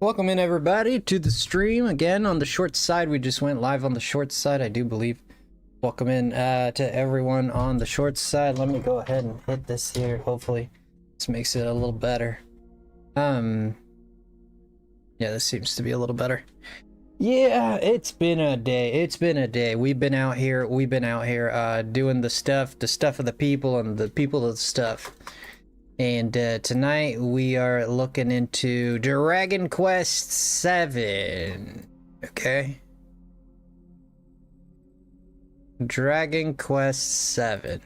Welcome in everybody to the stream again on the short side. We just went live on the short side, I do believe. Welcome in to everyone on the short side. Let me go ahead and hit this here. Hopefully this makes it a little better. Yeah, this seems to be a little better. Yeah, it's been a day. We've been out here doing the stuff of the people and the people of the stuff. And tonight we are looking into Dragon Quest VII. Okay. Dragon Quest VII.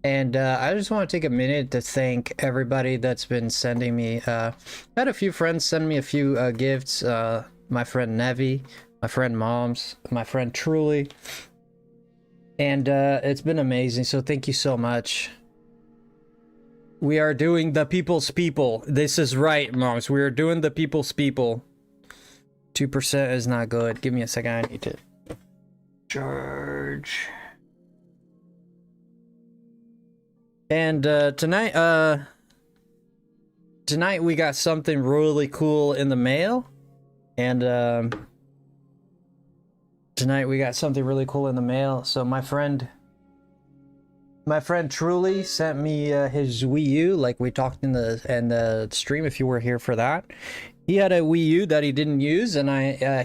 And I just want to take a minute to thank everybody that's been sending me. I had a few friends send me a few gifts. My friend Nevi, my friend Moms, my friend Truly. And it's been amazing. So thank you so much. We are doing the people's people. This is right, Moms. We are doing the people's people. 2% is not good. Give me a second. I need to charge. And tonight we got something really cool in the mail. And tonight we got something really cool in the mail. So my friend Truly sent me his Wii U, like we talked in the stream if you were here for that. He had a Wii U that he didn't use, and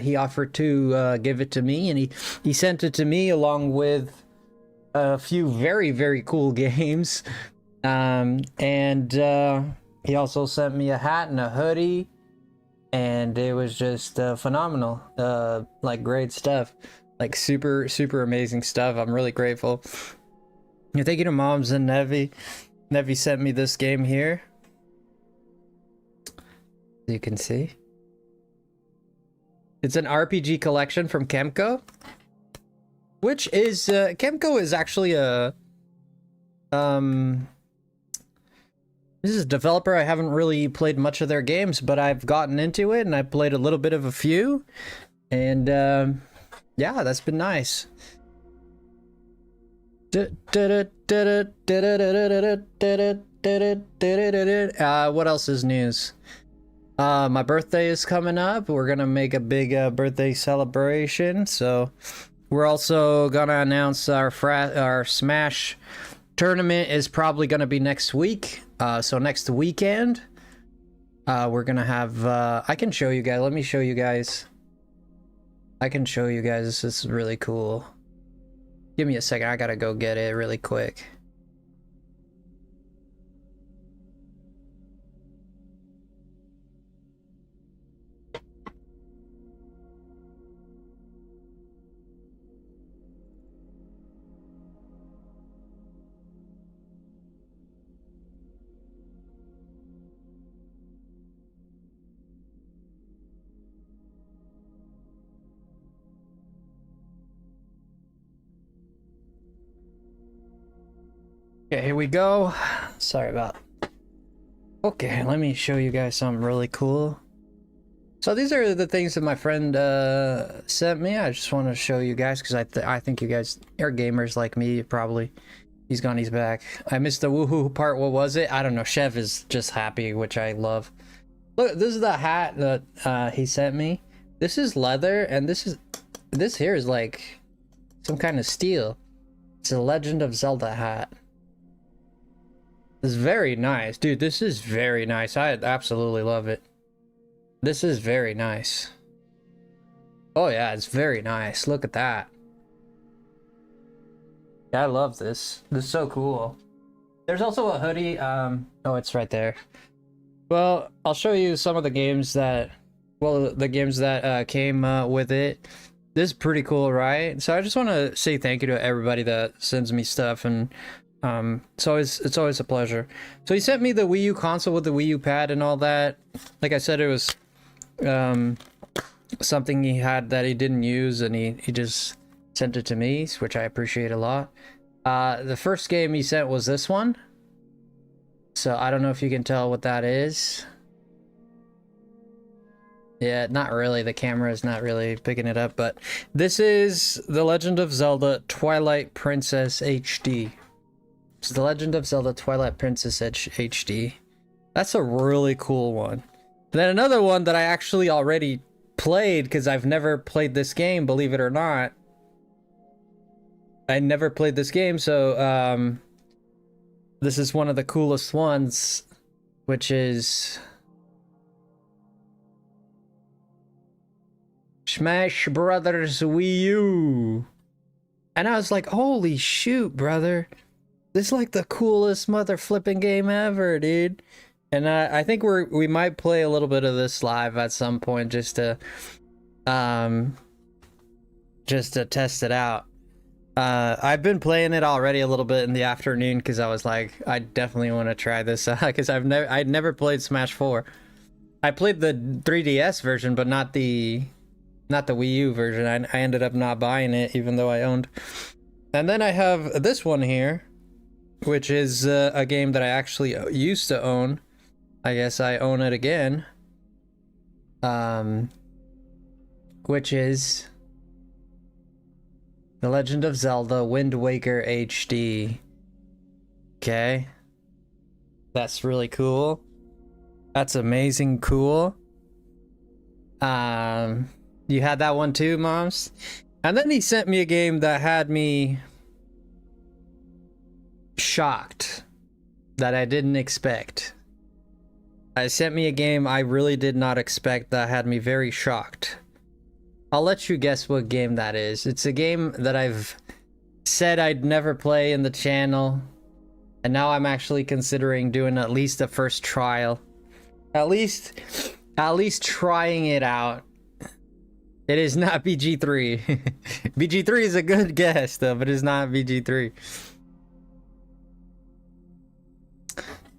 he offered to give it to me, and he sent it to me along with a few very, very cool games. He also sent me a hat and a hoodie, and it was just phenomenal. Like great stuff, like super, super amazing stuff. I'm really grateful. Thank you to Moms and Nevi. Nevi sent me this game here. You can see. It's an RPG collection from Kemco. Which is, Kemco is actually a... This is a developer. I haven't really played much of their games, but I've gotten into it and I played a little bit of a few. And, yeah, that's been nice. What else is news? My birthday is coming up. We're gonna make a big birthday celebration. So we're also gonna announce our Smash tournament is probably gonna be next week. So next weekend, we're gonna have. I can show you guys. Let me show you guys. I can show you guys. This is really cool. Give me a second, I gotta go get it really quick. Okay, here we go. Sorry about. Okay, let me show you guys something really cool. So these are the things that my friend sent me. I just want to show you guys because I think you guys are gamers like me. Probably. He's gone. He's back. I missed the woohoo part. What was it? I don't know. Chev is just happy, which I love. Look, this is the hat that he sent me. This is leather, and this here is like some kind of steel. It's a Legend of Zelda hat. This is very nice. Dude, this is very nice. I absolutely love it. This is very nice. Oh yeah, it's very nice. Look at that. Yeah, I love this. This is so cool. There's also a hoodie. Oh, it's right there. Well, I'll show you some of the games that... Well, the games that came with it. This is pretty cool, right? So I just want to say thank you to everybody that sends me stuff, and... it's always a pleasure. So he sent me the Wii U console with the Wii U pad and all that. Like I said, it was something he had that he didn't use, and he just sent it to me, which I appreciate a lot. The first game he sent was this one. So I don't know if you can tell what that is. Yeah, not really. The camera is not really picking it up, but this is The Legend of Zelda Twilight Princess HD. It's The Legend of Zelda Twilight Princess HD. That's a really cool one. Then another one that I actually already played, because I've never played this game, believe it or not. I never played this game, so this is one of the coolest ones, which is Smash Brothers Wii U. And I was like, holy shoot, brother. This is like the coolest mother flipping game ever, dude. And I think we might play a little bit of this live at some point just to test it out. I've been playing it already a little bit in the afternoon because I was like, I definitely want to try this because I'd never played Smash 4. I played the 3DS version, but not the Wii U version. I ended up not buying it, even though I owned. And then I have this one here, which is a game that I actually used to own. I guess I own it again. Which is The Legend of Zelda Wind Waker HD. Okay. That's really cool. That's amazing cool. You had that one too, Moms? And then he sent me a game that had me shocked that I didn't expect. He sent me a game I really did not expect that had me very shocked. I'll let you guess what game that is. It's a game that I've said I'd never play in the channel, and now I'm actually considering doing at least a first trial. At least trying it out. It is not BG3. BG3 is a good guess though, but it's not BG3.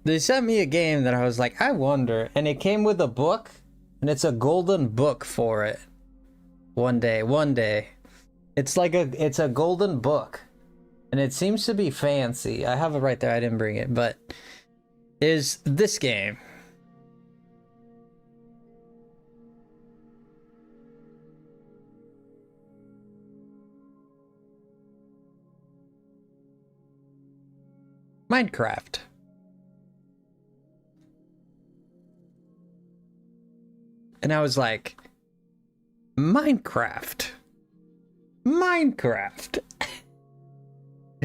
They sent me a game that I was like, I wonder, and it came with a book, and it's a golden book for it. One day. It's like it's a golden book, and it seems to be fancy. I have it right there. I didn't bring it, but is this game. Minecraft. And I was like, Minecraft.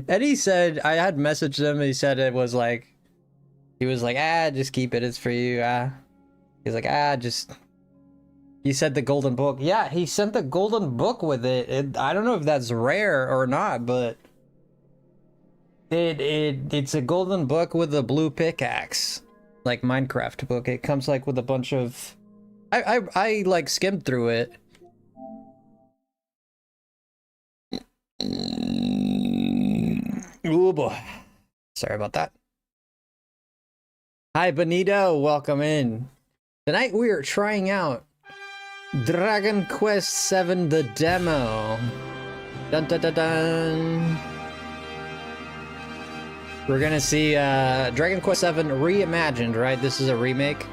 And he said, I had messaged him, and he said it was like, he was like, just keep it, it's for you. He's like, just, he said the golden book. Yeah, he sent the golden book with it. I don't know if that's rare or not, but it's a golden book with a blue pickaxe, like Minecraft book. It comes like with a bunch of, I like skimmed through it. Oh boy, sorry about that. Hi Benito, welcome in. Tonight we are trying out Dragon Quest VII the demo. Dun dun dun dun. We're gonna see Dragon Quest VII Reimagined, right? This is a remake.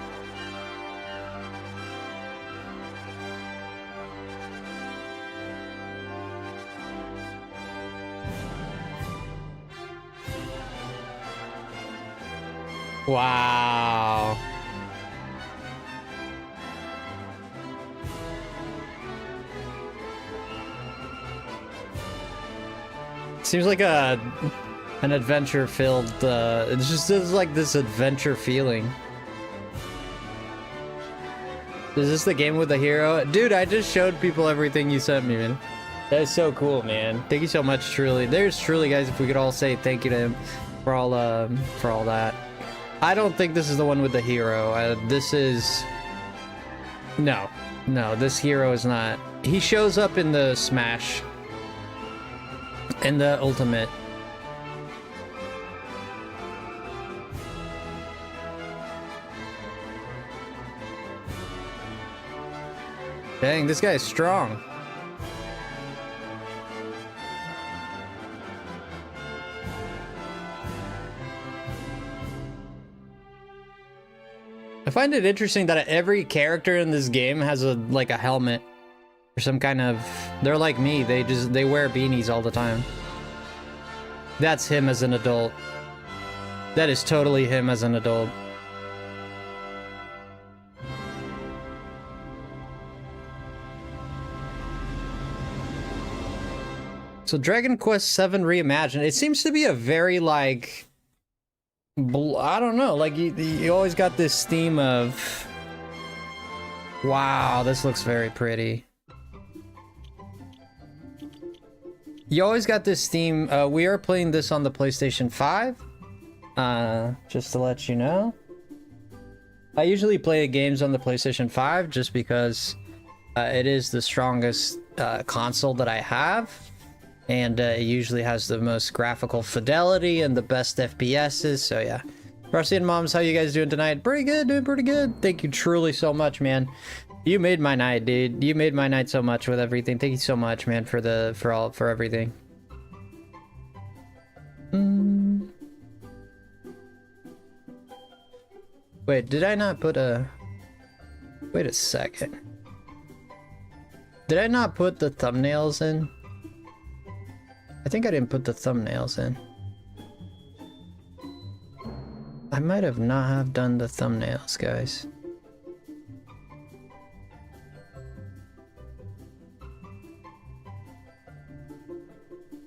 Wow. Seems like an adventure filled it's just like this adventure feeling. Is this the game with the hero? Dude, I just showed people everything you sent me, man. That is so cool, man. Thank you so much, Truly. There's Truly, guys, if we could all say thank you to him for all that. I don't think this is the one with the hero. This is... No, this hero is not. He shows up in the Smash. In the Ultimate. Dang, this guy is strong. I find it interesting that every character in this game has a helmet or some kind of... They're like me. They wear beanies all the time. That's him as an adult. That is totally him as an adult. So Dragon Quest VII Reimagined. It seems to be a very like, I don't know. Like you always got this theme of, wow, this looks very pretty. You always got this theme. We are playing this on the PlayStation 5. Just to let you know. I usually play games on the PlayStation 5 just because it is the strongest console that I have. And it usually has the most graphical fidelity and the best FPSs. So yeah. Frosty and Moms, how you guys doing tonight? Pretty good, doing pretty good. Thank you truly so much, man. You made my night, dude. You made my night so much with everything. Thank you so much, man, for everything. Wait, did I not put a... Wait a second. Did I not put the thumbnails in? I think I didn't put the thumbnails in. I might have not have done the thumbnails, guys.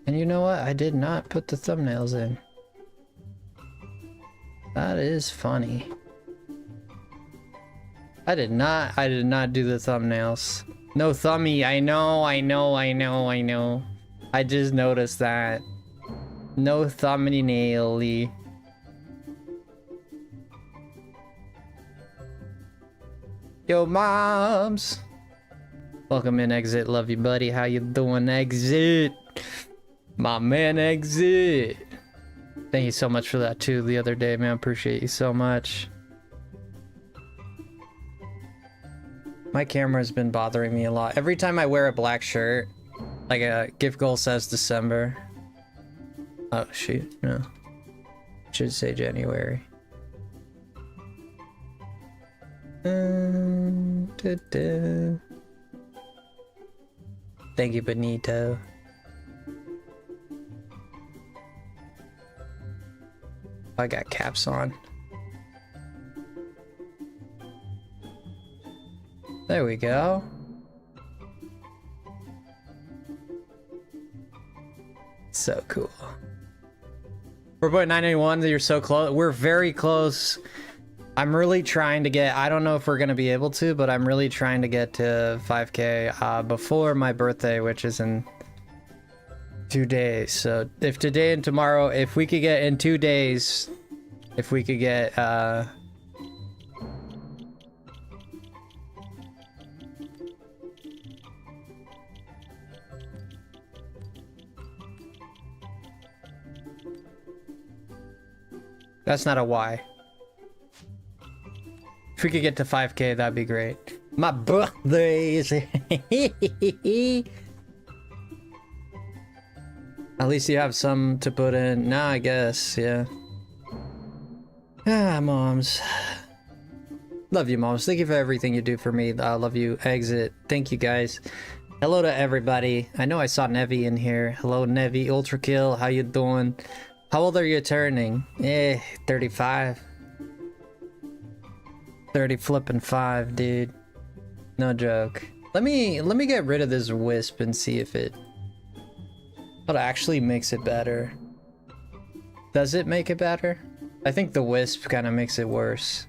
And you know what? I did not put the thumbnails in. That is funny. I did not do the thumbnails. No thummy. I know. I just noticed that. No thumbnail-y. Yo, Moms. Welcome in, Exit. Love you, buddy. How you doing, Exit? My man, Exit. Thank you so much for that, too, the other day, man. Appreciate you so much. My camera's been bothering me a lot. Every time I wear a black shirt, like a gift goal says December. Oh, shoot. No. Should say January. Thank you, Benito. I got caps on. There we go. So cool. 4.981, you're so close. We're very close. I'm really trying to get, I don't know if we're going to be able to, but I'm really trying to get to 5K before my birthday, which is in 2 days. So if today and tomorrow, if we could get in 2 days, if we could get, that's not a Y. If we could get to 5K, that'd be great. My birthday is... At least you have some to put in. Nah, I guess, yeah. Ah, Moms. Love you, Moms. Thank you for everything you do for me. I love you, Exit. Thank you, guys. Hello to everybody. I know I saw Nevi in here. Hello, Nevi. Ultra Kill, how you doing? How old are you turning? 35. 30 flipping 5, dude. No joke. Let me get rid of this wisp and see if it actually makes it better. Does it make it better? I think the wisp kind of makes it worse.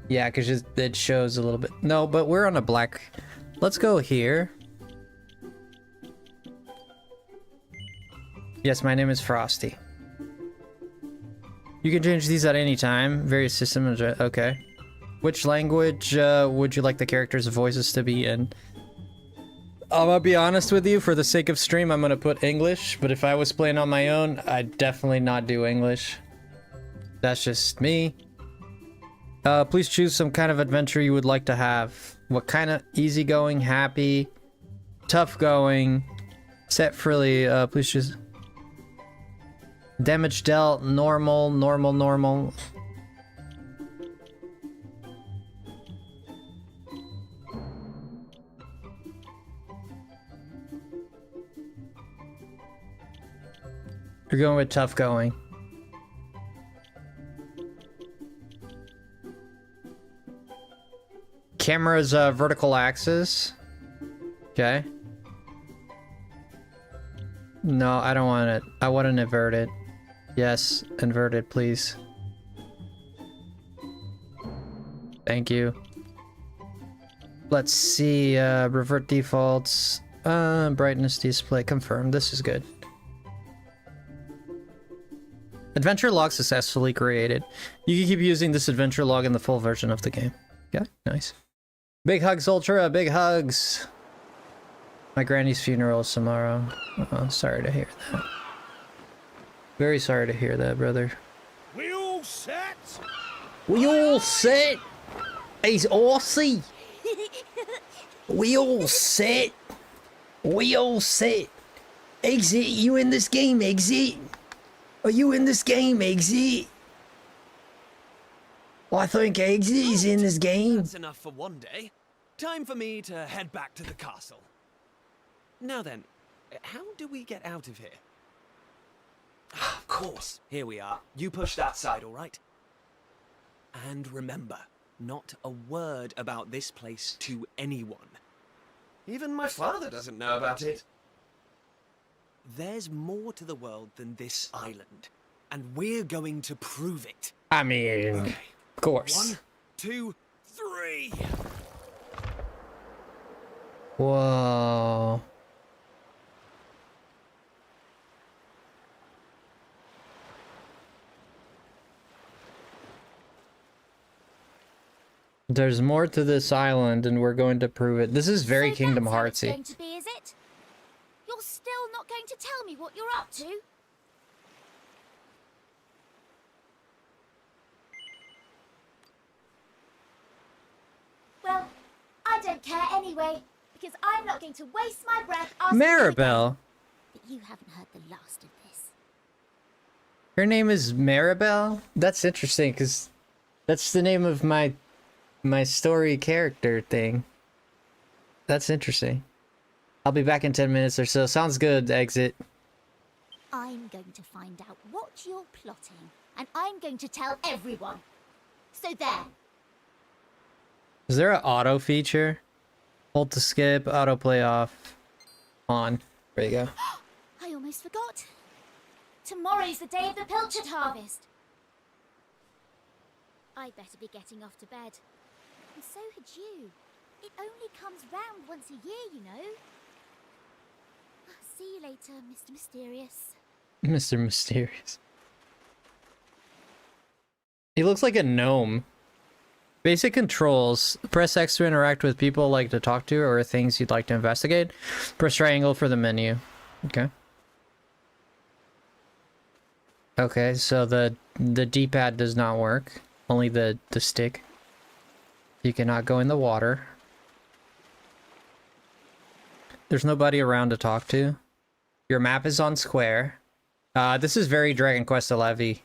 Yeah, because it shows a little bit. No, but we're on a black. Let's go here. Yes, my name is Frosty. You can change these at any time. Various systems. Okay. Which language would you like the characters' voices to be in? I'm gonna be honest with you, for the sake of stream, I'm gonna put English, but if I was playing on my own, I'd definitely not do English. That's just me. Please choose some kind of adventure you would like to have. What kind of easygoing, happy, tough going, set freely, please choose. Damage dealt, normal, normal, normal. You're going with tough going. Camera's vertical axis. Okay. No, I don't want it. I want an inverted. Yes, inverted, please. Thank you. Let's see, revert defaults. Brightness display confirmed. This is good. Adventure log successfully created. You can keep using this adventure log in the full version of the game. Yeah, nice. Big hugs, Ultra. Big hugs. My granny's funeral is tomorrow. Oh, sorry to hear that. Very sorry to hear that, brother. We all set? We all set. He's Aussie. We all set. We all set. Exit, you in this game, Exit? Are you in this game, Exit? Well, I think Exit is in this game. That's enough for one day. Time for me to head back to the castle. Now then, how do we get out of here? Of course, here we are. You push that side, all right? And remember, not a word about this place to anyone. Even my father doesn't know about it. There's more to the world than this island, and we're going to prove it. I mean, Okay. of course. 1, 2, 3. Whoa. There's more to this island, and we're going to prove it. This is very Kingdom that's how it's Heartsy. going to be, is it? You're still not going to tell me what you're up to? Well, I don't care anyway, because I'm not going to waste my breath asking you again. Maribel. But you haven't heard the last of this. Her name is Maribel? That's interesting, because that's the name of my story character thing. That's interesting. I'll be back in 10 minutes or so. Sounds good, Exit. I'm going to find out what you're plotting, and I'm going to tell everyone. So there. Is there an auto feature? Hold to skip, autoplay off. On. There you go. I almost forgot. Tomorrow's the day of the pilchard harvest. I'd better be getting off to bed. And so had you. It only comes round once a year, you know. See you later, Mr. Mysterious. Mr. Mysterious. He looks like a gnome. Basic controls. Press X to interact with people you'd like to talk to or things you'd like to investigate. Press triangle for the menu. Okay. Okay, so the D-pad does not work. Only the stick. You cannot go in the water. There's nobody around to talk to. Your map is on square. This is very Dragon Quest XI.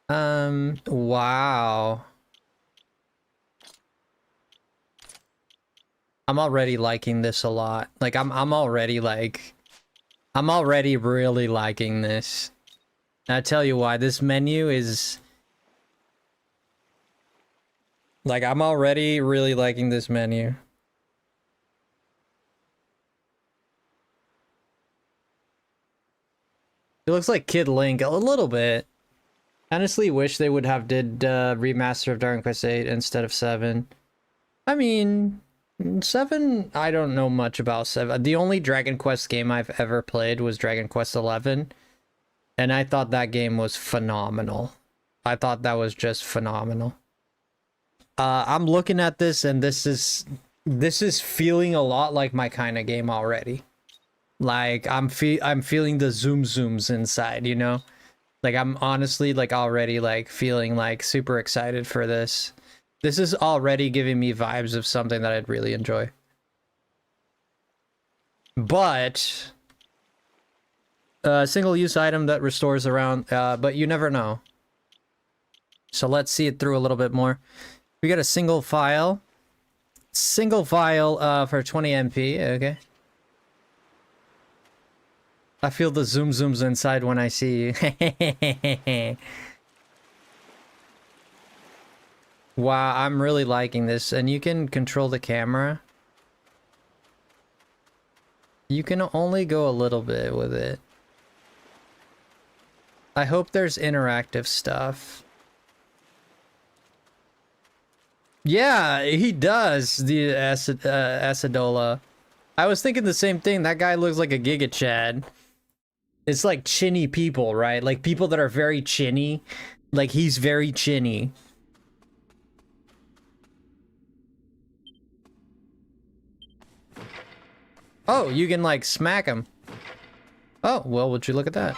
Wow. I'm already liking this a lot. Like, I'm already really liking this. And I tell you why, this menu is... Like, I'm already really liking this menu. It looks like Kid Link a little bit. Honestly, wish they would have did remaster of Dragon Quest VIII instead of 7. I mean, 7, I don't know much about 7. The only Dragon Quest game I've ever played was Dragon Quest XI. And I thought that game was phenomenal. I thought that was just phenomenal. I'm looking at this and this is feeling a lot like my kind of game already. Like I'm feeling the zooms inside, you know? Like I'm honestly like already like feeling like super excited for this. This is already giving me vibes of something that I'd really enjoy. But single use item that restores around, but you never know. So let's see it through a little bit more. We got a single file for 20 MP. Okay. I feel the zooms inside when I see you. Wow, I'm really liking this. And you can control the camera. You can only go a little bit with it. I hope there's interactive stuff. Yeah, he does, the Acidola. I was thinking the same thing. That guy looks like a Giga Chad. It's like chinny people, right? Like people that are very chinny. Like he's very chinny. Oh, you can like smack him. Oh, well, would you look at that?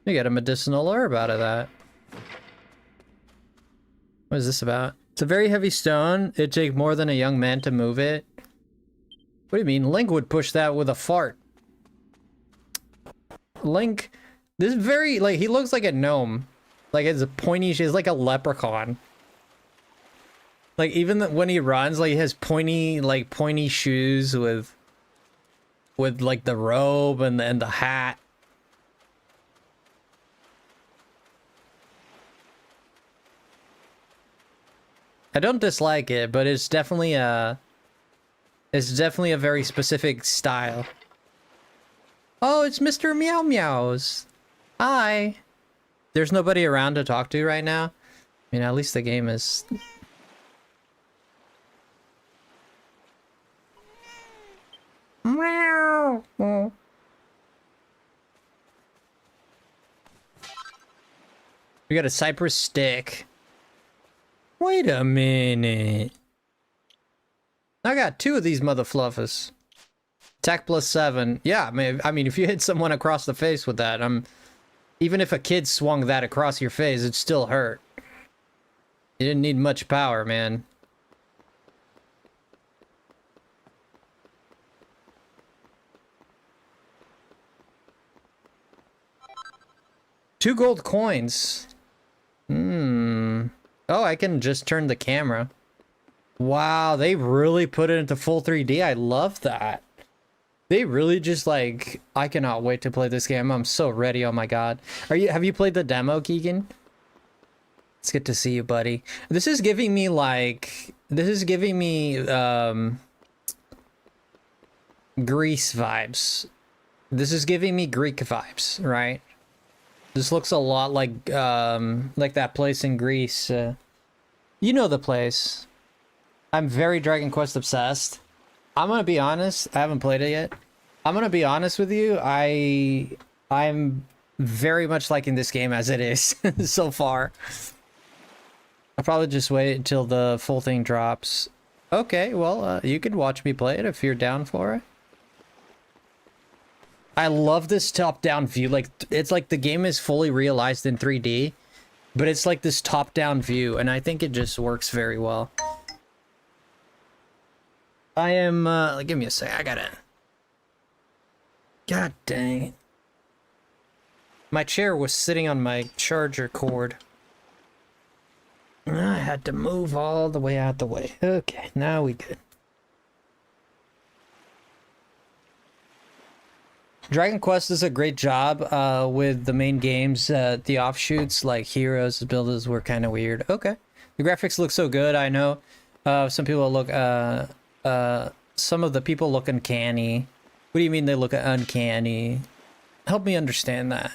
You get a medicinal herb out of that. What is this about? It's a very heavy stone. It'd take more than a young man to move it. What do you mean? Link would push that with a fart. Link, this is very, like, he looks like a gnome. Like, it's a pointy, it's like a leprechaun. Like, even when he runs, like, he has pointy shoes with like, the robe and the hat. I don't dislike it, but it's definitely a very specific style. Oh, it's Mr. Meow Meows. Hi. There's nobody around to talk to right now. I mean, at least the game is... Meow. We got a cypress stick. Wait a minute. I got 2 of these mother fluffers. Attack +7. Yeah, I mean, if you hit someone across the face with that, even if a kid swung that across your face, it'd still hurt. You didn't need much power, man. Two gold coins. Oh, I can just turn the camera. Wow, they really put it into full 3D. I love that. They really just like, I cannot wait to play this game. I'm so ready. Oh my god. Have you played the demo, Keegan? It's good to see you, buddy. This is giving me Greece vibes. This is giving me Greek vibes, right? This looks a lot like that place in Greece. You know the place. I'm very Dragon Quest obsessed. I'm gonna be honest, I haven't played it yet. I'm gonna be honest with you, I'm very much liking this game as it is so far. I'll probably just wait until the full thing drops. Okay, well, you can watch me play it if you're down for it. I love this top-down view. Like, it's like the game is fully realized in 3D, but it's like this top-down view, and I think it just works very well. I am, give me a sec, I gotta... God dang it. My chair was sitting on my charger cord. I had to move all the way out the way. Okay, now we good. Dragon Quest does a great job with the main games. The offshoots, like Heroes, the builders were kind of weird. Okay. The graphics look so good, I know. Some people look... some of the people look uncanny. What do you mean they look uncanny? Help me understand that.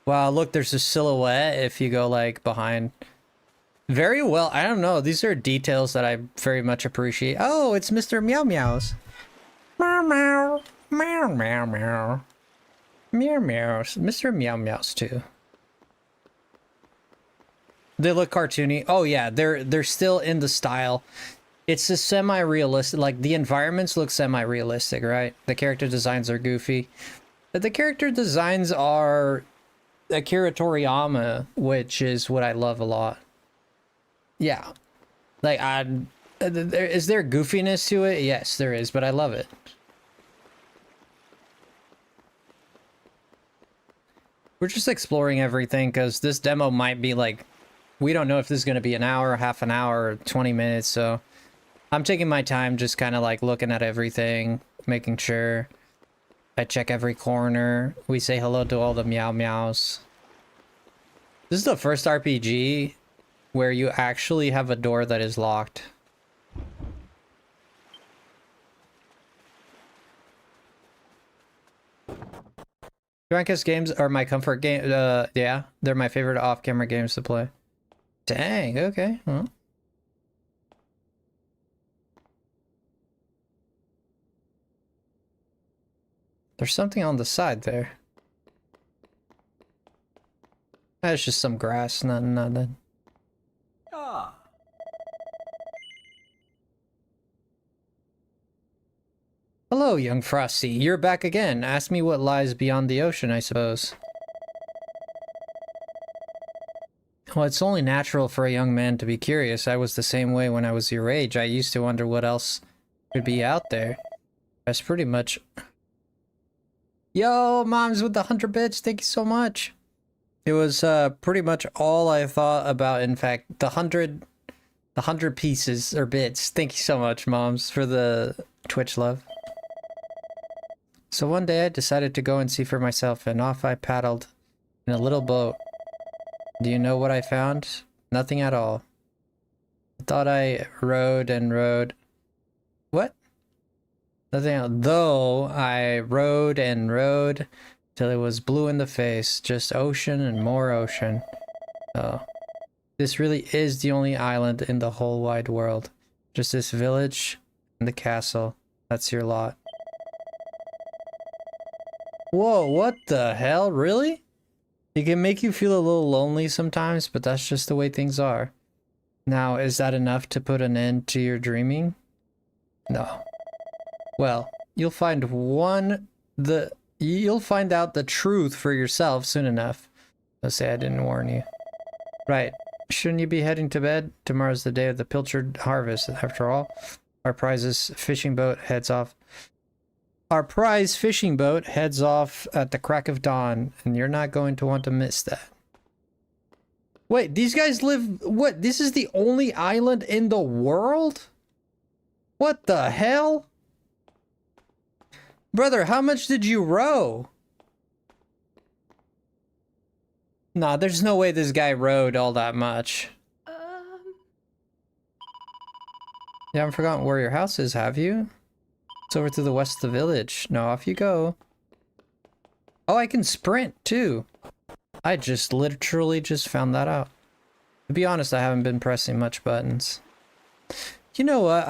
Wow, look, there's a silhouette if you go, like, behind. Very well. I don't know. These are details that I very much appreciate. Oh, it's Mr. Meow Meows. Meow meow. Meow meow meow. Meow meows. Mr. Meow Meows, too. They look cartoony. Oh, yeah. They're still in the style. It's a semi-realistic, like, the environments look semi-realistic, right? The character designs are goofy. But the character designs are Akira Toriyama, which is what I love a lot. Yeah. Like, is there goofiness to it? Yes, there is, but I love it. We're just exploring everything, because this demo might be, like, we don't know if this is going to be an hour, half an hour, or 20 minutes, so... I'm taking my time just kind of like looking at everything, making sure I check every corner. We say hello to all the meow meows. This is the first RPG where you actually have a door that is locked. Drankest games are my comfort game. Yeah, they're my favorite off-camera games to play. Dang, okay. Well. There's something on the side there. That's just some grass, nothing. Ah. Hello, young Frosty. You're back again. Ask me what lies beyond the ocean, I suppose. Well, it's only natural for a young man to be curious. I was the same way when I was your age. I used to wonder what else could be out there. That's pretty much... Yo, moms with the 100 bits, thank you so much. It was pretty much all I thought about. In fact, the 100 pieces or bits. Thank you so much, moms, for the Twitch love. So one day I decided to go and see for myself, and off I paddled in a little boat. Do you know what I found? Nothing at all. I thought I rode and rode. What? Nothing else. Though I rode and rode till it was blue in the face. Just ocean and more ocean. Oh. This really is the only island in the whole wide world. Just this village and the castle. That's your lot. Whoa, what the hell? Really? It can make you feel a little lonely sometimes, but that's just the way things are. Now, is that enough to put an end to your dreaming? No. Well, you'll find out the truth for yourself soon enough. Let's say I didn't warn you. Right. Shouldn't you be heading to bed? Tomorrow's the day of the pilchard harvest, after all. Our prize fishing boat heads off at the crack of dawn, and you're not going to want to miss that. Wait, these guys live... What? This is the only island in the world? What the hell? Brother, how much did you row? Nah, there's no way this guy rowed all that much. You haven't forgotten where your house is, have you? It's over to the west of the village. Now off you go. Oh, I can sprint too. I just literally just found that out. To be honest, I haven't been pressing much buttons. You know what?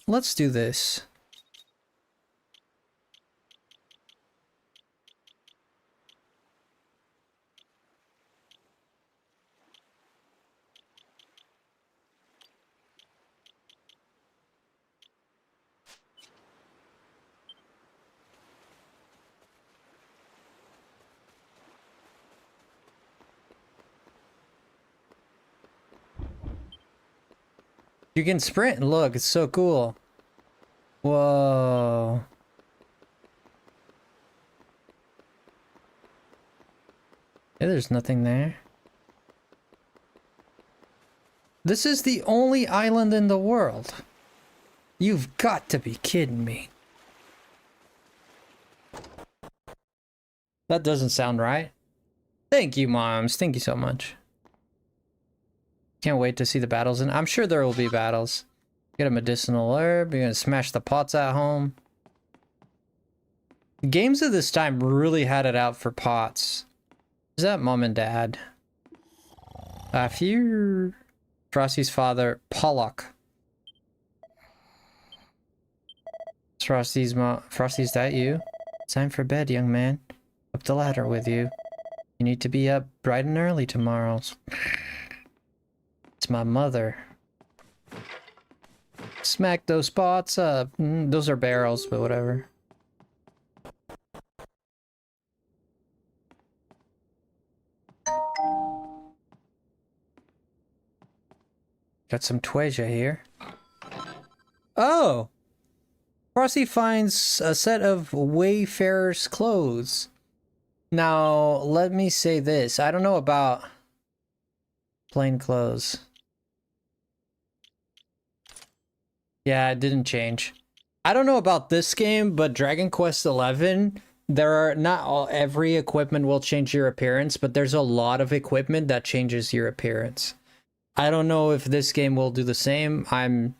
Let's do this. You can sprint. Look, it's so cool. Whoa. Yeah, there's nothing there. This is the only island in the world. You've got to be kidding me. That doesn't sound right. Thank you, moms. Thank you so much. Can't wait to see the battles, and I'm sure there will be battles. Get a medicinal herb. You're gonna smash the pots at home. Games of this time really had it out for pots. Is that mom and dad? Here. Frosty's father, Pollock. It's Frosty's mom. Frosty's that you? Time for bed, young man. Up the ladder with you. You need to be up bright and early tomorrow. It's my mother. Smack those spots up. Those are barrels, but whatever. Got some treasure here. Oh! Frosty finds a set of Wayfarer's clothes. Now, let me say this. I don't know about plain clothes. Yeah, it didn't change. I don't know about this game, but Dragon Quest XI, every equipment will change your appearance, but there's a lot of equipment that changes your appearance. I don't know if this game will do the same. I'm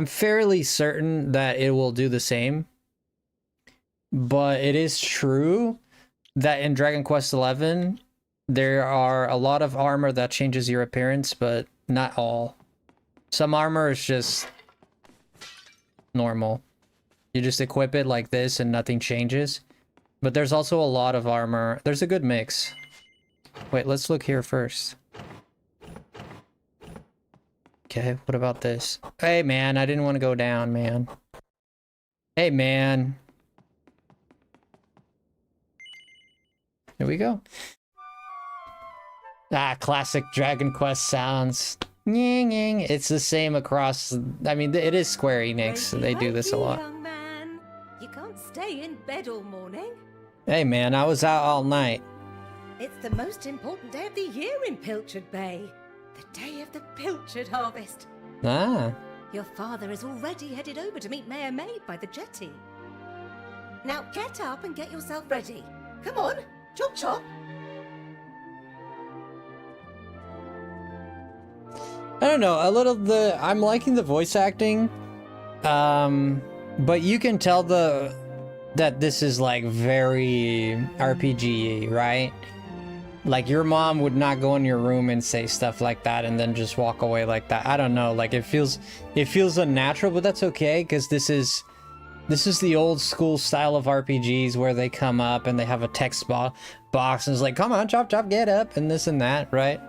fairly certain that it will do the same. But it is true that in Dragon Quest XI, there are a lot of armor that changes your appearance, but not all. Some armor is just normal. You just equip it like this and nothing changes. But there's also a lot of armor. There's a good mix. Wait, let's look here first. Okay, what about this? Hey, man, I didn't want to go down, man. Hey, man. Here we go. Ah, classic Dragon Quest sounds. Nying, nying. It's the same across... I mean, it is Square Enix. They do this a lot. Young man. You can't stay in bed all morning. Hey, man, I was out all night. It's the most important day of the year in Pilchard Bay. The day of the Pilchard harvest. Ah. Your father is already headed over to meet Mayor Maid by the jetty. Now get up and get yourself ready. Come on, chop chop. I don't know, I'm liking the voice acting. But you can tell that this is like very RPG, right? Like your mom would not go in your room and say stuff like that and then just walk away like that. I don't know, like it feels unnatural, but that's okay because this is the old school style of RPGs where they come up and they have a text box and it's like, come on, chop chop, get up, and this and that, right?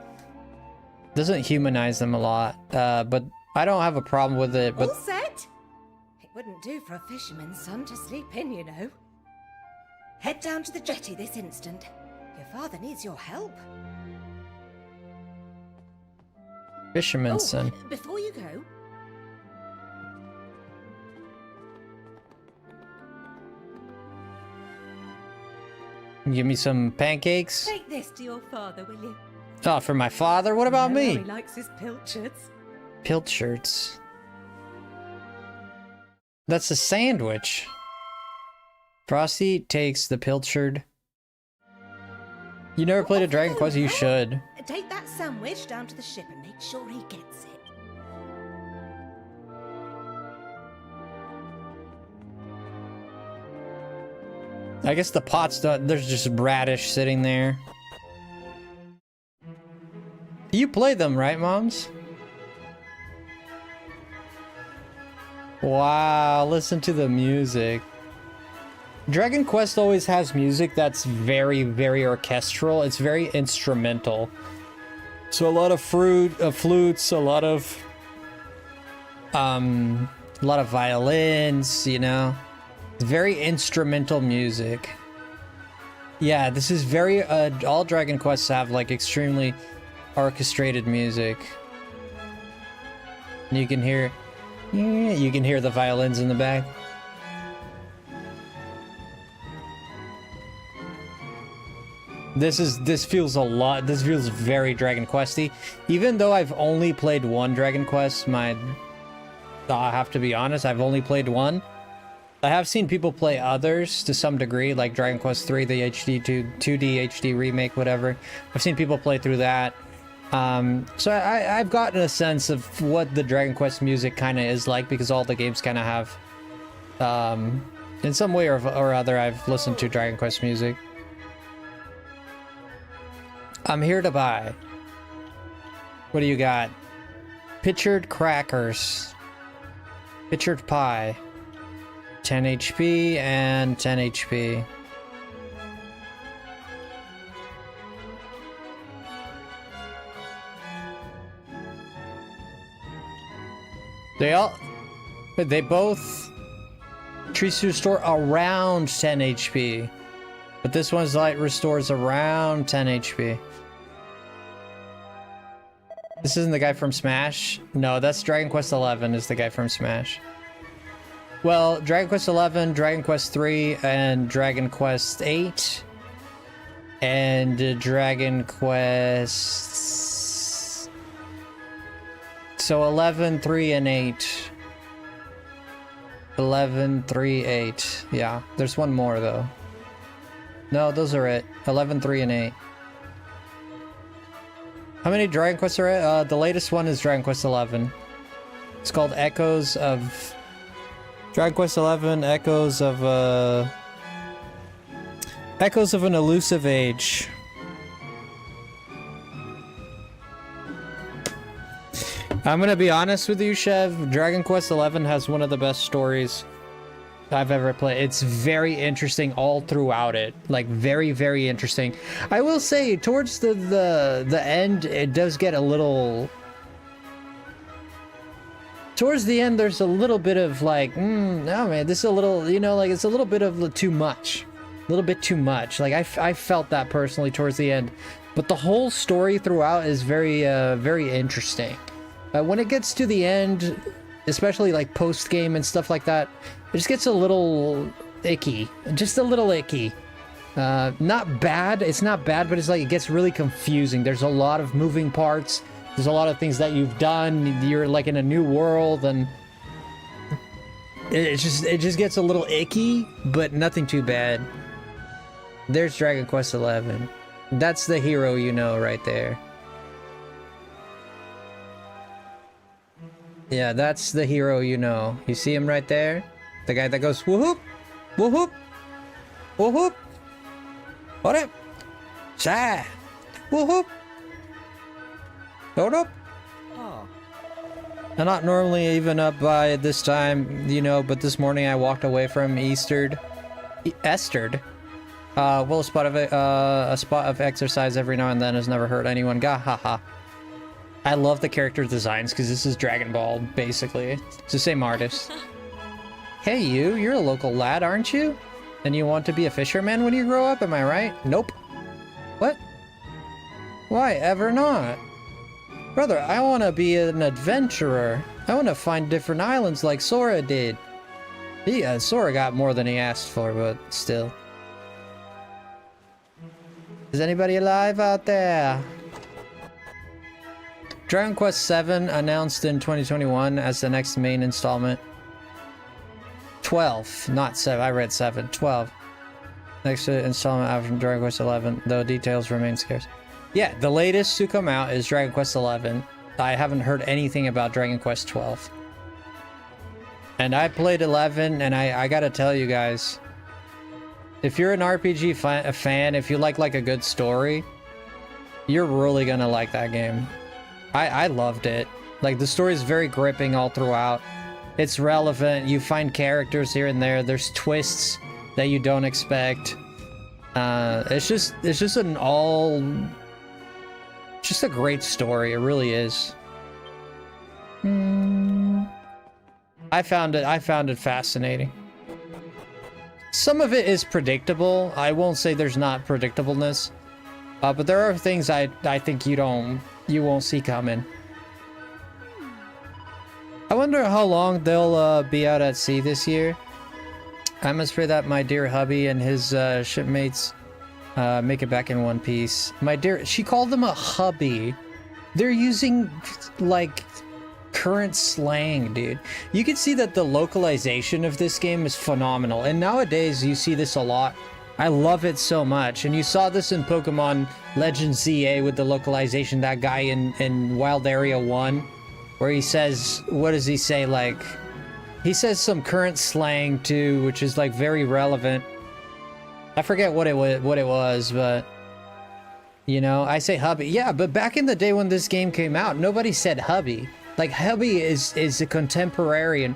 Doesn't humanize them a lot, but I don't have a problem with it. But all set? It wouldn't do for a fisherman's son to sleep in, you know. Head down to the jetty this instant. Your father needs your help. Fisherman's son. Before you go... Give me some pancakes. Take this to your father, will you? Oh, for my father? What about me? He likes his pilchards. Pilchards. That's a sandwich. Frosty takes the pilchard. You never played a Dragon Quest? You should. Take that sandwich down to the ship and make sure he gets it. I guess the pot's done. There's just radish sitting there. You play them, right, Moms? Wow, listen to the music. Dragon Quest always has music that's very, very orchestral. It's very instrumental. So a lot of flutes, a lot of violins, you know. Very instrumental music. Yeah, this is very all Dragon Quests have like extremely orchestrated music. You can hear the violins in the back. This feels very Dragon Questy. Even though I've only played one Dragon Quest, I have to be honest, I've only played one. I have seen people play others to some degree, like Dragon Quest 3, the HD 2D HD remake, whatever. I've seen people play through that. So I've gotten a sense of what the Dragon Quest music kind of is like, because all the games kind of have, in some way or other, I've listened to Dragon Quest music. I'm here to buy. What do you got? Pitchered crackers. Pitchered pie. 10 HP and 10 HP. They both treats to restore around 10 HP. But this one's like restores around 10 HP. This isn't the guy from Smash? No, that's Dragon Quest XI is the guy from Smash. Well, Dragon Quest XI, Dragon Quest 3, and Dragon Quest 8. And Dragon Quest... So 11, 3, and 8. 11, 3, 8. Yeah, there's one more though. No, those are it. 11, 3, and 8. How many Dragon Quests are it? The latest one is Dragon Quest 11. It's called Echoes of... Dragon Quest 11, Echoes of, Echoes of an Elusive Age. I'm gonna be honest with you, Chev. Dragon Quest XI has one of the best stories I've ever played. It's very interesting all throughout it. Like, very, very interesting. I will say, towards the end, it does get a little... Towards the end, there's a little bit of like, oh man, this is a little, you know, like it's a little bit of too much. A little bit too much. Like I felt that personally towards the end. But the whole story throughout is very, very interesting. When it gets to the end, especially like post-game and stuff like that, it just gets a little icky. Just a little icky. Not bad, it's not bad, but it's like it gets really confusing. There's a lot of moving parts. There's a lot of things that you've done. You're like in a new world, and it just gets a little icky, but nothing too bad. There's Dragon Quest XI. That's the hero you know right there. Yeah, that's the hero you know. You see him right there? The guy that goes woohoop, woohoop, woohoop. What up? Shy. Woohoop. Hold up. Ah. I'm not normally even up by this time, you know, but this morning I walked away from Estered. Well, a spot of exercise every now and then has never hurt anyone. Gahaha. I love the character designs because this is Dragon Ball, basically. It's the same artist. Hey, you're a local lad, aren't you? And you want to be a fisherman when you grow up, am I right? Nope. What? Why ever not? Brother, I want to be an adventurer. I want to find different islands like Sora did. Sora got more than he asked for, but still. Is anybody alive out there? Dragon Quest VII announced in 2021 as the next main installment. 12, not 7. I read 7. 12. Next installment after Dragon Quest XI, though details remain scarce. Yeah, the latest to come out is Dragon Quest XI. I haven't heard anything about Dragon Quest 12. And I played 11, and I gotta tell you guys, if you're an RPG fan, if you like a good story, you're really gonna like that game. I loved it. Like, the story is very gripping all throughout. It's relevant. You find characters here and there. There's twists that you don't expect. It's just an all... Just a great story. It really is. I found it fascinating. Some of it is predictable. I won't say there's not predictableness. But there are things I think you won't see coming. I wonder how long they'll be out at sea this year. I must pray that my dear hubby and his shipmates make it back in one piece. My dear, she called them a hubby. They're using like current slang, dude. You can see that the localization of this game is phenomenal, and nowadays you see this a lot. I love it so much, and you saw this in Pokemon Legends ZA with the localization. That guy in Wild Area 1, where he says, what does he say, like, he says some current slang too, which is like very relevant. I forget what it was, but you know, I say hubby. Yeah, but back in the day when this game came out, nobody said hubby. Like, hubby is a contemporary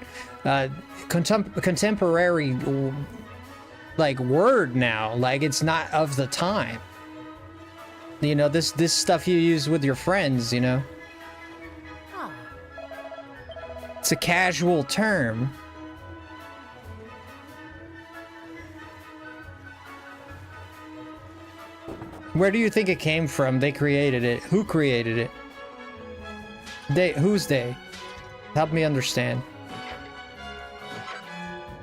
contemporary like word now. Like, it's not of the time. You know, this stuff you use with your friends, you know. It's a casual term. Where do you think it came from? They created it. Who created it? Who's they? Help me understand.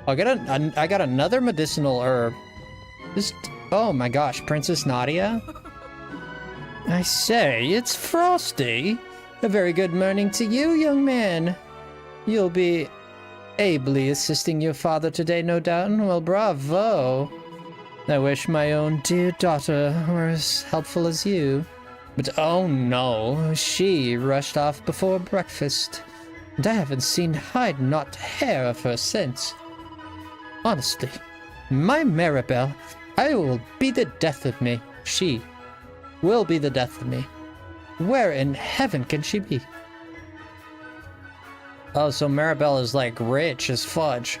I got another medicinal herb. Oh my gosh, Princess Nadia? I say, it's Frosty. A very good morning to you, young man. You'll be ably assisting your father today, no doubt. Well, bravo. I wish my own dear daughter were as helpful as you. But oh no, she rushed off before breakfast, and I haven't seen hide not hair of her since. Honestly, my Maribel I will be the death of me. She will be the death of me. Where in heaven can she be? Oh, so Maribel is like rich as fudge.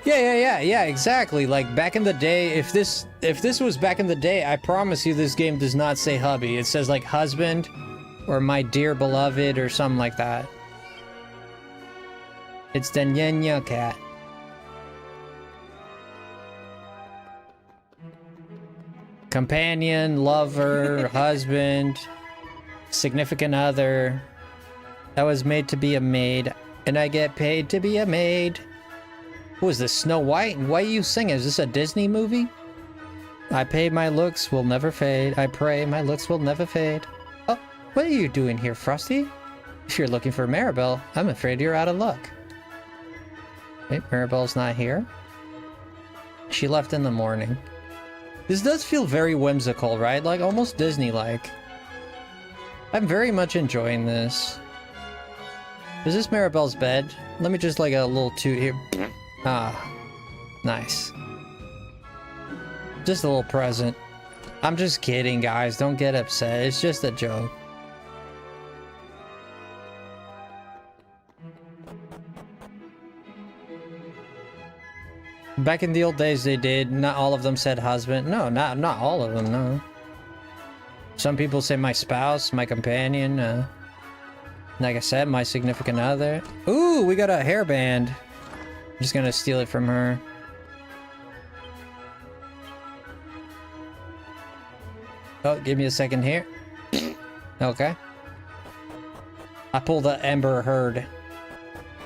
Yeah, exactly. Like back in the day, if this was back in the day, I promise you this game does not say hubby. It says like husband or my dear beloved or something like that. It's the Nyanya cat. Companion, lover, husband, significant other. I was made to be a maid, and I get paid to be a maid. Who is this, Snow White? And why are you singing? Is this a Disney movie? I pay my looks will never fade. I pray my looks will never fade. Oh, what are you doing here, Frosty? If you're looking for Maribel, I'm afraid you're out of luck. Wait, Maribel's not here? She left in the morning. This does feel very whimsical, right? Like, almost Disney-like. I'm very much enjoying this. Is this Maribel's bed? Let me just, like, a little toot here. Ah. Nice. Just a little present. I'm just kidding, guys. Don't get upset. It's just a joke. Back in the old days, they did. Not all of them said husband. No, not all of them, no. Some people say my spouse, my companion, like I said, my significant other. Ooh, we got a hairband. I'm just gonna steal it from her. Oh, give me a second here. Okay. I pulled the Ember Herd.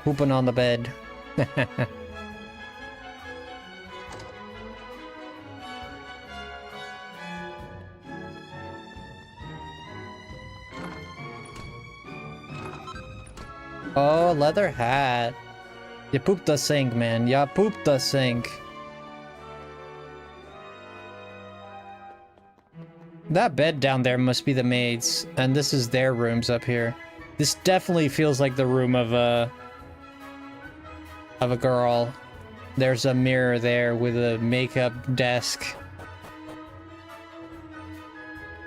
Pooping on the bed. Oh, leather hat. You pooped the sink, man. You pooped the sink. That bed down there must be the maid's, and this is their rooms up here. This definitely feels like the room of a girl. There's a mirror there with a makeup desk.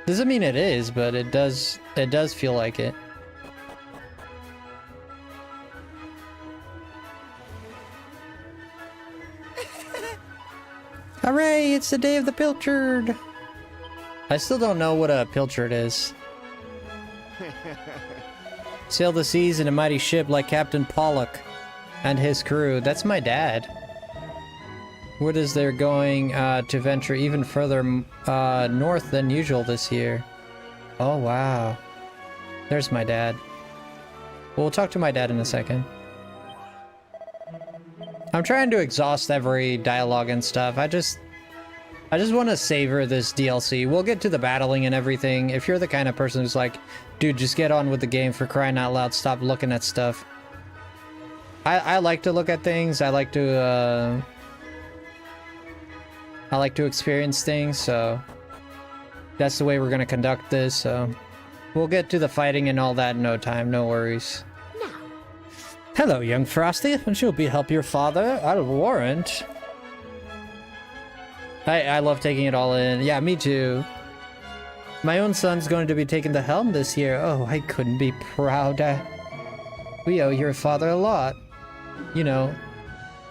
Doesn't mean it is, but it does feel like it. Hooray, it's the day of the pilchard! I still don't know what a pilchard is. Sail the seas in a mighty ship like Captain Pollock and his crew. That's my dad. Word is they're going to venture even further north than usual this year. Oh, wow. There's my dad. We'll talk to my dad in a second. I'm trying to exhaust every dialogue and stuff. I just want to savor this DLC. We'll get to the battling and everything. If you're the kind of person who's like, dude, just get on with the game, for crying out loud, stop looking at stuff. I like to look at things. I like to experience things, so that's the way we're gonna conduct this, so we'll get to the fighting and all that in no time, no worries. Hello, young Frosty. She'll be help your father. I'll warrant. I love taking it all in. Yeah, me too. My own son's going to be taking the helm this year. Oh, I couldn't be prouder. We owe your father a lot. You know,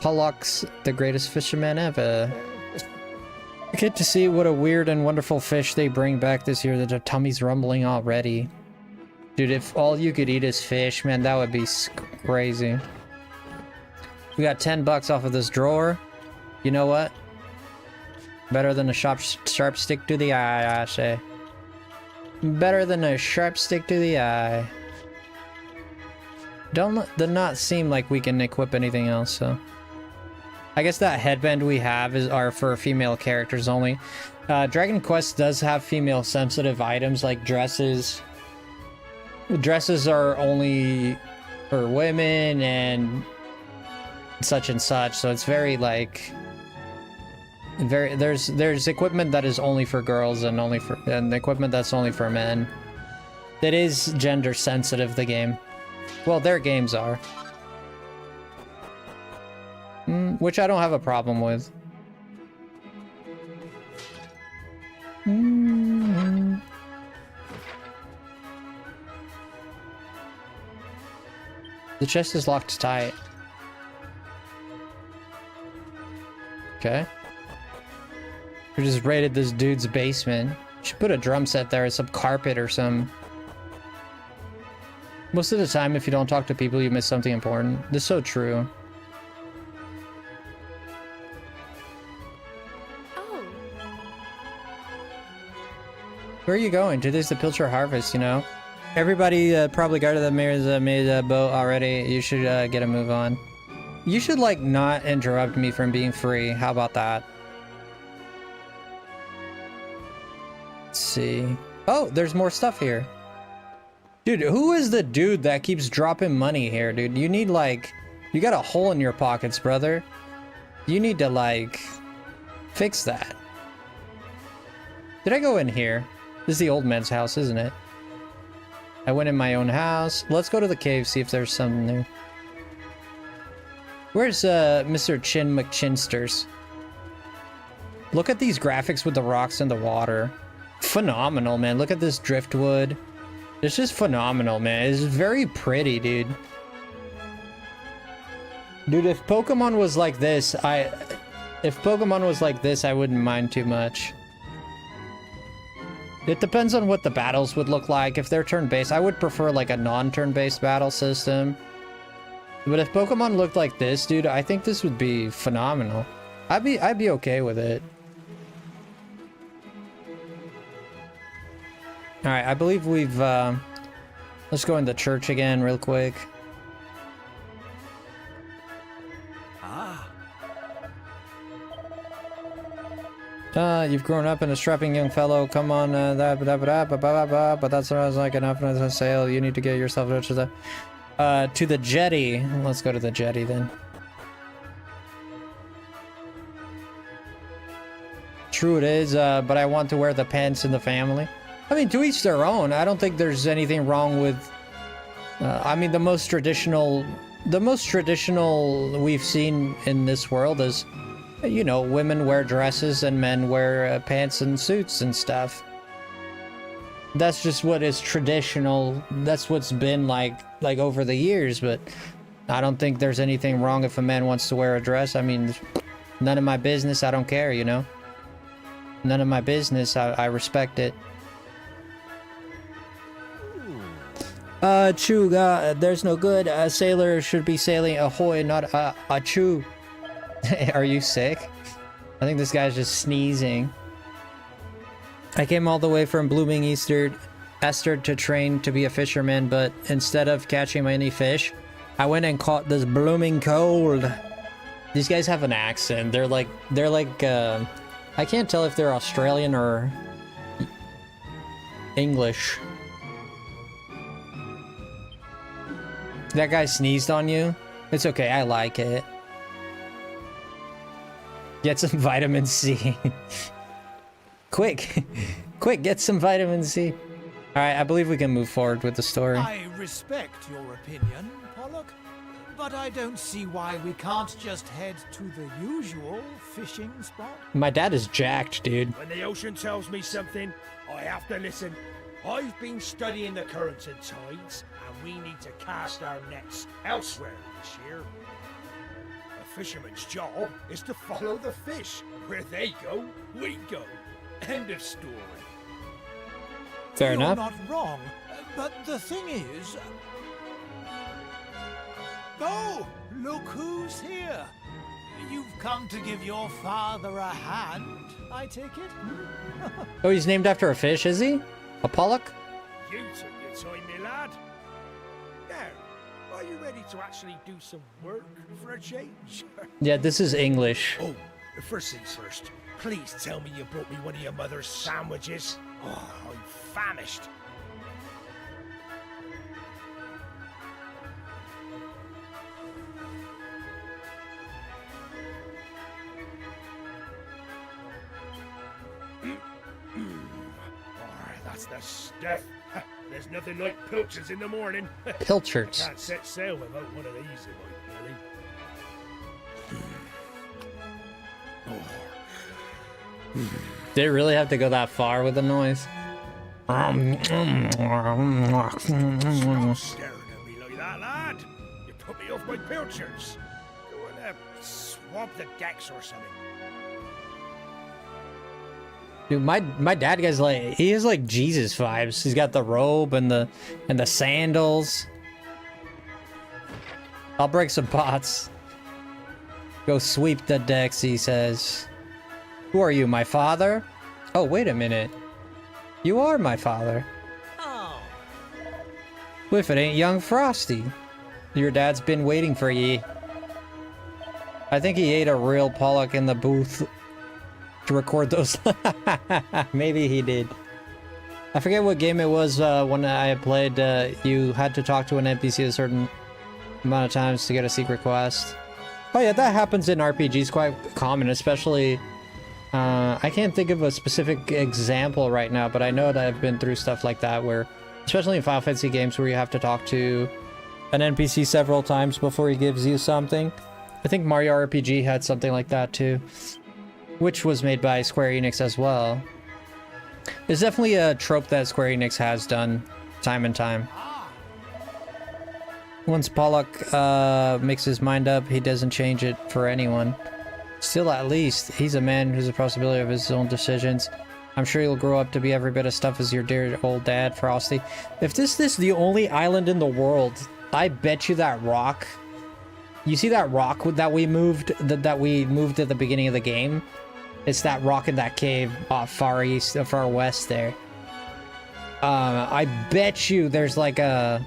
Pollock's the greatest fisherman ever. I get to see what a weird and wonderful fish they bring back this year that their tummy's rumbling already. Dude, if all you could eat is fish, man, that would be crazy. We got 10 bucks off of this drawer. You know what? Better than a sharp stick to the eye, I say. Better than a sharp stick to the eye. Does not seem like we can equip anything else, so... I guess that headband we have are for female characters only. Dragon Quest does have female sensitive items like dresses. Dresses are only for women and such, so it's very like there's equipment that is only for girls and equipment that's only for men. It is gender sensitive, the game. Well, their games are. which I don't have a problem with. The chest is locked tight. Okay. We just raided this dude's basement. Should put a drum set there, some carpet or some. Most of the time, if you don't talk to people, you miss something important. This is so true. Oh, Where are you going? Today's the Pilcher Harvest, you know? Everybody probably guarded the mayor's made a boat already. You should get a move on. You should, like, not interrupt me from being free. How about that? Let's see. Oh, there's more stuff here. Dude, who is the dude that keeps dropping money here, dude? You need, like... You got a hole in your pockets, brother. You need to, like... fix that. Did I go in here? This is the old man's house, isn't it? I went in my own house. Let's go to the cave, see if there's something there. Where's Mr. Chin McChinsters? Look at these graphics with the rocks and the water. Phenomenal, man. Look at this driftwood. It's just phenomenal, man. It's very pretty, dude. Dude, if Pokemon was like this, I wouldn't mind too much. It depends on what the battles would look like. If they're turn-based, I would prefer like a non-turn-based battle system. But if Pokemon looked like this, dude, I think this would be phenomenal. I'd be okay with it. All right, I believe we've let's go into church again real quick. You've grown up in a strapping young fellow. Come on, but that's what I was like enough for a sale. You need to get yourself to the jetty. Let's go to the jetty then. True it is, but I want to wear the pants in the family. I mean, to each their own. I don't think there's anything wrong with. I mean, the most traditional we've seen in this world is, you know, women wear dresses and men wear pants and suits and stuff. That's just what is traditional. That's what's been like over the years, but I don't think there's anything wrong if a man wants to wear a dress. I mean, none of my business. I don't care, you know? None of my business. I respect it. Chew, there's no good. A sailor should be sailing ahoy, not a chew. Are you sick? I think this guy's just sneezing. I came all the way from blooming Esther to train to be a fisherman, but instead of catching any fish, I went and caught this blooming cold. These guys have an accent. They're like, I can't tell if they're Australian or English. That guy sneezed on you? It's okay, I like it. Get some vitamin C. Quick, get some vitamin C. Alright, I believe we can move forward with the story. I respect your opinion, Pollock, but I don't see why we can't just head to the usual fishing spot. My dad is jacked, dude. When the ocean tells me something, I have to listen. I've been studying the currents and tides, and we need to cast our nets elsewhere this year. A fisherman's job is to follow the fish. Where they go, we go. End of story. Fair enough. You're not wrong, but the thing is... Oh, look who's here. You've come to give your father a hand, I take it? Oh, he's named after a fish, is he? A pollock? You took your time, my lad. Now, are you ready to actually do some work for a change? Yeah, this is English. Oh, first things first. Please tell me you brought me one of your mother's sandwiches. Oh, I'm famished. That's the stuff. There's nothing like pilchards in the morning. Pilchards. Can't set sail without one of these in my belly. Did it really have to go that far with the noise? Stop staring at me like that, lad. You put me off my pilchards. Go on, swab the decks or something. Dude, my dad guy's like, he has like Jesus vibes. He's got the robe and the sandals. I'll break some pots. Go sweep the decks, he says. Who are you, my father? Oh, wait a minute. You are my father. Oh. Well, if it ain't young Frosty. Your dad's been waiting for ye. I think he ate a real Pollock in the booth to record those. Maybe he did. I forget what game it was when I had played. You had to talk to an NPC a certain amount of times to get a secret quest. Oh yeah, that happens in RPGs quite common, especially... I can't think of a specific example right now, but I know that I've been through stuff like that where, especially in Final Fantasy games where you have to talk to an NPC several times before he gives you something. I think Mario RPG had something like that too, which was made by Square Enix as well. It's definitely a trope that Square Enix has done time and time. Once Pollock makes his mind up, he doesn't change it for anyone. Still, at least, he's a man who's a possibility of his own decisions. I'm sure he'll grow up to be every bit as tough as your dear old dad, Frosty. If this is the only island in the world, I bet you that rock... You see that rock that we moved at the beginning of the game? It's that rock in that cave off far east, far west there. I bet you there's like a...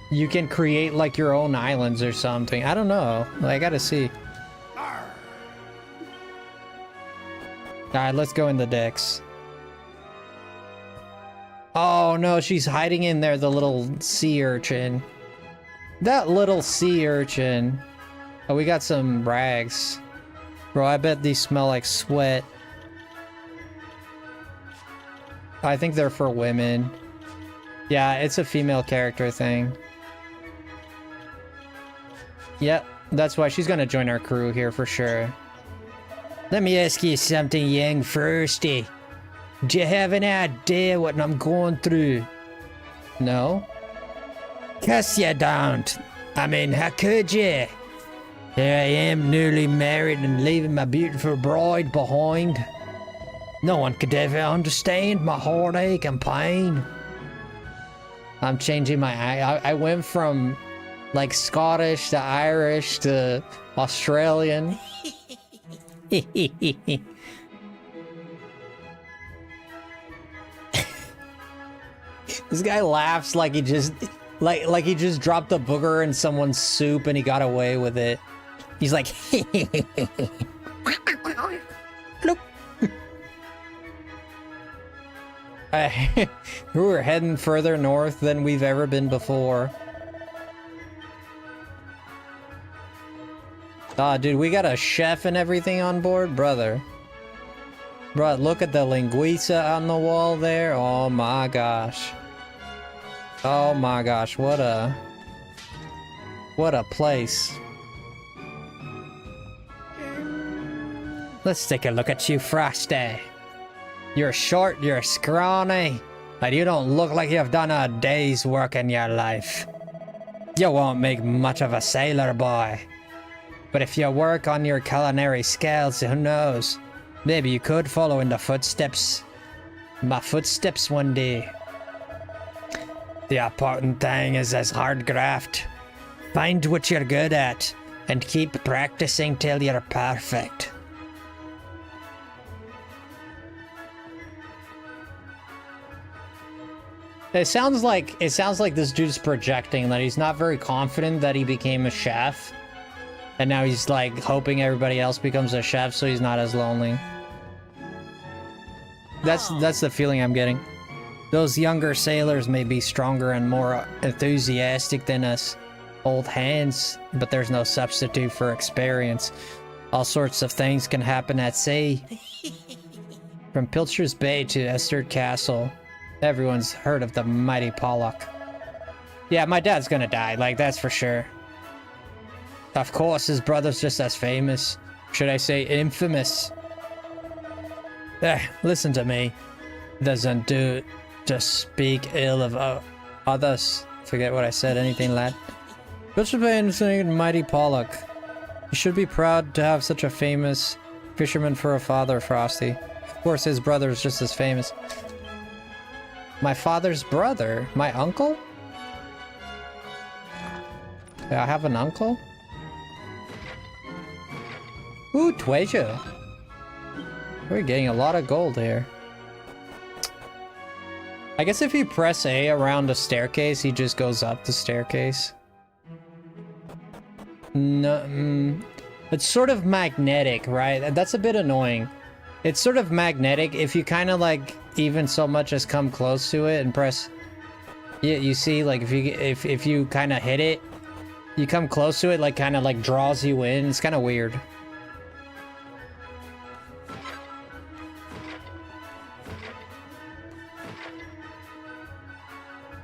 You can create like your own islands or something. I don't know. I gotta see. Alright, let's go in the decks. Oh no, she's hiding in there, the little sea urchin. That little sea urchin. Oh, we got some rags. Bro, I bet these smell like sweat. I think they're for women. Yeah, it's a female character thing. Yep, that's why she's gonna join our crew here for sure. Let me ask you something, young Frosty. Do you have any idea what I'm going through? No? 'Cause you don't. I mean, how could you? Here I am, newly married and leaving my beautiful bride behind. No one could ever understand my heartache and pain. I'm changing my... I went from, like, Scottish to Irish to Australian. This guy laughs like he just like he just dropped a booger in someone's soup and he got away with it. He's like Look. We're heading further north than we've ever been before. Ah, dude, we got a chef and everything on board, brother. Bro, look at the linguiça on the wall there. Oh my gosh. Oh my gosh, what a place. Let's take a look at you, Frosty. You're short, you're scrawny, and you don't look like you've done a day's work in your life. You won't make much of a sailor boy. But if you work on your culinary skills, who knows? Maybe you could follow in the footsteps. My footsteps one day. The important thing is as hard graft. Find what you're good at, and keep practicing till you're perfect. It sounds like this dude's projecting that he's not very confident that he became a chef. And now he's like hoping everybody else becomes a chef so he's not as lonely. That's the feeling I'm getting. Those younger sailors may be stronger and more enthusiastic than us old hands, but there's no substitute for experience. All sorts of things can happen at sea. From Pilcher's Bay to Esther Castle, everyone's heard of the mighty Pollock. Yeah, my dad's gonna die, like that's for sure. Of course, his brother's just as famous. Should I say infamous? Listen to me. Doesn't do to speak ill of others. Forget what I said, anything, lad. Bishop mighty Pollock. You should be proud to have such a famous fisherman for a father, Frosty. Of course, his brother is just as famous. My father's brother? My uncle? I have an uncle? Ooh, treasure. We're getting a lot of gold here. I guess if you press A around a staircase, he just goes up the staircase. No, it's sort of magnetic, right? That's a bit annoying. It's sort of magnetic if you kind of like even so much as come close to it and press. Yeah, you see, like if you kind of hit it, you come close to it, like kind of like draws you in. It's kind of weird.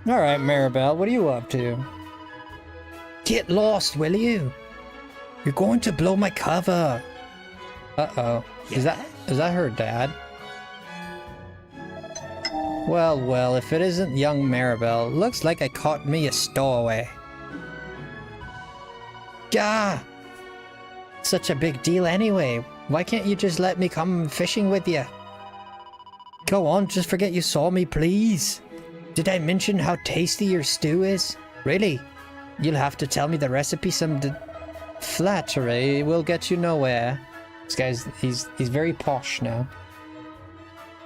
All right, Maribel, what are you up to? Get lost, will you? You're going to blow my cover. Uh-oh. Is that her dad? Well, if it isn't young Maribel, looks like I caught me a stowaway. Gah! Such a big deal anyway. Why can't you just let me come fishing with you? Go on, just forget you saw me, please. Did I mention how tasty your stew is? Really? You'll have to tell me the recipe some flattery will get you nowhere. This guy's, he's very posh now.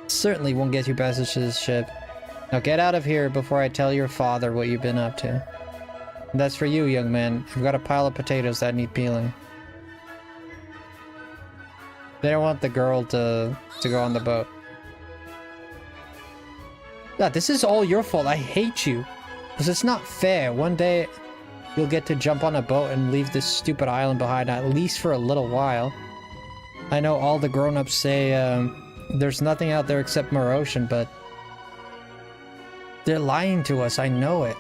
Certainly won't get you passage to this ship. Now get out of here before I tell your father what you've been up to. And that's for you, young man. I've got a pile of potatoes that need peeling. They don't want the girl to go on the boat. God, this is all your fault. I hate you. Because it's not fair. One day, you'll get to jump on a boat and leave this stupid island behind, at least for a little while. I know all the grown-ups say there's nothing out there except more ocean, but they're lying to us. I know it.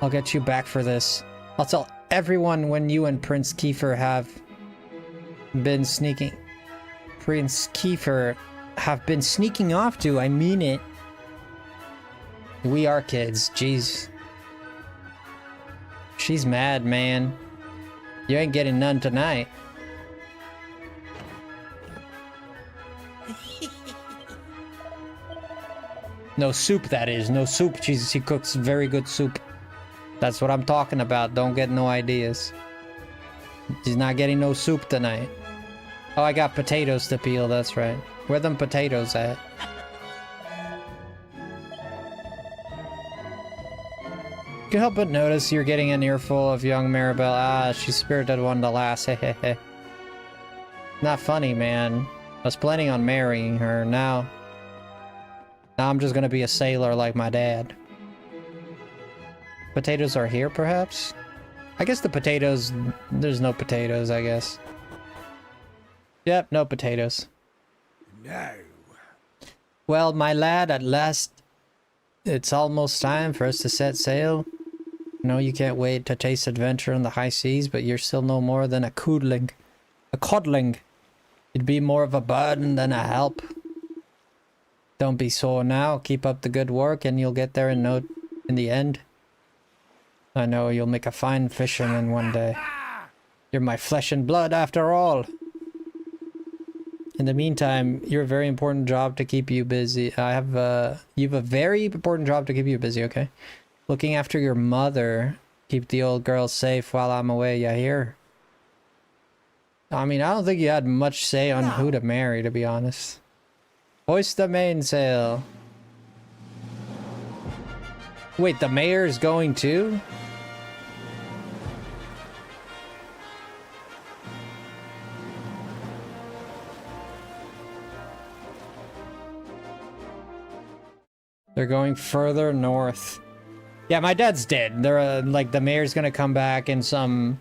I'll get you back for this. I'll tell everyone when you and Prince Kiefer have been sneaking. Prince Kiefer have been sneaking off to. I mean it. We are kids. Jeez. She's mad, man. You ain't getting none tonight. No soup, that is. No soup. She cooks very good soup. That's what I'm talking about. Don't get no ideas. She's not getting no soup tonight. Oh, I got potatoes to peel. That's right. Where them potatoes at? Can't help but notice you're getting an earful of young Maribel. Ah, she's spirited one to last. Hehehe. Not funny, man. I was planning on marrying her. Now I'm just gonna be a sailor like my dad. Potatoes are here, perhaps? I guess the potatoes... There's no potatoes, I guess. Yep, no potatoes. No. Well, my lad, at last... It's almost time for us to set sail. I know you can't wait to taste adventure on the high seas, but you're still no more than a coodling. A codling. You'd be more of a burden than a help. Don't be sore now. Keep up the good work and you'll get there in the end. I know you'll make a fine fisherman one day. You're my flesh and blood after all. In the meantime, you're a very important job to keep you busy. You have a very important job to keep you busy, okay? Looking after your mother. Keep the old girl safe while I'm away, you hear? I mean, I don't think you had much say on who to marry, to be honest. Hoist the mainsail. Wait, the mayor's going too? They're going further north. Yeah, my dad's dead. They're like the mayor's gonna come back in some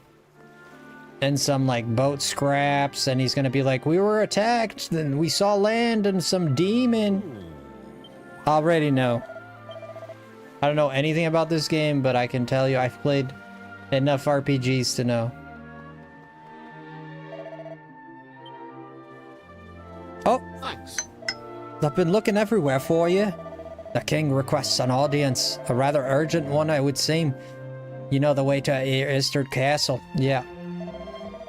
like boat scraps, and he's gonna be like, we were attacked, then we saw land and some demon. I already know. I don't know anything about this game, but I can tell you I've played enough RPGs to know. Oh, I've been looking everywhere for you. The king requests an audience. A rather urgent one, I would seem. You know the way to Eastern Castle. Yeah.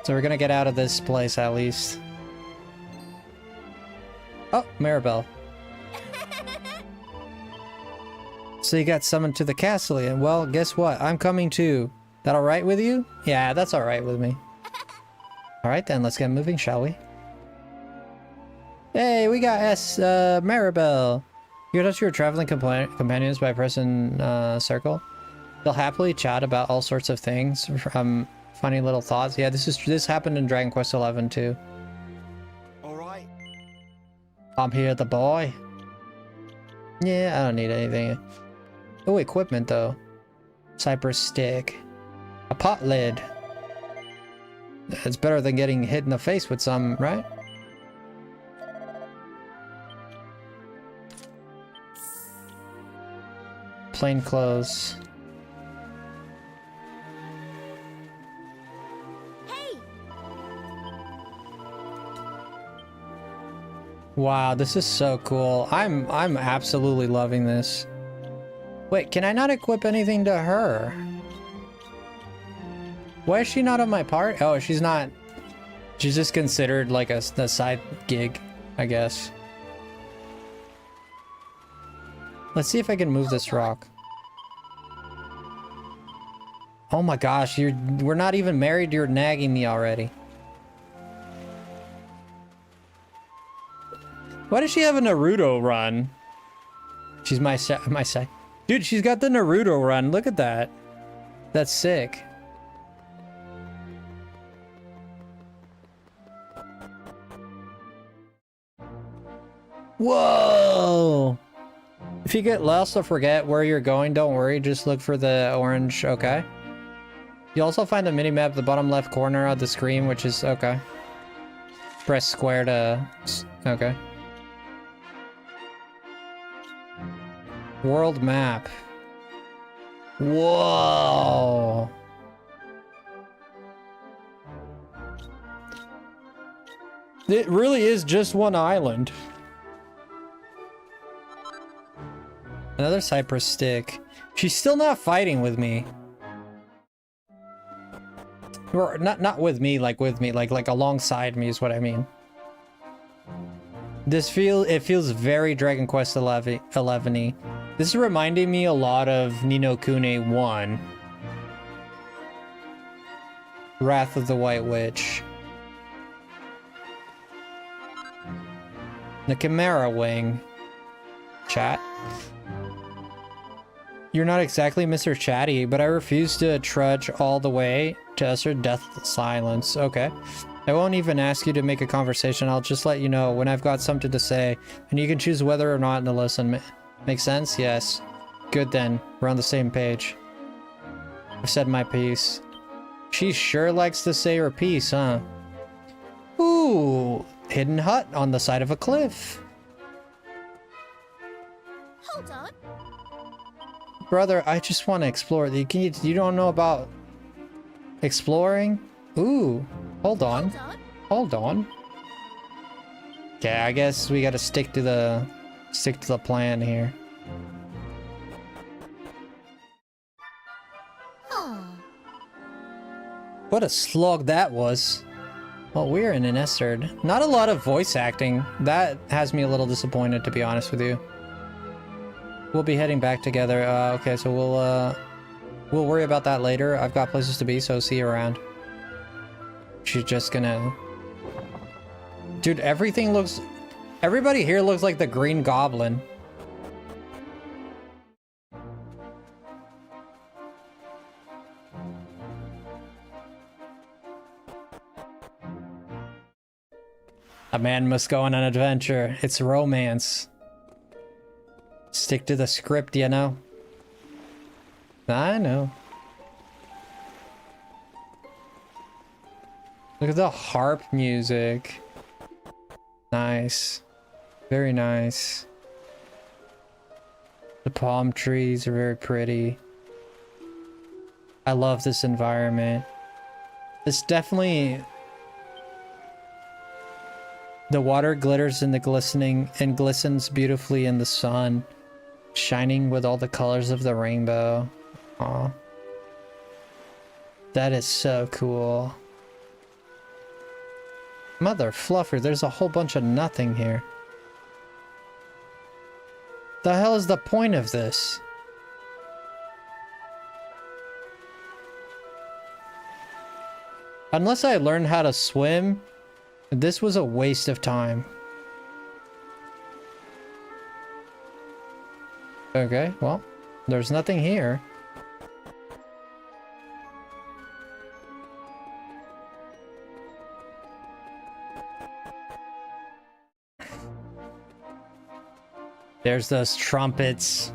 So we're gonna get out of this place at least. Oh, Maribel. So you got summoned to the castle, and well, guess what? I'm coming too. That alright with you? Yeah, that's alright with me. Alright then, let's get moving, shall we? Hey, we got Maribel. You touch your traveling companions by pressing circle. They'll happily chat about all sorts of things, from funny little thoughts. Yeah, this happened in Dragon Quest XI too. Alright. I'm here, the boy. Yeah, I don't need anything. Oh, equipment though. Cypress stick. A pot lid. It's better than getting hit in the face with some, right? Plain clothes. Hey! Wow, this is so cool. I'm absolutely loving this. Wait, can I not equip anything to her? Why is she not on my part? Oh, she's not. She's just considered like a side gig, I guess. Let's see if I can move this rock. Oh my gosh, we're not even married, you're nagging me already. Why does she have a Naruto run? She's my side. Dude, she's got the Naruto run. Look at that. That's sick. Whoa! If you get lost or forget where you're going, don't worry. Just look for the orange, okay? You also find the minimap at the bottom left corner of the screen, which is, okay. Press square to, okay. World map. Whoa! It really is just one island. Another cypress stick. She's still not fighting with me. Or not with me, like alongside me is what I mean. It feels very Dragon Quest 11-y. This is reminding me a lot of Ni no Kuni 1. Wrath of the White Witch. The Chimera Wing. Chat. You're not exactly Mr. Chatty, but I refuse to trudge all the way to usher death silence. Okay. I won't even ask you to make a conversation. I'll just let you know when I've got something to say, and you can choose whether or not to listen. Make sense? Yes. Good then. We're on the same page. I've said my piece. She sure likes to say her piece, huh? Ooh, hidden hut on the side of a cliff. Hold on. Brother, I just want to explore. You don't know about exploring? Ooh, hold on. Hold on. Okay, I guess we gotta stick to the plan here. What a slog that was. Well, we're in an Esterd. Not a lot of voice acting. That has me a little disappointed, to be honest with you. We'll be heading back together. Okay, so we'll worry about that later. I've got places to be, so see you around. She's just gonna... Dude, everybody here looks like the Green Goblin. A man must go on an adventure. It's romance. Stick to the script, you know? I know. Look at the harp music. Nice. Very nice. The palm trees are very pretty. I love this environment. It's definitely... The water glitters in the glistening and glistens beautifully in the sun, shining with all the colors of the rainbow. Aw. That is so cool. Mother fluffer, there's a whole bunch of nothing here. The hell is the point of this? Unless I learned how to swim, this was a waste of time. Okay, well, there's nothing here. There's those trumpets.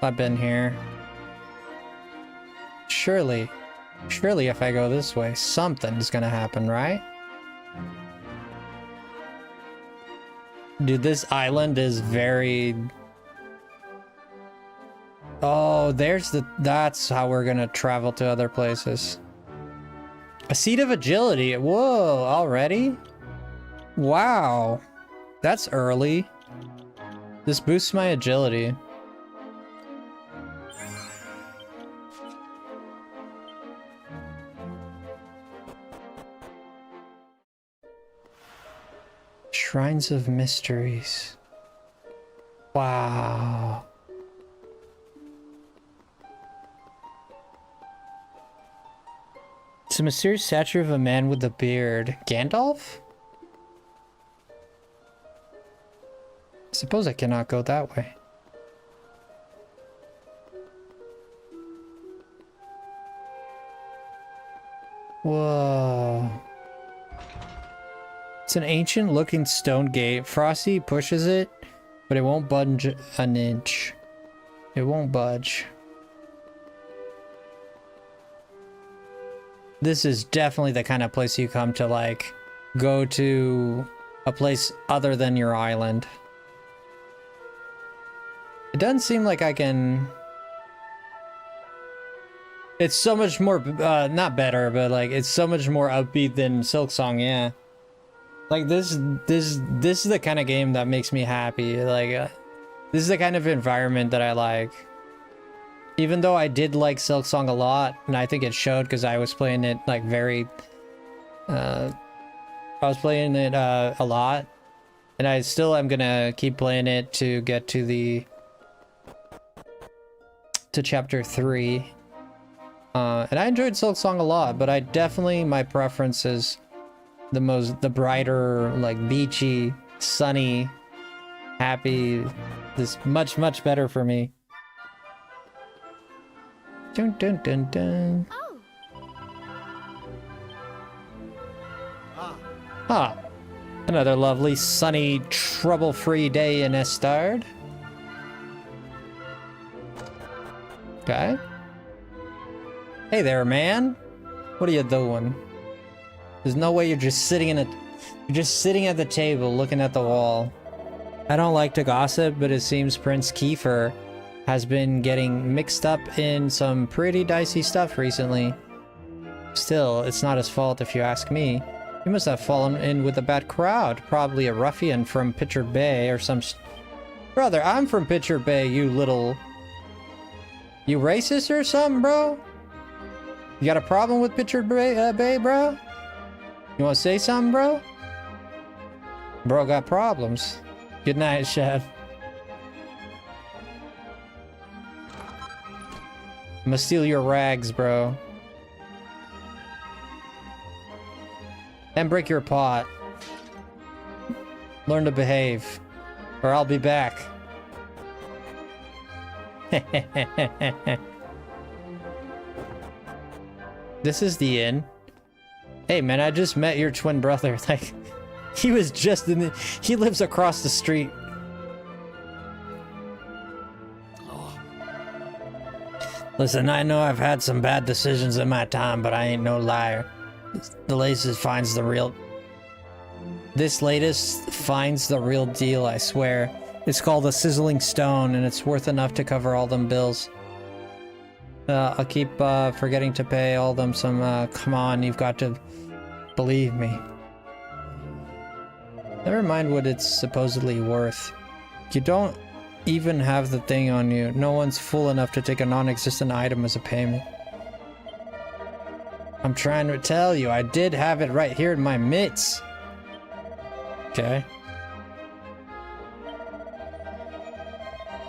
I've been here. Surely if I go this way, something's gonna happen, right? Dude, this island is very... Oh, that's how we're gonna travel to other places. A seat of agility. Whoa, already? Wow. That's early. This boosts my agility. Shrines of Mysteries. Wow. It's a mysterious statue of a man with a beard. Gandalf? I suppose I cannot go that way. Whoa. It's an ancient looking stone gate. Frosty pushes it, but it won't budge an inch. It won't budge. This is definitely the kind of place you come to, like, go to a place other than your island. It doesn't seem like I can... It's so much more, not better, but like, it's so much more upbeat than Silksong, yeah. Like, this is the kind of game that makes me happy. Like, this is the kind of environment that I like. Even though I did like Silksong a lot, and I think it showed because I was playing it like very... I was playing it a lot, and I still am gonna keep playing it to get to the... to chapter 3. And I enjoyed Silksong a lot, but I definitely, my preference is the brighter, like beachy, sunny, happy. This much better for me. Dun dun dun dun. Oh, Ah, another lovely, sunny, trouble-free day in Estard. Okay. Hey there, man. What are you doing? There's no way you're just sitting at the table looking at the wall. I don't like to gossip, but it seems Prince Kiefer has been getting mixed up in some pretty dicey stuff recently. Still, it's not his fault if you ask me. He must have fallen in with a bad crowd. Probably a ruffian from Pitcher Bay or some... Brother, I'm from Pitcher Bay, you little... You racist or something, bro? You got a problem with Pitcher Bay, bro? You want to say something, bro? Bro got problems. Good night, chef. I'm gonna steal your rags, bro. And break your pot. Learn to behave, or I'll be back. This is the inn. Hey man, I just met your twin brother. Like, he was just in the... He lives across the street. Listen, I know I've had some bad decisions in my time, but I ain't no liar. The latest finds the real... This latest finds the real deal, I swear. It's called a sizzling stone, and it's worth enough to cover all them bills. I'll keep forgetting to pay all them some, come on, you've got to believe me. Never mind what it's supposedly worth. You don't even have the thing on you. No one's fool enough to take a non-existent item as a payment. I'm trying to tell you, I did have it right here in my mitts. Okay.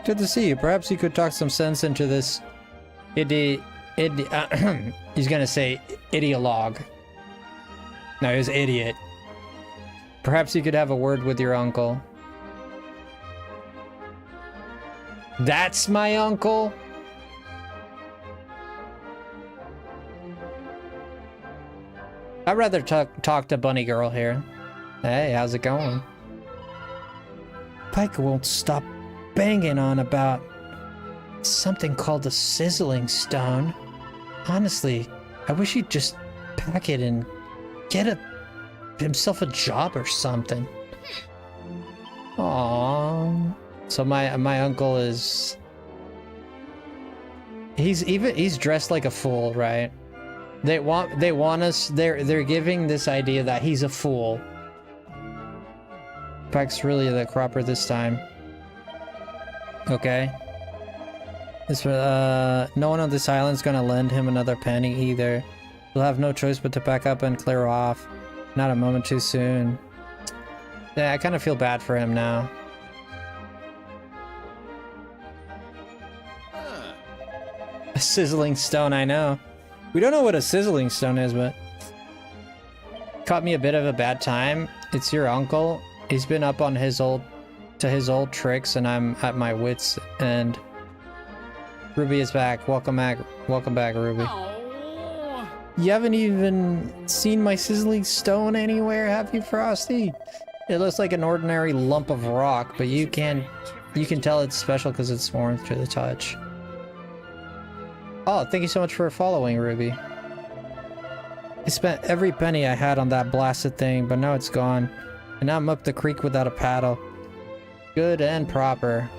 Good to see you. Perhaps you could talk some sense into this he's gonna say ideologue. No, he's idiot. Perhaps you could have a word with your uncle. That's my uncle? I'd rather talk to Bunny Girl here. Hey, how's it going? Pike won't stop banging on about something called the sizzling stone. Honestly, I wish he'd just pack it and get himself a job or something. Aww. So my uncle is... He's dressed like a fool, right? They want us, they're giving this idea that he's a fool. Pike's really the cropper this time. Okay. No one on this island's gonna lend him another penny either. We'll have no choice but to pack up and clear off. Not a moment too soon. Yeah, I kind of feel bad for him now. A sizzling stone, I know. We don't know what a sizzling stone is, but... Caught me a bit of a bad time. It's your uncle. He's been up on his old tricks, and I'm at my wits' end. Ruby is back. Welcome back, Ruby. Oh. You haven't even seen my sizzling stone anywhere, have you, Frosty? It looks like an ordinary lump of rock, but you can tell it's special because it's warm to the touch. Oh, thank you so much for following, Ruby. I spent every penny I had on that blasted thing, but now it's gone. And now I'm up the creek without a paddle. Good and proper.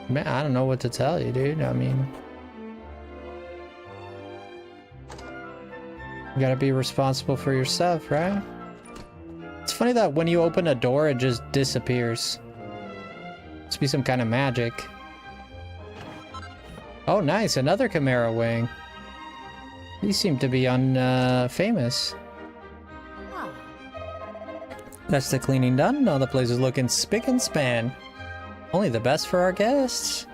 Man, I don't know what to tell you, dude. I mean... You gotta be responsible for yourself, right? It's funny that when you open a door, it just disappears. Must be some kind of magic. Oh, nice. Another Chimera wing. These seem to be famous. That's the cleaning done. Now the place is looking spick and span. Only the best for our guests.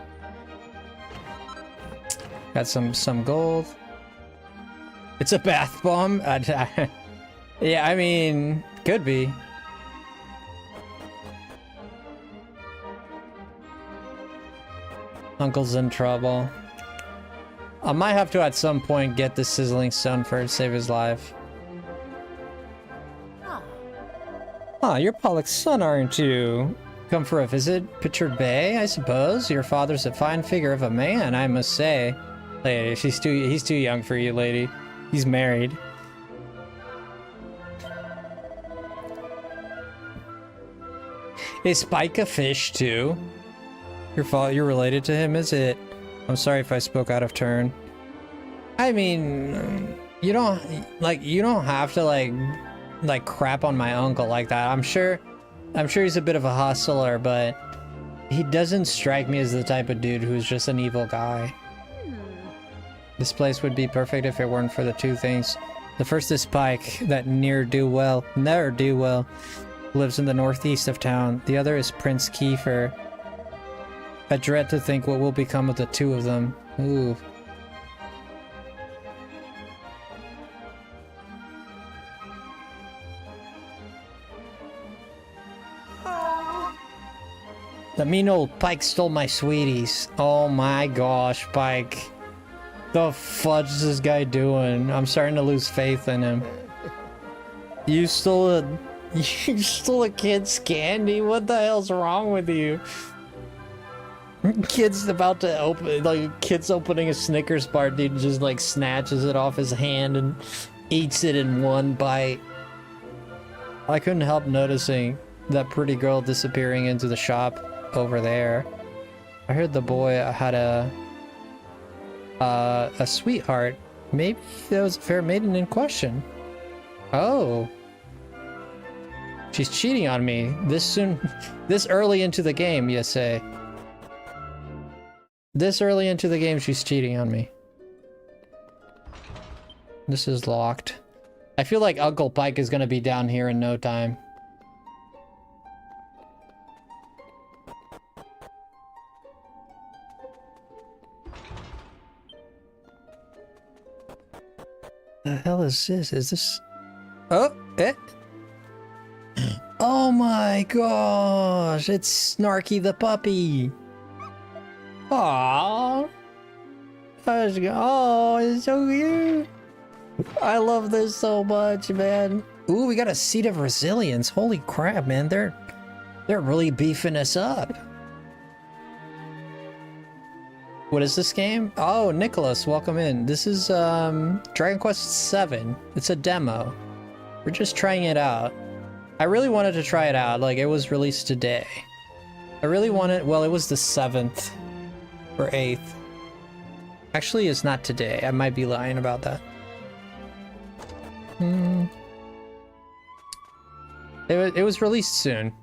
Got some gold. It's a bath bomb. Yeah, I mean, could be. Uncle's in trouble. I might have to at some point get the sizzling stone for it to save his life. Ah, you're Pollock's son, aren't you? Come for a visit, Pictured Bay, I suppose. Your father's a fine figure of a man, I must say. Lady, he's too young for you, lady. He's married. Is Spike a fish too? You're related to him, is it? I'm sorry if I spoke out of turn. I mean, you don't have to like crap on my uncle like that. I'm sure he's a bit of a hustler, but he doesn't strike me as the type of dude who's just an evil guy. This place would be perfect if it weren't for the two things. The first is Pike, that ne'er-do-well, lives in the northeast of town. The other is Prince Kiefer. I dread to think what will become of the two of them. Ooh. The mean old Pike stole my sweeties. Oh my gosh, Pike. The fudge is this guy doing? I'm starting to lose faith in him. You stole a kid's candy? What the hell's wrong with you? Kid's about to open, kid's opening a Snickers bar, dude just snatches it off his hand and eats it in one bite. I couldn't help noticing that pretty girl disappearing into the shop over there. I heard the boy had a A sweetheart. Maybe that was a fair maiden in question. Oh. She's cheating on me this soon, this early into the game, you say. This early into the game, she's cheating on me. This is locked. I feel like Uncle Pike is gonna be down here in no time. The hell is this? Is this... Oh, eh? Oh my gosh, it's Snarky the puppy. Aww. Oh, it's so cute. I love this so much, man. Ooh, we got a Seed of Resilience. Holy crap, man. They're really beefing us up. What is this game? Oh, Nicholas, welcome in. This is Dragon Quest VII. It's a demo. We're just trying it out. I really wanted to try it out. Like, it was released today. I really wanted... Well, it was the 7th or 8th. Actually, it's not today. I might be lying about that. It was released soon.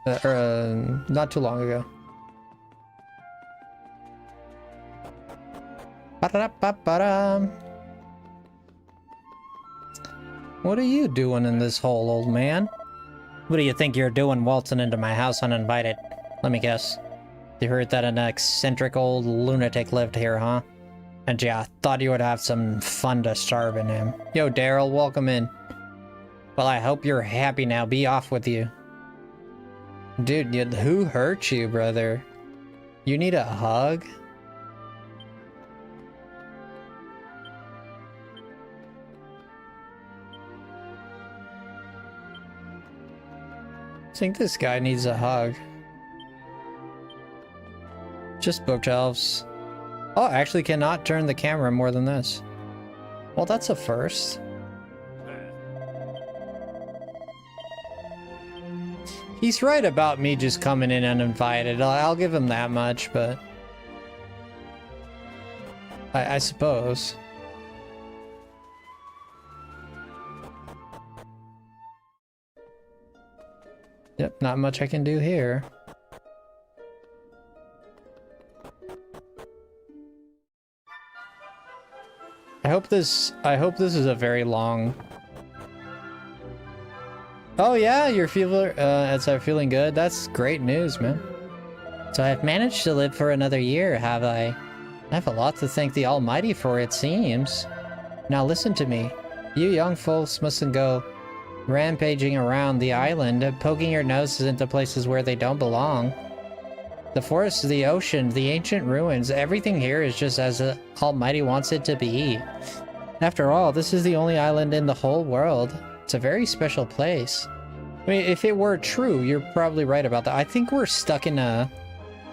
Not too long ago. Ba-da-da-ba-ba-da. What are you doing in this hole, old man? What do you think you're doing waltzing into my house uninvited? Let me guess. You heard that an eccentric old lunatic lived here, huh? And yeah, thought you would have some fun disturbing him. Yo, Daryl, welcome in. Well, I hope you're happy now. Be off with you. Dude, who hurt you, brother? You need a hug? I think this guy needs a hug. Just bookshelves. Oh, I actually cannot turn the camera more than this. Well, that's a first. He's right about me just coming in uninvited. I'll give him that much, but... I suppose. Yep, not much I can do here. I hope this is a very long... Oh yeah, you're feeling good? That's great news, man. So I've managed to live for another year, have I? I have a lot to thank the Almighty for, it seems. Now listen to me. You young folks mustn't go rampaging around the island, poking your noses into places where they don't belong. The forests, the ocean, the ancient ruins, everything here is just as the Almighty wants it to be. After all, this is the only island in the whole world. It's a very special place. I mean, if it were true, you're probably right about that. I think we're stuck in a...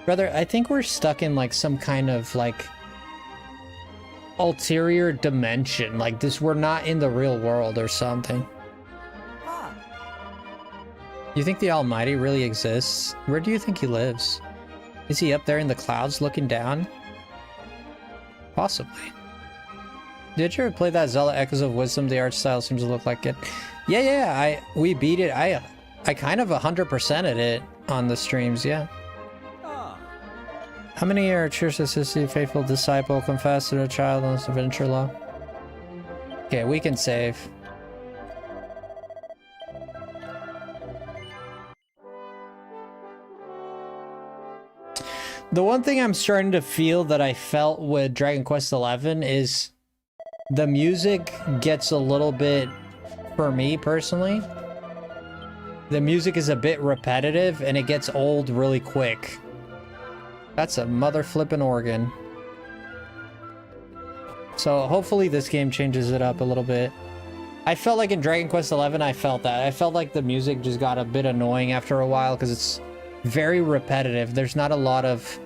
Brother, I think we're stuck in, like, some kind of, like... ulterior dimension. Like, this, we're not in the real world or something. You think the Almighty really exists? Where do you think he lives? Is he up there in the clouds looking down? Possibly. Did you ever play that Zelda Echoes of Wisdom? The art style seems to look like it. Yeah, we beat it. I kind of 100%ed it on the streams, yeah. How many are Church Assisted, Faithful Disciple, Confessor, to the Child, and Adventure Law? Okay, we can save. The one thing I'm starting to feel that I felt with Dragon Quest XI is the music gets a little bit, for me personally, the music is a bit repetitive and it gets old really quick. That's a mother flippin' organ. So hopefully this game changes it up a little bit. I felt like in Dragon Quest XI, I felt that. I felt like the music just got a bit annoying after a while because it's very repetitive. There's not a lot of...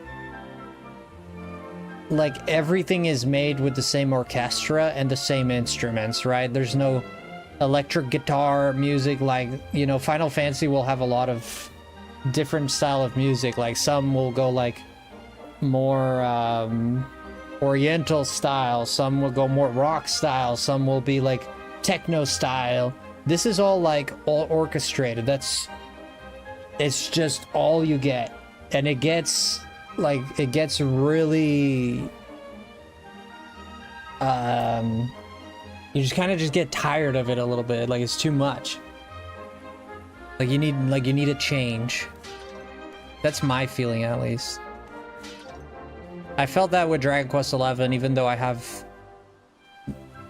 like, everything is made with the same orchestra and the same instruments, right? There's no electric guitar music like, you know, Final Fantasy will have a lot of different style of music. Like, some will go, like, more, oriental style, some will go more rock style, some will be like techno style. This is all like all orchestrated. It's just all you get. And it gets really you just kind of just get tired of it a little bit. Like it's too much. Like you need a change. That's my feeling, at least. I felt that with Dragon Quest XI, even though I have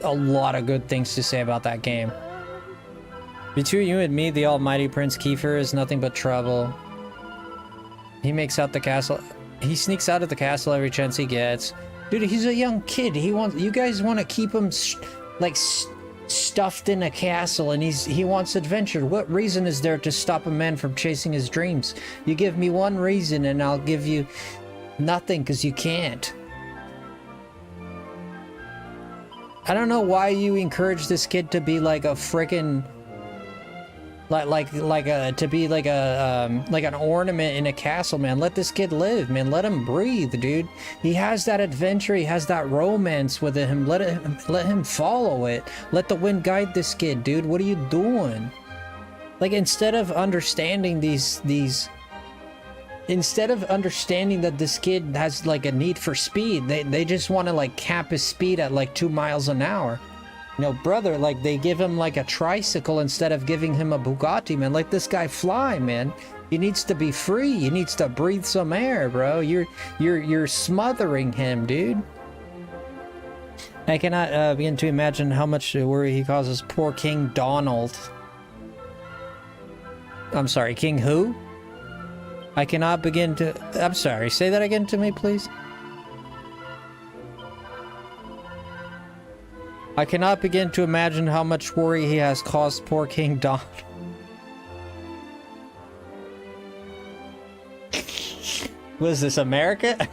a lot of good things to say about that game. Between you and me, the almighty Prince Kiefer is nothing but trouble. He makes out the castle. He sneaks out of the castle every chance he gets. Dude, he's a young kid. You guys want to keep him stuffed in a castle, and he wants adventure. What reason is there to stop a man from chasing his dreams? You give me one reason and I'll give you nothing, because you can't. I don't know why you encourage this kid to be like a frickin' to be like an ornament in a castle, man. Let this kid live, man. Let him breathe, dude. He has that adventure, he has that romance with him. Let him follow it. Let the wind guide this kid, dude. What are you doing? Like, instead of understanding instead of understanding that this kid has like a need for speed, they just want to like cap his speed at like 2 miles an hour. You know, brother, like they give him like a tricycle instead of giving him a Bugatti, man. Let this guy fly, man. He needs to be free. He needs to breathe some air, bro. You're smothering him, dude. I cannot begin to imagine how much worry he causes poor King Donald. I'm sorry, King who? I cannot begin to... I'm sorry, say that again to me, please. I cannot begin to imagine how much worry he has caused poor King Donald. What is this, America?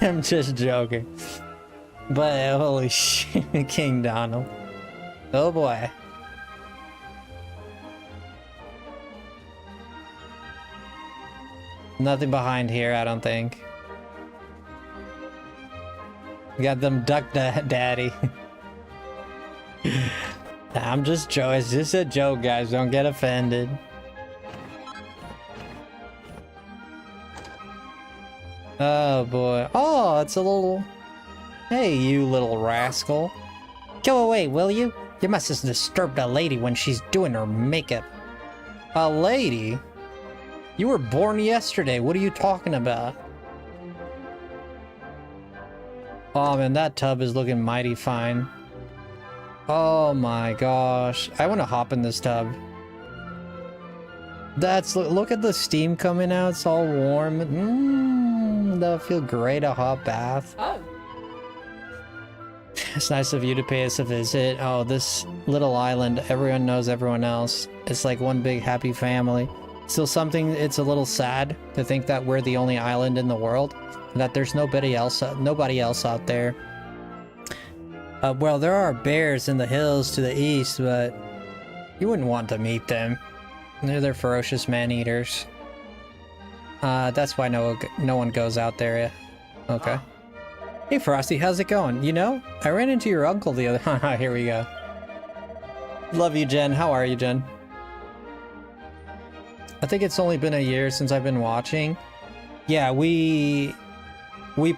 I'm just joking. But holy shit, King Donald. Oh boy. Nothing behind here, I don't think. Got them duck daddy. I'm just joking. It's just a joke, guys. Don't get offended. Oh boy. Oh, it's a little... Hey, you little rascal. Go away, will you? You must have disturbed a lady when she's doing her makeup. A lady? You were born yesterday. What are you talking about? Oh man, that tub is looking mighty fine. Oh my gosh. I want to hop in this tub. Look at the steam coming out. It's all warm. That'll feel great, a hot bath. Oh. It's nice of you to pay us a visit. Oh, this little island. Everyone knows everyone else. It's like one big happy family. Still something, it's a little sad to think that we're the only island in the world. That there's nobody else out there. Well, there are bears in the hills to the east, but you wouldn't want to meet them. They're ferocious man-eaters. That's why no one goes out there. Okay. Hey Frosty, how's it going? You know, I ran into your uncle the other... Here we go. Love you, Jen. How are you, Jen? I think it's only been a year since I've been watching. Yeah, we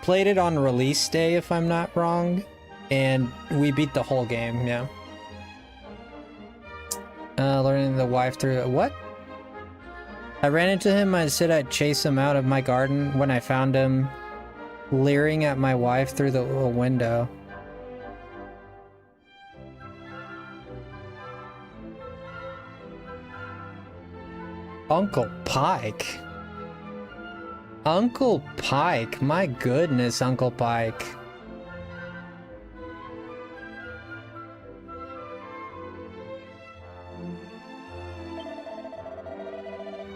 played it on release day, if I'm not wrong, and we beat the whole game, yeah. Learning the wife through... What? I ran into him, I said I'd chase him out of my garden when I found him leering at my wife through the little window. Uncle Pike? Uncle Pike, my goodness, Uncle Pike.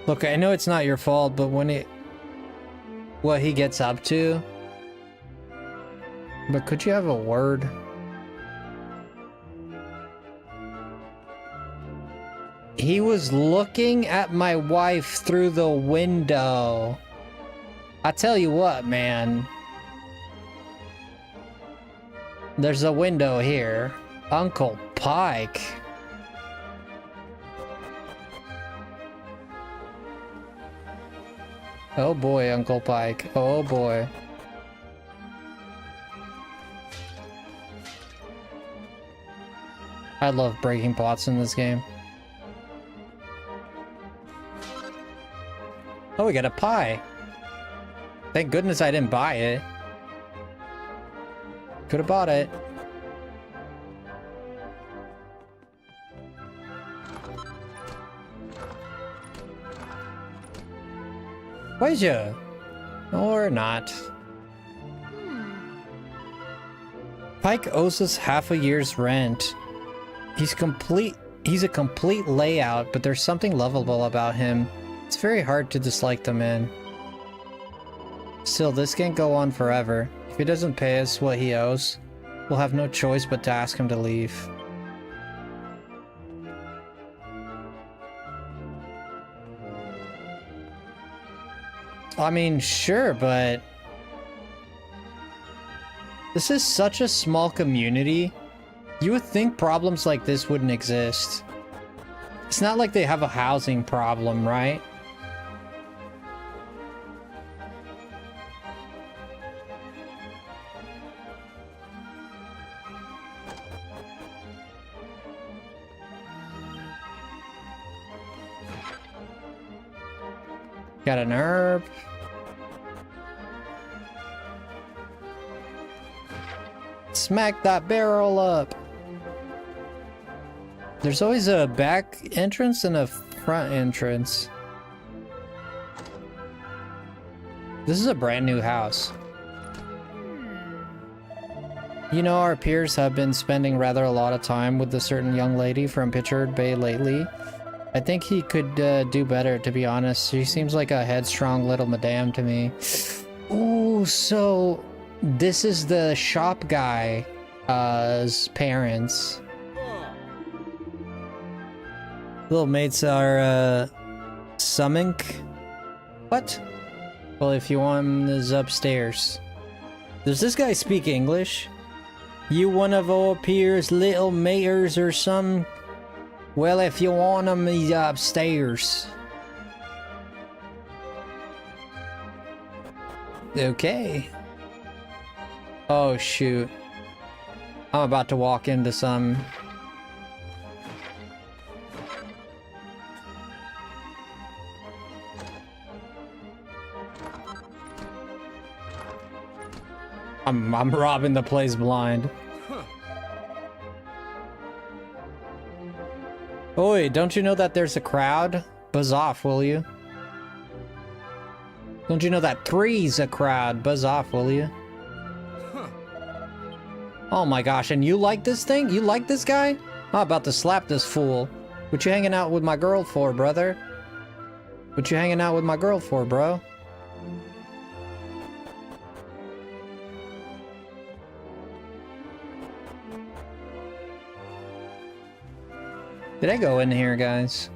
Look, I know it's not your fault, but what he gets up to. But could you have a word? He was looking at my wife through the window. I tell you what, man. There's a window here. Uncle Pike. Oh boy, Uncle Pike. Oh boy. I love breaking pots in this game. Oh, we got a pie. Thank goodness I didn't buy it. Could have bought it. Was ya? Or not. Pike owes us half a year's rent. He's a complete layout, but there's something lovable about him. It's very hard to dislike the man. Still, this can't go on forever. If he doesn't pay us what he owes, we'll have no choice but to ask him to leave. I mean, sure, but this is such a small community. You would think problems like this wouldn't exist. It's not like they have a housing problem, right? Got an herb. Smack that barrel up. There's always a back entrance and a front entrance. This is a brand new house. You know, our peers have been spending rather a lot of time with a certain young lady from Pictured Bay lately. I think he could do better, to be honest. She seems like a headstrong little madame to me. Ooh, so this is the shop guy's parents. Little mates are Summink. What? Well, if you want him, is upstairs. Does this guy speak English? You one of our peers' little maters or some? Well, if you want him, he's upstairs. Okay. Oh, shoot. I'm about to walk into some... I'm robbing the place blind. Oi, don't you know that there's a crowd? Buzz off, will you? Don't you know that three's a crowd? Buzz off, will you? Oh my gosh, and you like this thing? You like this guy? I'm about to slap this fool. What you hanging out with my girl for, brother? What you hanging out with my girl for, bro? Did I go in here, guys?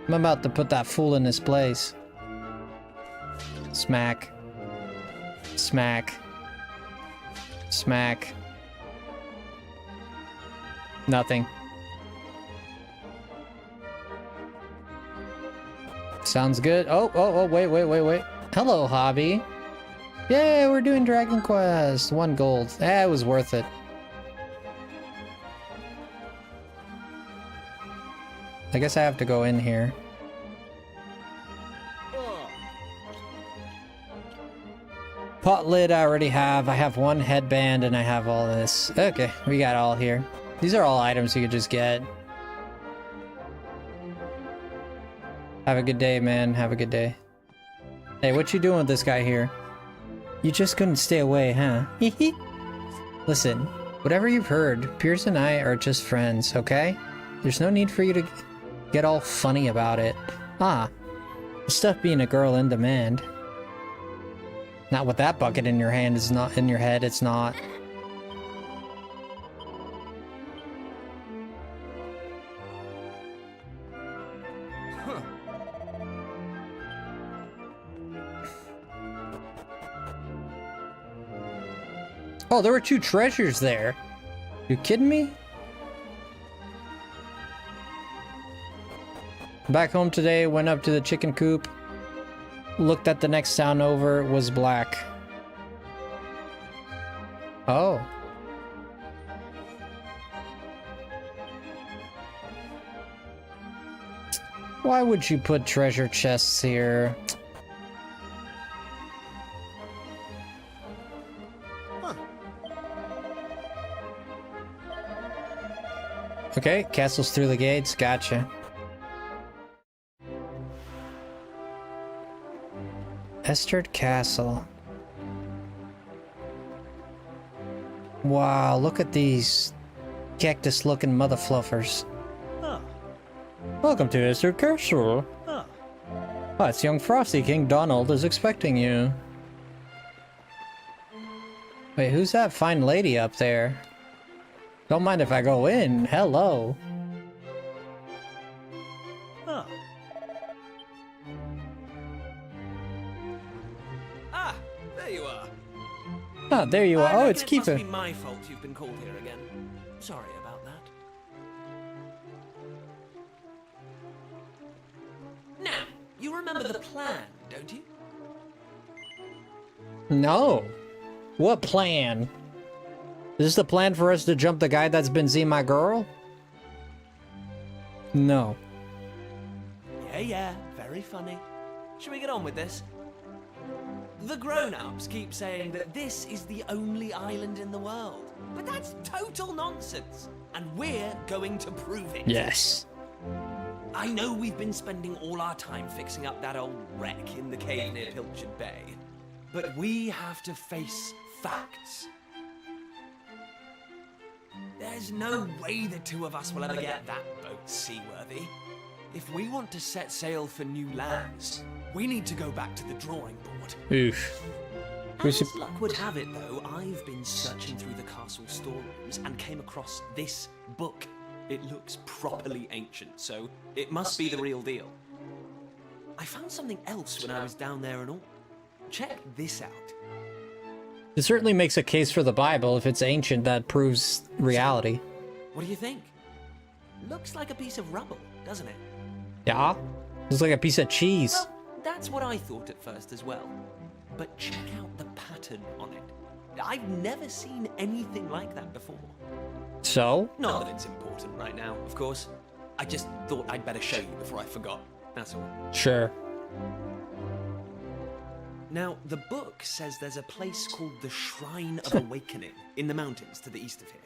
I'm about to put that fool in his place. Smack. Smack. Smack. Nothing. Sounds good. Oh, wait. Hello, hobby. Yay, we're doing Dragon Quest. 1 gold. It was worth it. I guess I have to go in here. Pot lid I already have. I have 1 headband and I have all this. Okay, we got all here. These are all items you could just get. Have a good day, man. Have a good day. Hey, what you doing with this guy here? You just couldn't stay away, huh? Listen, whatever you've heard, Pierce and I are just friends, okay? There's no need for you to get all funny about it. Ah, stuff being a girl in demand. Not with that bucket in your hand, it's not in your head, it's not. Oh, there were 2 treasures there. You kidding me? Back home today, went up to the chicken coop. Looked at the next town over, was black. Oh. Why would you put treasure chests here? Huh. Okay, castles through the gates, gotcha. Esterd Castle. Wow, look at these cactus-looking mother fluffers. Huh. Welcome to Esterd Castle. Huh. Oh, it's young Frosty. King Donald is expecting you. Wait, who's that fine lady up there? Don't mind if I go in. Hello. Huh. Ah, there you are. Ah, there you are. I Oh, reckon it's it must be Keeper. my fault you've been called here again. Sorry about that. Now, you remember the plan, don't you? No. What plan? Is this the plan for us to jump the guy that's been seeing my girl? No. Yeah, very funny. Should we get on with this? The grown-ups keep saying that this is the only island in the world. But that's total nonsense. And we're going to prove it. Yes. I know we've been spending all our time fixing up that old wreck in the cave near Pilchard Bay. But we have to face facts. There's no way the 2 of us will ever get that boat seaworthy. If we want to set sail for new lands, we need to go back to the drawing board. Oof. We As should... luck would have it, though, I've been searching through the castle storerooms and came across this book. It looks properly ancient, so it must be the real deal. I found something else when I was down there and all. Check this out. It certainly makes a case for the Bible. If it's ancient, that proves reality. What do you think? Looks like a piece of rubble, doesn't it? Yeah? It's like a piece of cheese. Well, that's what I thought at first as well. But check out the pattern on it. I've never seen anything like that before. So? Not that it's important right now, of course. I just thought I'd better show you before I forgot. That's all. Sure. Now, the book says there's a place called the Shrine of Awakening in the mountains to the east of here.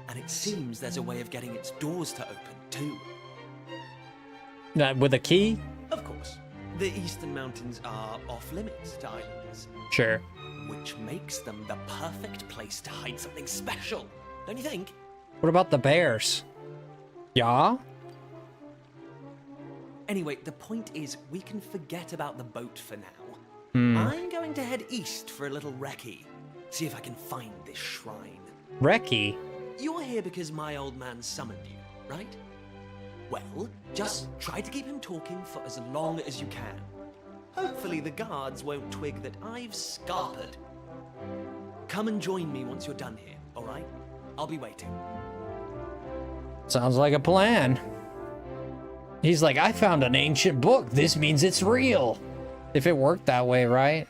And it seems there's a way of getting its doors to open, too. With a key? Of course. The eastern mountains are off-limits to islanders. Sure. Which makes them the perfect place to hide something special, don't you think? What about the bears? Yeah? Anyway, the point is, we can forget about the boat for now. Hmm. I'm going to head east for a little recce. See if I can find this shrine. Recce? You're here because my old man summoned you, right? Well, just try to keep him talking for as long as you can. Hopefully the guards won't twig that I've scarpered. Come and join me once you're done here, all right? I'll be waiting. Sounds like a plan. He's like, I found an ancient book. This means it's real. If it worked that way, right?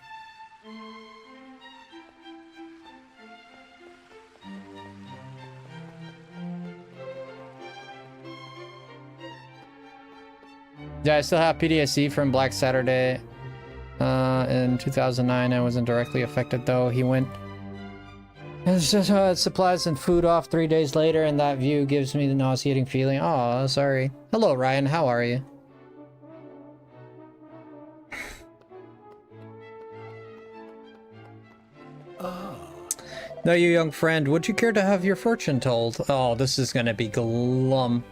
Yeah, I still have PTSD from Black Saturday. In 2009, I wasn't directly affected though. He went supplies and food off 3 days later, and that view gives me the nauseating feeling. Oh, sorry. Hello, Ryan. How are you? No, you young friend, would you care to have your fortune told? Oh, this is gonna be glum.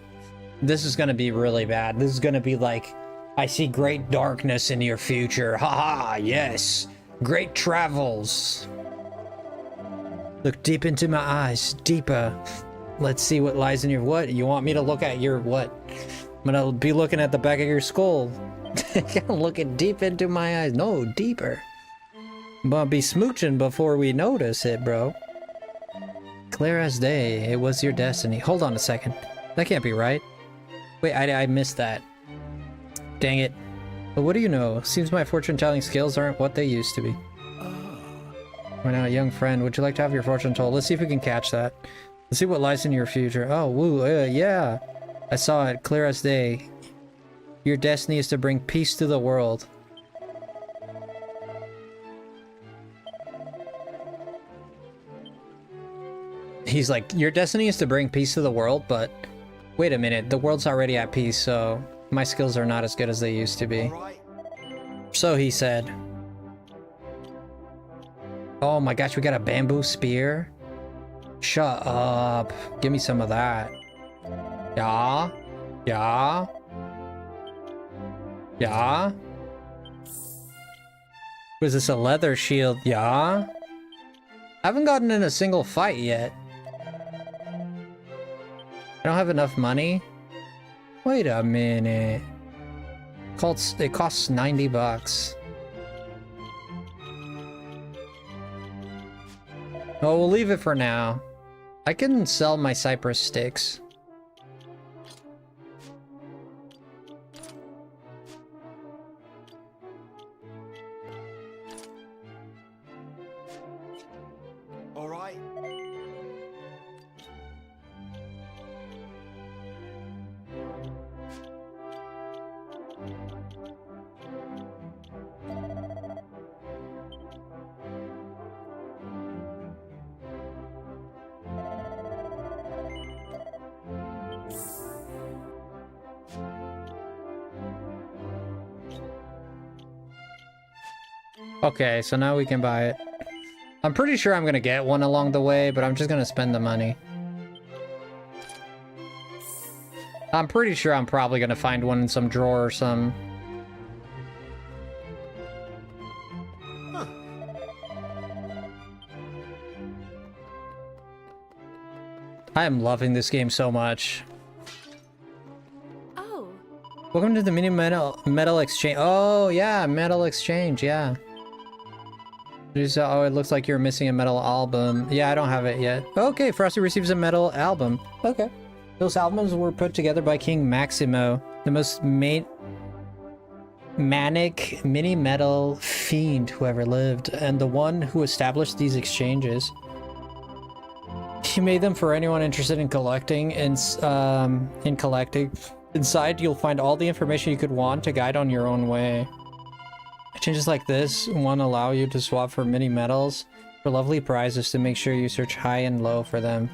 This is gonna be really bad. This is gonna be like, I see great darkness in your future. Haha, yes. Great travels. Look deep into my eyes, deeper. Let's see what lies in your what? You want me to look at your what? I'm gonna be looking at the back of your skull. Looking deep into my eyes. No, deeper. I'm gonna be smooching before we notice it, bro. Clear as day, it was your destiny. Hold on a second. That can't be right. Wait, I missed that. Dang it. But what do you know? Seems my fortune-telling skills aren't what they used to be. We're now a young friend. Would you like to have your fortune told? Let's see if we can catch that. Let's see what lies in your future. Oh, woo, yeah. I saw it, clear as day. Your destiny is to bring peace to the world. He's like, your destiny is to bring peace to the world, but wait a minute, the world's already at peace, so my skills are not as good as they used to be. So he said. Oh my gosh, we got a bamboo spear? Shut up. Give me some of that. Yeah? Yeah? Yeah? Was this a leather shield? Yeah? I haven't gotten in a single fight yet. I don't have enough money? Wait a minute. It costs 90 bucks. Oh, we'll leave it for now. I can sell my cypress sticks. All right. Okay, so now we can buy it. I'm pretty sure I'm gonna get one along the way, but I'm just gonna spend the money. I'm pretty sure I'm probably gonna find one in some drawer or some. I am loving this game so much. Oh, Welcome to the mini metal exchange. Oh yeah, metal exchange. Yeah. Oh, it looks like you're missing a metal album. Yeah, I don't have it yet. Okay, Frosty receives a metal album. Okay. Those albums were put together by King Maximo, the most manic mini metal fiend who ever lived, and the one who established these exchanges. He made them for anyone interested in collecting, in collecting. Inside, you'll find all the information you could want to guide on your own way. Exchanges like this one allow you to swap for mini metals for lovely prizes to make sure you search high and low for them.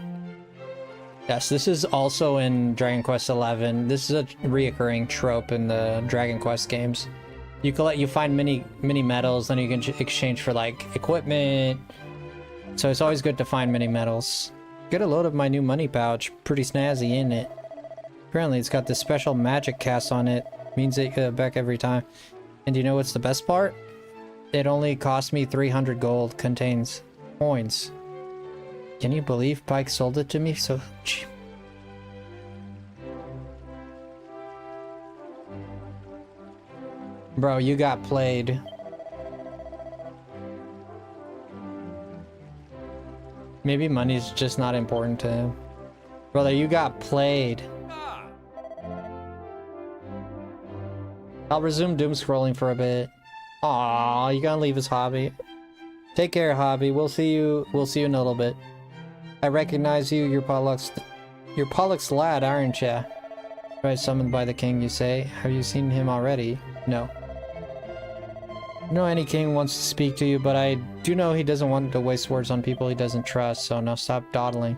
Yes, this is also in Dragon Quest XI. This is a reoccurring trope in the Dragon Quest games. You find mini metals, then you can exchange for like equipment. So it's always good to find mini metals. Get a load of my new money pouch. Pretty snazzy, isn't it? Apparently it's got this special magic cast on it. Means it back every time. And you know what's the best part? It only cost me 300 gold. Contains coins. Can you believe Pike sold it to me so cheap? Bro, you got played. Maybe money's just not important to him. Brother, you got played. I'll resume doom scrolling for a bit. Aw, you gotta leave his hobby. Take care, hobby. We'll see you in a little bit. I recognize you. You're Pollux lad, aren't ya? Right, summoned by the king, you say. Have you seen him already? No. No, any king wants to speak to you, but I do know he doesn't want to waste words on people he doesn't trust, so now stop dawdling.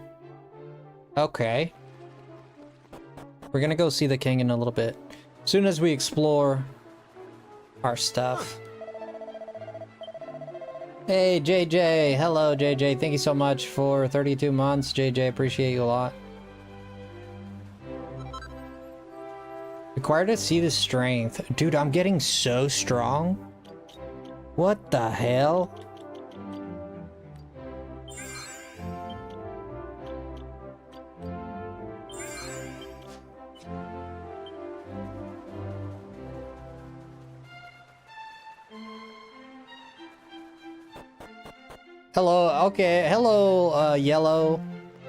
Okay. We're gonna go see the king in a little bit. As soon as we explore our stuff. Hey, JJ. Hello, JJ. Thank you so much for 32 months, JJ. Appreciate you a lot. Required to see the strength. Dude, I'm getting so strong. What the hell? Hello, okay. Hello, Yellow.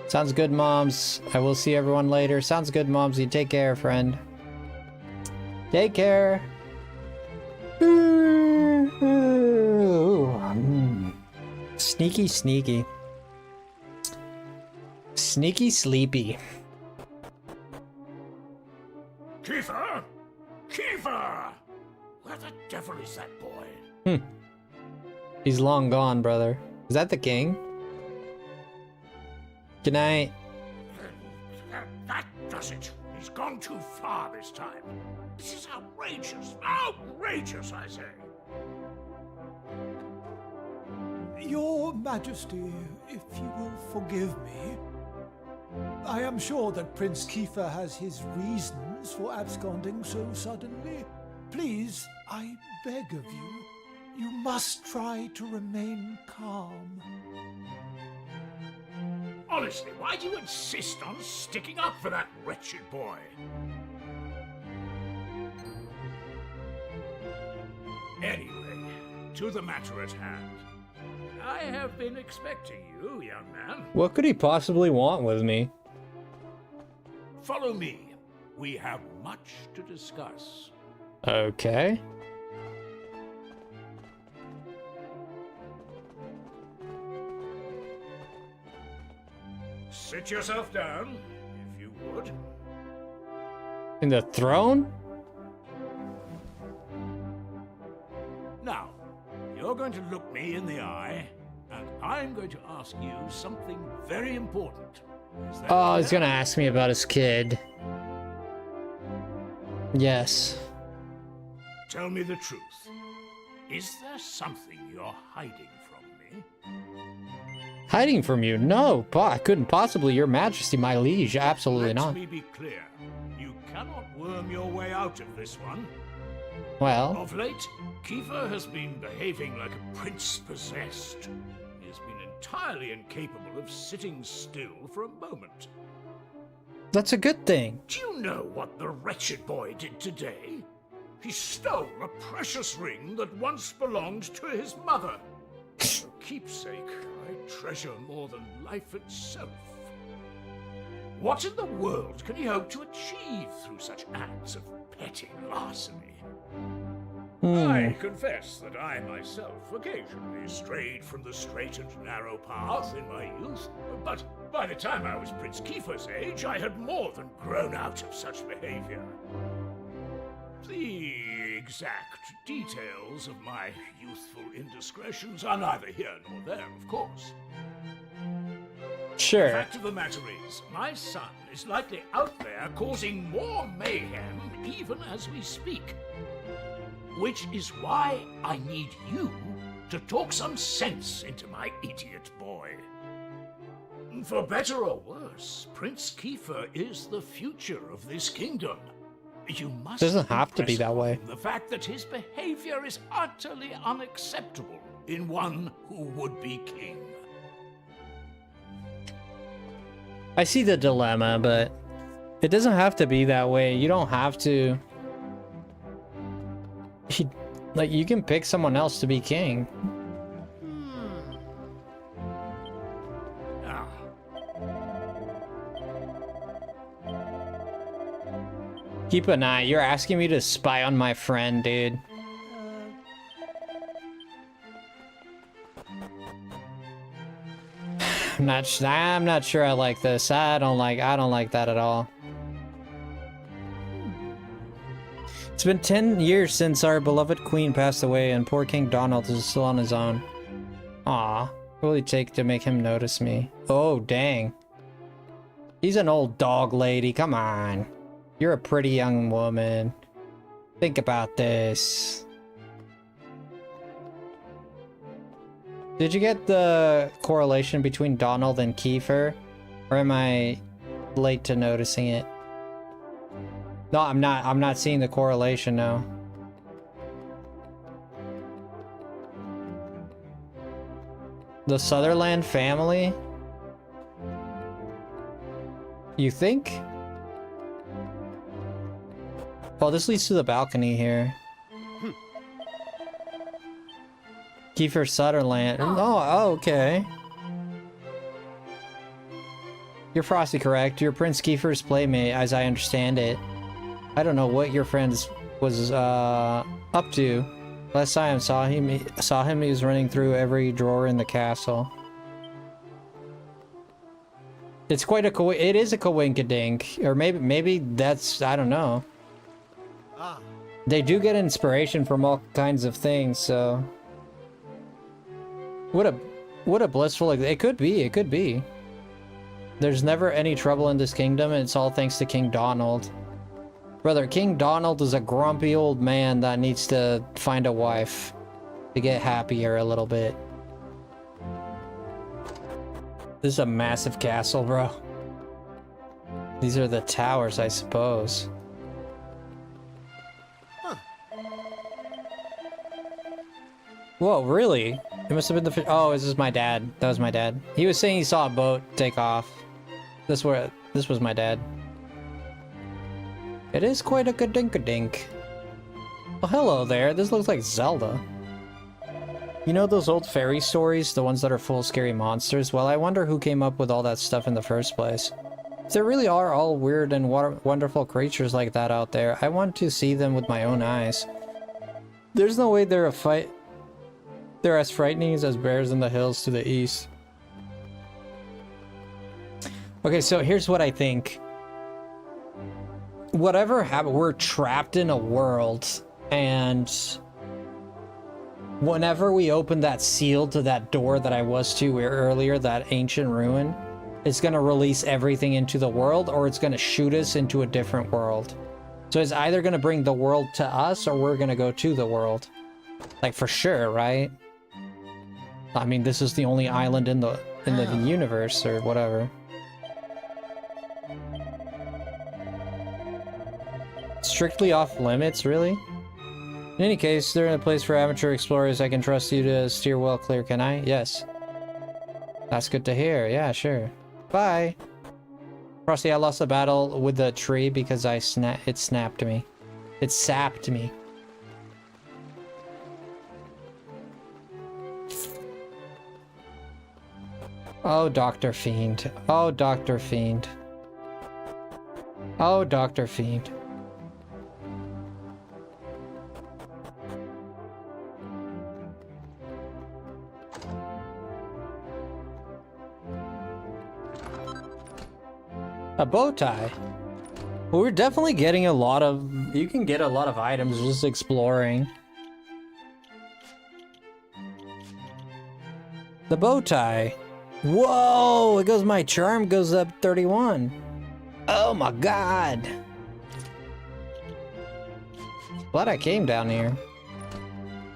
Sounds good, moms. I will see everyone later. Sounds good, moms. You take care, friend. Take care. Sneaky, sneaky. Sneaky, sleepy. Kiefer! Kiefer! Where the devil is that boy? He's long gone, brother. Is that the king? Good night. That does it. He's gone too far this time. This is outrageous. Outrageous, I say. Your Majesty, if you will forgive me, I am sure that Prince Kiefer has his reasons for absconding so suddenly. Please, I beg of you, you must try to remain calm. Honestly, why do you insist on sticking up for that wretched boy? Anyway, to the matter at hand. I have been expecting you, young man. What could he possibly want with me? Follow me. We have much to discuss. Okay. Sit yourself down, if you would. In the throne? Now, you're going to look me in the eye, and I'm going to ask you something very important. Is that Oh, he's clear? gonna ask me about his kid. Yes. Tell me the truth. Is there something you're hiding from me? Hiding from you? No, I couldn't possibly, Your Majesty, my liege. Absolutely Let not. me be clear. You cannot worm your way out of this one. Well, Of late, Kiefer has been behaving like a prince possessed. He has been entirely incapable of sitting still for a moment. that's a good thing. Do you know what the wretched boy did today? He stole a precious ring that once belonged to his mother. A keepsake I treasure more than life itself. What in the world can he hope to achieve through such acts of petty larceny? I confess that I myself occasionally strayed from the straight and narrow path in my youth, but by the time I was Prince Kiefer's age, I had more than grown out of such behavior. The exact details of my youthful indiscretions are neither here nor there, of course. The Sure. fact of the matter is, my son is likely out there causing more mayhem even as we speak. Which is why I need you to talk some sense into my idiot boy. For better or worse, Prince Kiefer is the future of this kingdom. You must Doesn't have to be impress that way. upon him the fact that his behavior is utterly unacceptable in one who would be king. I see the dilemma, but it doesn't have to be that way. You don't have to. Like, you can pick someone else to be king. Ah, Keep an eye. You're asking me to spy on my friend, dude. I'm not sure I like this. I don't like that at all. It's been 10 years since our beloved queen passed away and poor King Donald is still on his own. Aw, what will it take to make him notice me? Oh, dang. He's an old dog lady, come on. You're a pretty young woman. Think about this. Did you get the correlation between Donald and Kiefer? Or am I late to noticing it? No, I'm not seeing the correlation now. The Sutherland family? You think? Oh, this leads to the balcony here. Kiefer Sutherland. Oh, okay. You're Frosty, correct? You're Prince Kiefer's playmate, as I understand it. I don't know what your friend was up to. Last time I saw him, he was running through every drawer in the castle. It's quite a it is a coinkadink, or maybe that's, I don't know. They do get inspiration from all kinds of things, so what a blissful, it could be. There's never any trouble in this kingdom, and it's all thanks to King Donald. Brother, King Donald is a grumpy old man that needs to find a wife to get happier a little bit. This is a massive castle, bro. These are the towers, I suppose. Whoa, really? It must have been the oh, this is my dad. That was my dad. He was saying he saw a boat take off. This was my dad. It is quite a kadink-a-dink. Oh, hello there. This looks like Zelda. You know those old fairy stories? The ones that are full of scary monsters? Well, I wonder who came up with all that stuff in the first place. If there really are all weird and wonderful creatures like that out there, I want to see them with my own eyes. There's no way they're as frightening as bears in the hills to the east. Okay, so here's what I think. Whatever happened, we're trapped in a world, and whenever we open that seal to that door that I was to earlier, that ancient ruin, it's gonna release everything into the world, or it's gonna shoot us into a different world. So it's either gonna bring the world to us, or we're gonna go to the world. Like, for sure, right? I mean, this is the only island in the universe, or whatever. Strictly off limits, really? In any case, they're in a place for amateur explorers. I can trust you to steer well clear, can I? Yes. That's good to hear. Yeah, sure. Bye. Frosty, I lost the battle with the tree because it snapped me. It sapped me. Oh, Dr. Fiend. Oh, Dr. Fiend. Oh, Dr. Fiend. A bow tie. Well, we're definitely getting a lot of... You can get a lot of items just exploring. The bow tie. Whoa! It goes... My charm goes up 31. Oh my god! Glad I came down here.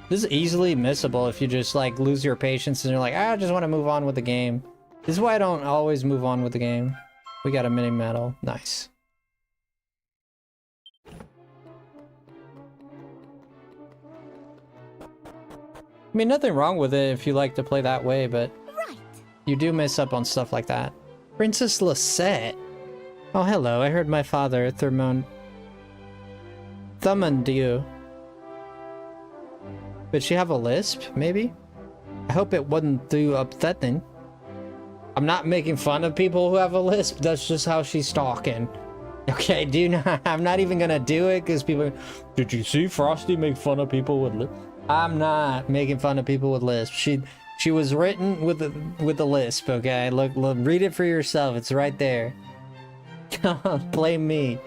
This is easily missable if you just, like, lose your patience and you're like, I just want to move on with the game. This is why I don't always move on with the game. We got a mini medal. Nice. I mean, nothing wrong with it if you like to play that way, but Right. you do miss up on stuff like that. Princess Lisette. Oh, hello. I heard my father, Thumandu. Did she have a lisp, maybe? I hope it wasn't too upsetting. I'm not making fun of people who have a lisp. That's just how she's talking. Okay, do not. I'm not even gonna do it because people. Did you see Frosty make fun of people with lisp? I'm not making fun of people with lisp. She was written with a lisp. Okay, look, read it for yourself. It's right there. Don't blame me.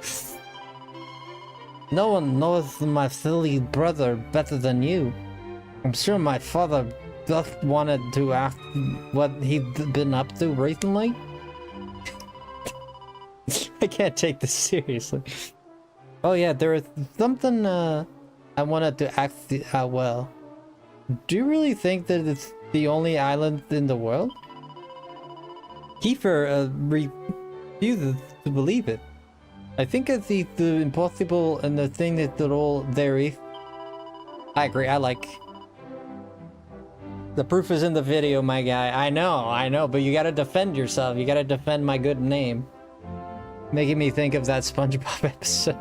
No one knows my silly brother better than you. I'm sure my father just wanted to ask what he'd been up to recently. I can't take this seriously. Oh yeah, there was something I wanted to ask well. Do you really think that it's the only island in the world? Kiefer refuses to believe it. I think it's the impossible and the thing that all there is. I agree, I like... The proof is in the video, my guy. I know, but you gotta defend yourself. You gotta defend my good name. Making me think of that SpongeBob episode.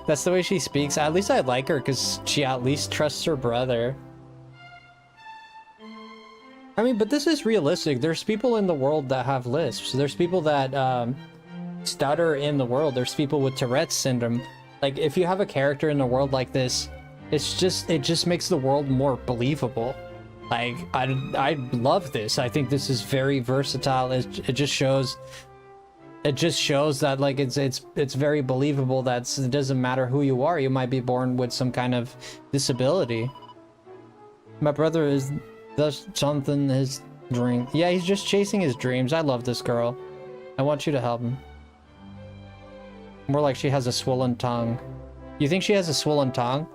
That's the way she speaks. At least I like her, because she at least trusts her brother. I mean, but this is realistic. There's people in the world that have lisps. There's people that stutter in the world. There's people with Tourette's syndrome. Like, if you have a character in a world like this, it just makes the world more believable. Like, I love this. I think this is very versatile. It just shows that, like, it's very believable that it doesn't matter who you are. You might be born with some kind of disability. My brother is thus something his dream. Yeah, he's just chasing his dreams. I love this girl. I want you to help him. More like she has a swollen tongue. You think she has a swollen tongue?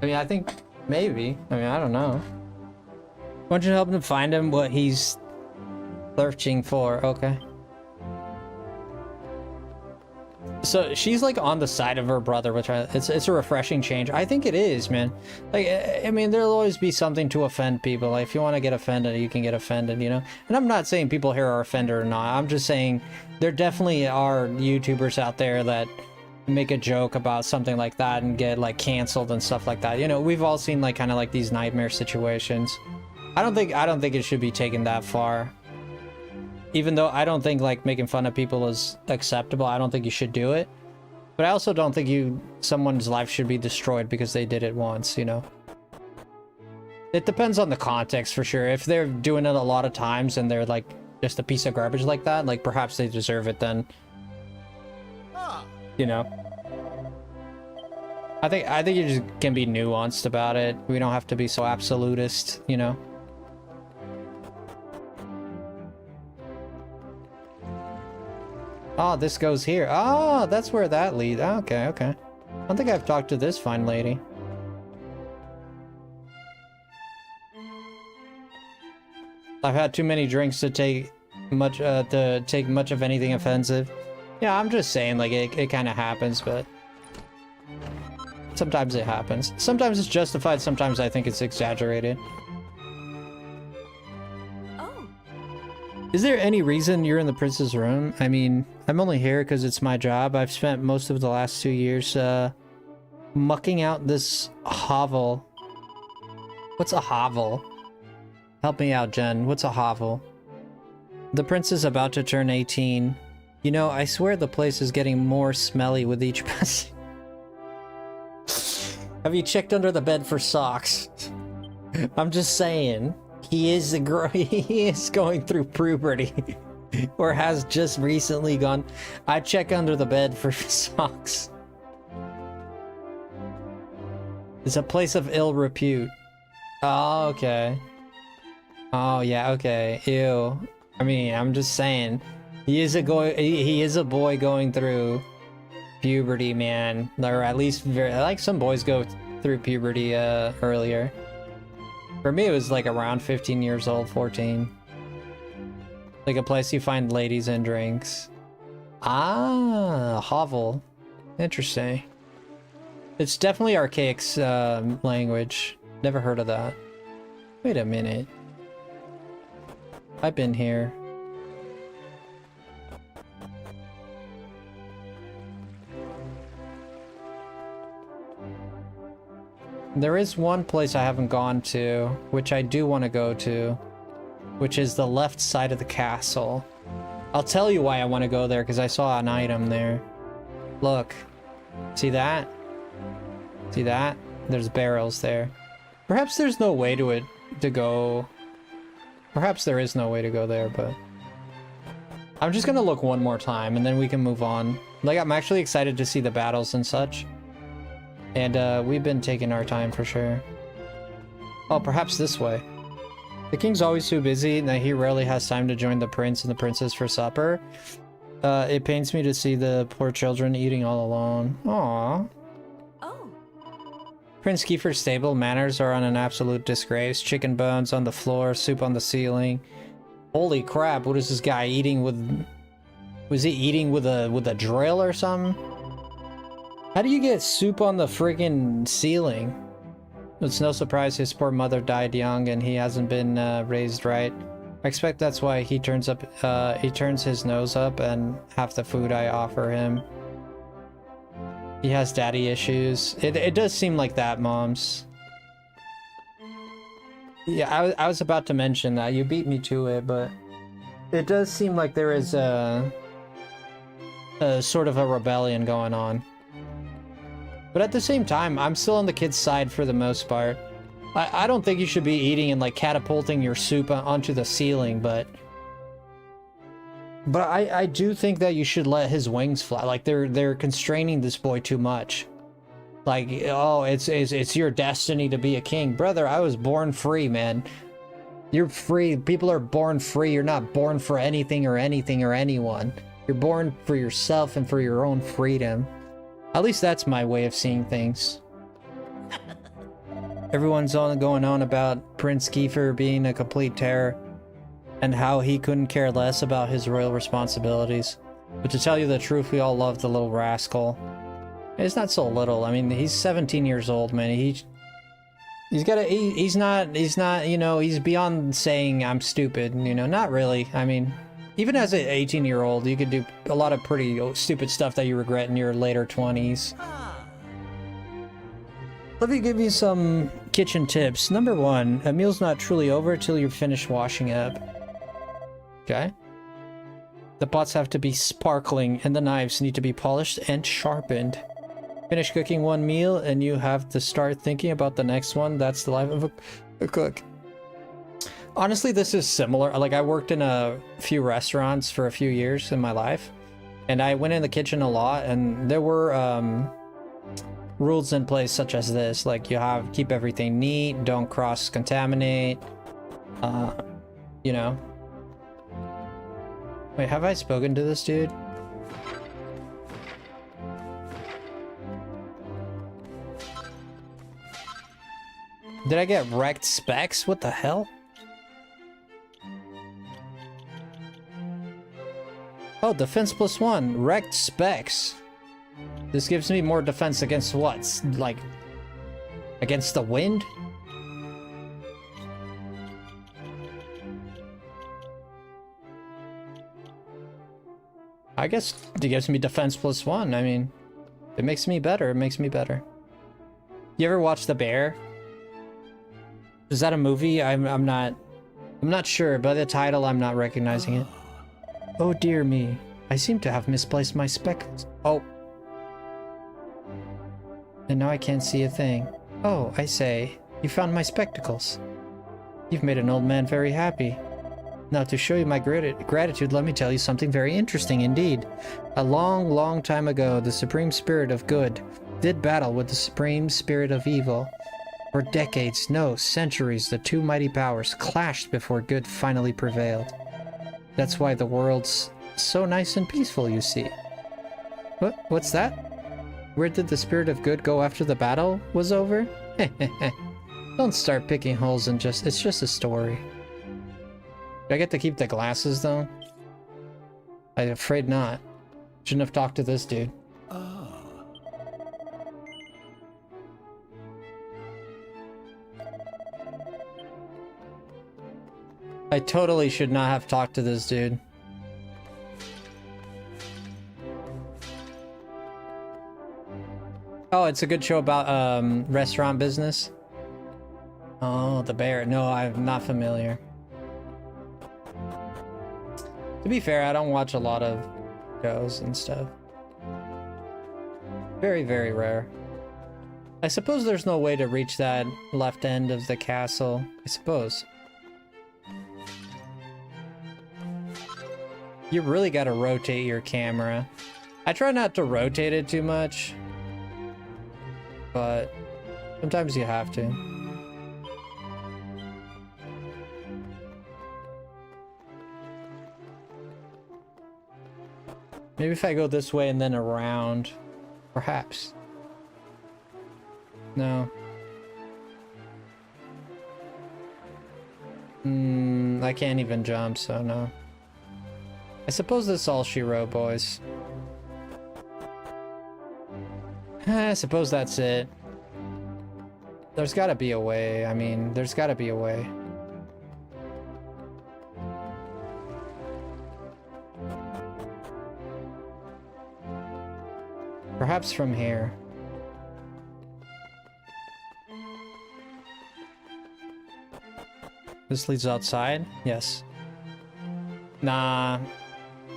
I mean, I think maybe. I mean, I don't know. I want you to help him find him what he's searching for. Okay. So she's like on the side of her brother, which it's a refreshing change. I think it is, man. Like, I mean, there'll always be something to offend people. Like, if you want to get offended, you can get offended, you know? And I'm not saying people here are offended or not. I'm just saying there definitely are YouTubers out there that make a joke about something like that and get like canceled and stuff like that. You know, we've all seen like kind of like these nightmare situations. I don't think it should be taken that far. Even though I don't think like making fun of people is acceptable, I don't think you should do it. But I also don't think someone's life should be destroyed because they did it once, you know? It depends on the context for sure. If they're doing it a lot of times and they're like just a piece of garbage like that, like perhaps they deserve it then. You know? I think you just can be nuanced about it. We don't have to be so absolutist, you know? Oh, this goes here. Oh, that's where that leads. Okay, okay. I don't think I've talked to this fine lady. I've had too many drinks to take much of anything offensive. Yeah, I'm just saying, like, it kind of happens, but sometimes it happens. Sometimes it's justified, sometimes I think it's exaggerated. Is there any reason you're in the prince's room? I mean, I'm only here because it's my job. I've spent most of the last 2 years mucking out this hovel. What's a hovel? Help me out, Jen. What's a hovel? The prince is about to turn 18. You know, I swear the place is getting more smelly with each passing. Have you checked under the bed for socks? I'm just saying. He is going through puberty, or has just recently gone. I check under the bed for socks. It's a place of ill repute. Oh, okay. Oh yeah, okay. Ew. I mean, I'm just saying, he is a boy going through puberty, man. Or at least like some boys go through puberty earlier. For me, it was like around 15 years old, 14. Like a place you find ladies and drinks. Ah, hovel. Interesting. It's definitely archaic language. Never heard of that. Wait a minute. I've been here. There is one place I haven't gone to, which I do want to go to, which is the left side of the castle. I'll tell you why I want to go there, because I saw an item there. Look. See that? See that? There's barrels there. Perhaps there's no way to go. Perhaps there is no way to go there, but I'm just gonna look one more time and then we can move on. Like, I'm actually excited to see the battles and such. And we've been taking our time for sure. Oh, perhaps this way. The king's always too busy that he rarely has time to join the prince and the princess for supper. It pains me to see the poor children eating all alone. Aww. Oh. Prince Kiefer's stable manners are on an absolute disgrace. Chicken bones on the floor, soup on the ceiling. Holy crap, what is this guy eating with... Was he eating with a drill or something? How do you get soup on the friggin' ceiling? It's no surprise his poor mother died young and he hasn't been raised right. I expect that's why he turns his nose up and half the food I offer him. He has daddy issues. It does seem like that, moms. Yeah, I was about to mention that. You beat me to it, but it does seem like there is a sort of a rebellion going on. But at the same time, I'm still on the kid's side for the most part. I don't think you should be eating and like catapulting your soup onto the ceiling, but I do think that you should let his wings fly. Like they're constraining this boy too much. Like, oh, it's your destiny to be a king. Brother, I was born free, man. You're free. People are born free. You're not born for anything or anyone. You're born for yourself and for your own freedom. At least that's my way of seeing things. Everyone's going on about Prince Kiefer being a complete terror and how he couldn't care less about his royal responsibilities. But to tell you the truth, we all love the little rascal. It's not so little. I mean, he's 17 years old, man. He's not, you know, he's beyond saying I'm stupid, you know, not really. I mean, even as an 18-year-old, you could do a lot of pretty stupid stuff that you regret in your later 20s. Let me give you some kitchen tips. Number 1, a meal's not truly over till you're finished washing up. Okay? The pots have to be sparkling and the knives need to be polished and sharpened. Finish cooking one meal and you have to start thinking about the next one. That's the life of a cook. Honestly, this is similar. Like, I worked in a few restaurants for a few years in my life, and I went in the kitchen a lot, and there were rules in place such as this. Like, you have keep everything neat, don't cross-contaminate, you know. Wait, have I spoken to this dude? Did I get wrecked specs? What the hell? Oh, defense +1. Wrecked specs. This gives me more defense against what? Like, against the wind? I guess it gives me defense +1. I mean, it makes me better. It makes me better. You ever watch The Bear? Is that a movie? I'm not sure. By the title, I'm not recognizing it. Oh dear me. I seem to have misplaced my spectacles. Oh. And now I can't see a thing. Oh, I say. You found my spectacles. You've made an old man very happy. Now to show you my gratitude, let me tell you something very interesting indeed. A long, long time ago, the Supreme Spirit of Good did battle with the Supreme Spirit of Evil. For decades, no, centuries, the two mighty powers clashed before good finally prevailed. That's why the world's so nice and peaceful, you see. What's that? Where did the Spirit of Good go after the battle was over? Don't start picking holes in it's just a story. Do I get to keep the glasses, though? I'm afraid not. Shouldn't have talked to this dude. I totally should not have talked to this dude. Oh, it's a good show about restaurant business. Oh, The Bear. No, I'm not familiar. To be fair, I don't watch a lot of shows and stuff. Very, very rare. I suppose there's no way to reach that left end of the castle. I suppose. You really gotta rotate your camera. I try not to rotate it too much, but sometimes you have to. Maybe if I go this way and then around, perhaps. No. I can't even jump, so no. I suppose that's all she wrote, boys. I suppose that's it. There's gotta be a way. I mean, there's gotta be a way. Perhaps from here. This leads outside? Yes. Nah.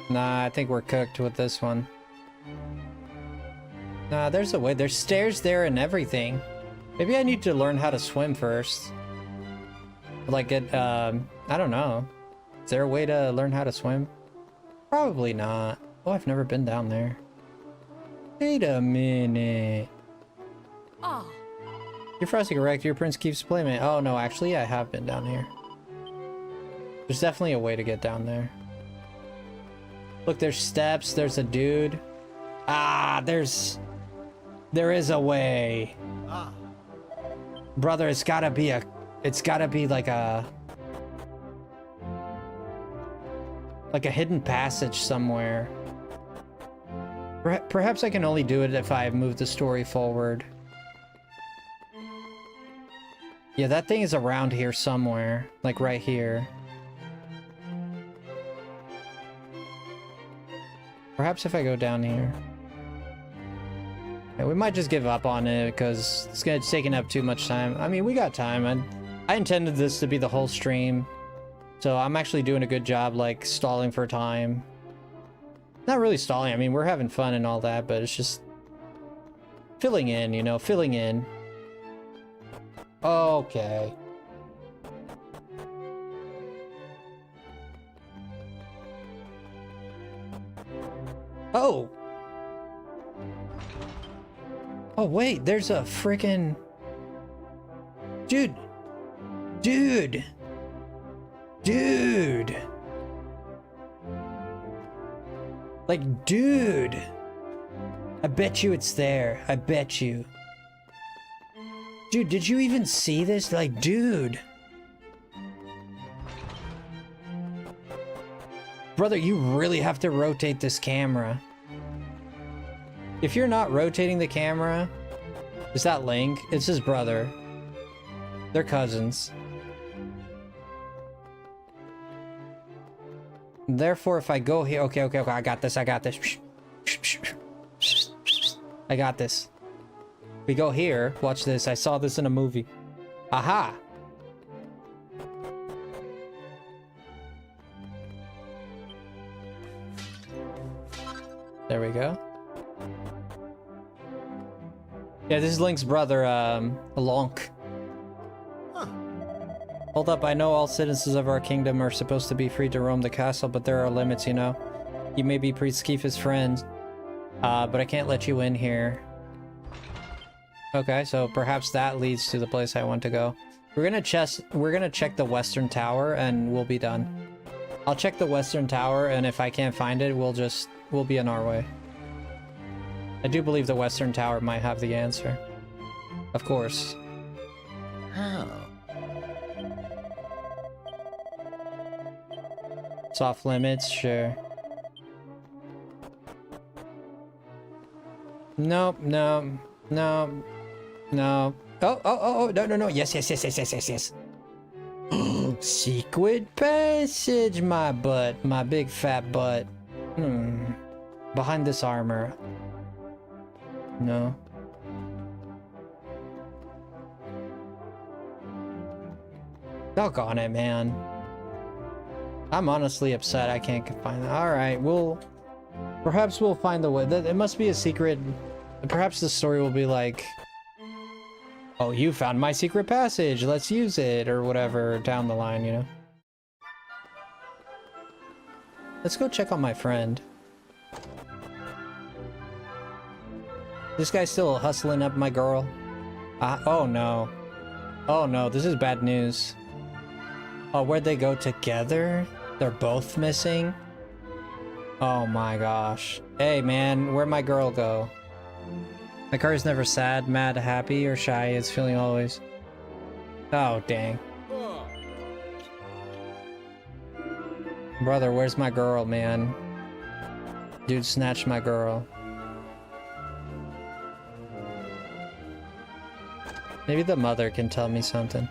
Nah, I think we're cooked with this one. Nah, there's a way. There's stairs there and everything. Maybe I need to learn how to swim first. Like it, I don't know. Is there a way to learn how to swim? Probably not. Oh, I've never been down there. Wait a minute. Ah. You're Frosty, correct? Your prince keeps playing it. Oh no, actually I have been down here. There's definitely a way to get down there. Look, there's steps, there's a dude. Ah, there is a way. Ah. Brother, it's gotta be like a hidden passage somewhere. Perhaps I can only do it if I move the story forward. Yeah, that thing is around here somewhere. Like right here. Perhaps if I go down here. Yeah, we might just give up on it because it's taking up too much time. I mean, we got time. I intended this to be the whole stream. So I'm actually doing a good job, like, stalling for time. Not really stalling. I mean, we're having fun and all that, but it's just filling in, you know, filling in. Okay. Oh! Oh, wait, there's a freaking... Dude! Dude! Dude! Like, dude! I bet you it's there. I bet you. Dude, did you even see this? Like, dude! Brother, you really have to rotate this camera. If you're not rotating the camera... Is that Link? It's his brother. They're cousins. Therefore, if I go here... Okay, I got this, I got this. I got this. We go here. Watch this. I saw this in a movie. Aha! There we go. Yeah, this is Link's brother, Lonk. Huh. Hold up, I know all citizens of our kingdom are supposed to be free to roam the castle, but there are limits, you know? You may be Priest Keefa's friend, but I can't let you in here. Okay, so perhaps that leads to the place I want to go. We're gonna check the Western Tower, and we'll be done. I'll check the Western Tower, and if I can't find it, we'll be on our way. I do believe the Western Tower might have the answer. Of course. How? Soft limits, sure. Nope, no, no, no. Oh, no. Yes. Secret passage, my butt. My big fat butt. Behind this armor. No. Doggone it, man. I'm honestly upset I can't find that. Alright, perhaps we'll find the way. It must be a secret. Perhaps the story will be like, oh, you found my secret passage, let's use it, or whatever, down the line, you know? Let's go check on my friend. This guy's still hustling up my girl. Oh no. Oh no, this is bad news. Oh, where'd they go together? They're both missing? Oh my gosh. Hey man, where'd my girl go? My car is never sad, mad, happy, or shy. It's feeling always. Oh, dang. Brother, where's my girl, man? Dude snatched my girl. Maybe the mother can tell me something.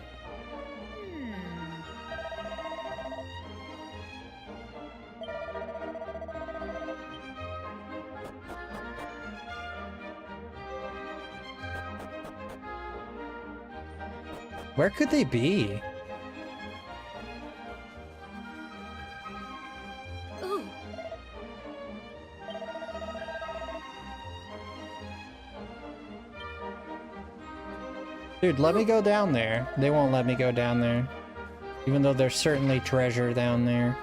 Where could they be? Dude, let me go down there. They won't let me go down there. Even though there's certainly treasure down there.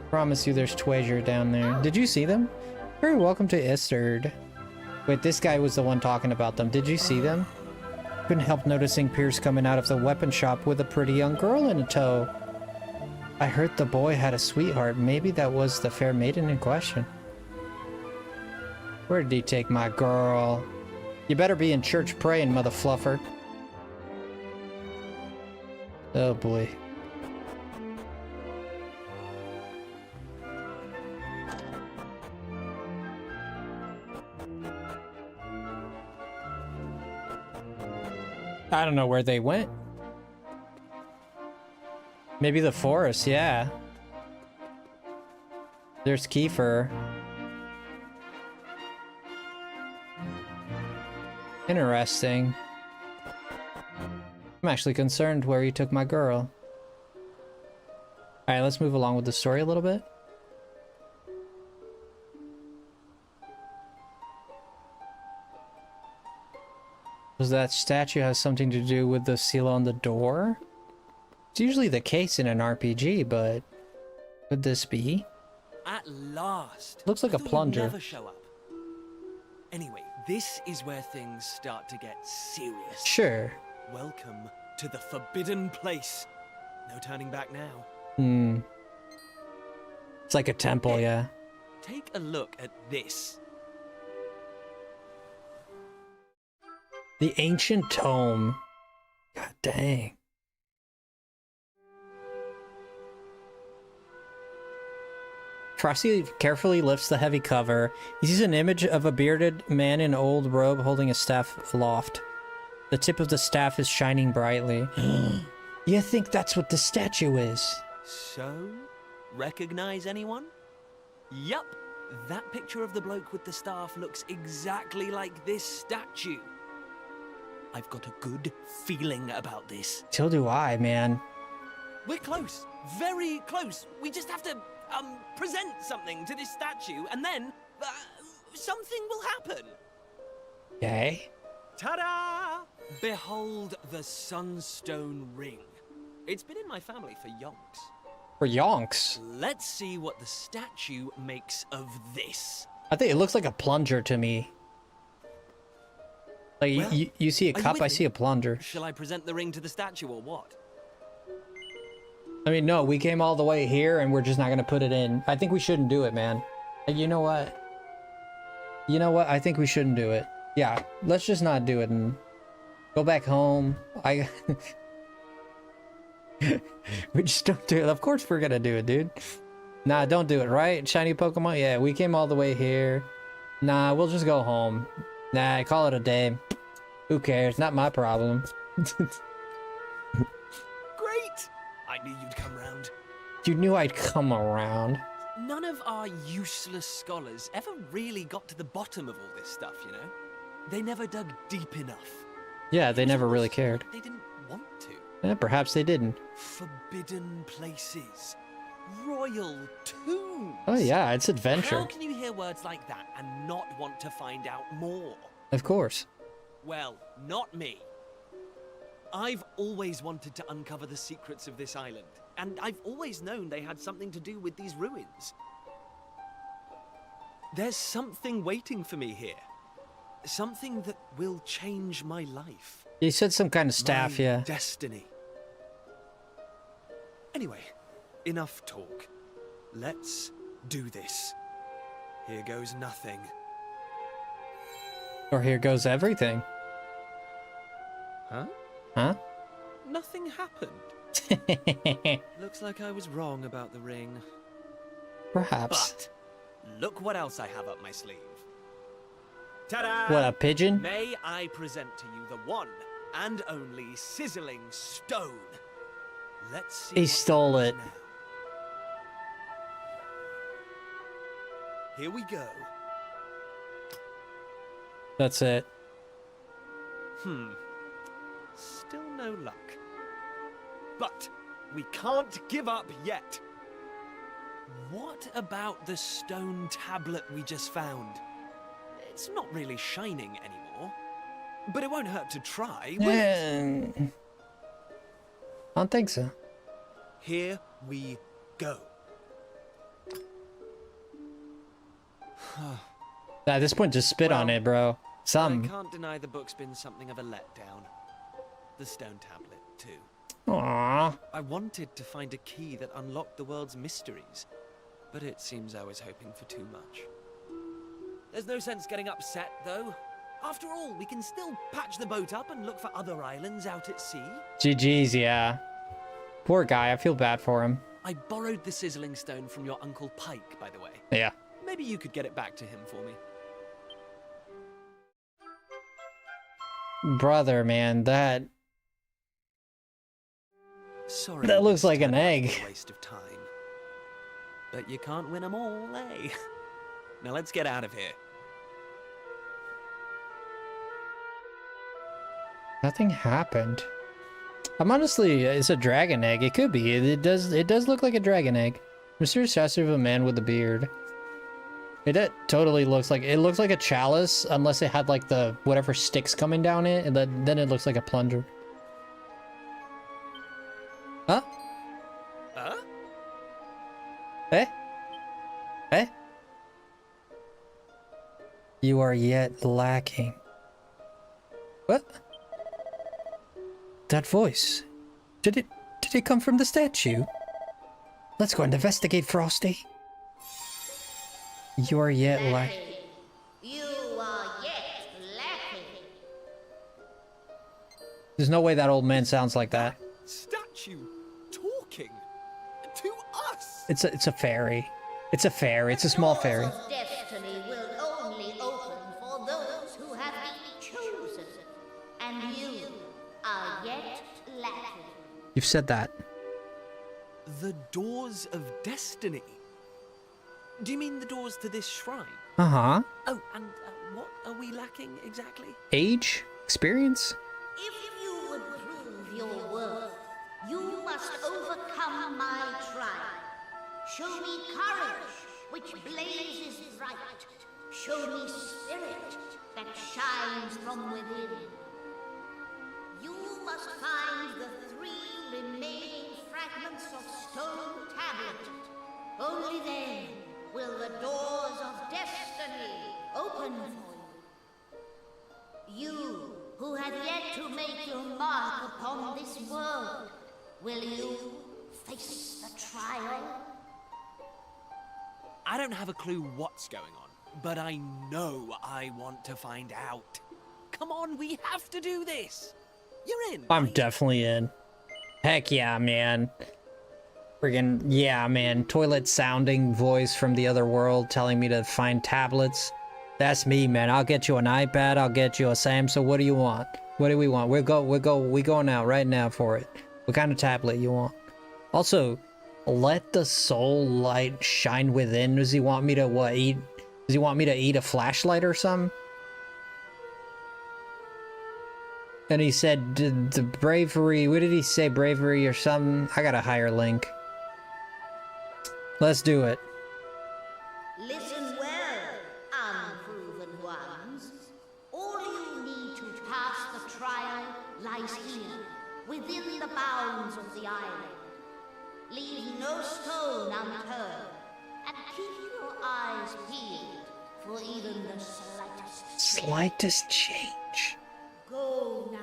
Promise you there's treasure down there. Did you see them? Very welcome to Istard. Wait, this guy was the one talking about them. Did you see them? Couldn't help noticing Pierce coming out of the weapon shop with a pretty young girl in tow. I heard the boy had a sweetheart. Maybe that was the fair maiden in question. Where did he take my girl? You better be in church praying, mother fluffer. Oh boy. I don't know where they went. Maybe the forest, yeah. There's Kiefer. Interesting. I'm actually concerned where he took my girl. Alright, let's move along with the story a little bit. Does that statue have something to do with the seal on the door? It's usually the case in an RPG, but could this be? At last. Looks like I a thought you'd plunger. never show up. Anyway, this is where things start to get serious. Sure. Welcome to the forbidden place. No turning back now. Hmm. It's like a temple, yeah. Take a look at this. The ancient tome. God dang. Frosty carefully lifts the heavy cover. He sees an image of a bearded man in an old robe holding a staff aloft. The tip of the staff is shining brightly. You think that's what the statue is? So, recognize anyone? Yup, that picture of the bloke with the staff looks exactly like this statue. I've got a good feeling about this. So do I, man. We're close, very close. We just have to, present something to this statue, and then, something will happen. Okay. Ta-da! Behold the Sunstone Ring. It's been in my family for yonks. For yonks. Let's see what the statue makes of this. I think it looks like a plunger to me. Like, Well, you see a are you cup, with I me? see a plunger. Shall I present the ring to the statue or what? I mean, no, we came all the way here and we're just not gonna put it in. I think we shouldn't do it, man. You know what? You know what? I think we shouldn't do it. Yeah, let's just not do it and go back home. We just don't do it. Of course we're gonna do it, dude. Nah, don't do it, right? Shiny Pokemon? Yeah, we came all the way here. Nah, we'll just go home. Nah, call it a day. Who cares? Not my problem. Great! I knew you'd come round. You knew I'd come around. None of our useless scholars ever really got to the bottom of all this stuff, you know? They never dug deep enough. Yeah, they It was never really almost cared. like they didn't want to. Perhaps they didn't. Forbidden places. Royal tombs. Oh yeah, it's adventure. How can you hear words like that and not want to find out more? Of course. Well, not me. I've always wanted to uncover the secrets of this island, and I've always known they had something to do with these ruins. There's something waiting for me here. Something that will change my life. You said some kind of staff, My yeah. destiny. Anyway, enough talk. Let's do this. Here goes nothing. Or here goes everything. Huh? Huh? Nothing happened. Looks like I was wrong about the ring. Perhaps. But look what else I have up my sleeve. Ta-da! What, a pigeon? May I present to you the one and only sizzling stone. Let's see. He what stole happens it. now. Here we go. That's it. Still no luck. But we can't give up yet. What about the stone tablet we just found? It's not really shining anymore. But it won't hurt to try, will it? I don't think so. Here we go. At this point, just spit on Well, it, bro. I Some. can't deny the book's been something of a letdown. The stone tablet, too. Aww. I wanted to find a key that unlocked the world's mysteries, but it seems I was hoping for too much. There's no sense getting upset, though. After all, we can still patch the boat up and look for other islands out at sea. GG's, yeah. Poor guy, I feel bad for him. I borrowed the sizzling stone from your Uncle Pike, by the way. Yeah. Maybe you could get it back to him for me. Brother, man, that Sorry. That looks this like an turned out egg. to be a waste of time. But you can't win them all, eh? Now let's get out of here. nothing happened. I'm honestly, it's a dragon egg. It could be. It does look like a dragon egg. Mysterious statue of a man with a beard. It totally looks like a chalice, unless it had like the whatever sticks coming down it, and then it looks like a plunger. Huh? Huh? Eh? Eh? You are yet lacking. What? That voice. Did it come from the statue? Let's go and investigate, Frosty. You are yet lacking. You are yet lacking. There's no way that old man sounds like that. Statue talking to us. It's a fairy. It's a fairy. It's a small fairy. The doors of destiny will only open for those who have been chosen, and you are yet lacking. You've said that. The doors of destiny. Do you mean the doors to this shrine? Uh-huh. Oh, and what are we lacking exactly? Age? Experience? If you would prove your worth, you must overcome my trial. Show me courage, which blazes bright. Show me spirit that shines from within. You must find the 3 remaining fragments of stone tablet. Only then will the doors of destiny open for you. You who have yet to make your mark upon this world, will you face the trial? I don't have a clue what's going on, but I know I want to find out. Come on, we have to do this. You're in. I'm right? definitely in. Heck yeah, man. Friggin' yeah, man. Toilet sounding voice from the other world telling me to find tablets. That's me, man. I'll get you an iPad. I'll get you a Samsung. What do you want? What do we want? We going out right now for it. What kind of tablet you want? Also, let the soul light shine within. Does he want me to what eat? Does he want me to eat a flashlight or something? And he said the bravery. What did he say? Bravery or something? I got a higher link. Let's do it. Listen well, unproven ones. All you need to pass the trial lies here, within the bounds of the island. Leave no stone unturned, and keep your eyes peeled for even the Slightest change. Go now.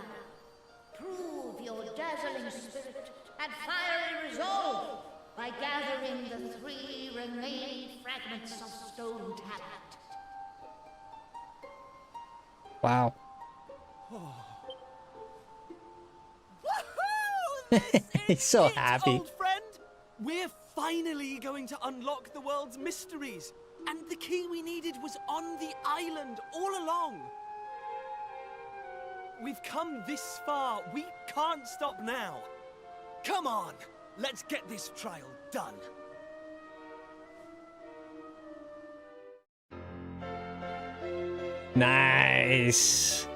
Prove your dazzling spirit and fiery resolve by gathering the 3 remaining fragments of stone tablet. Wow. Woohoo! This is He's so it, happy. Old friend. We're finally going to unlock the world's mysteries. And the key we needed was on the island all along. We've come this far. We can't stop now. Come on. Let's get this trial done. Nice.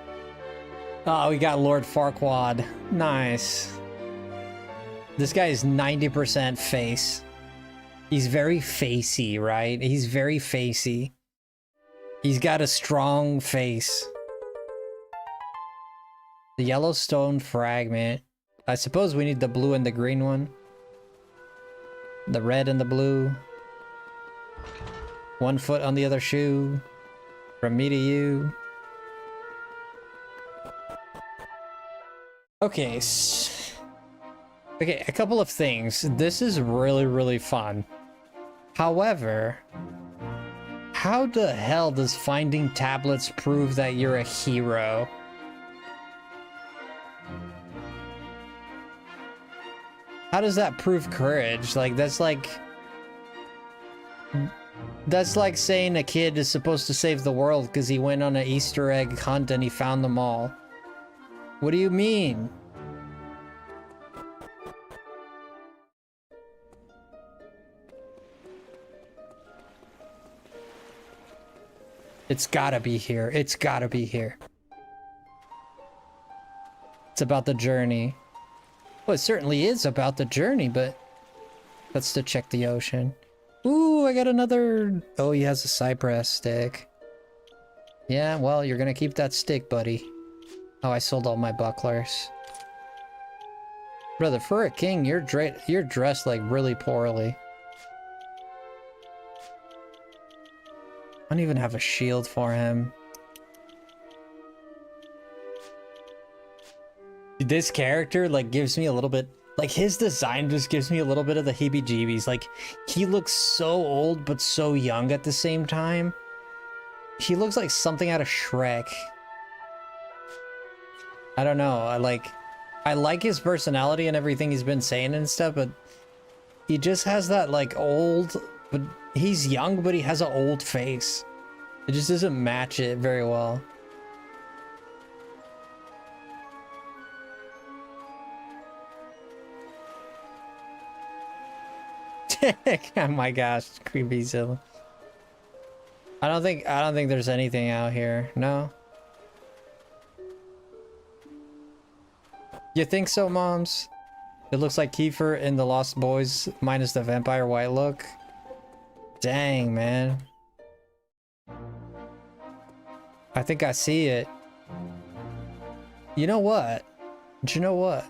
Oh, we got Lord Farquaad. Nice. This guy is 90% face. He's very facey, right? He's very facey. He's got a strong face. The Yellowstone fragment. I suppose we need the blue and the green one. The red and the blue. 1 foot on the other shoe. From me to you. Okay. Okay, a couple of things. This is really, really fun. However, how the hell does finding tablets prove that you're a hero? How does that prove courage? Like, that's like saying a kid is supposed to save the world because he went on an Easter egg hunt and he found them all. What do you mean? It's gotta be here. It's gotta be here. It's about the journey. Well, it certainly is about the journey, but let's to check the ocean. Ooh, I got another... Oh, he has a cypress stick. Yeah, well, you're gonna keep that stick, buddy. Oh, I sold all my bucklers. Brother, for a king, you're dressed like really poorly. I don't even have a shield for him. This character, like, gives me a little bit... Like, his design just gives me a little bit of the heebie-jeebies. Like, he looks so old, but so young at the same time. He looks like something out of Shrek. I don't know. I like his personality and everything he's been saying and stuff, but he just has that, like, old... But he's young, but he has an old face. It just doesn't match it very well. Oh my gosh, creepy Zilla. I don't think there's anything out here. No. You think so, moms? It looks like Kiefer in The Lost Boys minus the vampire white look. Dang, man. I think I see it. You know what? Do you know what?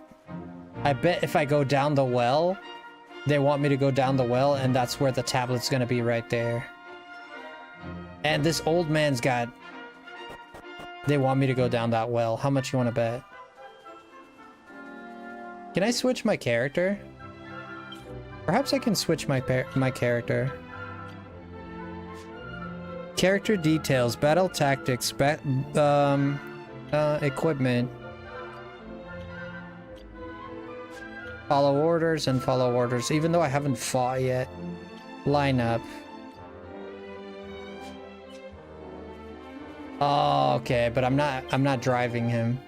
I bet if I go down the well, they want me to go down the well, and that's where the tablet's gonna be, right there. And this old man's got... They want me to go down that well. How much you want to bet? Can I switch my character? Perhaps I can switch my character. Character details, battle tactics, equipment. Follow orders and follow orders, even though I haven't fought yet. Lineup. Oh, okay, but I'm not driving him.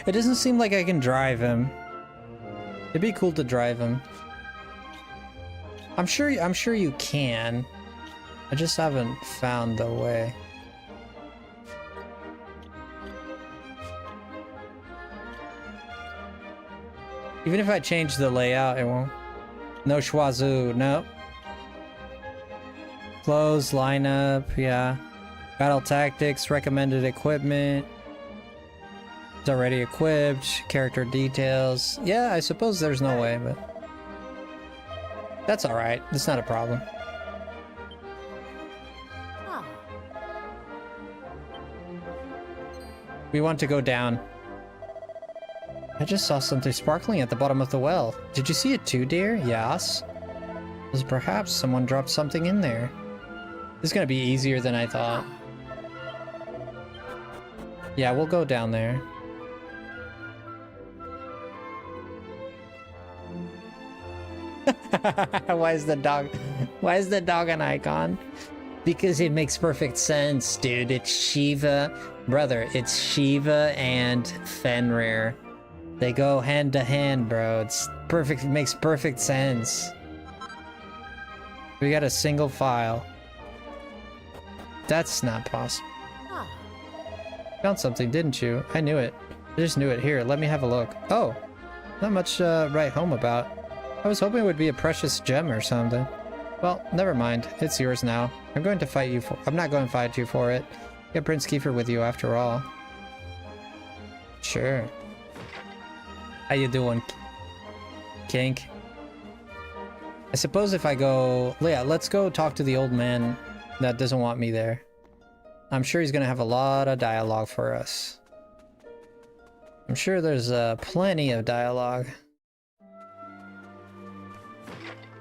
It doesn't seem like I can drive him. It'd be cool to drive him. I'm sure you can. I just haven't found the way. Even if I change the layout, it won't. No schwazoo, nope. Close, lineup, yeah. Battle tactics, recommended equipment. It's already equipped. Character details. Yeah, I suppose there's no way, but... That's alright. It's not a problem. We want to go down. I just saw something sparkling at the bottom of the well. Did you see it too, dear? Yes. Because perhaps someone dropped something in there. This is gonna be easier than I thought. Yeah, we'll go down there. Why is the dog an icon? Because it makes perfect sense, dude. It's Shiva. Brother, it's Shiva and Fenrir. They go hand to hand, bro. It's perfect. It makes perfect sense. We got a single file. That's not possible. Found something, didn't you? I knew it. I just knew it. Here, let me have a look. Oh, not much to write home about. I was hoping it would be a precious gem or something. Well, never mind. It's yours now. I'm not going to fight you for it. Get Prince Kiefer with you after all. Sure. How you doing, Kink? I suppose if I go... Yeah, let's go talk to the old man that doesn't want me there. I'm sure he's gonna have a lot of dialogue for us. I'm sure there's plenty of dialogue.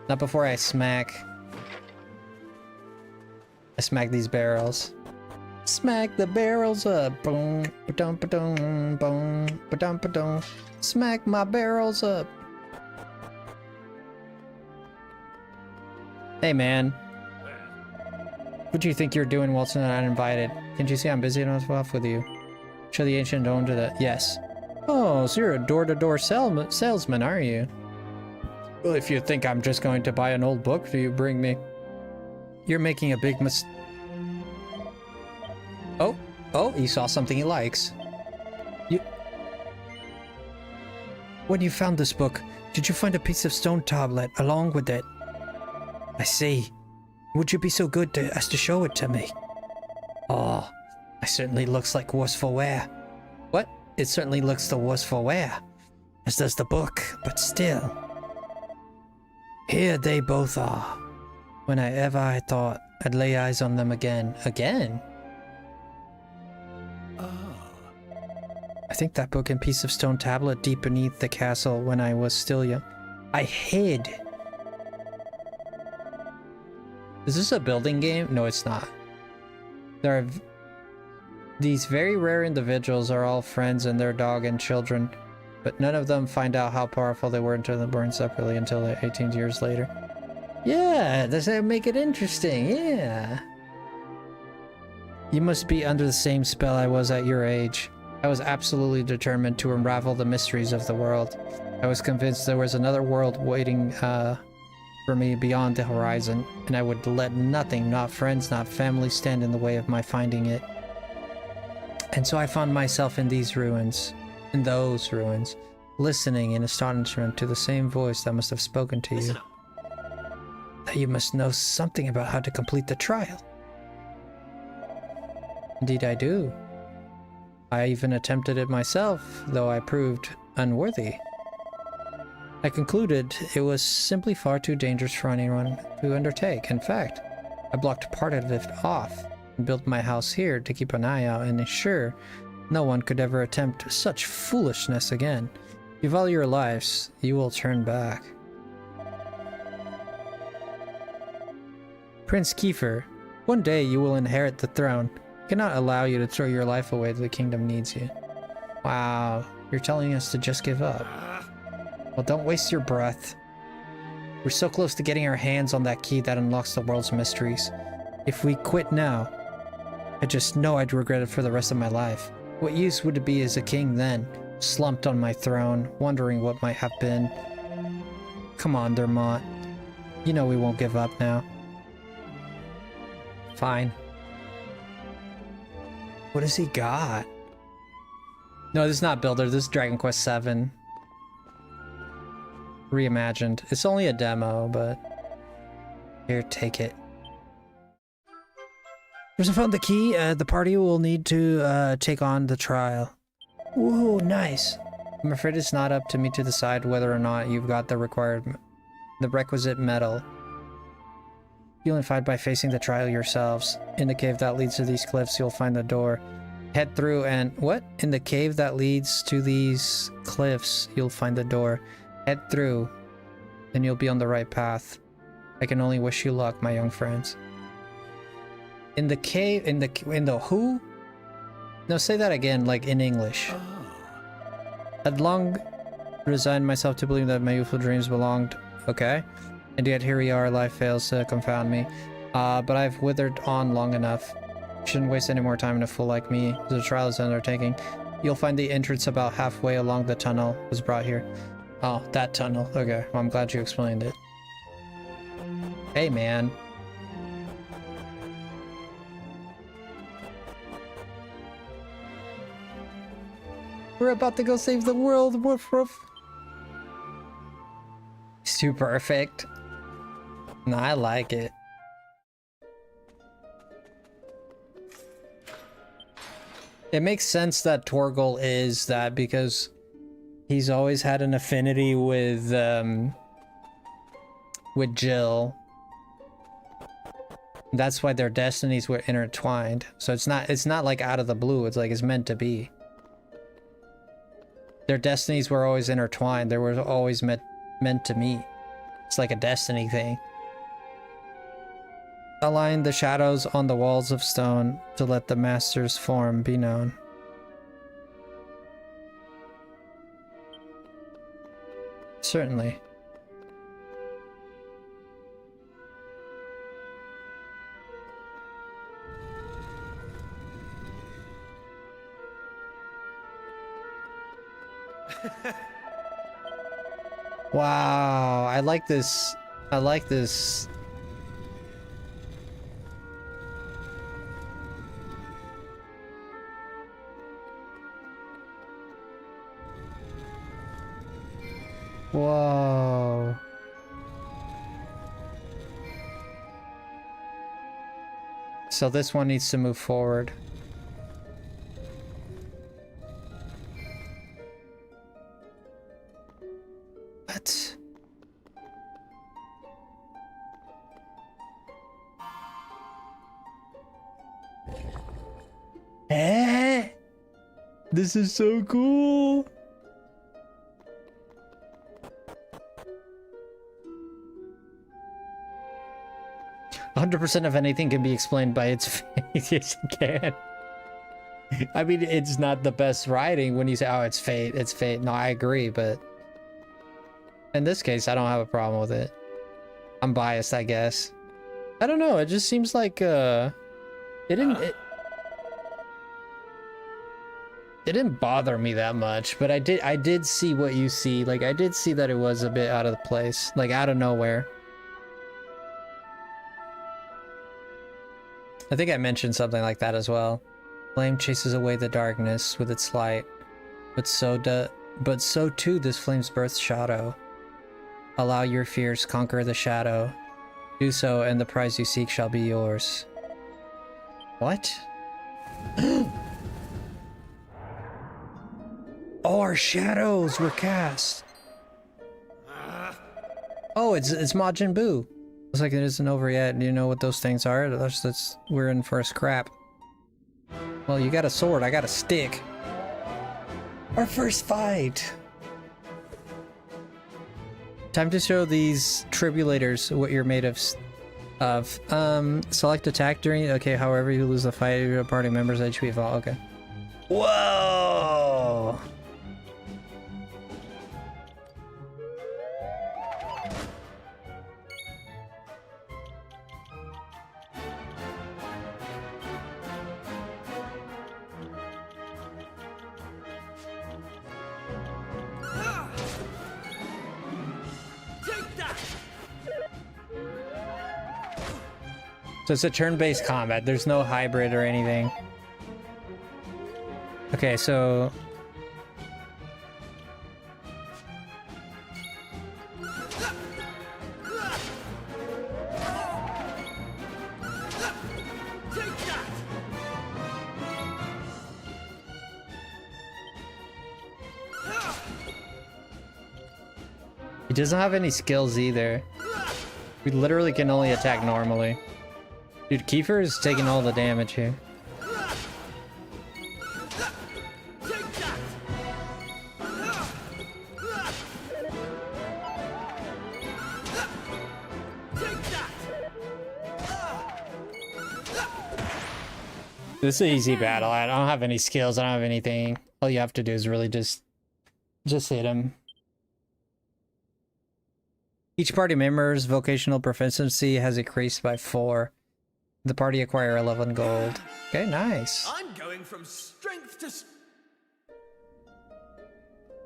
Not before I smack these barrels. Smack the barrels up. Boom, ba-dum, ba-dum, boom, ba-dum, ba-dum. Smack my barrels up. Hey, man. What do you think you're doing whilst not uninvited? Can't you see I'm busy enough with you? Show the ancient dome to the... Yes. Oh, so you're a door-to-door salesman, are you? Well, if you think I'm just going to buy an old book for you bring me... You're making a big mistake. Oh, he saw something he likes. When you found this book, did you find a piece of stone tablet along with it? I see. Would you be so good as to show it to me? Oh, it certainly looks like worse for wear. What? It certainly looks the worse for wear. As does the book, but still. Here they both are. Whenever I thought I'd lay eyes on them again. Again? I think that book and piece of stone tablet deep beneath the castle when I was still young. I hid. Is this a building game? No, it's not. There are... These very rare individuals are all friends and their dog and children, but none of them find out how powerful they were until they burned separately until 18 years later. Yeah, does that make it interesting? Yeah. You must be under the same spell I was at your age. I was absolutely determined to unravel the mysteries of the world. I was convinced there was another world waiting for me beyond the horizon, and I would let nothing, not friends, not family, stand in the way of my finding it. And so I found myself in these ruins, in those ruins, listening in astonishment to the same voice that must have spoken to you. That you must know something about how to complete the trial. Indeed I do. I even attempted it myself, though I proved unworthy. I concluded it was simply far too dangerous for anyone to undertake. In fact, I blocked part of it off and built my house here to keep an eye out and ensure no one could ever attempt such foolishness again. If you value your lives, you will turn back. Prince Kiefer, one day you will inherit the throne. I cannot allow you to throw your life away. The kingdom needs you. Wow, you're telling us to just give up. Well, don't waste your breath. We're so close to getting our hands on that key that unlocks the world's mysteries. If we quit now, I just know I'd regret it for the rest of my life. What use would it be as a king then, slumped on my throne, wondering what might have been? Come on, Dermot. You know we won't give up now. Fine. What has he got? No, this is not Builder. This is Dragon Quest VII. Reimagined. It's only a demo, but... Here, take it. There's found the key. The party will need to take on the trial. Ooh, nice. I'm afraid it's not up to me to decide whether or not you've got the requisite metal. You'll find by facing the trial yourselves. In the cave that leads to these cliffs, you'll find the door. Head through and... What? In the cave that leads to these cliffs, you'll find the door. Head through, and you'll be on the right path. I can only wish you luck, my young friends. In the cave... In the who? No, say that again, like in English. I'd long resigned myself to believe that my youthful dreams belonged... Okay. And yet here we are, life fails to confound me. But I've withered on long enough. Shouldn't waste any more time in a fool like me. The trial is undertaking. You'll find the entrance about halfway along the tunnel was brought here. Oh, that tunnel. Okay, well, I'm glad you explained it. Hey, man. We're about to go save the world, woof woof. It's too perfect. No, I like it. It makes sense that Torgal is that because he's always had an affinity with Jill. That's why their destinies were intertwined. So it's not like out of the blue. It's like it's meant to be. Their destinies were always intertwined. They were always meant to meet. It's like a destiny thing. Align the shadows on the walls of stone to let the master's form be known. Certainly. Wow, I like this. I like this. Whoa. So this one needs to move forward. What? Eh? This is so cool. "100% of anything can be explained by its fate." Yes, it can. I mean, it's not the best writing when you say, "Oh, it's fate, it's fate." No, I agree, but in this case, I don't have a problem with it. I'm biased, I guess. I don't know. It just seems like it didn't bother me that much, but I did see what you see. Like I did see that it was a bit out of the place, like out of nowhere. I think I mentioned something like that as well. Flame chases away the darkness with its light, but so too this flame's birth shadow. Allow your fears conquer the shadow. Do so, and the prize you seek shall be yours. What? Oh, our shadows were cast. Oh, it's Majin Buu. Looks like it isn't over yet. Do you know what those things are? We're in for a scrap. Well, you got a sword, I got a stick. Our first fight. Time to show these tribulators what you're made of. Select attack during. Okay, however you lose the fight, your party members HP fall. Okay. Whoa. So it's a turn-based combat. There's no hybrid or anything. Okay, so... He doesn't have any skills either. We literally can only attack normally. Dude, Kiefer is taking all the damage here. This is an easy battle. I don't have any skills. I don't have anything. All you have to do is really just hit him. Each party member's vocational proficiency has increased by 4. The party acquire 11 gold. Okay, nice. I'm going from strength to...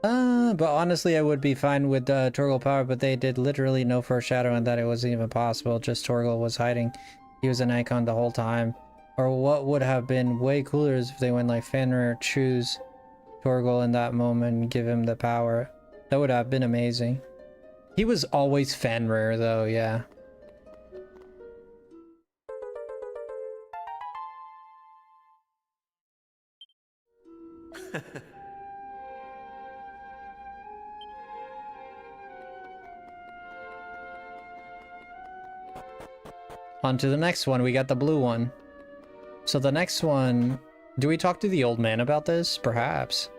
But honestly, I would be fine with Torgal power, but they did literally no foreshadowing that it wasn't even possible. Just Torgal was hiding. He was an icon the whole time. Or what would have been way cooler is if they went like Fenrir, choose Torgal in that moment and give him the power. That would have been amazing. He was always Fenrir though, yeah. On to the next one. We got the blue one. So the next one... Do we talk to the old man about this? Perhaps.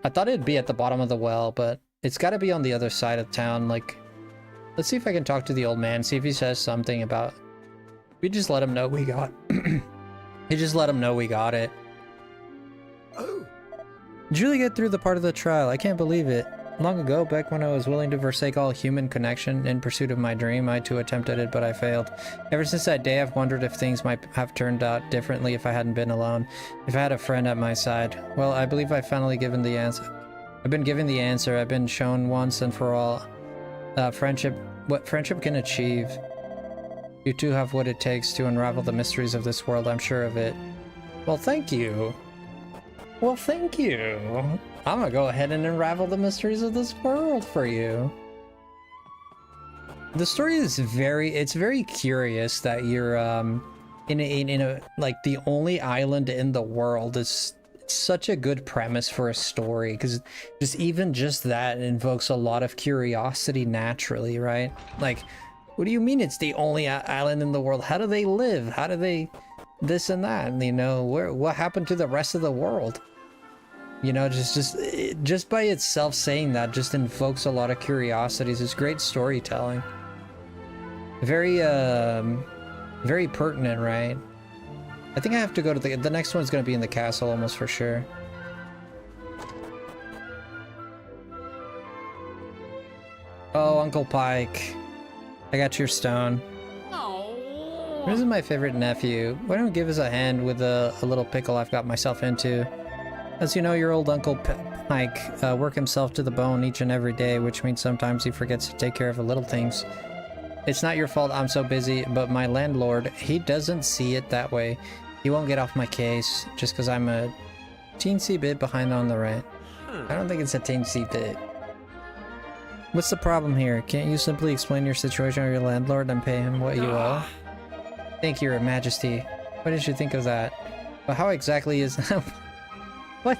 I thought it'd be at the bottom of the well, but it's got to be on the other side of town. Like, let's see if I can talk to the old man, see if he says something about... We just let him know we got... He just let him know we got it. Oh, Did you really get through the part of the trial? I can't believe it. Long ago, back when I was willing to forsake all human connection in pursuit of my dream, I too attempted it, but I failed. Ever since that day, I've wondered if things might have turned out differently if I hadn't been alone, if I had a friend at my side. Well, I believe I've finally given the answer. I've been given the answer. I've been shown once and for all friendship, what friendship can achieve. You too have what it takes to unravel the mysteries of this world, I'm sure of it. Well, thank you. Well, thank you. I'm gonna go ahead and unravel the mysteries of this world for you. The story is it's very curious that you're in a like the only island in the world. Is such a good premise for a story, because just that invokes a lot of curiosity naturally, right? Like, what do you mean it's the only island in the world? How do they live? How do they this and that? And you know, what happened to the rest of the world? You know, just by itself saying that just invokes a lot of curiosities. It's great storytelling. Very very pertinent, right? I think I have to go to the next one's gonna be in the castle almost for sure. Oh, Uncle Pike. I got your stone. This is my favorite nephew. Why don't you give us a hand with a little pickle I've got myself into? As you know, your old Uncle Pike work himself to the bone each and every day, which means sometimes he forgets to take care of the little things. It's not your fault I'm so busy, but my landlord, he doesn't see it that way. He won't get off my case just because I'm a teensy bit behind on the rent. I don't think it's a teensy bit. What's the problem here? Can't you simply explain your situation to your landlord and pay him what you owe? Thank you, Your Majesty. What did you think of that? But how exactly is... What?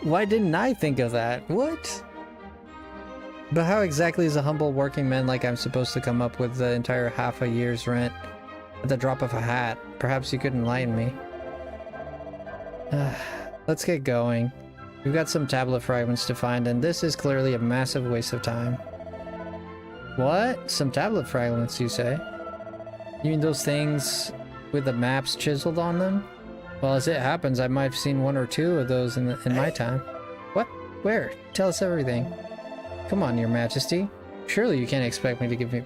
Why didn't I think of that? What? But how exactly is a humble working man like I'm supposed to come up with the entire half a year's rent at the drop of a hat? Perhaps you could enlighten me. Let's get going. We've got some tablet fragments to find, and this is clearly a massive waste of time. What? Some tablet fragments, you say? You mean those things with the maps chiseled on them? Well, as it happens, I might have seen one or two of those in my time. What? Where? Tell us everything. Come on, Your Majesty. Surely you can't expect me to give me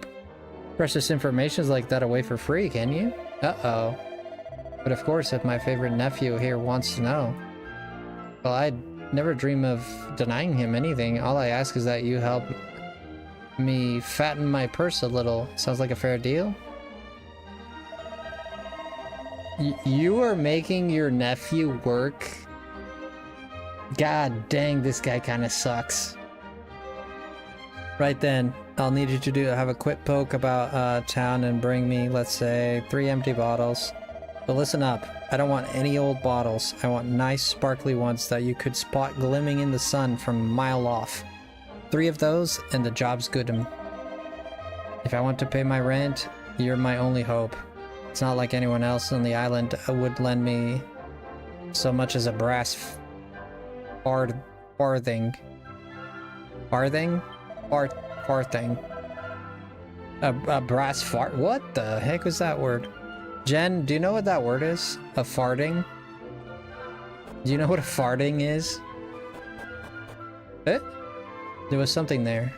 precious information like that away for free, can you? Uh-oh. But of course, if my favorite nephew here wants to know, well, I'd never dream of denying him anything. All I ask is that you help me fatten my purse a little. Sounds like a fair deal? You are making your nephew work? God dang, this guy kind of sucks. Right then, I'll need you to have a quick poke about town and bring me, let's say, 3 empty bottles. But listen up, I don't want any old bottles. I want nice sparkly ones that you could spot glimmering in the sun from a mile off. 3 of those and the job's good. If I want to pay my rent, you're my only hope. It's not like anyone else on the island would lend me so much as a brass farthing. Farthing? Farthing. A brass fart? What the heck was that word? Jen, do you know what that word is? A farting? Do you know what a farting is? Eh? There was something there.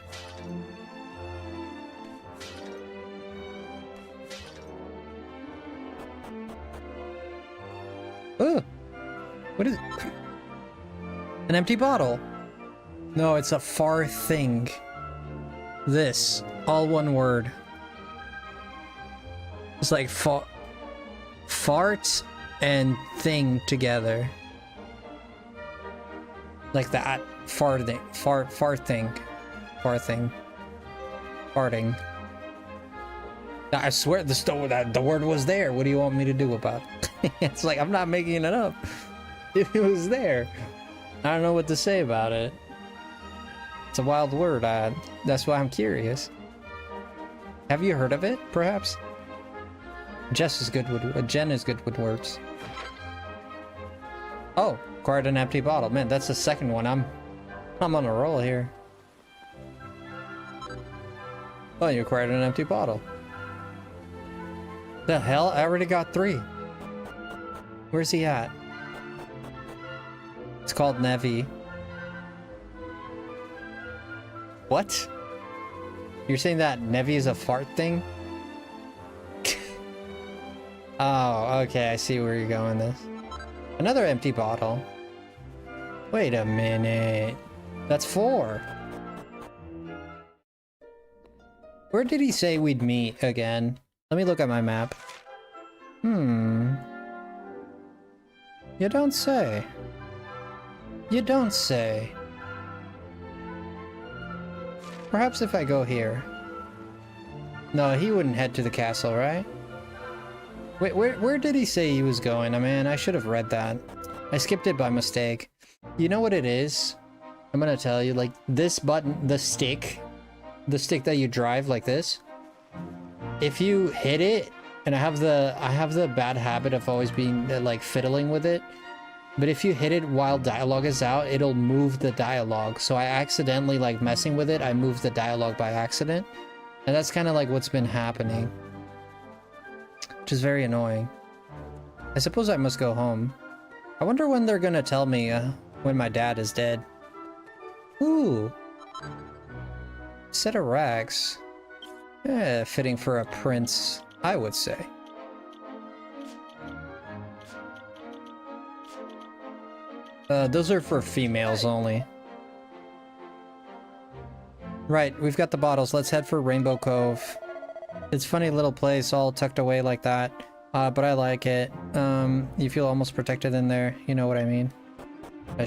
Oh! What is it? An empty bottle! No, it's a far thing. This. All one word. It's like fart and thing together. Like that. Farting. Farting. Farting. I swear the word was there. What do you want me to do about it? It's like, I'm not making it up. It was there. I don't know what to say about it. It's a wild word. That's why I'm curious. Have you heard of it, perhaps? Jen is good with words. Oh, acquired an empty bottle. Man, that's the second one. I'm on a roll here. Oh, you acquired an empty bottle. The hell? I already got 3. Where's he at? It's called Nevi. What? You're saying that Nevi is a fart thing? Oh, okay, I see where you're going with this. Another empty bottle. Wait a minute. That's 4. Where did he say we'd meet again? Let me look at my map. You don't say. You don't say. Perhaps if I go here. No, he wouldn't head to the castle, right? Wait, where did he say he was going? Oh man, I should have read that. I skipped it by mistake. You know what it is? I'm gonna tell you, like, this button, the stick that you drive like this, if you hit it, and I have the bad habit of always being like fiddling with it, but if you hit it while dialogue is out, it'll move the dialogue. So I accidentally, like, messing with it, I moved the dialogue by accident, and that's kind of like what's been happening, which is very annoying. I suppose I must go home. I wonder when they're gonna tell me when my dad is dead. Ooh. Set of rags. Yeah, fitting for a prince, I would say. Those are for females only. Right, we've got the bottles. Let's head for Rainbow Cove. It's a funny little place, all tucked away like that. But I like it. You feel almost protected in there. You know what I mean? I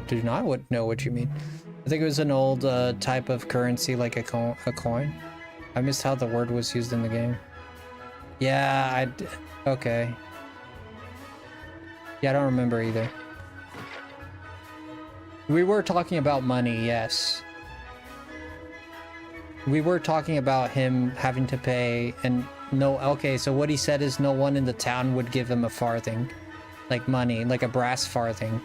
do not know what you mean. I think it was an old type of currency, like a coin. I missed how the word was used in the game. Yeah, okay. Yeah, I don't remember either. We were talking about money, yes. We were talking about him having to pay, and no, okay, so what he said is no one in the town would give him a farthing. Like money, like a brass farthing.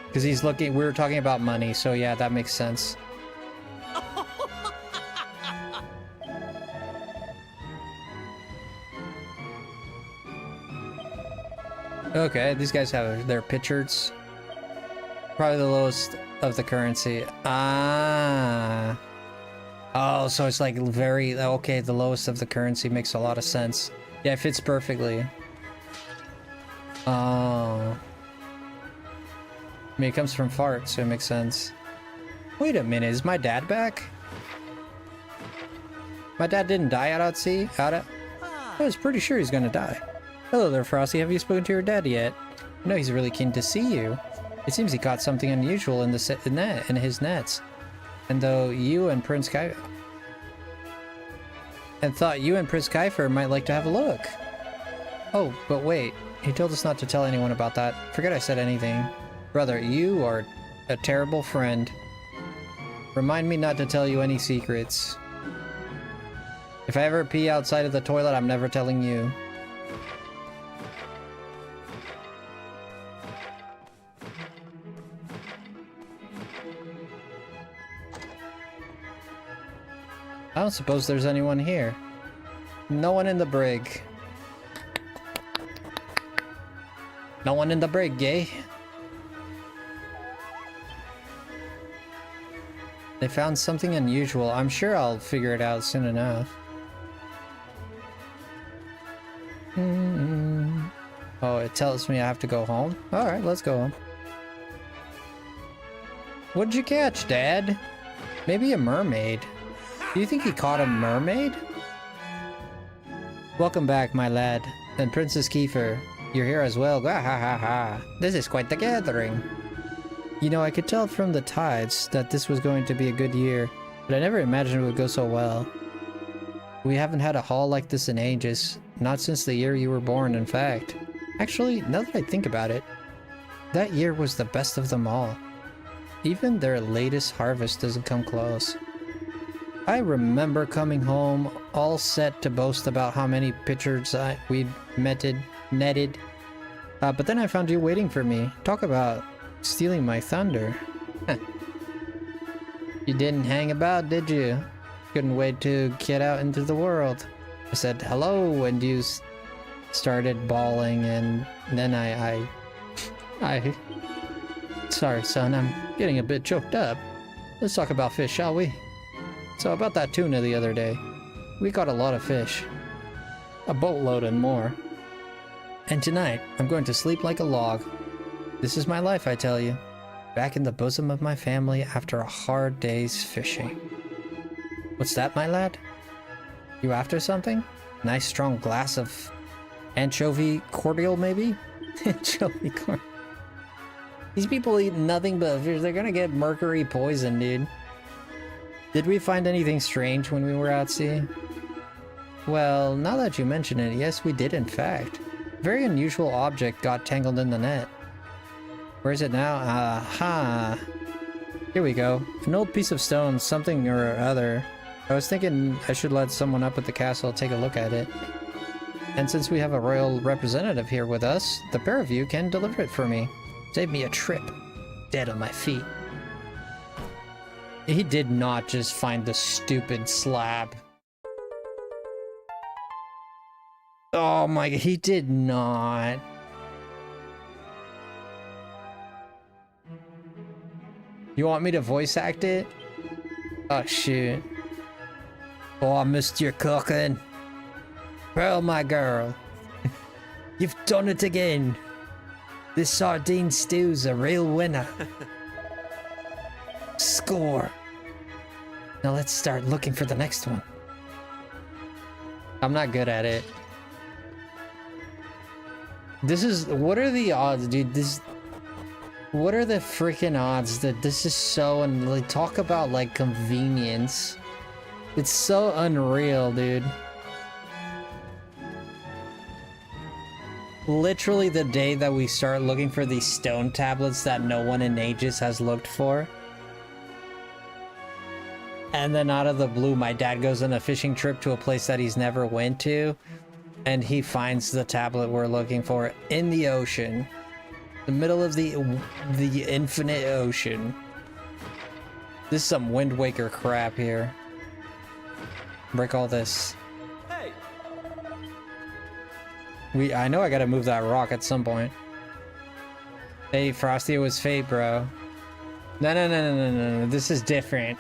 Because he's looking, we were talking about money, so yeah, that makes sense. Okay, these guys have their pictures. Probably the lowest of the currency. Ah. Oh, so it's like very, okay, the lowest of the currency makes a lot of sense. Yeah, it fits perfectly. Oh. I mean, it comes from fart, so it makes sense. Wait a minute, is my dad back? My dad didn't die out at sea? I was pretty sure he's gonna die. Hello there, Frosty. Have you spoken to your dad yet? I know he's really keen to see you. It seems he caught something unusual in his nets. And though you and Prince Kiefer... And thought you and Prince Kiefer might like to have a look. Oh, but wait. He told us not to tell anyone about that. Forget I said anything. Brother, you are a terrible friend. Remind me not to tell you any secrets. If I ever pee outside of the toilet, I'm never telling you. I don't suppose there's anyone here. No one in the brig. No one in the brig, eh? They found something unusual. I'm sure I'll figure it out soon enough. Oh, it tells me I have to go home? Alright, let's go home. What'd you catch, Dad? Maybe a mermaid. Do you think he caught a mermaid? Welcome back, my lad. And Princess Kiefer. You're here as well. Ha ha ha ha. This is quite the gathering. You know, I could tell from the tides that this was going to be a good year. but I never imagined it would go so well. We haven't had a haul like this in ages. Not since the year you were born, in fact. Actually, now that I think about it, that year was the best of them all. Even their latest harvest doesn't come close. I remember coming home all set to boast about how many pitchers we'd netted. But then I found you waiting for me. Talk about stealing my thunder. You didn't hang about, did you? Couldn't wait to get out into the world. I said hello and you started bawling, and then I sorry son, I'm getting a bit choked up. Let's talk about fish, shall we? So about that tuna the other day. We caught a lot of fish. A boatload and more. And tonight, I'm going to sleep like a log. This is my life, I tell you. Back in the bosom of my family after a hard day's fishing. What's that, my lad? You after something? Nice strong glass of anchovy cordial, maybe? Anchovy cordial. These people eat nothing but fish. They're gonna get mercury poison, dude. Did we find anything strange when we were at sea? Well, now that you mention it, yes, we did in fact. A very unusual object got tangled in the net. Where is it now? Aha! Here we go. An old piece of stone, something or other. I was thinking I should let someone up at the castle take a look at it. And since we have a royal representative here with us, the pair of you can deliver it for me. Save me a trip. Dead on my feet. He did not just find the stupid slab. Oh my god, he did not. You want me to voice act it? Oh shoot. Oh, I missed your cooking. Well, my girl. You've done it again. This sardine stew's a real winner. Score. Now let's start looking for the next one. I'm not good at it. This is... What are the odds, dude? What are the freaking odds that this is so... And like, talk about, like, convenience. It's so unreal, dude. Literally the day that we start looking for these stone tablets that no one in ages has looked for. And then out of the blue, my dad goes on a fishing trip to a place that he's never went to. And he finds the tablet we're looking for in the ocean. The middle of the infinite ocean. This is some Wind Waker crap here. Break all this. Hey. I know I gotta move that rock at some point. Hey, Frosty, it was fate, bro. No. This is different.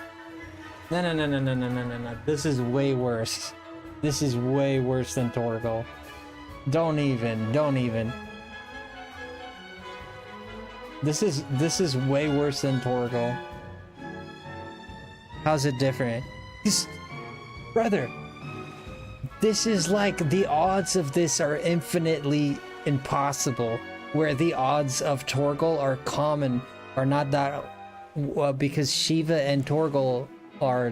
No. This is way worse. This is way worse than Torgal. Don't even. This is way worse than Torgal. How's it different? Brother, this is like the odds of this are infinitely impossible, where the odds of Torgal are common, are not that, because Shiva and Torgal are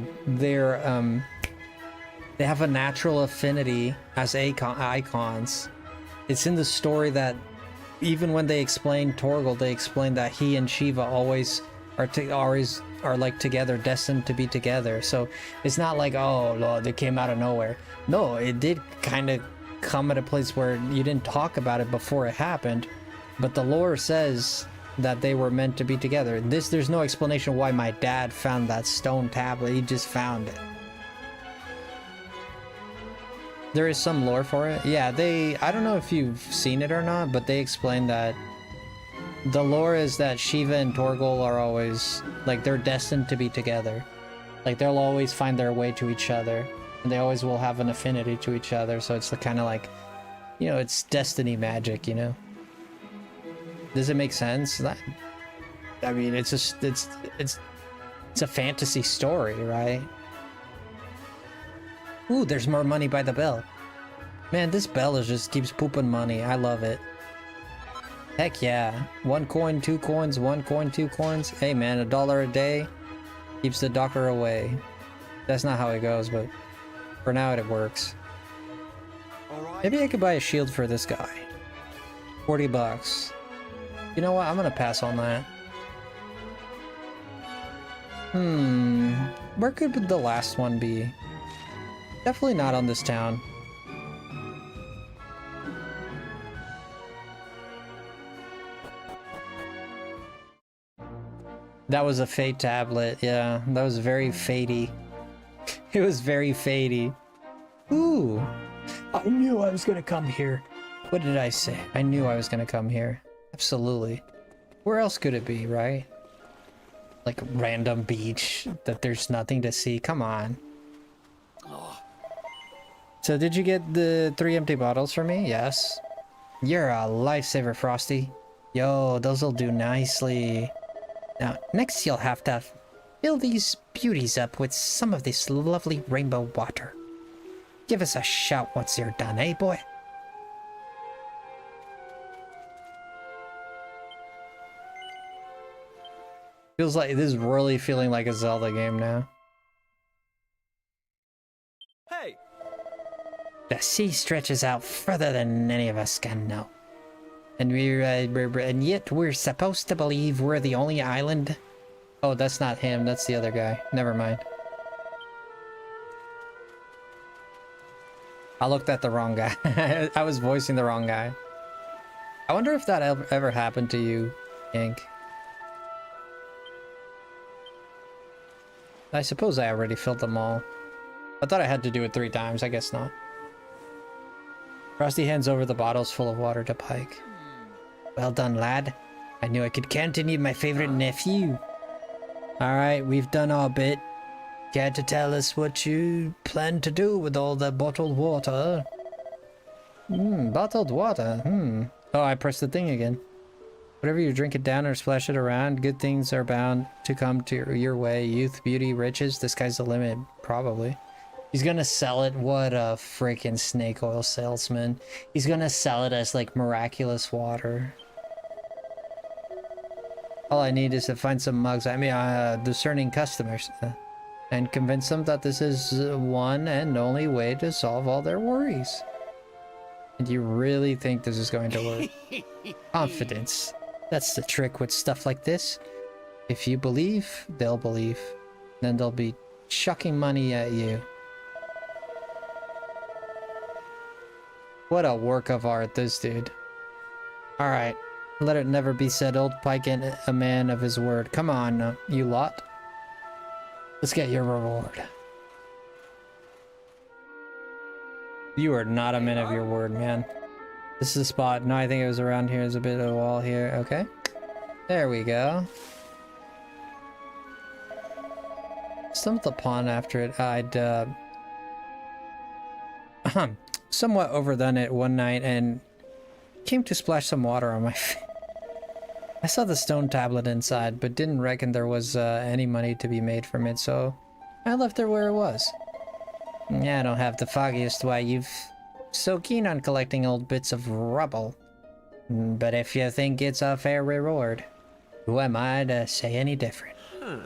they have a natural affinity as icons. It's in the story that even when they explain Torgal, they explain that he and Shiva always are like together, destined to be together. So it's not like, oh Lord, they came out of nowhere. No, it did kind of come at a place where you didn't talk about it before it happened, but the lore says that they were meant to be together. There's no explanation why my dad found that stone tablet. He just found it. There is some lore for it. Yeah, I don't know if you've seen it or not, but they explain that the lore is that Shiva and Torgal are always, like, they're destined to be together. Like, they'll always find their way to each other, and they always will have an affinity to each other. So it's kind of like, you know, it's destiny magic, you know? Does it make sense? I mean, it's just, it's a fantasy story, right? Ooh, there's more money by the bell. Man, this bell just keeps pooping money. I love it. Heck yeah. 1 coin, 2 coins, 1 coin, 2 coins. Hey man, $1 a day keeps the doctor away. That's not how it goes, but for now it works. Alright. Maybe I could buy a shield for this guy. 40 bucks. You know what? I'm gonna pass on that. Where could the last one be? Definitely not on this town. That was a fate tablet. Yeah, that was very fatey. It was very fatey. Ooh. I knew I was gonna come here. What did I say? I knew I was gonna come here. Absolutely. Where else could it be, right? Like a random beach that there's nothing to see. Come on. So did you get the 3 empty bottles for me? Yes. You're a lifesaver, Frosty. Yo, those'll do nicely. Now, next you'll have to fill these beauties up with some of this lovely rainbow water. Give us a shout once you're done, eh, boy? Feels like this is really feeling like a Zelda game now. Hey! The sea stretches out further than any of us can know. And and yet we're supposed to believe we're the only island. Oh, that's not him, that's the other guy. Never mind. I looked at the wrong guy. I was voicing the wrong guy. I wonder if that ever happened to you, Yank. I suppose I already filled them all. I thought I had to do it 3 times. I guess not. Frosty hands over the bottles full of water to Pike. Well done, lad. I knew I could count on you, my favorite nephew. Alright, we've done our bit. Care to tell us what you plan to do with all the bottled water? Bottled water. Oh, I pressed the thing again. Whatever you drink it down or splash it around, good things are bound to come to your way. Youth, beauty, riches, the sky's the limit. Probably. He's gonna sell it. What a freaking snake oil salesman. He's gonna sell it as like miraculous water. All I need is to find some mugs. I mean, discerning customers. And convince them that this is one and only way to solve all their worries. And you really think this is going to work? Confidence. That's the trick with stuff like this. If you believe, they'll believe. Then they'll be chucking money at you. What a work of art, this dude. Alright. Let it never be said, old Pike ain't a man of his word. Come on, you lot. Let's get your reward. You are not a man of your word, man. This is the spot. No, I think it was around here. There's a bit of a wall here. Okay. There we go. Stump the pond after it. I'd, somewhat overdone it one night and came to splash some water on my face. I saw the stone tablet inside, but didn't reckon there was any money to be made from it, so I left it where it was. I don't have the foggiest why you've so keen on collecting old bits of rubble. But if you think it's a fair reward, who am I to say any different? I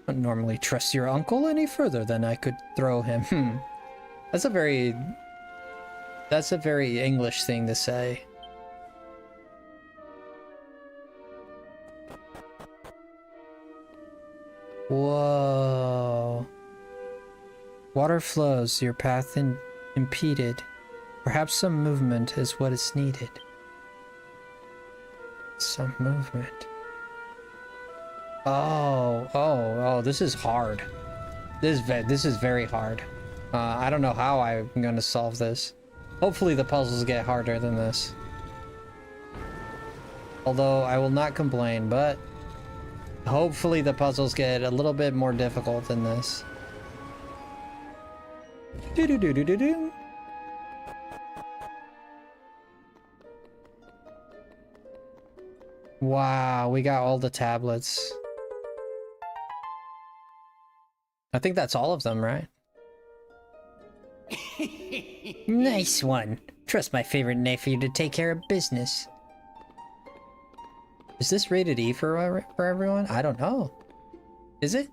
don't normally trust your uncle any further than I could throw him. That's a very English thing to say. Whoa. Water flows, your path impeded. Perhaps some movement is what is needed. Some movement. Oh, this is hard. This is very hard. I don't know how I'm gonna solve this. Hopefully the puzzles get harder than this. Although I will not complain, but hopefully the puzzles get a little bit more difficult than this. Do-do-do-do-do-do. Wow, we got all the tablets. I think that's all of them, right? Nice one. Trust my favorite nephew to take care of business. Is this rated E for everyone? I don't know. Is it?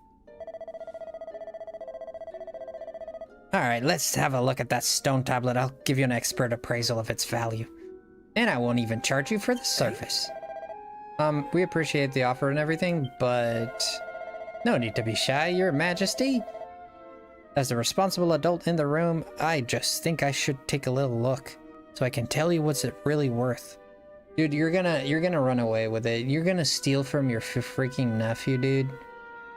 Alright, let's have a look at that stone tablet. I'll give you an expert appraisal of its value. And I won't even charge you for the service. We appreciate the offer and everything, but no need to be shy, Your Majesty. As the responsible adult in the room, I just think I should take a little look so I can tell you what's it really worth. Dude, you're gonna run away with it. You're gonna steal from your freaking nephew, dude.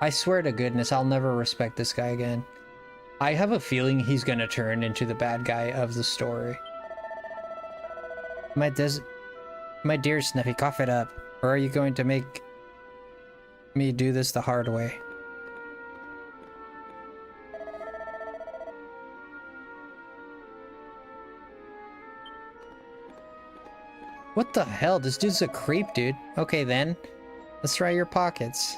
I swear to goodness, I'll never respect this guy again. I have a feeling he's gonna turn into the bad guy of the story. My dear Sniffy, cough it up. Or are you going to make me do this the hard way? What the hell? This dude's a creep, dude. Okay then. Let's try your pockets.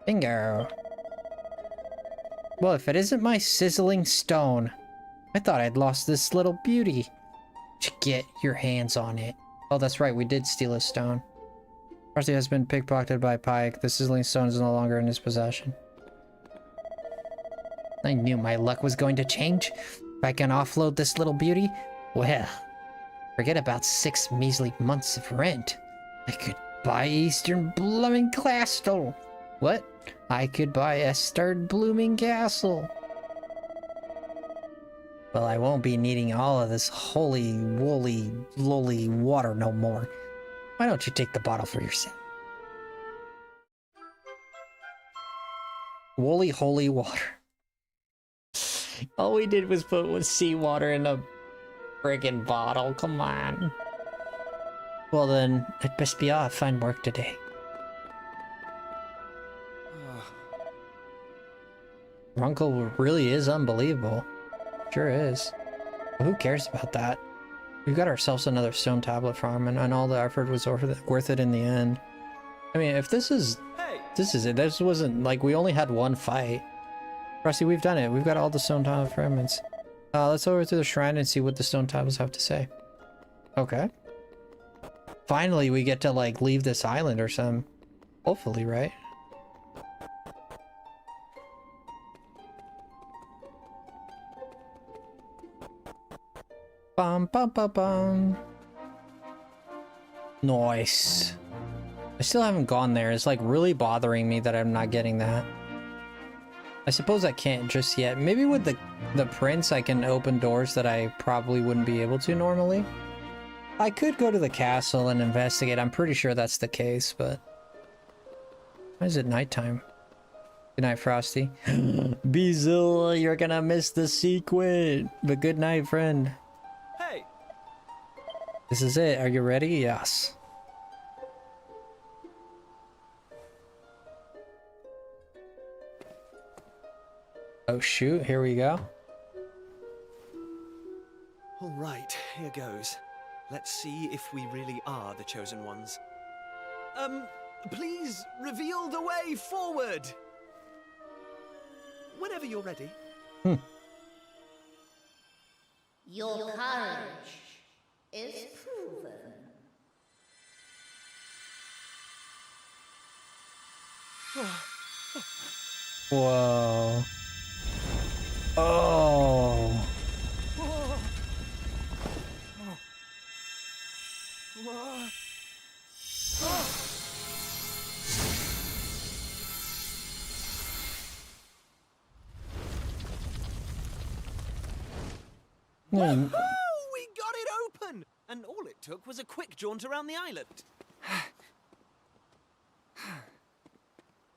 Bingo. Well, if it isn't my sizzling stone. I thought I'd lost this little beauty. Get your hands on it. Oh, that's right. We did steal a stone. Frosty has been pickpocketed by Pike. The sizzling stone is no longer in his possession. I knew my luck was going to change. If I can offload this little beauty, well, forget about 6 measly months of rent. I could buy Eastern Blooming Castle. What? I could buy Estard Blooming Castle. Well, I won't be needing all of this holy, woolly, lolly water no more. Why don't you take the bottle for yourself? Woolly, holy water. All we did was put seawater in a friggin' bottle. Come on. Well then, I'd best be off. Find work today. Your uncle really is unbelievable. Sure is. But who cares about that? We got ourselves another stone tablet farm, and all the effort was worth it in the end. I mean, if this is it. This wasn't like we only had one fight. Frosty, we've done it. We've got all the stone tablet fragments. Let's go over to the shrine and see what the stone tablets have to say. Okay. Finally, we get to like leave this island or something. Hopefully, right? Bum bum bum bum. Nice. I still haven't gone there. It's like really bothering me that I'm not getting that. I suppose I can't just yet. Maybe with the prince I can open doors that I probably wouldn't be able to normally. I could go to the castle and investigate. I'm pretty sure that's the case, but why is it nighttime? Good night, Frosty. Beezil, you're gonna miss the sequence. But good night, friend. Hey. This is it. Are you ready? Yes. Oh shoot, here we go. All right, here goes. Let's see if we really are the chosen ones. Please reveal the way forward. Whenever you're ready. Your courage is proven. Whoa. Oh. Whoa, we got it open! And all it took was a quick jaunt around the island.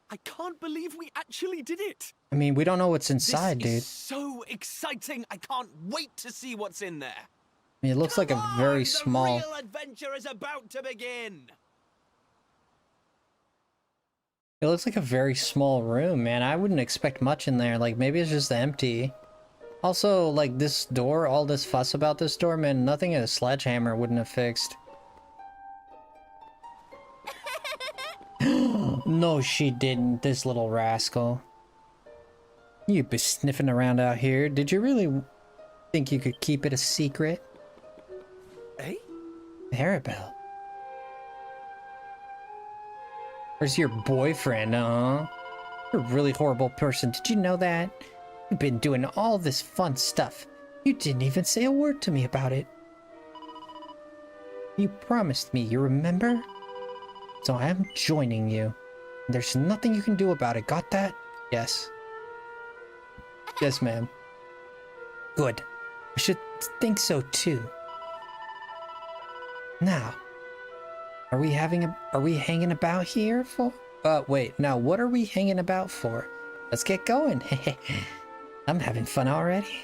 I can't believe we actually did it! I mean, we don't know what's inside, dude. This is so exciting! I can't wait to see what's in there! I mean, it looks like a very small... The real adventure is about to begin! It looks like a very small room, man. I wouldn't expect much in there. Like, maybe it's just empty. Also, like, this door, all this fuss about this door, man, nothing a sledgehammer wouldn't have fixed. No, she didn't, this little rascal. You'd be sniffing around out here. Did you really think you could keep it a secret? Eh? Arabelle. Where's your boyfriend, huh? You're a really horrible person. Did you know that? You've been doing all this fun stuff. You didn't even say a word to me about it. You promised me, you remember? So I am joining you. There's nothing you can do about it. Got that? Yes. Yes, ma'am. Good. I should think so too. Now, are we hanging about here for? Wait. Now, what are we hanging about for? Let's get going. I'm having fun already.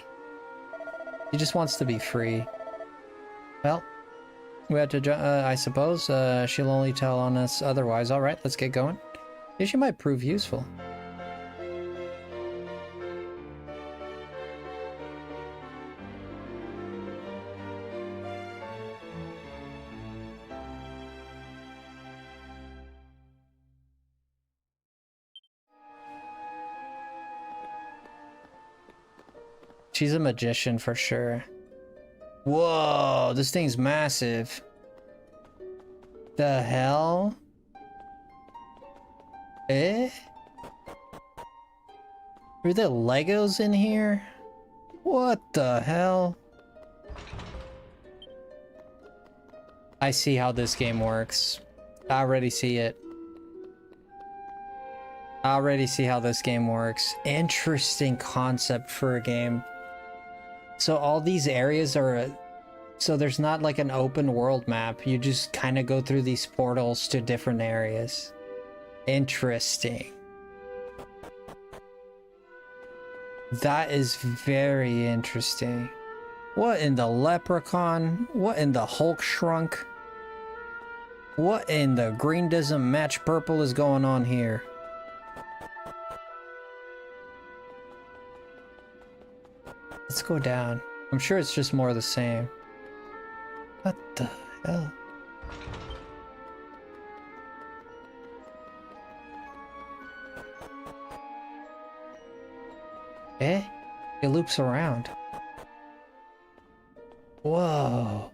She just wants to be free. Well, we have to, I suppose, she'll only tell on us otherwise. All right, let's get going. Yeah, she might prove useful. She's a magician for sure. Whoa, this thing's massive. The hell? Eh? Are there Legos in here? What the hell? I see how this game works. I already see it. I already see how this game works. Interesting concept for a game. So all these areas are... So there's not like an open world map. You just kind of go through these portals to different areas. Interesting. That is very interesting. What in the leprechaun? What in the Hulk shrunk? What in the green doesn't match purple is going on here? Let's go down. I'm sure it's just more of the same. What the hell? Eh? It loops around. Whoa.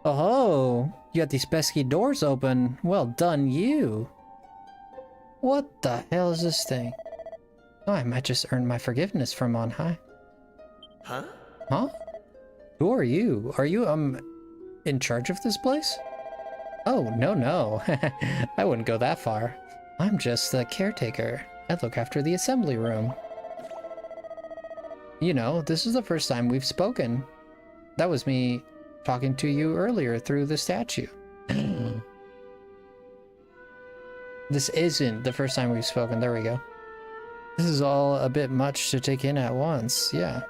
Oh, you got these pesky doors open. Well done, you. What the hell is this thing? Oh, I might just earn my forgiveness from on high. Huh? Huh? Who are you? Are you, in charge of this place? Oh, no. I wouldn't go that far. I'm just the caretaker. I look after the assembly room. You know, this is the first time we've spoken. That was me talking to you earlier through the statue. This isn't the first time we've spoken. There we go. This is all a bit much to take in at once. Yeah,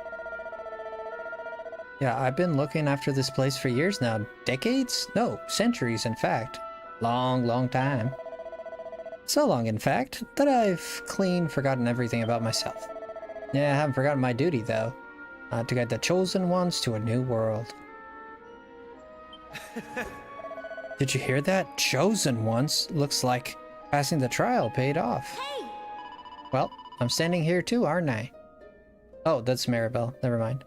I've been looking after this place for years now. Decades? No, centuries, in fact. Long time. So long, in fact, that I've clean forgotten everything about myself. Yeah, I haven't forgotten my duty, though. To guide the chosen ones to a new world. Did you hear that? Chosen ones? Looks like passing the trial paid off. Hey! Well, I'm standing here too, aren't I? Oh, that's Maribel. Never mind.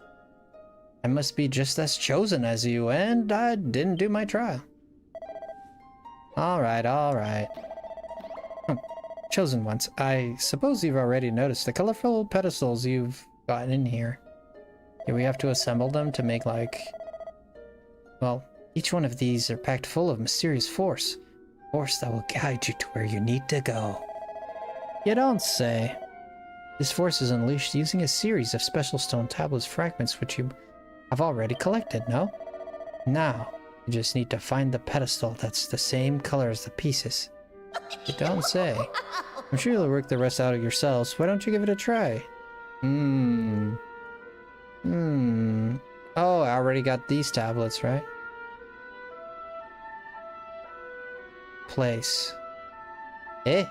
I must be just as chosen as you, and I didn't do my trial. Alright. Chosen ones. I suppose you've already noticed the colorful pedestals you've got in here. Yeah, we have to assemble them to make like... Well, each one of these are packed full of mysterious force. Force that will guide you to where you need to go. You don't say. This force is unleashed using a series of special stone tablets fragments which you have already collected, no? Now, you just need to find the pedestal that's the same color as the pieces. You don't say. I'm sure you'll work the rest out of yourselves. Why don't you give it a try? Oh, I already got these tablets, right? Place. Eh?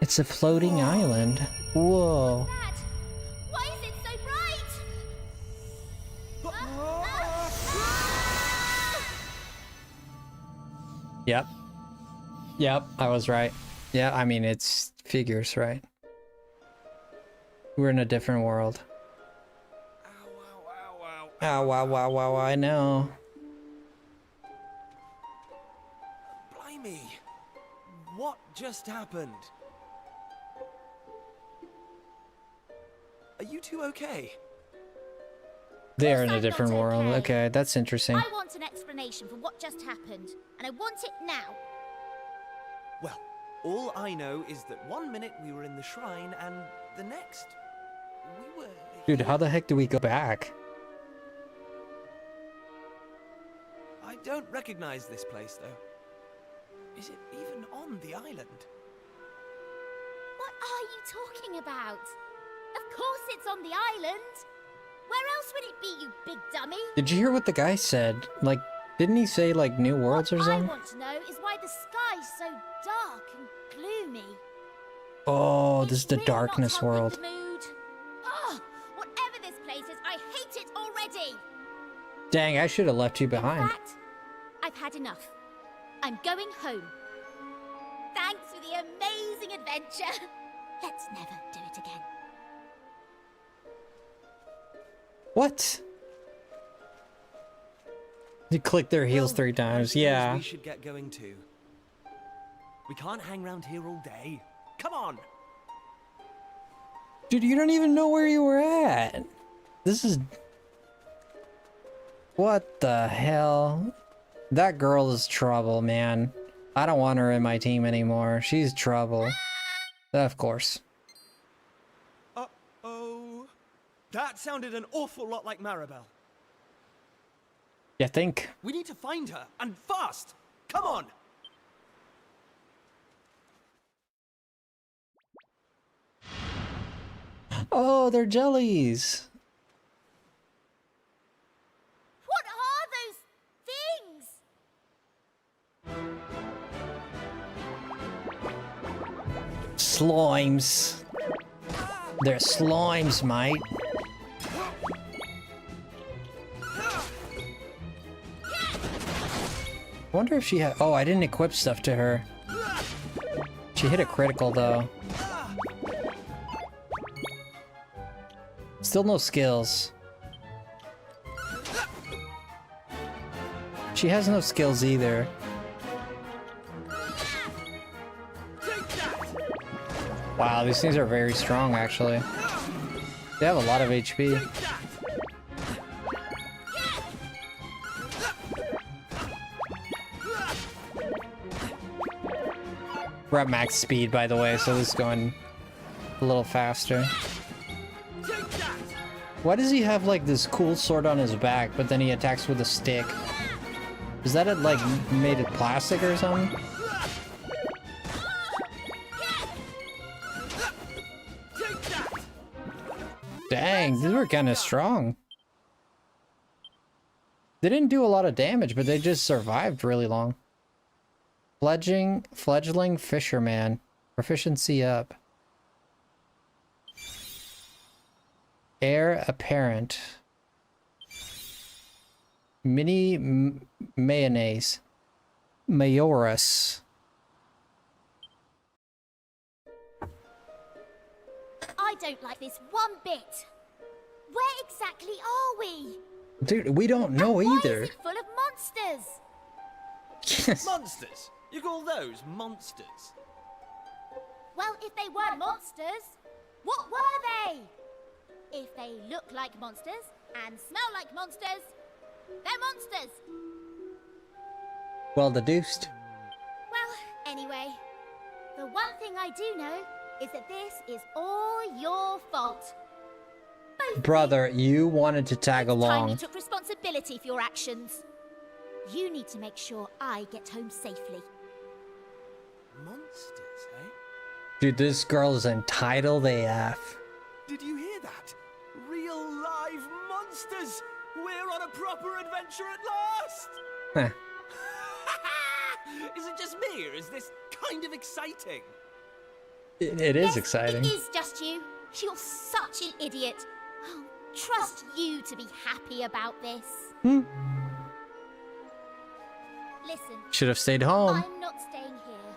It's a floating island. Whoa. Dad, why is it so bright? Yep. Yep, I was right. Yeah, I mean, it's figures, right? We're in a different world. Ow, ow, ow, ow. Ow, wow, wow, wow, I know. Blimey. What just happened? Are you two okay? They're in a I'm different not world. okay. Okay, that's interesting. I want an explanation for what just happened, and I want it now. Well, all I know is that one minute we were in the shrine and the next we were... Dude, how the heck do we go back? I don't recognize this place, though. Is it even on the island? What are you talking about? Of course it's on the island. Where else would it be, you big dummy? Did you hear what the guy said? Like, didn't he say, like, New Worlds or What I something? want to know is why the sky's so dark and gloomy. Oh, this is It's the really darkness not helping world. the mood. Ugh, whatever this place is, I hate it already. Dang, I should have left you In behind. fact, I've had enough. I'm going home. Thanks for the amazing adventure. Let's never do it again. What? You click their heels Well, 3 I times. suppose Yeah. We should get going too. We can't hang around here all day. Come on. Dude, you don't even know where you were at. This is... What the hell? That girl is trouble, man. I don't want her in my team anymore. She's trouble. Of course. Uh-oh. That sounded an awful lot like Maribel. You think? We need to find her, and fast! Come on! Oh, they're jellies. What are those things? Slimes. They're slimes, mate. I wonder if she had... Oh, I didn't equip stuff to her. She hit a critical, though. Still no skills. She has no skills either. Wow, these things are very strong, actually. They have a lot of HP. We're at max speed, by the way, so this is going a little faster. Why does he have, like, this cool sword on his back, but then he attacks with a stick? Is that, like, made of plastic or something? Dang, these were kind of strong. They didn't do a lot of damage, but they just survived really long. Fledgling fisherman. Proficiency up. Heir apparent. Mini mayonnaise. Majoris. I don't like this one bit. Where exactly are we? Dude, we don't know Why either. is it full of monsters? Yes. Monsters! You call those monsters? Well, if they weren't monsters, what were they? If they look like monsters and smell like monsters, they're monsters. Well deduced. Well, anyway, the one thing I do know is that this is all your fault. Both of you. Brother, you wanted to tag It's time you along. took responsibility for your actions. You need to make sure I get home safely. Monsters, eh? Dude, this girl is entitled AF. Did you hear that? Real live monsters! We're on a proper adventure at last! Huh. Is it just me, or is this kind of exciting? It is Yes, exciting. It is just you. You're such an idiot. I'll trust you to be happy about this. Listen, Should have stayed home. I'm not staying here.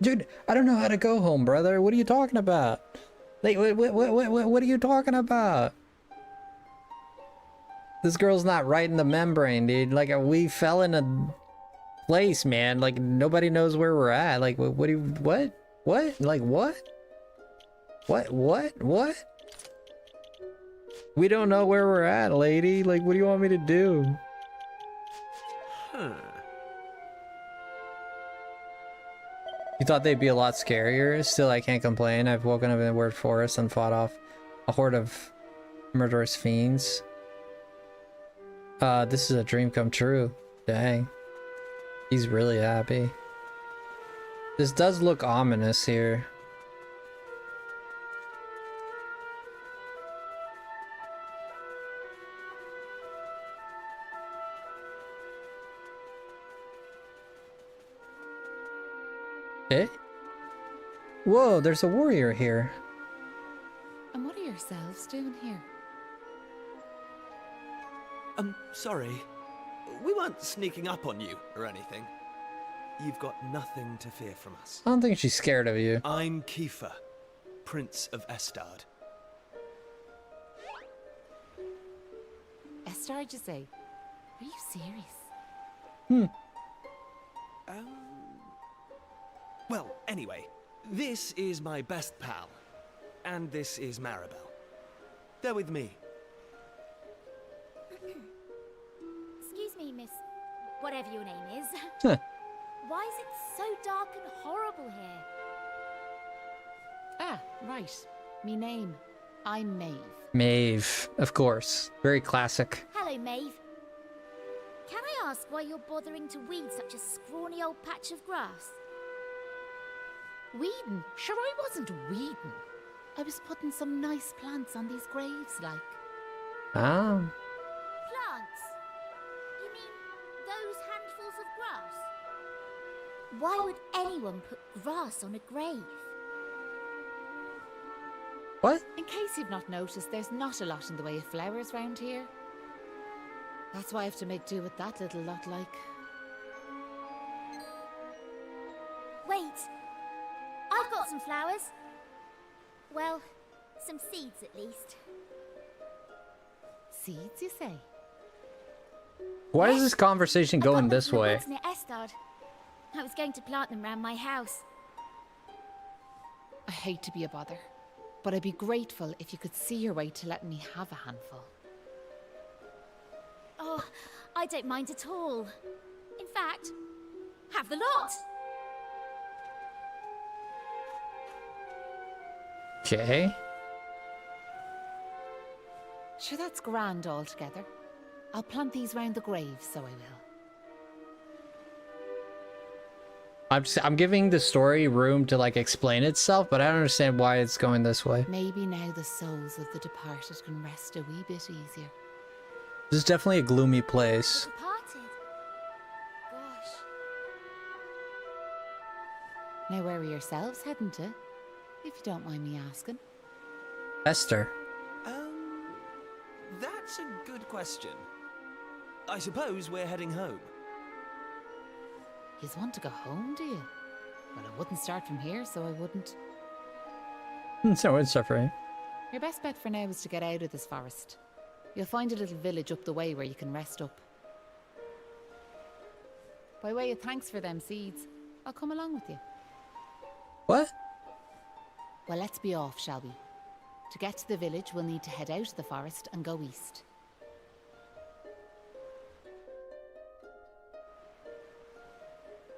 Dude, I don't know how to go home, brother. What are you talking about? Like, what are you talking about? This girl's not right in the membrane, dude. Like, we fell in a place, man. Like, nobody knows where we're at. Like, what do you, what? Like, what? What? We don't know where we're at, lady. Like, what do you want me to do? Huh. You thought they'd be a lot scarier? Still, I can't complain. I've woken up in a weird forest and fought off a horde of murderous fiends. This is a dream come true. Dang. He's really happy. This does look ominous here. Eh? Whoa, there's a warrior here. And what are yourselves doing here? Sorry. We weren't sneaking up on you or anything. You've got nothing to fear from us. I don't think she's scared of you. I'm Kiefer, Prince of Estard. Estard, you say? Are you serious? Well, anyway, this is my best pal, and this is Maribel. They're with me. Excuse me, miss... whatever your name is. Huh. Why is it so dark and horrible here? Ah, right. Me name. I'm Maeve. Maeve, of course. Very classic. Hello, Maeve. Can I ask why you're bothering to weed such a scrawny old patch of grass? Weeding? Sure, I wasn't weeding. I was putting some nice plants on these graves, like. Ah. Plants? You mean those handfuls of grass? Why would anyone put grass on a grave? What? In case you've not noticed, there's not a lot in the way of flowers round here. That's why I have to make do with that little lot, like. Wait! I've got some flowers. Well, some seeds at least. Seeds, you say? Why is this conversation I got going them this from the way? woods near Estard. I was going to plant them round my house. I hate to be a bother, but I'd be grateful if you could see your way to letting me have a handful. Oh, I don't mind at all. In fact, have the lot. Okay. Sure, that's grand altogether. I'll plant these round the grave, so I will. I'm giving the story room to like explain itself, but I don't understand why it's going this way. Maybe now the souls of the departed can rest a wee bit easier. This is definitely a gloomy place. Departed. Gosh. Now where are yourselves heading to? If you don't mind me asking. Esther. That's a good question. I suppose we're heading home. Yous want to go home, do you? Well, I wouldn't start from here, so I wouldn't. So it's suffering. Your best bet for now is to get out of this forest. You'll find a little village up the way where you can rest up. By way of thanks for them seeds, I'll come along with you. What? Well, let's be off, shall we? To get to the village, we'll need to head out of the forest and go east.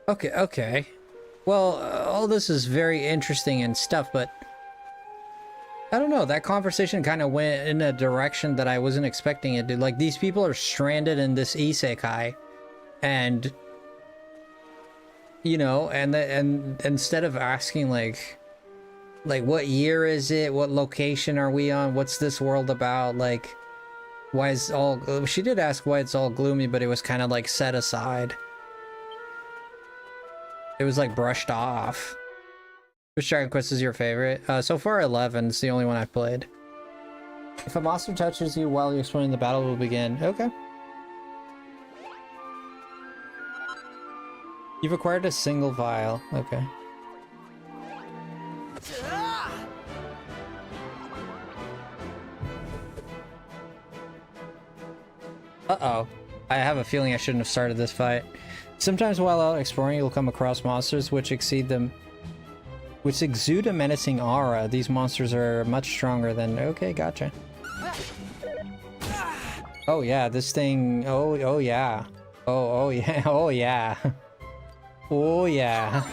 Okay. Well, all this is very interesting and stuff, but I don't know. That conversation kind of went in a direction that I wasn't expecting it to. Like, these people are stranded in this isekai, and you know, and instead of asking like what year is it? What location are we on? What's this world about? Like, why is all? She did ask why it's all gloomy, but it was kind of like set aside. It was like brushed off. Which Dragon Quest is your favorite? So far 11. It's the only one I've played. If a monster touches you while you're exploring, the battle will begin. Okay. You've acquired a single vial. Okay. Uh-oh. I have a feeling I shouldn't have started this fight. Sometimes while out exploring, you'll come across monsters which exude a menacing aura. These monsters are much stronger than... Okay, gotcha. Oh yeah, this thing... Oh yeah. Oh yeah. Oh yeah. Oh yeah.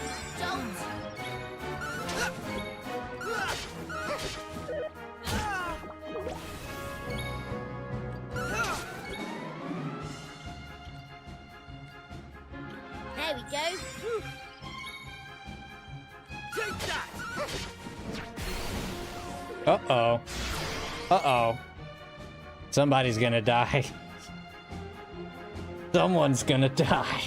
There we go. Take that! Uh-oh. Uh-oh. Somebody's gonna die. Someone's gonna die.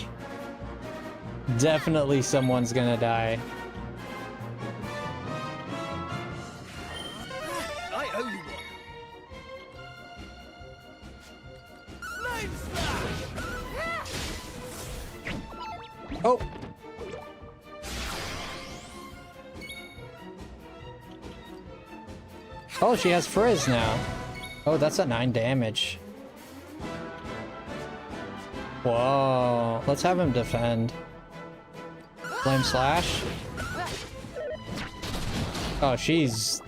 Definitely someone's gonna die. I owe you one. Flame slash! Oh! Oh, she has frizz now. Oh, that's a 9 damage. Whoa. Let's have him defend. Flame slash. Oh, she's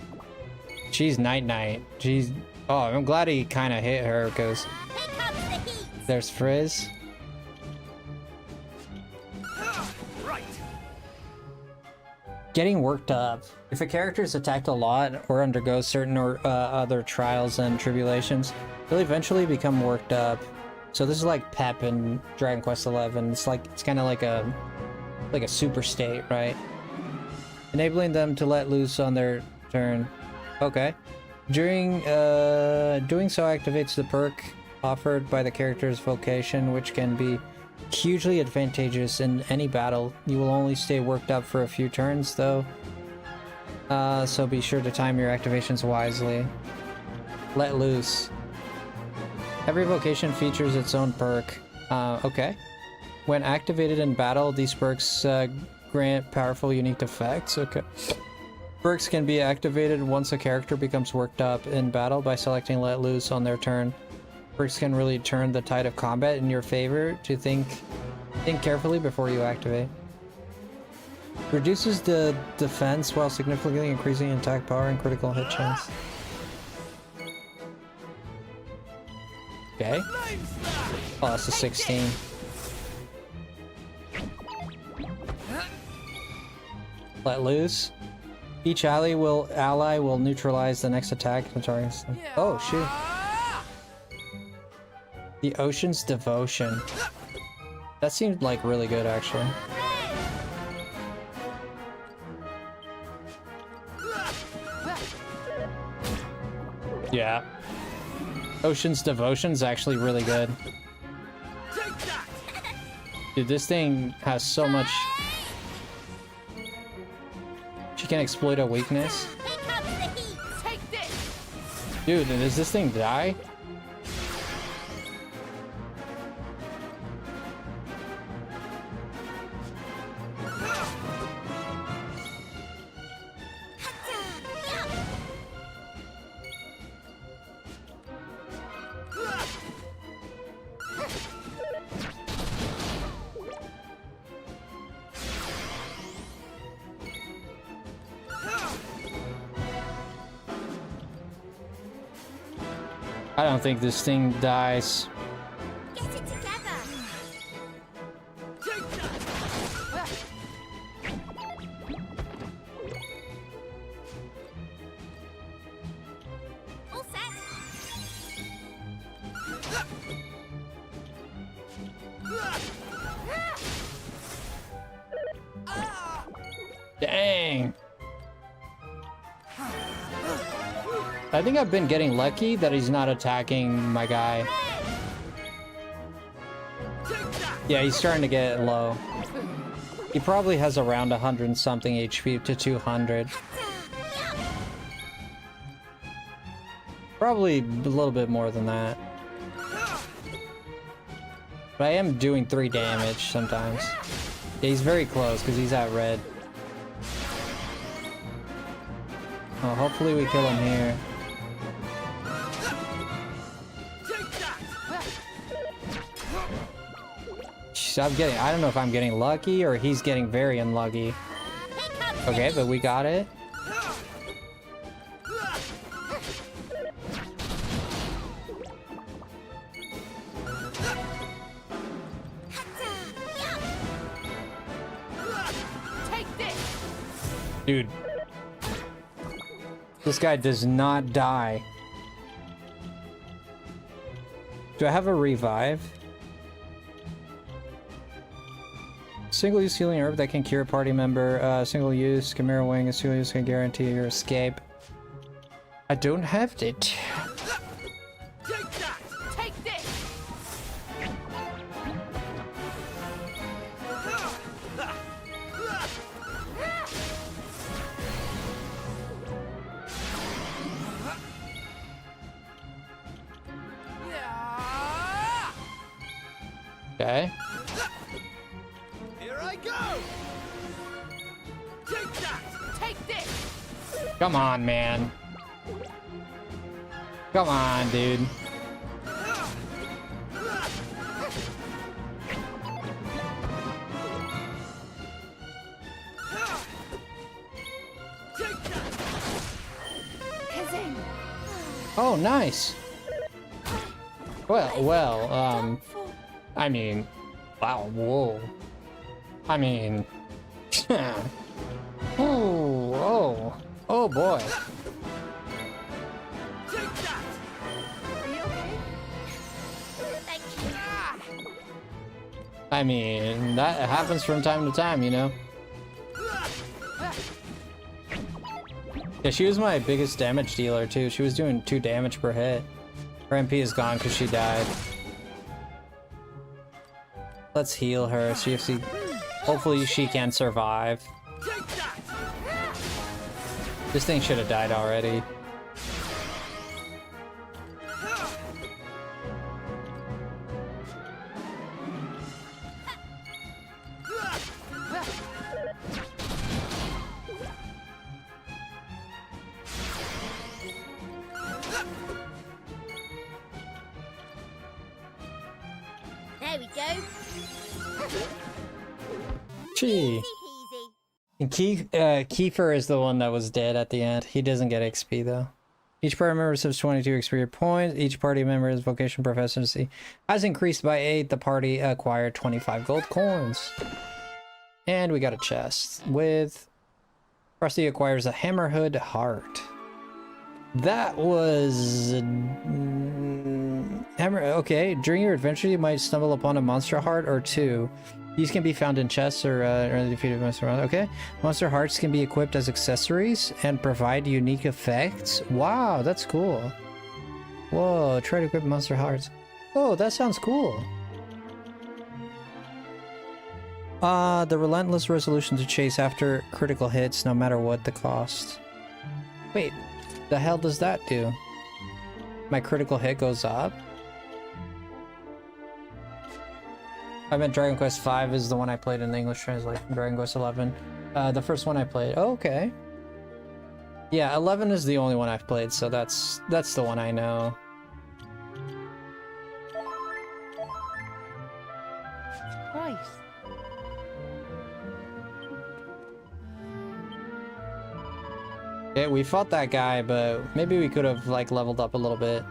night-night. She's... Oh, I'm glad he kind of hit her because Here comes the heat. there's frizz. Right. Getting worked up. If a character is attacked a lot or undergoes certain other trials and tribulations, they'll eventually become worked up. So this is like Pep in Dragon Quest XI. It's kind of like a super state, right? Enabling them to let loose on their turn. Okay. Doing so activates the perk offered by the character's vocation, which can be hugely advantageous in any battle. You will only stay worked up for a few turns, though. So be sure to time your activations wisely. Let loose. Every vocation features its own perk. Okay. When activated in battle, these perks grant powerful, unique effects. Okay. Perks can be activated once a character becomes worked up in battle by selecting Let Loose on their turn. Perks can really turn the tide of combat in your favor. To think carefully before you activate. Reduces the defense while significantly increasing attack power and critical hit chance. Okay. Oh, that's a 16. Let loose. Each ally will neutralize the next attack. Oh shoot. The Ocean's Devotion. That seemed like really good actually. Yeah. Ocean's Devotion's actually really good. Dude, this thing has so much... She can exploit a weakness. Here comes the heat. Take this. Dude, does this thing die? I don't think this thing dies. Get it together. Take that! All set. Dang. I think I've been getting lucky that he's not attacking my guy. Yeah, he's starting to get low. He probably has around 100 and something HP to 200. Probably a little bit more than that. But I am doing 3 damage sometimes. Yeah, he's very close because he's at red. Oh, hopefully we kill him here. I don't know if I'm getting lucky or he's getting very unlucky. Okay, but we got it. Dude. This guy does not die. Do I have a revive? Single-use healing herb that can cure a party member. Single-use Chimera Wing. A single-use can guarantee your escape. I don't have it. Take that! Take this! Okay. Here I go! Take that! Take this! Come on, man. Come on, dude. Oh, nice. Well, I mean, wow, whoa. I mean, oh boy. I mean, that happens from time to time, you know? Yeah, she was my biggest damage dealer, too. She was doing 2 damage per hit. Her MP is gone because she died. Let's heal her, see if she... Hopefully she can survive. This thing should have died already. There we go. Gee. And Kiefer is the one that was dead at the end. He doesn't get XP though. Each party member receives 22 XP points. Each party member's vocation proficiency has increased by 8. The party acquired 25 gold coins. And we got a chest with Frosty acquires a Hammerhood heart. That was okay. During your adventure, you might stumble upon a monster heart or 2. These can be found in chests or defeated monster. Okay, monster hearts can be equipped as accessories and provide unique effects. Wow, that's cool. Whoa, try to equip monster hearts. Oh, that sounds cool. The relentless resolution to chase after critical hits, no matter what the cost. Wait, the hell does that do? My critical hit goes up? I meant Dragon Quest V is the one I played in the English translation. Dragon Quest 11. The first one I played. Oh, okay. Yeah, 11 is the only one I've played, so that's the one I know. Right. Yeah, we fought that guy, but maybe we could have like leveled up a little bit.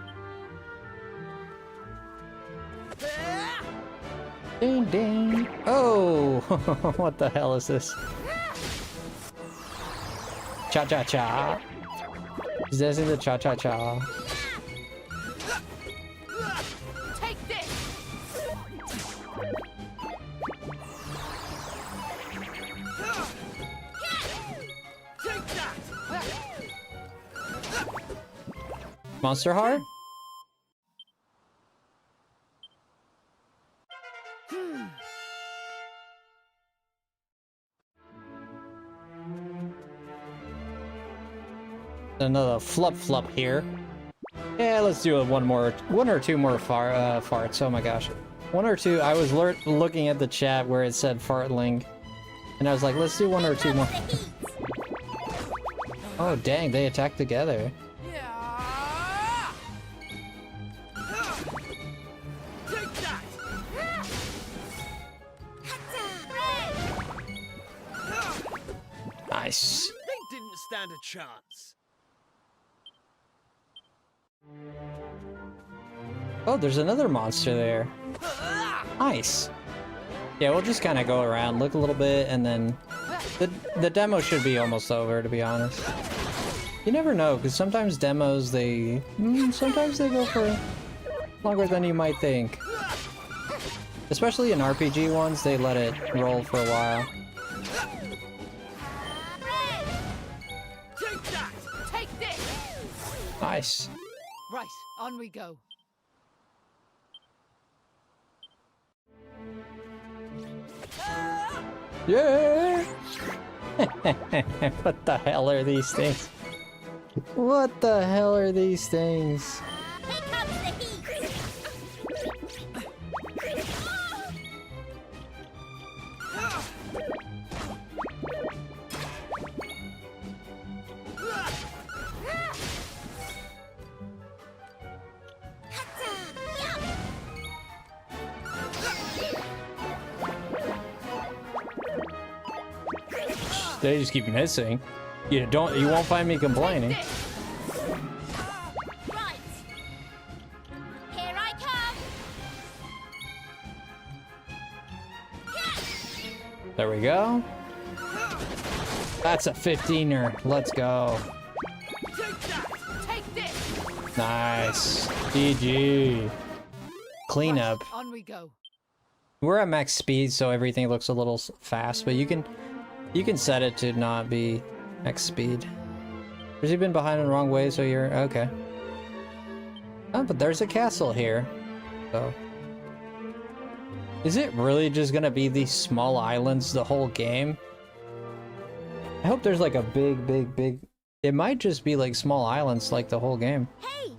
Ding ding. Oh, what the hell is this? Cha cha cha. Is this the cha cha cha? Take this. Take that! Monster heart? Another flup here. Yeah, let's do one or two more farts. Oh my gosh, 1 or 2. I was looking at the chat where it said fartling, and I was like, let's do 1 or 2 more. Oh dang, they attack together. Take that! Nice. They didn't stand a chance. Oh, there's another monster there. Nice. Yeah, we'll just kind of go around, look a little bit, and then the demo should be almost over, to be honest. You never know, because sometimes demos, sometimes they go for longer than you might think. Especially in RPG ones, they let it roll for a while. Take that! Take this! Nice. Right, on we go. Yeah! What the hell are these things? What the hell are these things? Here comes the heat! They just keep missing. You won't find me complaining. Right! Here I come! There we go. That's a 15er. Let's go. Take that! Take this! Nice. GG. Cleanup. Right, on we go. We're at max speed, so everything looks a little fast, but you can set it to not be max speed. Has he been behind in the wrong way, so you're okay. Oh, but there's a castle here. So is it really just gonna be these small islands the whole game? I hope there's like a big it might just be like small islands like the whole game. Hey!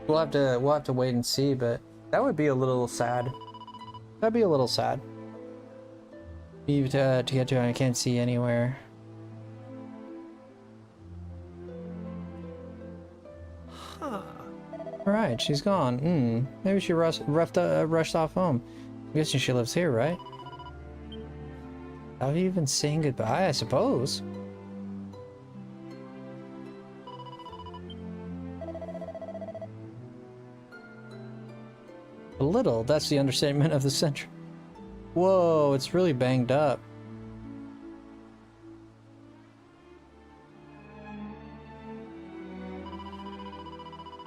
We'll have to wait and see, but that would be a little sad. That'd be a little sad. To get to, I can't see anywhere. Huh. Alright, she's gone. Maybe she rushed off home. I'm guessing she lives here, right? Are you even saying goodbye, I suppose? A little, that's the understatement of the century. Whoa, it's really banged up.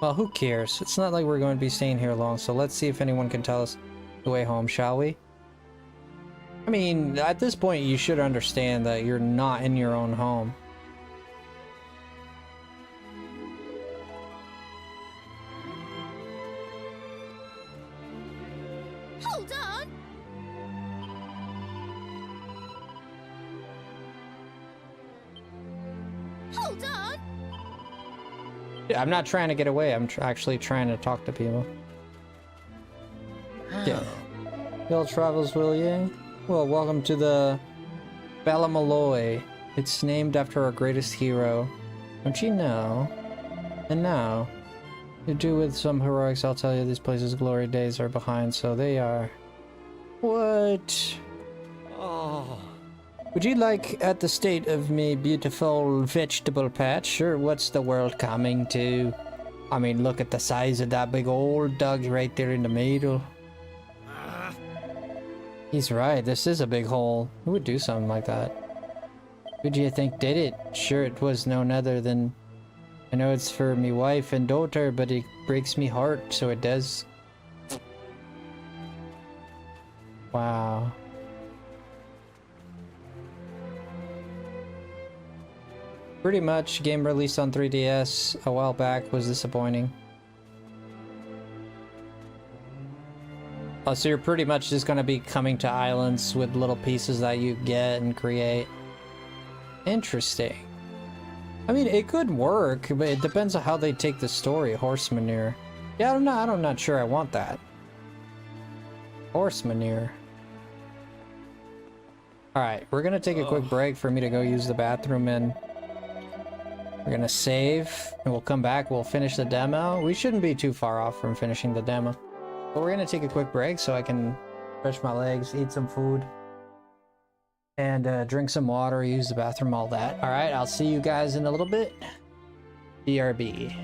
Well, who cares? It's not like we're going to be staying here long, so let's see if anyone can tell us the way home, shall we? I mean, at this point, you should understand that you're not in your own home. Hold on! Hold on! Yeah, I'm not trying to get away. I'm actually trying to talk to people. Yeah. You'll travels, will you? Well, welcome to the Balamaloi. It's named after our greatest hero. Don't you know? And now, to do with some heroics, I'll tell you these places' glory days are behind, so they are. What? Oh. Would you like at the state of me beautiful vegetable patch, or what's the world coming to? I mean, look at the size of that big old dog right there in the middle. He's right, this is a big hole. Who would do something like that? Who do you think did it? Sure, it was none other than... I know it's for me wife and daughter, but it breaks me heart, so it does. Wow. Pretty much, game released on 3DS a while back was disappointing. Oh, so you're pretty much just gonna be coming to islands with little pieces that you get and create. Interesting. I mean, it could work, but it depends on how they take the story. Horse manure. Yeah, I'm not sure I want that. Horse manure. Alright, we're gonna take a quick break for me to go use the bathroom and We're gonna save, and we'll come back. We'll finish the demo. We shouldn't be too far off from finishing the demo. But we're gonna take a quick break so I can stretch my legs, eat some food, and drink some water, use the bathroom, all that. All right, I'll see you guys in a little bit. BRB.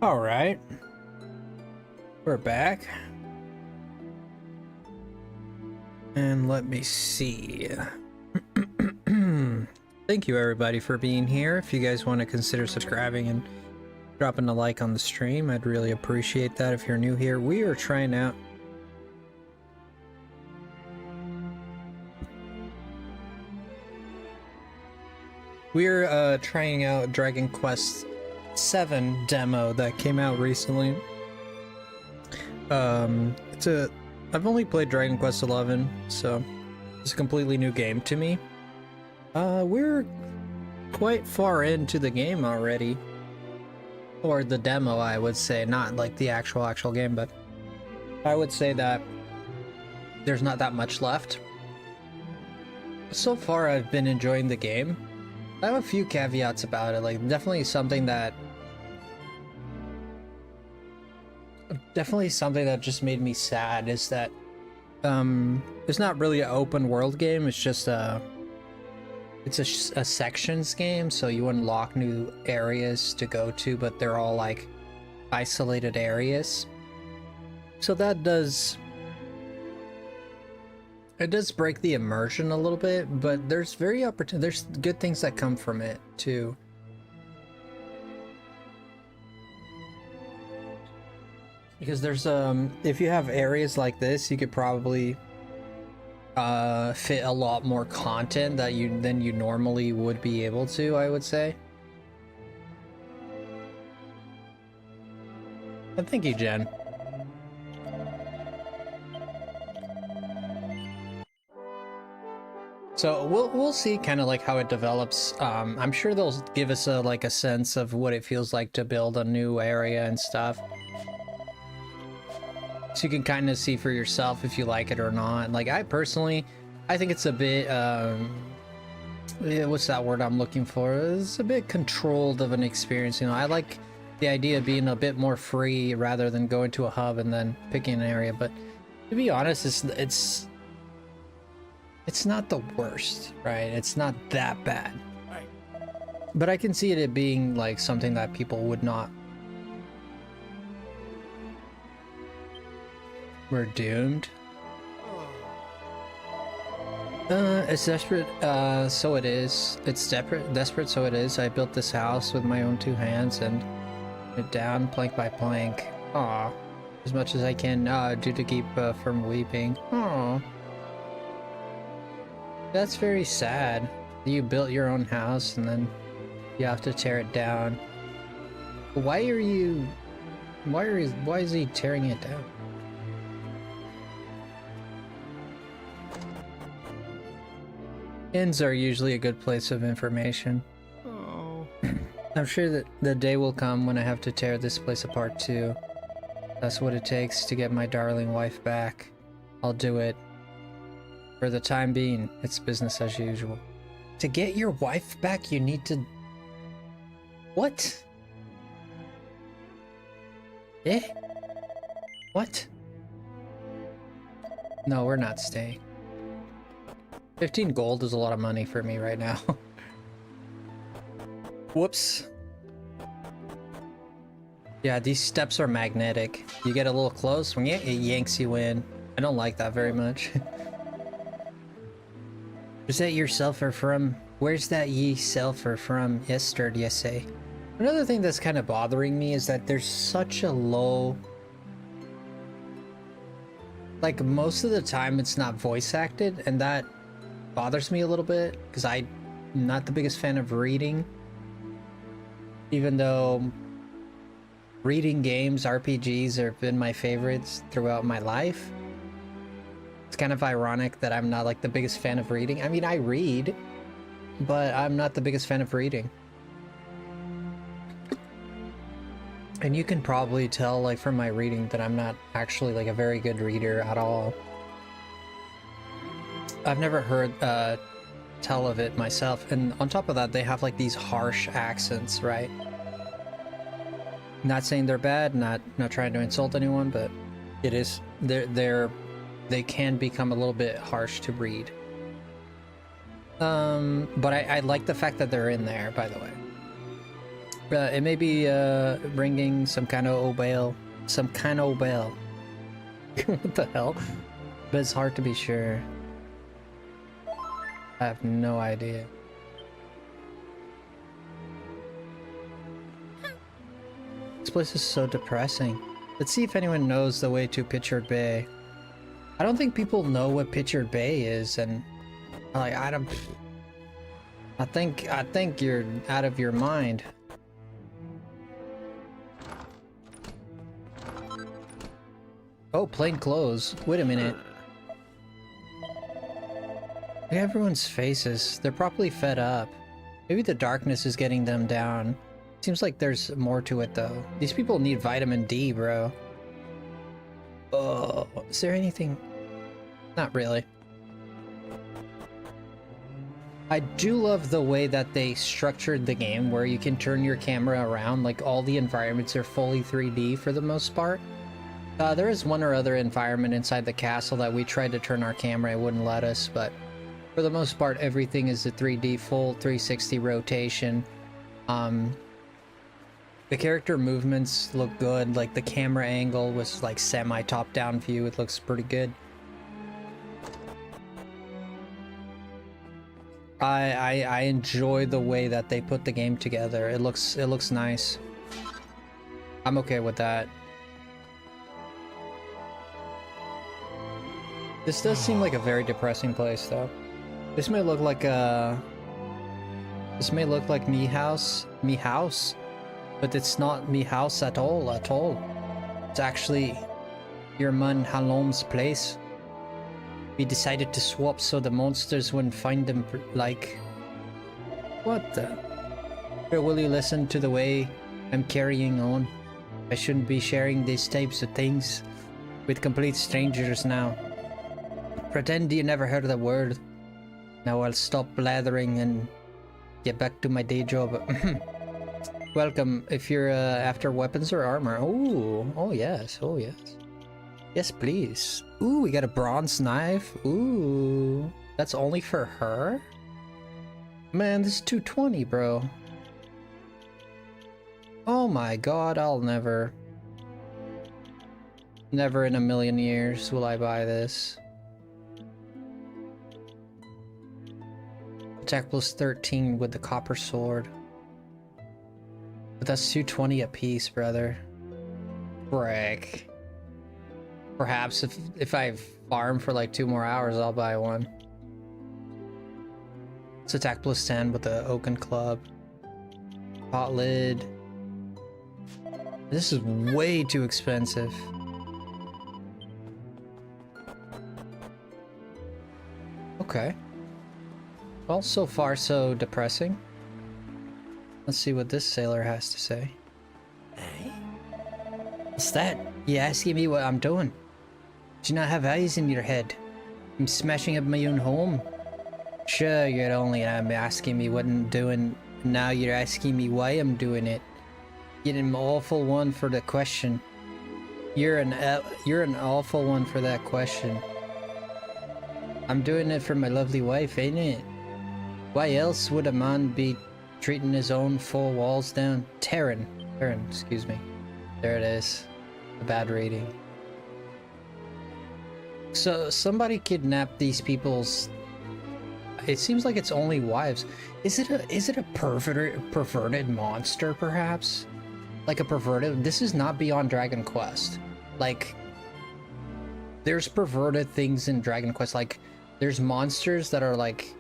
All right, we're back. And let me see. Thank you everybody for being here. If you guys want to consider subscribing and dropping a like on the stream, I'd really appreciate that. If you're new here, we are trying out trying out Dragon Quest VII demo that came out recently. I've only played Dragon Quest XI, so it's a completely new game to me. We're quite far into the game already. Or the demo, I would say, not like the actual game, but I would say that there's not that much left. So far, I've been enjoying the game. I have a few caveats about it, like definitely something that just made me sad is that it's not really an open world game. It's just a sections game, so you unlock new areas to go to, but they're all like isolated areas. So that does break the immersion a little bit, but there's there's good things that come from it too. Because there's if you have areas like this, you could probably fit a lot more content than you normally would be able to, I would say. And thank you, Jen. So we'll see kind of like how it develops. I'm sure they'll give us a sense of what it feels like to build a new area and stuff. So you can kind of see for yourself if you like it or not. Like I think it's a bit, what's that word I'm looking for? It's a bit controlled of an experience. You know, I like the idea of being a bit more free rather than going to a hub and then picking an area. But to be honest, it's not the worst, right? It's not that bad. Right. But I can see it being like something that people would not. We're doomed. It's desperate, so it is. It's desperate, so it is. I built this house with my own 2 hands and it down plank by plank. Aw. As much as I can do to keep from weeping. Aw. That's very sad. You built your own house and then you have to tear it down. Why is he tearing it down? Inns are usually a good place of information. Oh. I'm sure that the day will come when I have to tear this place apart too. That's what it takes to get my darling wife back. I'll do it. For the time being, it's business as usual. To get your wife back, you need to... What? Eh? What? No, we're not staying. 15 gold is a lot of money for me right now. Whoops. Yeah, these steps are magnetic. You get a little close, when it yanks you in. I don't like that very much. Is that your selfer from? Where's that ye selfer from? Yesterday, you say. Another thing that's kind of bothering me is that there's such a low... Like, most of the time it's not voice acted, and that bothers me a little bit, because I'm not the biggest fan of reading. Even though reading games, RPGs, have been my favorites throughout my life. It's kind of ironic that I'm not like the biggest fan of reading. I mean, I read, but I'm not the biggest fan of reading. And you can probably tell like from my reading that I'm not actually like a very good reader at all. I've never heard tell of it myself, and on top of that they have like these harsh accents, right? Not saying they're bad, not trying to insult anyone, but it is they can become a little bit harsh to read. But I like the fact that they're in there, by the way. It may be ringing some kind of bell. Some kind of bell. What the hell? But it's hard to be sure. I have no idea. This place is so depressing. Let's see if anyone knows the way to Pictured Bay. I don't think people know what Pictured Bay is, and like I think you're out of your mind. Oh, plain clothes. Wait a minute. Look at everyone's faces. They're probably fed up. Maybe the darkness is getting them down. Seems like there's more to it though. These people need vitamin D, bro. Oh, is there anything? Not really. I do love the way that they structured the game where you can turn your camera around. Like all the environments are fully 3D for the most part. There is one or other environment inside the castle that we tried to turn our camera, it wouldn't let us, but for the most part everything is a 3D full 360 rotation. The character movements look good, like the camera angle was like semi top down view, it looks pretty good. I enjoy the way that they put the game together. It looks nice. I'm okay with that. This does seem like a very depressing place though. This may look like me house, but it's not me house at all. It's actually your man Halom's place. We decided to swap so the monsters wouldn't find them. Like, what the? Or will you listen to the way I'm carrying on? I shouldn't be sharing these types of things with complete strangers now. Pretend you never heard the word. Now I'll stop blathering and get back to my day job. Welcome, if you're after weapons or armor. Oh yes, oh yes. Yes, please. Ooh, we got a bronze knife. Ooh, that's only for her? Man, this is 220, bro. Oh my god, I'll never in a million years will I buy this. Attack plus 13 with the copper sword. But that's 220 a piece, brother. Frick. Perhaps if I farm for like 2 more hours, I'll buy one. It's attack plus 10 with the oaken club. Pot lid. This is way too expensive. Okay. Well, so far so depressing. Let's see what this sailor has to say. Hey? What's that? You asking me what I'm doing? Do you not have eyes in your head? I'm smashing up my own home. Sure, you're only asking me what I'm doing. Now you're asking me why I'm doing it. You're an awful one for the question. You're an awful one for that question. I'm doing it for my lovely wife, ain't it? Why else would a man be treating his own 4 walls down? Terran, excuse me. There it is. A bad rating. So somebody kidnapped these people's. It seems like it's only wives. Is it a perverted monster, perhaps? Like a perverted. This is not beyond Dragon Quest. Like, there's perverted things in Dragon Quest. Like, there's monsters that are like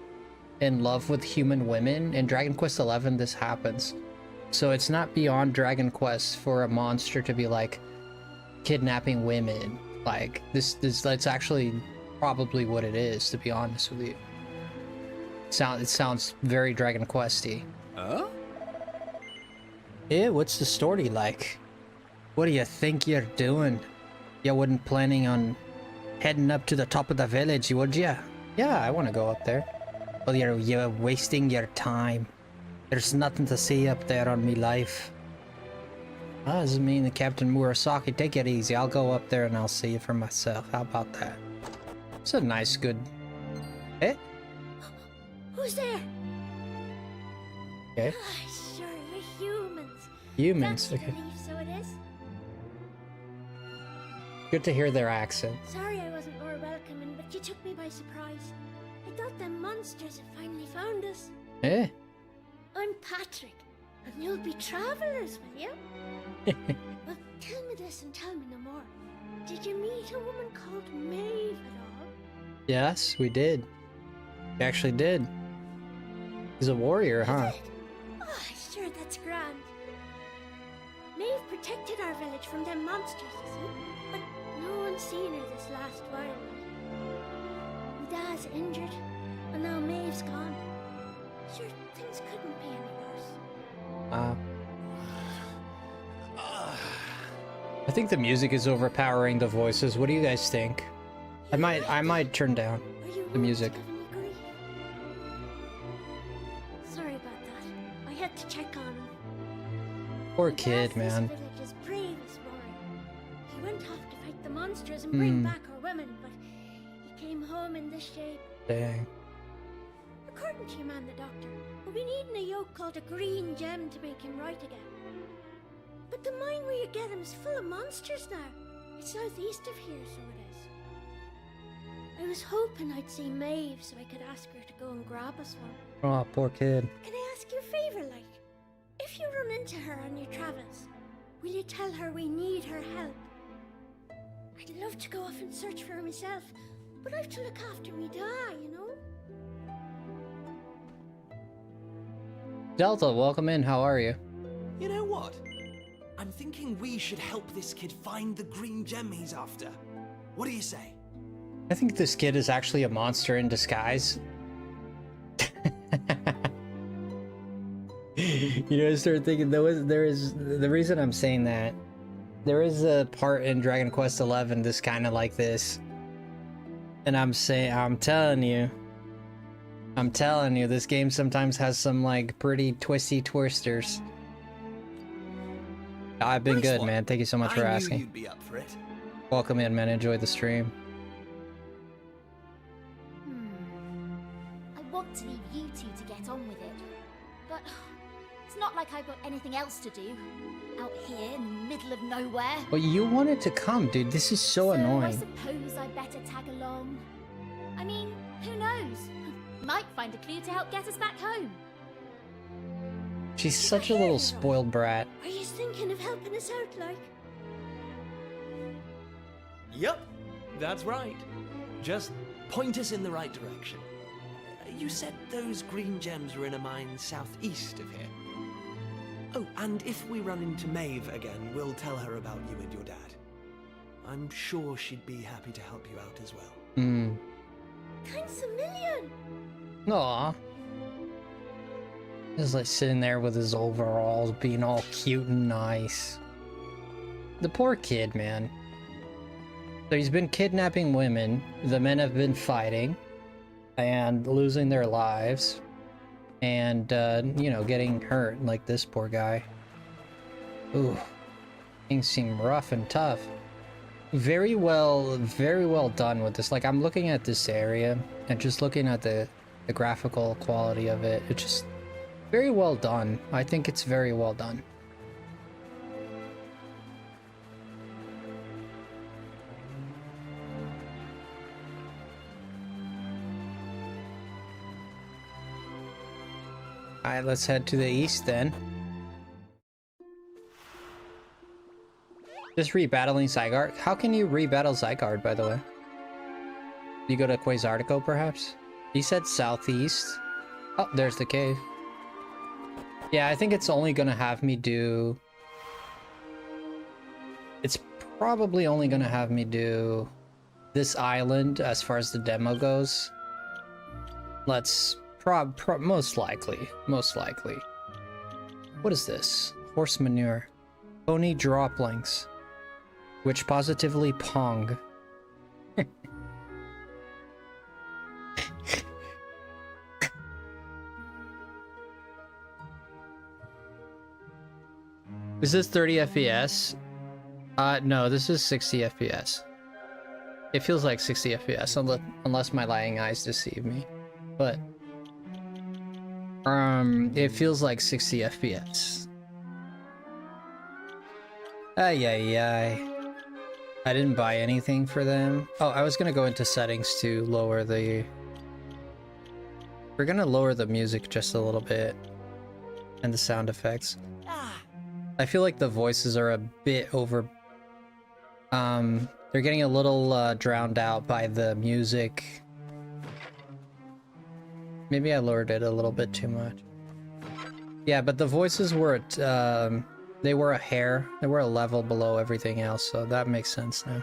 in love with human women. In Dragon Quest 11 this happens. So it's not beyond Dragon Quest for a monster to be like kidnapping women. Like that's actually probably what it is, to be honest with you. It sounds very Dragon Questy. Huh? Yeah, what's the story like? What do you think you're doing? You wasn't planning on heading up to the top of the village, would ya? Yeah, I want to go up there. Well, you're wasting your time. There's nothing to see up there on me life. That doesn't mean that Captain Murasaki. Take it easy. I'll go up there and I'll see it for myself. How about that? It's a nice, good... Eh? Who's there? Okay. Sure, you're human. humans. Humans, That's okay. your relief, so it is. Good to hear their accent. Sorry I wasn't more welcoming, but you took me by surprise. I thought them monsters had finally found us. Eh? I'm Patrick, and you'll be travelers, will you? Well, tell me this and tell me no more. Did you meet a woman called Maeve at all? Yes, we did. We actually did. He's a warrior, huh? You did? Oh, sure, that's grand. Maeve protected our village from them monsters, you see, but no one's seen her this last while. My dad's injured, and now Maeve's gone. Sure, things couldn't be any worse. I think the music is overpowering the voices. What do you guys think? I might turn down the music. Sorry about that. I had to check on him. Poor kid, man. This village is brave as warrior. He went off to fight the monsters and bring back our women, but he came home in this shape. Dang. According to your man, the doctor, we'll be needing a yoke called a green gem to make him right again. But the mine where you get him is full of monsters now. It's southeast of here, so it is. I was hoping I'd see Maeve so I could ask her to go and grab us one. Oh, poor kid. Can I ask you a favor, like? If you run into her on your travels, will you tell her we need her help? I'd love to go off and search for her myself, but I have to look after me dad, you know? Delta, welcome in. How are you? You know what? I'm thinking we should help this kid find the green gem he's after. What do you say? I think this kid is actually a monster in disguise. You know, I started thinking there is the reason I'm saying that. There is a part in Dragon Quest XI that's kind of like this, and I'm telling you, this game sometimes has some like pretty twisty twisters. I've been good, man. Thank you so much for asking. You'd be up for it. Welcome in, man. Enjoy the stream. I want to leave you two to get on with it, but it's not like I've got anything else to do out here in the middle of nowhere. Well, you wanted to come, dude. This is so I annoying. suppose I better tag along. I mean, who knows? Might find a clue to help get us back home. She's such a little spoiled brat. Are you thinking of helping us out, like? Yep, that's right. Just point us in the right direction. You said those green gems were in a mine southeast of here. Oh, and if we run into Maeve again, we'll tell her about you and your dad. I'm sure she'd be happy to help you out as well. Thanks a million! Aw. Just like sitting there with his overalls, being all cute and nice. The poor kid, man. So he's been kidnapping women, the men have been fighting, and losing their lives, and, you know, getting hurt, like this poor guy. Ooh. Things seem rough and tough. Very well done with this. Like, I'm looking at this area, and just looking at the graphical quality of it, it's just very well done. I think it's very well done. Alright, let's head to the east then. Just rebattling Zygarde. How can you rebattle Zygarde, by the way? You go to Quasartico, perhaps? He said southeast. Oh, there's the cave. Yeah, I think it's only gonna have me do... It's probably only gonna have me do this island as far as the demo goes. Let's... most likely. What is this? Horse manure. Pony droplings. Which positively pong. Is this 30 FPS? No, this is 60 FPS. It feels like 60 FPS, unless my lying eyes deceive me. But it feels like 60 FPS. Ay, ay, ay. I didn't buy anything for them. Oh, I was gonna go into settings to lower the... We're gonna lower the music just a little bit. And the sound effects. I feel like the voices are a bit over... they're getting a little drowned out by the music. Maybe I lowered it a little bit too much. Yeah, but the voices were at, they were a hair. They were a level below everything else, so that makes sense now.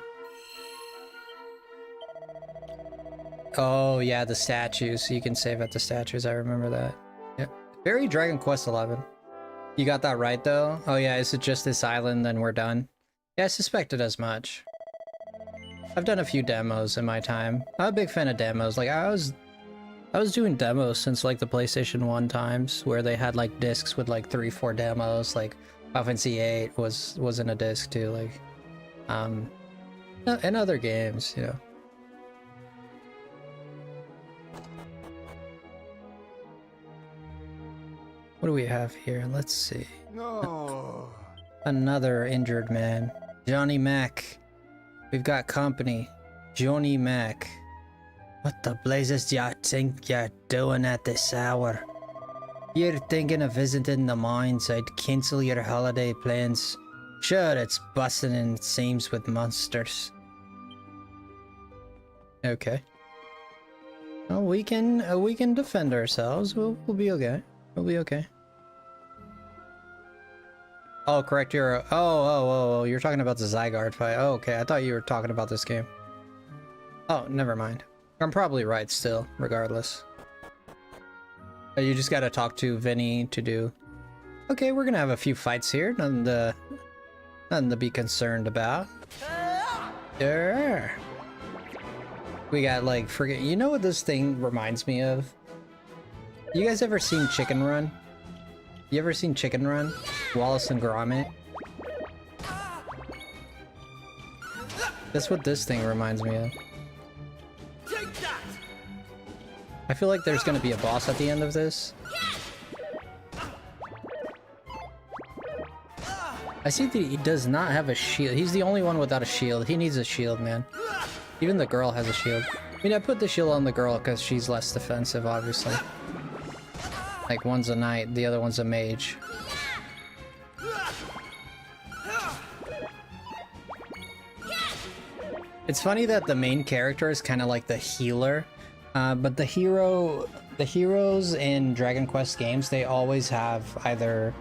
Oh, yeah, the statues. You can save at the statues. I remember that. Yeah. Very Dragon Quest 11. You got that right, though? Oh, yeah, is it just this island, then we're done? Yeah, I suspected as much. I've done a few demos in my time. I'm a big fan of demos. Like, I was doing demos since, like, the PlayStation 1 times, where they had, like, discs with, like, 3-4 demos. Like, Final Fantasy 8 was in a disc, too. Like, and other games, you know. What do we have here? Let's see. No. Another injured man. Johnny Mac. We've got company. Johnny Mac. What the blazes do you think you're doing at this hour? You're thinking of visiting the mines. I'd cancel your holiday plans. Sure, it's busting in seams with monsters. Okay. Well, we can defend ourselves. We'll be okay. We'll be okay. Oh, correct. Oh, you're talking about the Zygarde fight. Oh, okay. I thought you were talking about this game. Oh, never mind. I'm probably right still, regardless. You just gotta talk to Vinny to do... Okay, we're gonna have a few fights here. Nothing to be concerned about. There. We got, like, you know what this thing reminds me of? You guys ever seen Chicken Run? You ever seen Chicken Run? Wallace and Gromit? That's what this thing reminds me of. I feel like there's gonna be a boss at the end of this. I see that he does not have a shield. He's the only one without a shield. He needs a shield, man. Even the girl has a shield. I mean, I put the shield on the girl because she's less defensive, obviously. Like, one's a knight, the other one's a mage. It's funny that the main character is kind of like the healer, but the heroes in Dragon Quest games, they always have either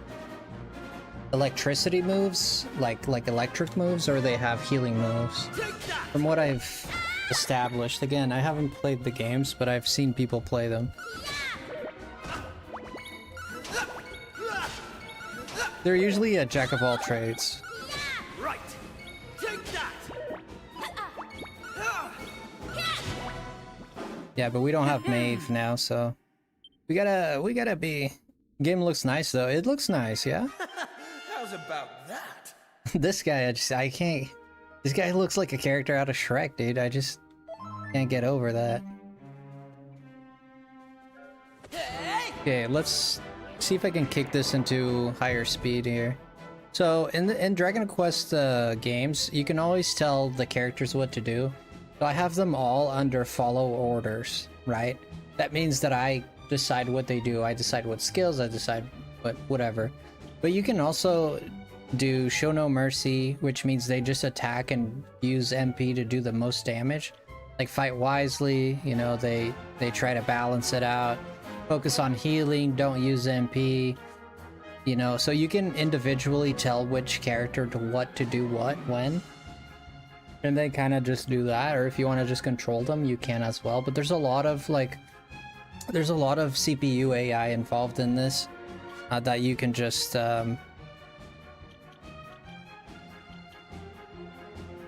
electricity moves, like electric moves, or they have healing moves. From what I've established, again, I haven't played the games, but I've seen people play them. They're usually a jack of all trades. Right. Take that. Yeah, but we don't have Maeve now, so we gotta be. Game looks nice though. It looks nice, yeah. How's about that? This guy, I can't. This guy looks like a character out of Shrek, dude. I just can't get over that. Okay, let's see if I can kick this into higher speed here. So in Dragon Quest games, you can always tell the characters what to do. So I have them all under follow orders, right? That means that I decide what they do. I decide what skills, I decide whatever. But you can also do show no mercy, which means they just attack and use MP to do the most damage. Like fight wisely, you know, they try to balance it out. Focus on healing, don't use MP, you know, so you can individually tell which character to what to do what, when. And they kind of just do that, or if you want to just control them, you can as well. But there's a lot of, like, there's a lot of CPU AI involved in this that you can just,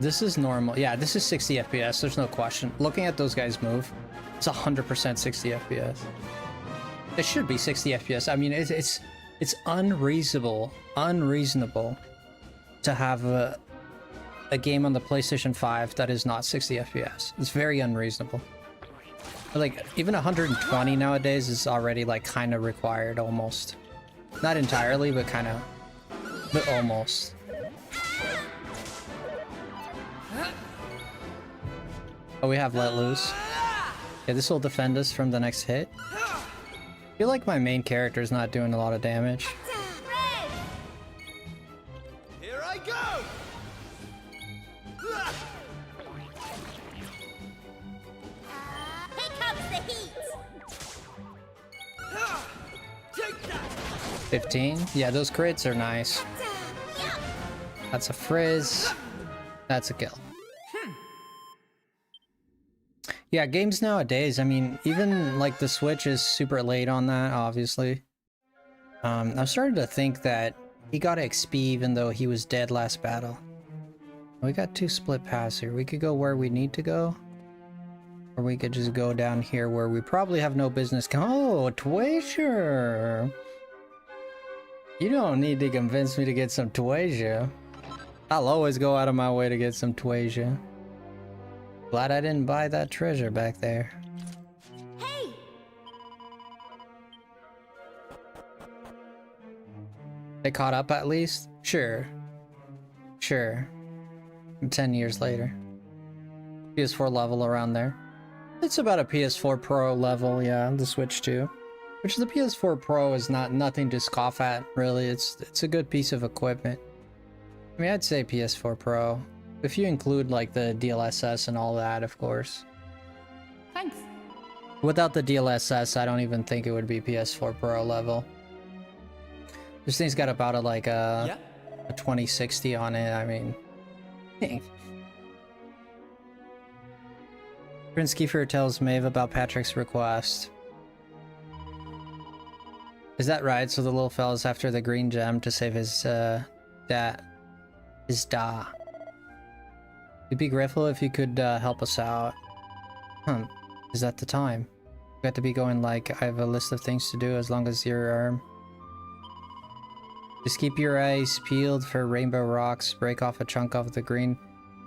This is normal. Yeah, this is 60 FPS, there's no question. Looking at those guys move, it's 100% 60 FPS. It should be 60 FPS. I mean, it's unreasonable to have a game on the PlayStation 5 that is not 60 FPS. It's very unreasonable. But like, even 120 nowadays is already like kind of required almost. Not entirely, but kind of, but almost. Oh, we have let loose. Yeah, this will defend us from the next hit. I feel like my main character is not doing a lot of damage. Here I go! Here comes the heat! Take that! 15. Yeah, those crits are nice. That's a frizz. That's a kill. Yeah, games nowadays, I mean, even like the Switch is super late on that, obviously. I'm starting to think that he got XP even though he was dead last battle. We got 2 split paths here. We could go where we need to go. Or we could just go down here where we probably have no business. Oh, Twaisure! You don't need to convince me to get some Twaisure. I'll always go out of my way to get some Twaisure. Glad I didn't buy that treasure back there. Hey! They caught up at least? Sure. Sure. 10 years later. PS4 level around there. It's about a PS4 Pro level, yeah, the Switch too. Which the PS4 Pro is nothing to scoff at, really. It's a good piece of equipment. I mean, I'd say PS4 Pro. If you include like the DLSS and all that, of course. Thanks. Without the DLSS, I don't even think it would be PS4 Pro level. This thing's got about a 2060 on it, I mean. Prince Kiefer tells Maeve about Patrick's request. Is that right? So the little fella's after the green gem to save his da. We'd be grateful if you could help us out. Is that the time? You got to be going like, I have a list of things to do as long as your just keep your eyes peeled for rainbow rocks. Break off a chunk of the green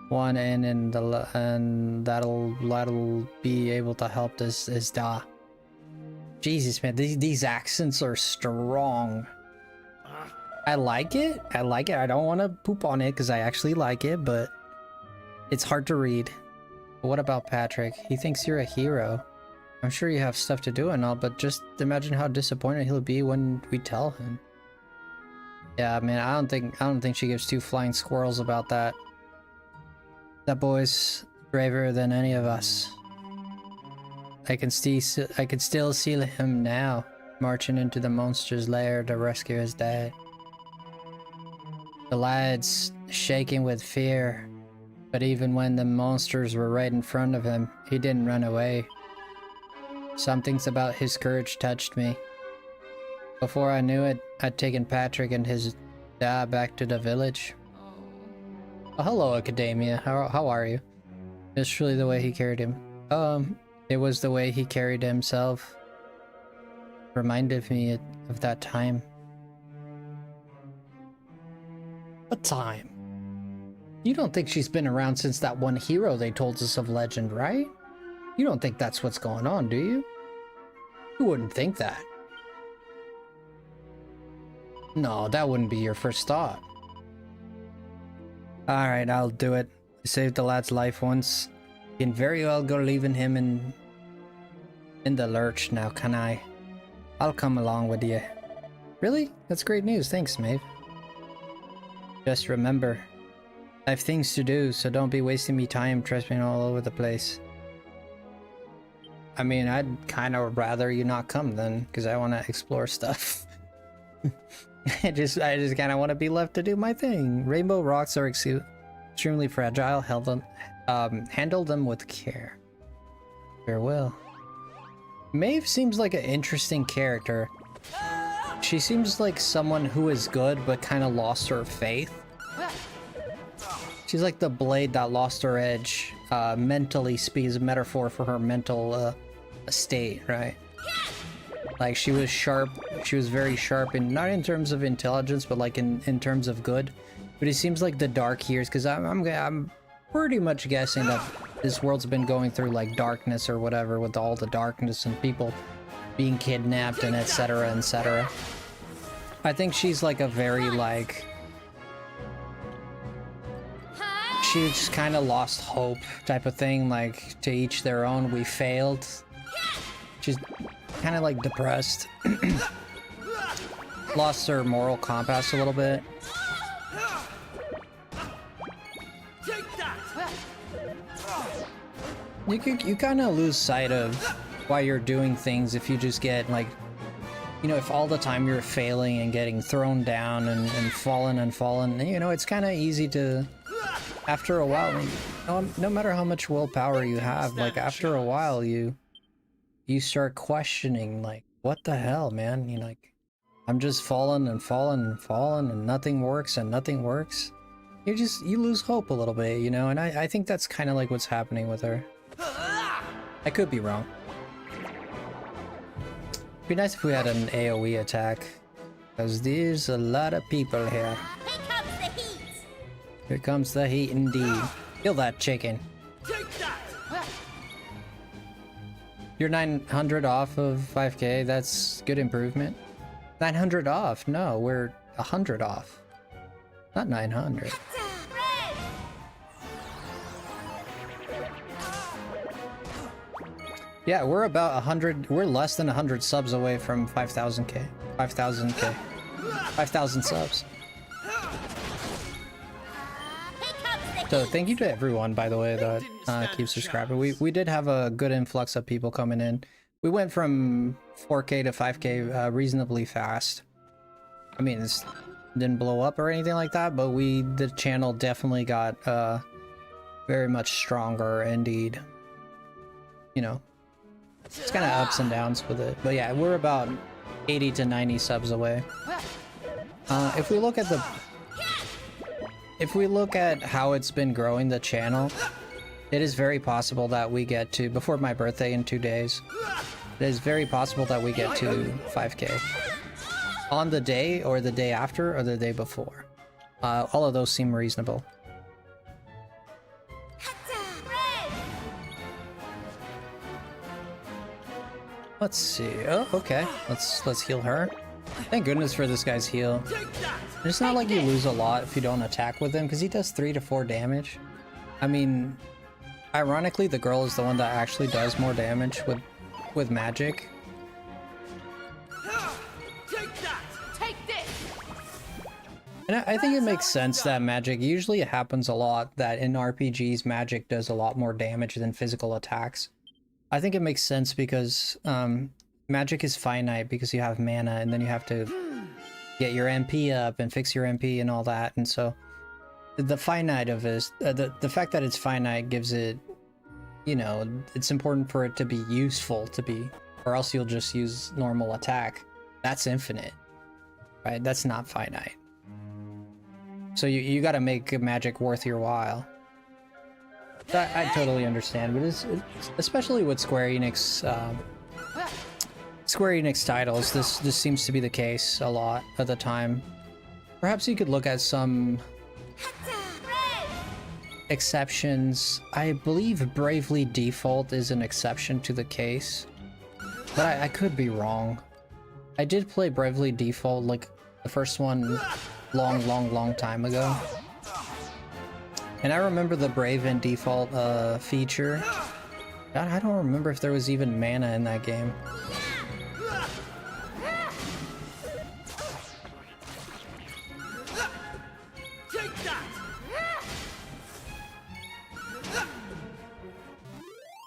one and that'll be able to help this da. Jesus, man, these accents are strong. I like it. I like it. I don't want to poop on it because I actually like it, but it's hard to read. But what about Patrick? He thinks you're a hero. I'm sure you have stuff to do and all, but just imagine how disappointed he'll be when we tell him. Yeah, man, I don't think she gives 2 flying squirrels about that. That boy's braver than any of us. I can still see him now, marching into the monster's lair to rescue his dad. The lad's shaking with fear, but even when the monsters were right in front of him, he didn't run away. Something about his courage touched me. Before I knew it, I'd taken Patrick and his dad back to the village. Oh, hello, Academia. How are you? It's truly the way he carried him. It was the way he carried himself. Reminded me of that time. What time? You don't think she's been around since that one hero they told us of legend, right? You don't think that's what's going on, do you? You wouldn't think that. No, that wouldn't be your first thought. Alright, I'll do it. You saved the lad's life once. You can very well go leaving him in the lurch now, can I? I'll come along with you. Really? That's great news. Thanks, Maeve. Just remember, I have things to do, so don't be wasting me time trespassing all over the place. I mean, I'd kind of rather you not come then, because I want to explore stuff. I just kind of want to be left to do my thing. Rainbow rocks are extremely fragile. Handle them with care. Farewell. Maeve seems like an interesting character. She seems like someone who is good but kind of lost her faith. She's like the blade that lost her edge. Mentally speaks a metaphor for her mental state, right? Like she was sharp. She was very sharp, and not in terms of intelligence, but like in terms of good. But it seems like the dark years, because I'm pretty much guessing that this world's been going through like darkness or whatever, with all the darkness and people being kidnapped and etc. etc. I think she's like a very like she just kind of lost hope type of thing, like to each their own, we failed. She's kind of like depressed. Lost her moral compass a little bit. You kind of lose sight of why you're doing things if you just get like, you know, if all the time you're failing and getting thrown down and falling and falling, you know, it's kind of easy to, after a while, no matter how much willpower you have, like after a while you start questioning like, what the hell, man? You know, like, I'm just falling and falling and falling and nothing works and nothing works. You lose hope a little bit, you know, and I think that's kind of like what's happening with her. I could be wrong. It'd be nice if we had an AoE attack, because there's a lot of people here. Here comes the heat. Here comes the heat indeed. Kill that chicken. You're 900 off of 5k, that's good improvement. 900 off? No, we're 100 off. Not 900. Yeah, we're about 100, we're less than 100 subs away from 5,000k. 5,000k. 5,000 subs. So thank you to everyone, by the way, that keeps subscribing. We did have a good influx of people coming in. We went from 4k to 5k reasonably fast. I mean, this didn't blow up or anything like that, but the channel definitely got very much stronger indeed. You know, it's kind of ups and downs with it. But yeah, we're about 80 to 90 subs away. If we look at how it's been growing the channel, it is very possible that we get to, before my birthday in 2 days, it is very possible that we get to 5k. On the day, or the day after, or the day before. All of those seem reasonable. Let's see. Oh, okay. Let's heal her. Thank goodness for this guy's heal. It's not like you lose a lot if you don't attack with him, because he does 3 to 4 damage. I mean, ironically, the girl is the one that actually does more damage with magic. And I think it makes sense that magic, usually it happens a lot that in RPGs magic does a lot more damage than physical attacks. I think it makes sense because magic is finite because you have mana and then you have to get your MP up and fix your MP and all that, and so the finite of it, the fact that it's finite gives it, you know, it's important for it to be useful to be, or else you'll just use normal attack. That's infinite, right? That's not finite. So you got to make magic worth your while. I totally understand, but it's especially with Square Enix titles, this seems to be the case a lot of the time. Perhaps you could look at some exceptions. I believe Bravely Default is an exception to the case, but I could be wrong. I did play Bravely Default, like the first one, long time ago. And I remember the Brave in Default feature. God, I don't remember if there was even mana in that game.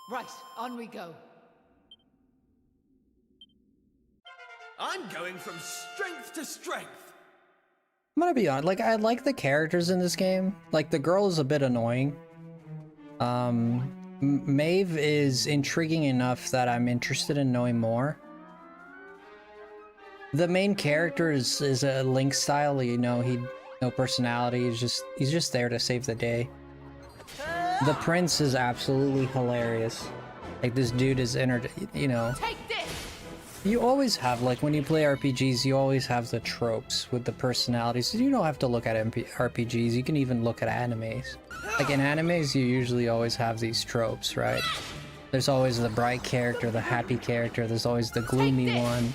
Right, on we go. I'm going from strength to strength. I'm gonna be honest, like, I like the characters in this game. Like, the girl is a bit annoying. Maeve is intriguing enough that I'm interested in knowing more. The main character is a Link style, you know, no personality, he's just there to save the day. The prince is absolutely hilarious. Like, this dude is you know. You always have, like, when you play RPGs, you always have the tropes with the personalities. So you don't have to look at RPGs, you can even look at animes. Like, in animes, you usually always have these tropes, right? There's always the bright character, the happy character, there's always the gloomy one,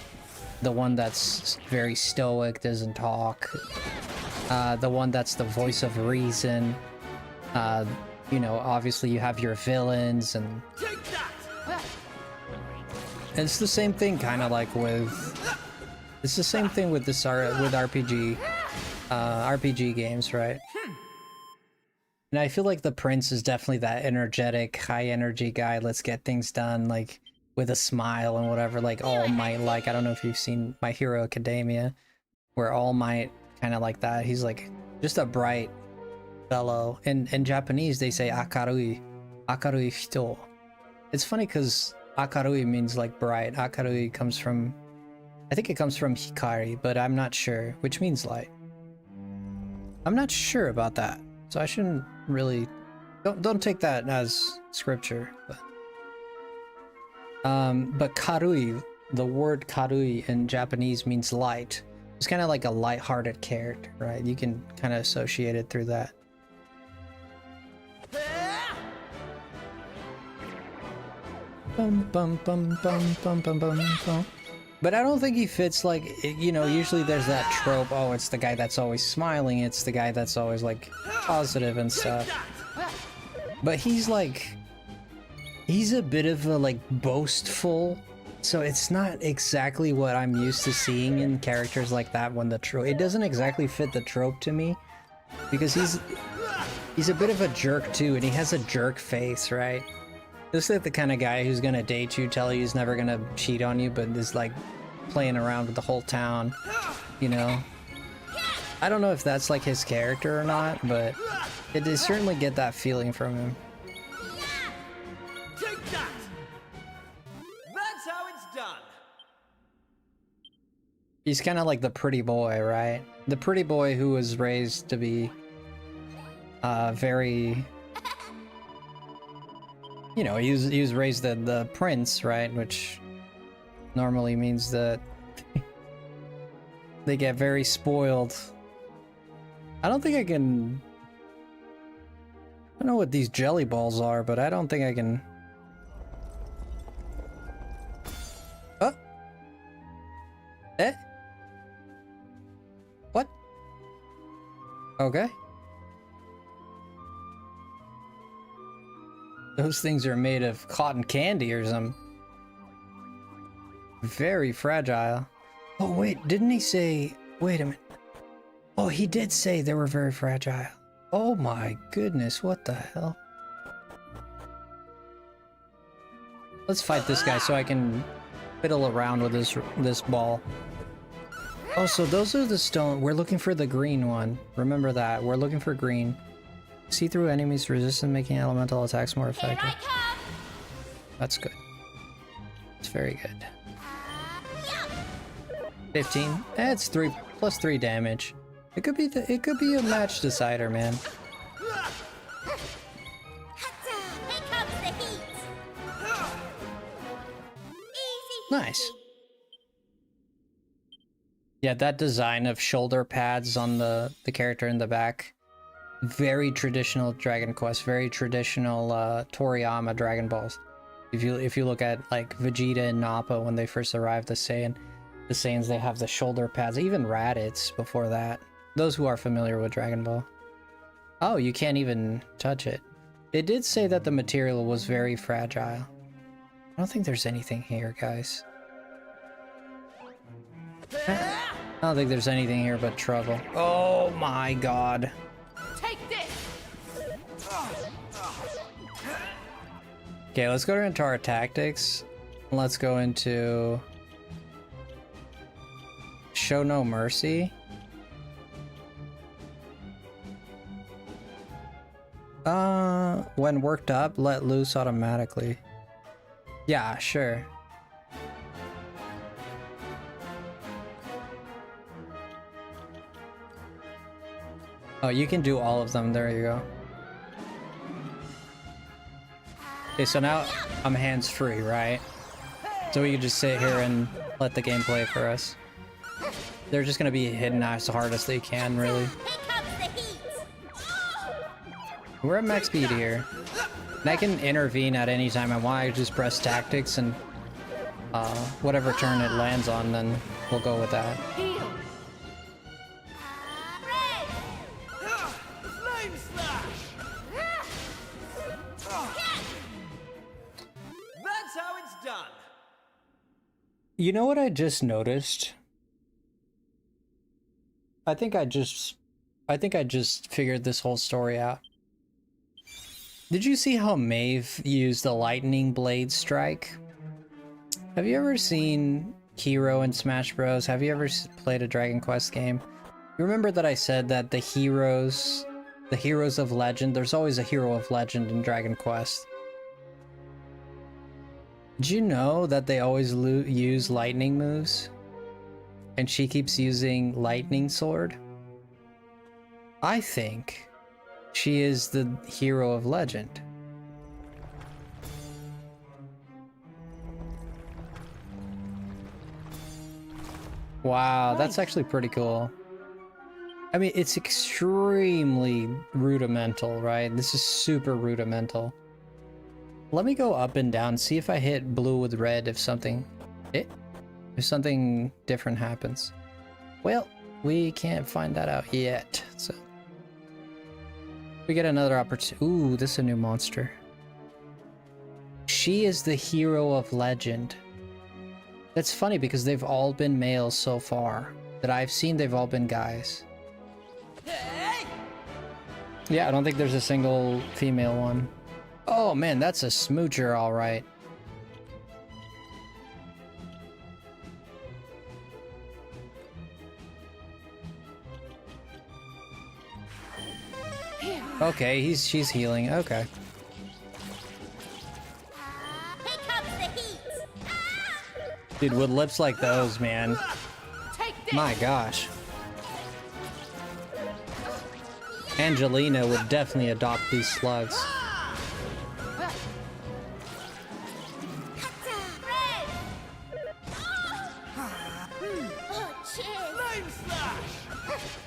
the one that's very stoic, doesn't talk, the one that's the voice of reason, You know, obviously you have your villains, and it's the same thing kind of like with, it's the same thing with this with RPG games, right? And I feel like the prince is definitely that energetic, high energy guy. Let's get things done, like with a smile and whatever, like All Might. Like, I don't know if you've seen My Hero Academia, where All Might kind of like that. He's like just a bright fellow. In Japanese they say akarui hito. It's funny because akarui means like bright. Akarui comes from, I think it comes from hikari, but I'm not sure, which means light. I'm not sure about that, so I shouldn't really, don't take that as scripture. But karui, the word karui in Japanese means light. It's kind of like a light-hearted character, right? You can kind of associate it through that. Bum, bum, bum, bum, bum, bum, bum, bum. But I don't think he fits, like, you know, usually there's that trope, oh, it's the guy that's always smiling, it's the guy that's always, like, positive and stuff. But he's, like, he's a bit of a, like, boastful, so it's not exactly what I'm used to seeing in characters like that when the trope, it doesn't exactly fit the trope to me, because he's a bit of a jerk too, and he has a jerk face, right? This is the kind of guy who's gonna date you, tell you he's never gonna cheat on you, but is like playing around with the whole town, you know? I don't know if that's like his character or not, but it does certainly get that feeling from him. Take that! That's how it's done. He's kind of like the pretty boy, right? The pretty boy who was raised to be very, you know, he was raised the prince, right? Which normally means that they get very spoiled. I don't think I can, I don't know what these jelly balls are, but I don't think I can. Oh. Eh? What? Okay. Those things are made of cotton candy or something. Very fragile. Oh wait, didn't he say, wait a minute. Oh, he did say they were very fragile. Oh my goodness, what the hell? Let's fight this guy so I can fiddle around with this ball. Oh, so those are the stone. We're looking for the green one. Remember that. We're looking for green. See through enemies' resistance, making elemental attacks more effective. Here I come. That's good. It's very good. 15. It's 3 plus 3 damage. It could be a match decider, man. Here comes the heat. Easy. Nice. Yeah, that design of shoulder pads on the character in the back. Very traditional Dragon Quest, very traditional Toriyama Dragon Balls. If you look at like Vegeta and Nappa when they first arrived, the Saiyans, they have the shoulder pads, even Raditz before that. Those who are familiar with Dragon Ball. Oh, you can't even touch it. It did say that the material was very fragile. I don't think there's anything here, guys. I don't think there's anything here but trouble. Oh my god. Take this! Okay, let's go into our tactics. Let's go into Show No Mercy. When worked up, let loose automatically. Yeah, sure. Oh, you can do all of them. There you go. Okay, so now I'm hands-free, right? So we can just sit here and let the game play for us. They're just gonna be hidden as hard as they can, really. Here comes the heat. We're at max speed here. And I can intervene at any time I want. I just press tactics and whatever turn it lands on, then we'll go with that. Heal! Flame slash! You know what I just noticed? I think I just figured this whole story out. Did you see how Maeve used the lightning blade strike? Have you ever seen Hero in Smash Bros? Have you ever played a Dragon Quest game? You remember that I said that the heroes of legend, there's always a hero of legend in Dragon Quest. Did you know that they always use lightning moves? And she keeps using lightning sword? I think she is the hero of legend. Wow, that's actually pretty cool. I mean, it's extremely rudimental, right? This is super rudimental. Let me go up and down, see if I hit blue with red, if something different happens. Well, we can't find that out yet, so. We get another opportunity. Ooh, this is a new monster. She is the hero of legend. That's funny because they've all been males so far. That I've seen, they've all been guys. Yeah, I don't think there's a single female one. Oh man, that's a smoocher, all right. Okay, she's healing. Okay. Here comes the heat. Dude, with lips like those, man. My gosh. Angelina would definitely adopt these slugs.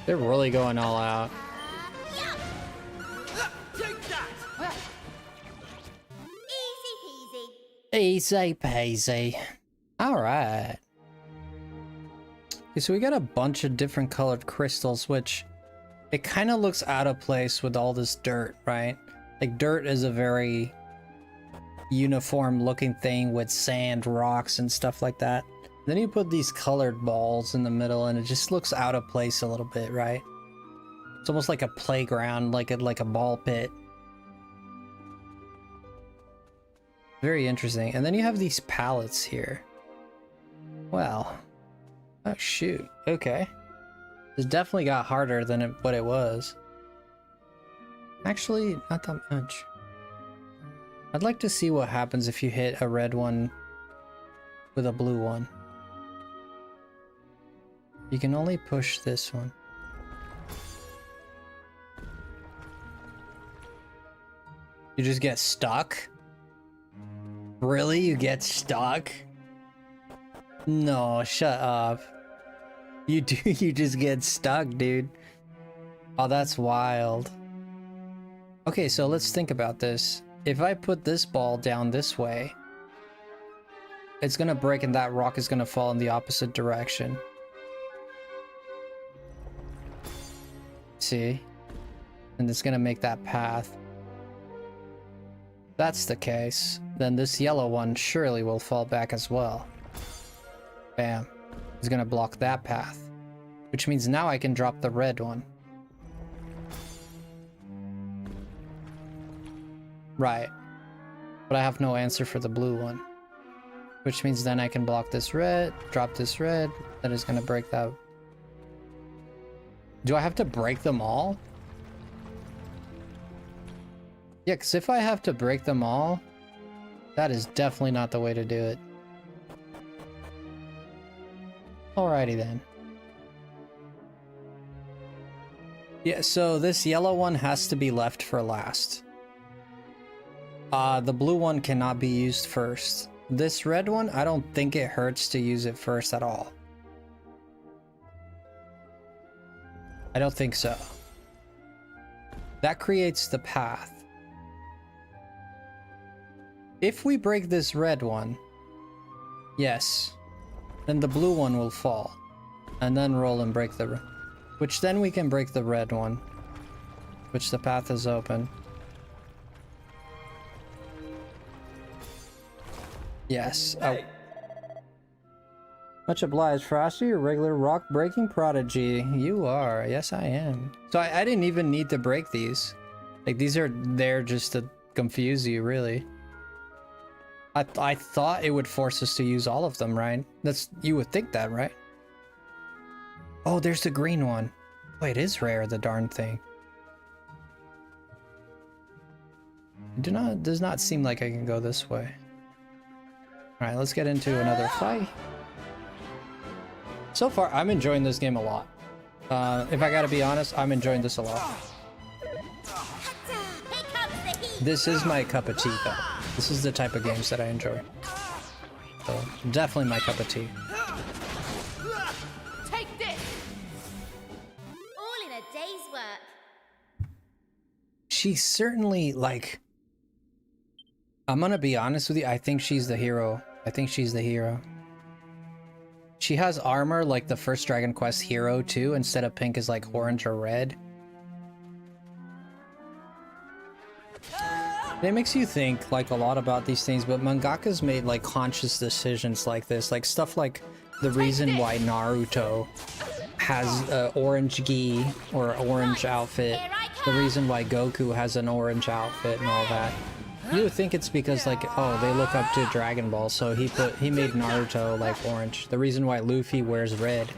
They're really going all out. Easy peasy. Alright. Okay, so we got a bunch of different colored crystals, which it kind of looks out of place with all this dirt, right? Like, dirt is a very uniform looking thing with sand, rocks, and stuff like that. Then you put these colored balls in the middle and it just looks out of place a little bit, right? It's almost like a playground, like a ball pit. Very interesting. And then you have these pallets here. Well. Oh shoot. Okay. This definitely got harder than what it was. Actually, not that much. I'd like to see what happens if you hit a red one with a blue one. You can only push this one. You just get stuck? Really? You get stuck? No, shut up. You just get stuck, dude. Oh, that's wild. Okay, so let's think about this. If I put this ball down this way, it's gonna break and that rock is gonna fall in the opposite direction. See? And it's gonna make that path. If that's the case, then this yellow one surely will fall back as well. Bam. It's gonna block that path. Which means now I can drop the red one. Right. But I have no answer for the blue one. Which means then I can block this red, drop this red, that is gonna break that. Do I have to break them all? Yeah, because if I have to break them all, that is definitely not the way to do it. Alrighty then. Yeah, so this yellow one has to be left for last. The blue one cannot be used first. This red one, I don't think it hurts to use it first at all. I don't think so. That creates the path. If we break this red one, yes, then the blue one will fall. And then roll and break the red. Which then we can break the red one. Which the path is open. Yes. Hey. Much obliged, Frosty, your regular rock-breaking prodigy. You are. Yes, I am. So I didn't even need to break these. Like, these are there just to confuse you, really. I thought it would force us to use all of them, right? You would think that, right? Oh, there's the green one. Wait, it is rare, the darn thing. Does not seem like I can go this way. Alright, let's get into another fight. So far, I'm enjoying this game a lot. If I gotta be honest, I'm enjoying this a lot. This is my cup of tea, though. This is the type of games that I enjoy. So, definitely my cup of tea. Take this! All in a day's work. She's certainly, like... I'm gonna be honest with you, I think she's the hero. I think she's the hero. She has armor like the first Dragon Quest hero too, instead of pink is like orange or red. And it makes you think like a lot about these things, but mangakas made like conscious decisions like this, like stuff like the reason why Naruto has orange gi or orange outfit, the reason why Goku has an orange outfit and all that. You would think it's because like, oh, they look up to Dragon Ball, so he made Naruto like orange. The reason why Luffy wears red,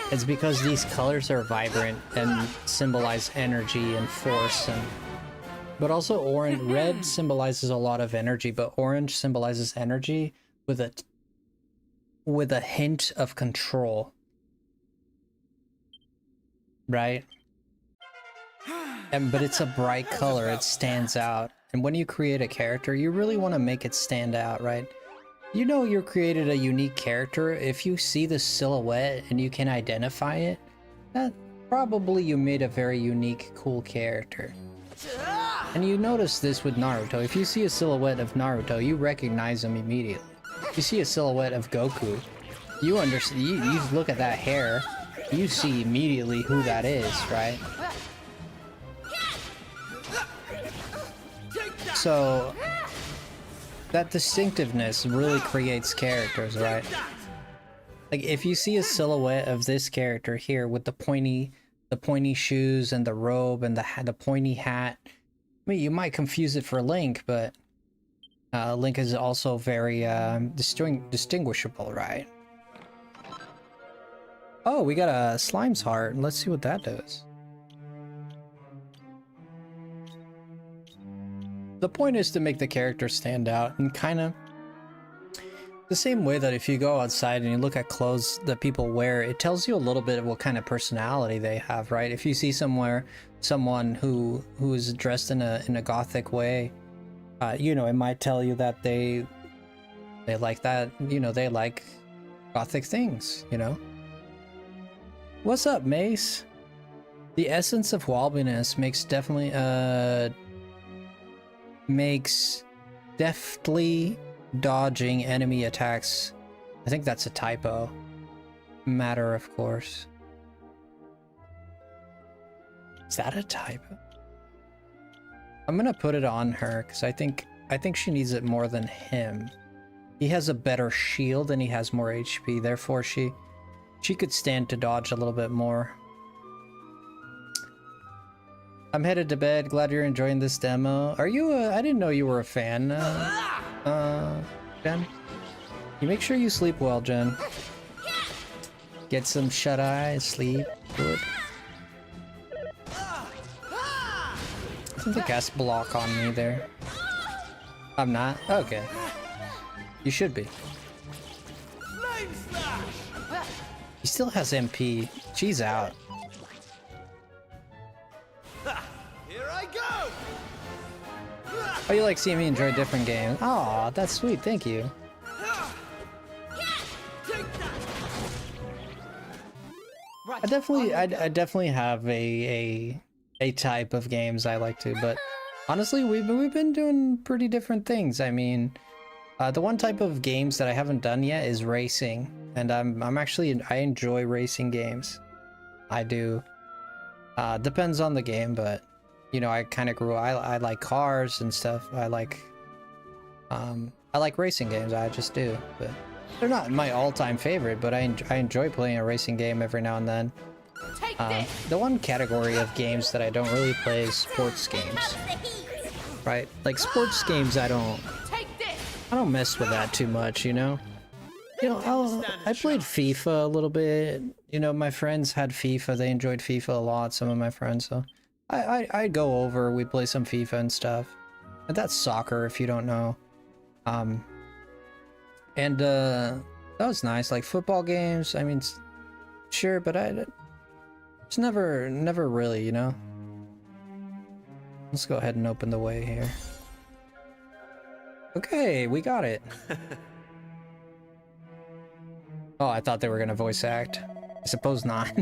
it's because these colors are vibrant and symbolize energy and force, and but also orange. Red symbolizes a lot of energy, but orange symbolizes energy with a hint of control, right? But it's a bright color, it stands out. And when you create a character, you really want to make it stand out, right? You know you created a unique character if you see the silhouette and you can identify it. That probably you made a very unique, cool character. And you notice this with Naruto. If you see a silhouette of Naruto, you recognize him immediately. If you see a silhouette of Goku, you understand. You look at that hair, you see immediately who that is, right? So that distinctiveness really creates characters, right? Like if you see a silhouette of this character here with the pointy shoes and the robe and the pointy hat, I mean, you might confuse it for Link, but Link is also very distinguishable, right? Oh, we got a Slime's heart. Let's see what that does. The point is to make the character stand out and kind of the same way that if you go outside and you look at clothes that people wear, it tells you a little bit of what kind of personality they have, right? If you see someone who is dressed in a gothic way, you know, it might tell you that they like that, you know, they like gothic things, you know? What's up, Mace? The essence of wobbliness makes deftly dodging enemy attacks. I think that's a typo. Matter, of course. Is that a typo? I'm gonna put it on her because I think she needs it more than him. He has a better shield and he has more HP, therefore she could stand to dodge a little bit more. I'm headed to bed. Glad you're enjoying this demo. Are you I didn't know you were a fan, Jen. You make sure you sleep well, Jen. Get some shut-eye, sleep, good. Isn't the gas block on me there? I'm not? Okay. You should be. He still has MP. She's out. Oh, you like seeing me enjoy different games? Aw, that's sweet, thank you. I definitely have a type of games I like to, but honestly, we've been doing pretty different things. I mean, the one type of games that I haven't done yet is racing, and I enjoy racing games. I do. Depends on the game, but you know, I kind of grew. I like cars and stuff. I like racing games. I just do. But They're not my all-time favorite, but I enjoy playing a racing game every now and then. The one category of games that I don't really play is sports games. Right? Like sports games, I don't mess with that too much, you know? You know, I played FIFA a little bit. You know, my friends had FIFA. They enjoyed FIFA a lot, some of my friends, so I'd go over, we play some FIFA and stuff. And that's soccer, if you don't know. That was nice. Like football games, I mean, sure, but it's never really, you know? Let's go ahead and open the way here. Okay, we got it. Oh, I thought they were gonna voice act. I suppose not.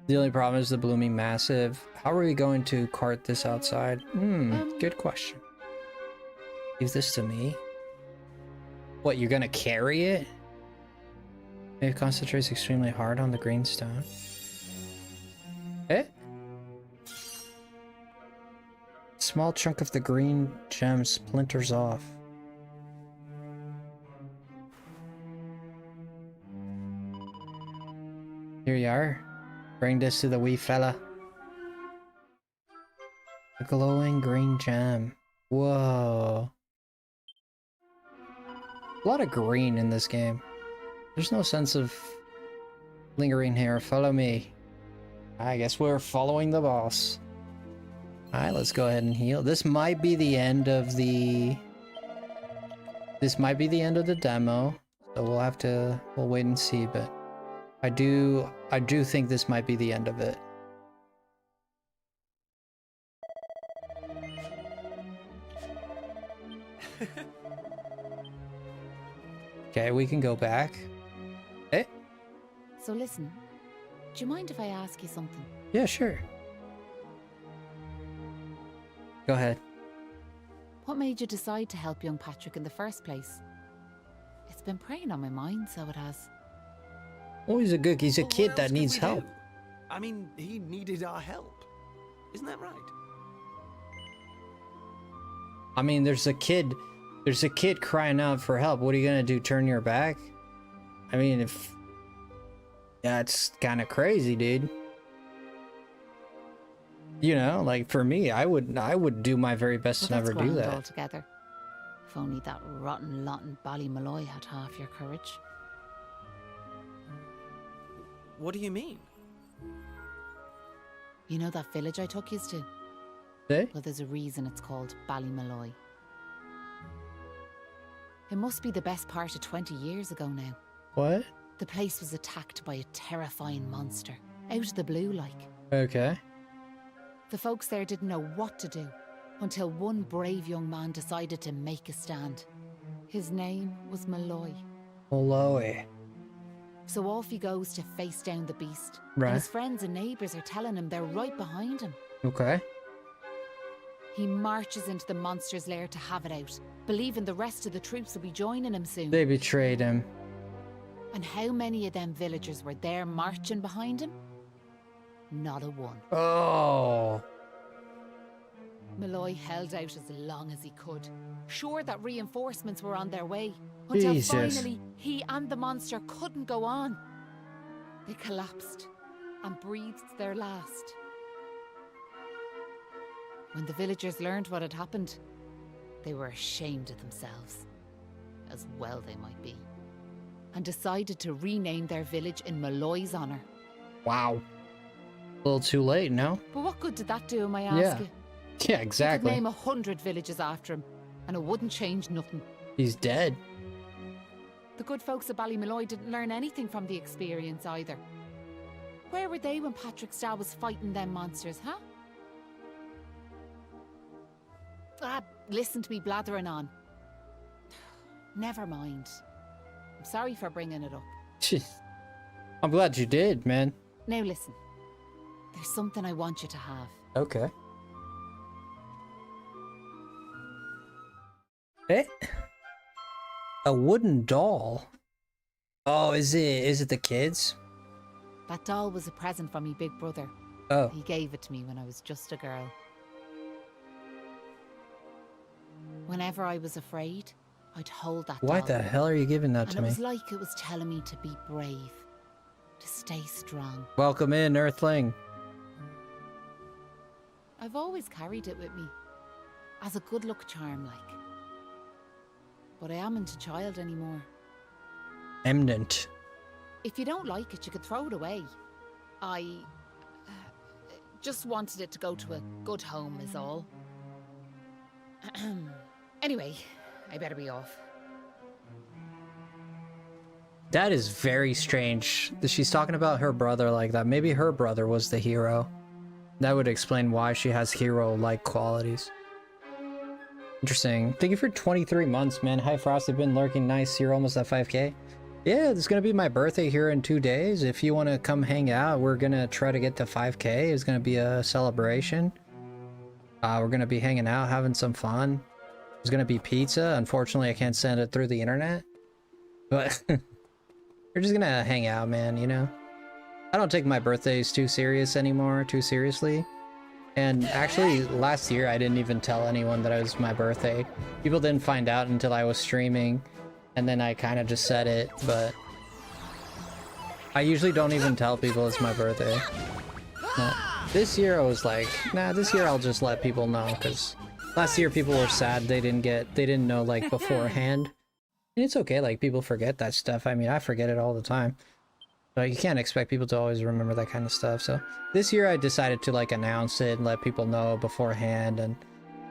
The only problem is the blooming massive. How are we going to cart this outside? Good question. Give this to me. What, you're gonna carry it? It concentrates extremely hard on the green stone. Eh? Small chunk of the green gem splinters off. Here you are. Bring this to the wee fella. A glowing green gem. Whoa. A lot of green in this game. There's no sense of lingering here. Follow me. I guess we're following the boss. Alright, let's go ahead and heal. This might be the end of the... This might be the end of the demo. So we'll wait and see, but I do think this might be the end of it. Okay, we can go back. Eh? So listen, do you mind if I ask you something? Yeah, sure. Go ahead. What made you decide to help young Patrick in the first place? It's been preying on my mind, so it has. Oh, he's a Well, kid what that else needs could we help. do? I mean, he needed our help. Isn't that right? I mean, there's a kid crying out for help. What are you gonna do? Turn your back? I mean, that's kind of crazy, dude. You know, like for me, I would do my very best to never do that. Altogether. If only that rotten lot in Ballymalloy had half your courage. What do you mean? You know that village I took yous to? Eh? Well, there's a reason it's called Ballymalloy. It must be the best part of 20 years ago now. What? The place was attacked by a terrifying monster, out of the blue like. Okay. The folks there didn't know what to do, until one brave young man decided to make a stand. His name was Malloy. Malloy. So off he goes to face down the beast. Right. And his friends and neighbours are telling him they're right behind him. Okay. He marches into the monster's lair to have it out, believing the rest of the troops will be joining him soon. They betrayed him. And how many of them villagers were there marching behind him? Not a one. Oh. Malloy held out as long as he could, sure that reinforcements were on their way, until Jesus. finally he and the monster couldn't go on. They collapsed and breathed their last. When the villagers learned what had happened, they were ashamed of themselves, as well they might be, and decided to rename their village in Malloy's honour. Wow. A little too late, no? But what good did that do, may I ask you? Yeah, You exactly. could name 100 villages after him, and it wouldn't change nothing. He's dead. The good folks of Ballymalloy didn't learn anything from the experience either. Where were they when Patrick Starr was fighting them monsters, huh? Listen to me blathering on. Never mind. I'm sorry for bringing it up. Jeez. I'm glad you did, man. Now listen. There's something I want you to have. Okay. Eh? A wooden doll? Oh, is it the kids? That doll was a present from me big brother. Oh. He gave it to me when I was just a girl. Whenever I was afraid, I'd hold that Why doll, the hell are you giving that and to it me? was like it was telling me to be brave, to stay strong. Welcome in, Earthling. I've always carried it with me, as a good luck charm, like. But I amn't a child anymore. Eminent. If you don't like it, you could throw it away. I just wanted it to go to a good home is all. Anyway, I better be off. That is very strange that she's talking about her brother like that. Maybe her brother was the hero. That would explain why she has hero-like qualities. Interesting. Thank you for 23 months, man. Hi, Frosty. Been lurking. Nice. You're almost at 5K. Yeah, it's gonna be my birthday here in 2 days. If you want to come hang out, we're gonna try to get to 5K. It's gonna be a celebration. We're gonna be hanging out, having some fun. There's gonna be pizza. Unfortunately, I can't send it through the internet. But we're just gonna hang out, man, you know? I don't take my birthdays too seriously. And actually, last year, I didn't even tell anyone that it was my birthday. People didn't find out until I was streaming. And then I kind of just said it, but I usually don't even tell people it's my birthday. No. This year I was like, nah, this year I'll just let people know, because last year people were sad they didn't know like beforehand. And it's okay, like people forget that stuff. I mean, I forget it all the time. So you can't expect people to always remember that kind of stuff. So this year I decided to like announce it and let people know beforehand, and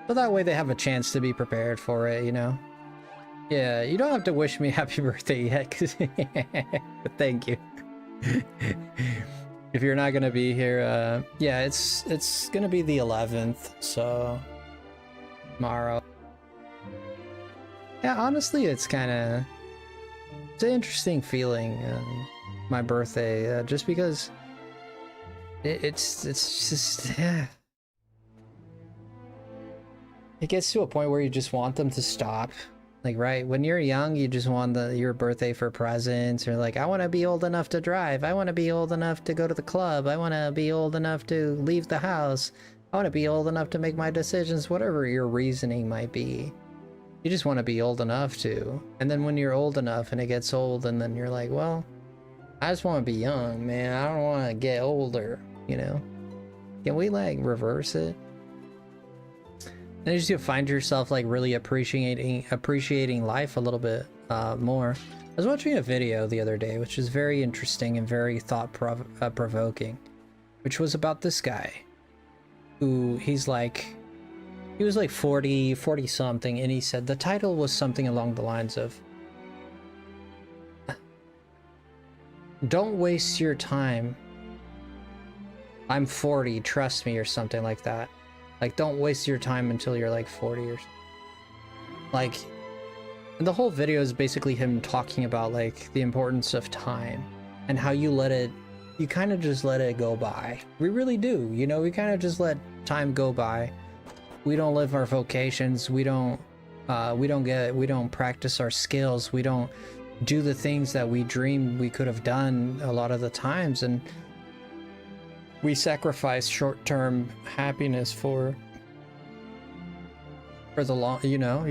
so that way they have a chance to be prepared for it, you know? Yeah, you don't have to wish me happy birthday yet, but thank you. If you're not gonna be here, yeah, it's gonna be the 11th, so tomorrow. Yeah, honestly, it's an interesting feeling, my birthday, just because it's just, yeah. It gets to a point where you just want them to stop. Like, right, when you're young, you just want your birthday for presents, or like, I want to be old enough to drive, I want to be old enough to go to the club, I want to be old enough to leave the house, I want to be old enough to make my decisions, whatever your reasoning might be. You just want to be old enough to. And then when you're old enough and it gets old, and then you're like, well, I just want to be young, man, I don't want to get older, you know? Can we like reverse it? And you just find yourself like really appreciating life a little bit more. I was watching a video the other day, which is very interesting and very thought-provoking, which was about this guy who he was like 40 something, and he said the title was something along the lines of, "Don't waste your time. I'm 40, trust me," or something like that. Like, don't waste your time until you're like 40 or something. Like, and the whole video is basically him talking about like the importance of time and how you kind of just let it go by. We really do, you know, we kind of just let time go by. We don't live our vocations. We don't practice our skills. We don't do the things that we dreamed we could have done a lot of the times, and we sacrifice short-term happiness for the long, you know,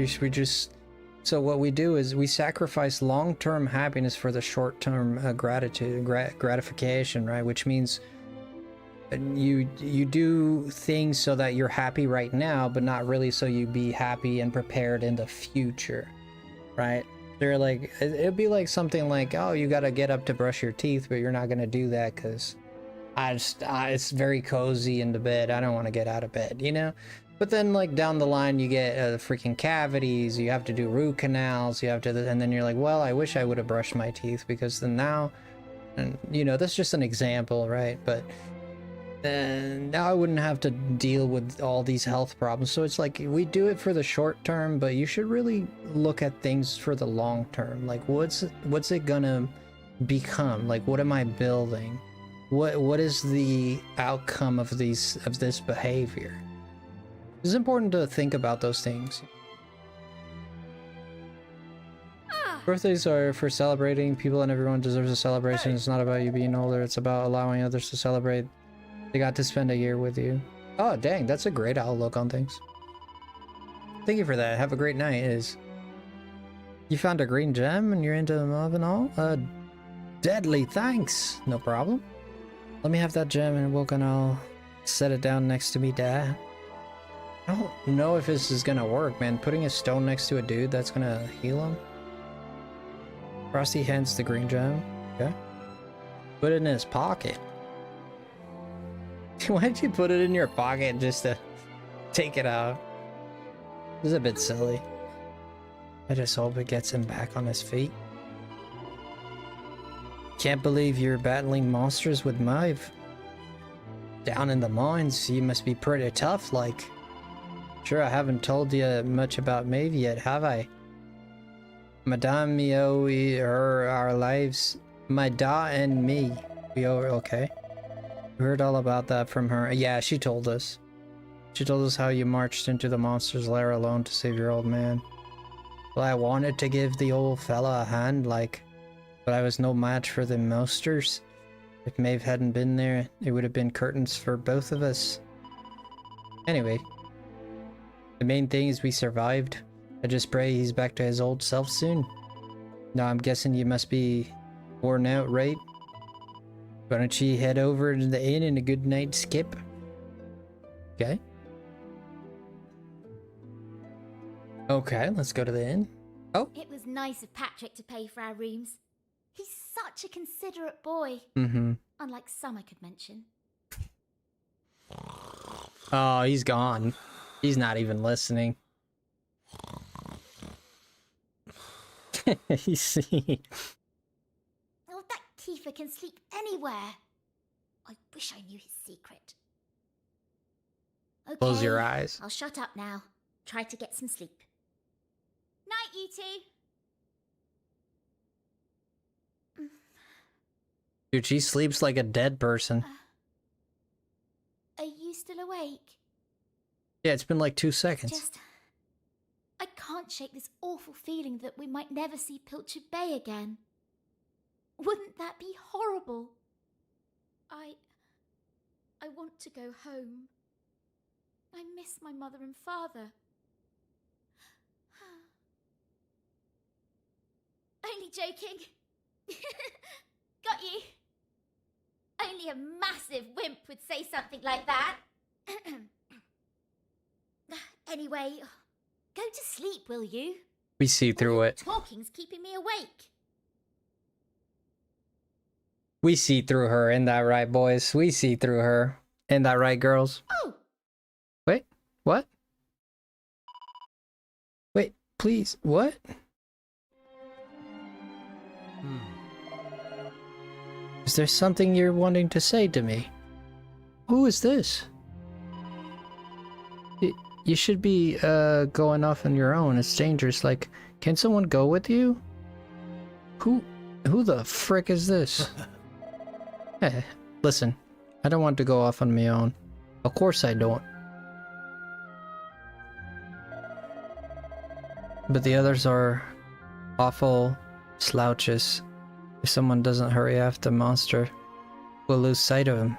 so what we do is we sacrifice long-term happiness for the short-term gratification, right? Which means you do things so that you're happy right now, but not really so you be happy and prepared in the future, right? They're like, it'd be like something like, oh, you gotta get up to brush your teeth, but you're not gonna do that because it's very cozy in the bed. I don't want to get out of bed, you know? But then like down the line, you get freaking cavities, you have to do root canals, you have to, and then you're like, well, I wish I would have brushed my teeth, because then now, and you know, that's just an example, right? But then now I wouldn't have to deal with all these health problems. So it's like, we do it for the short term, but you should really look at things for the long term. Like, what's it gonna become? Like, what am I building? What is the outcome of this behavior? It's important to think about those things. Birthdays are for celebrating people, and everyone deserves a celebration. It's not about you being older, it's about allowing others to celebrate. They got to spend a year with you. Oh dang, that's a great outlook on things. Thank you for that. Have a great night. You found a green gem and you're into them and all? Deadly thanks. No problem. Let me have that gem and I'll set it down next to me, Dad. I don't know if this is gonna work, man. Putting a stone next to a dude that's gonna heal him. Frosty hands the green gem. Okay. Put it in his pocket. Why'd you put it in your pocket just to take it out? This is a bit silly. I just hope it gets him back on his feet. Can't believe you're battling monsters with Maeve. Down in the mines, you must be pretty tough, like. Sure, I haven't told you much about Maeve yet, have I? Madame me owe her our lives. My da and me. We owe her, okay. We heard all about that from her. Yeah, she told us. She told us how you marched into the monster's lair alone to save your old man. Well, I wanted to give the old fella a hand, like, but I was no match for the monsters. If Maeve hadn't been there, it would have been curtains for both of us. Anyway, the main thing is we survived. I just pray he's back to his old self soon. Now I'm guessing you must be worn out, right? Why don't you head over to the inn and a good night skip? Okay. Okay, let's go to the inn. Oh. It was nice of Patrick to pay for our rooms. He's such a considerate boy. Mm-hmm. Unlike some I could mention. Oh, he's gone. He's not even listening. You see. Oh, that Kiefer can sleep anywhere. I wish I knew his secret. Okay, Close your eyes. I'll shut up now. Try to get some sleep. Night, you two. Dude, she sleeps like a dead person. Are you still awake? Yeah, it's been like 2 seconds. I can't shake this awful feeling that we might never see Pilchard Bay again. Wouldn't that be horrible? I want to go home. I miss my mother and father. Only joking. Got you. Only a massive wimp would say something like that. Anyway, go to sleep, will you? We see through it. Talking's keeping me awake. We see through her. Ain't that right, boys? We see through her. Ain't that right, girls? Oh! Wait, what? Wait, please, what? Is there something you're wanting to say to me? Who is this? You should be going off on your own. It's dangerous. Like, can someone go with you? Who the frick is this? Hey, listen, I don't want to go off on my own. Of course I don't. But the others are awful slouches. If someone doesn't hurry after the monster, we'll lose sight of him.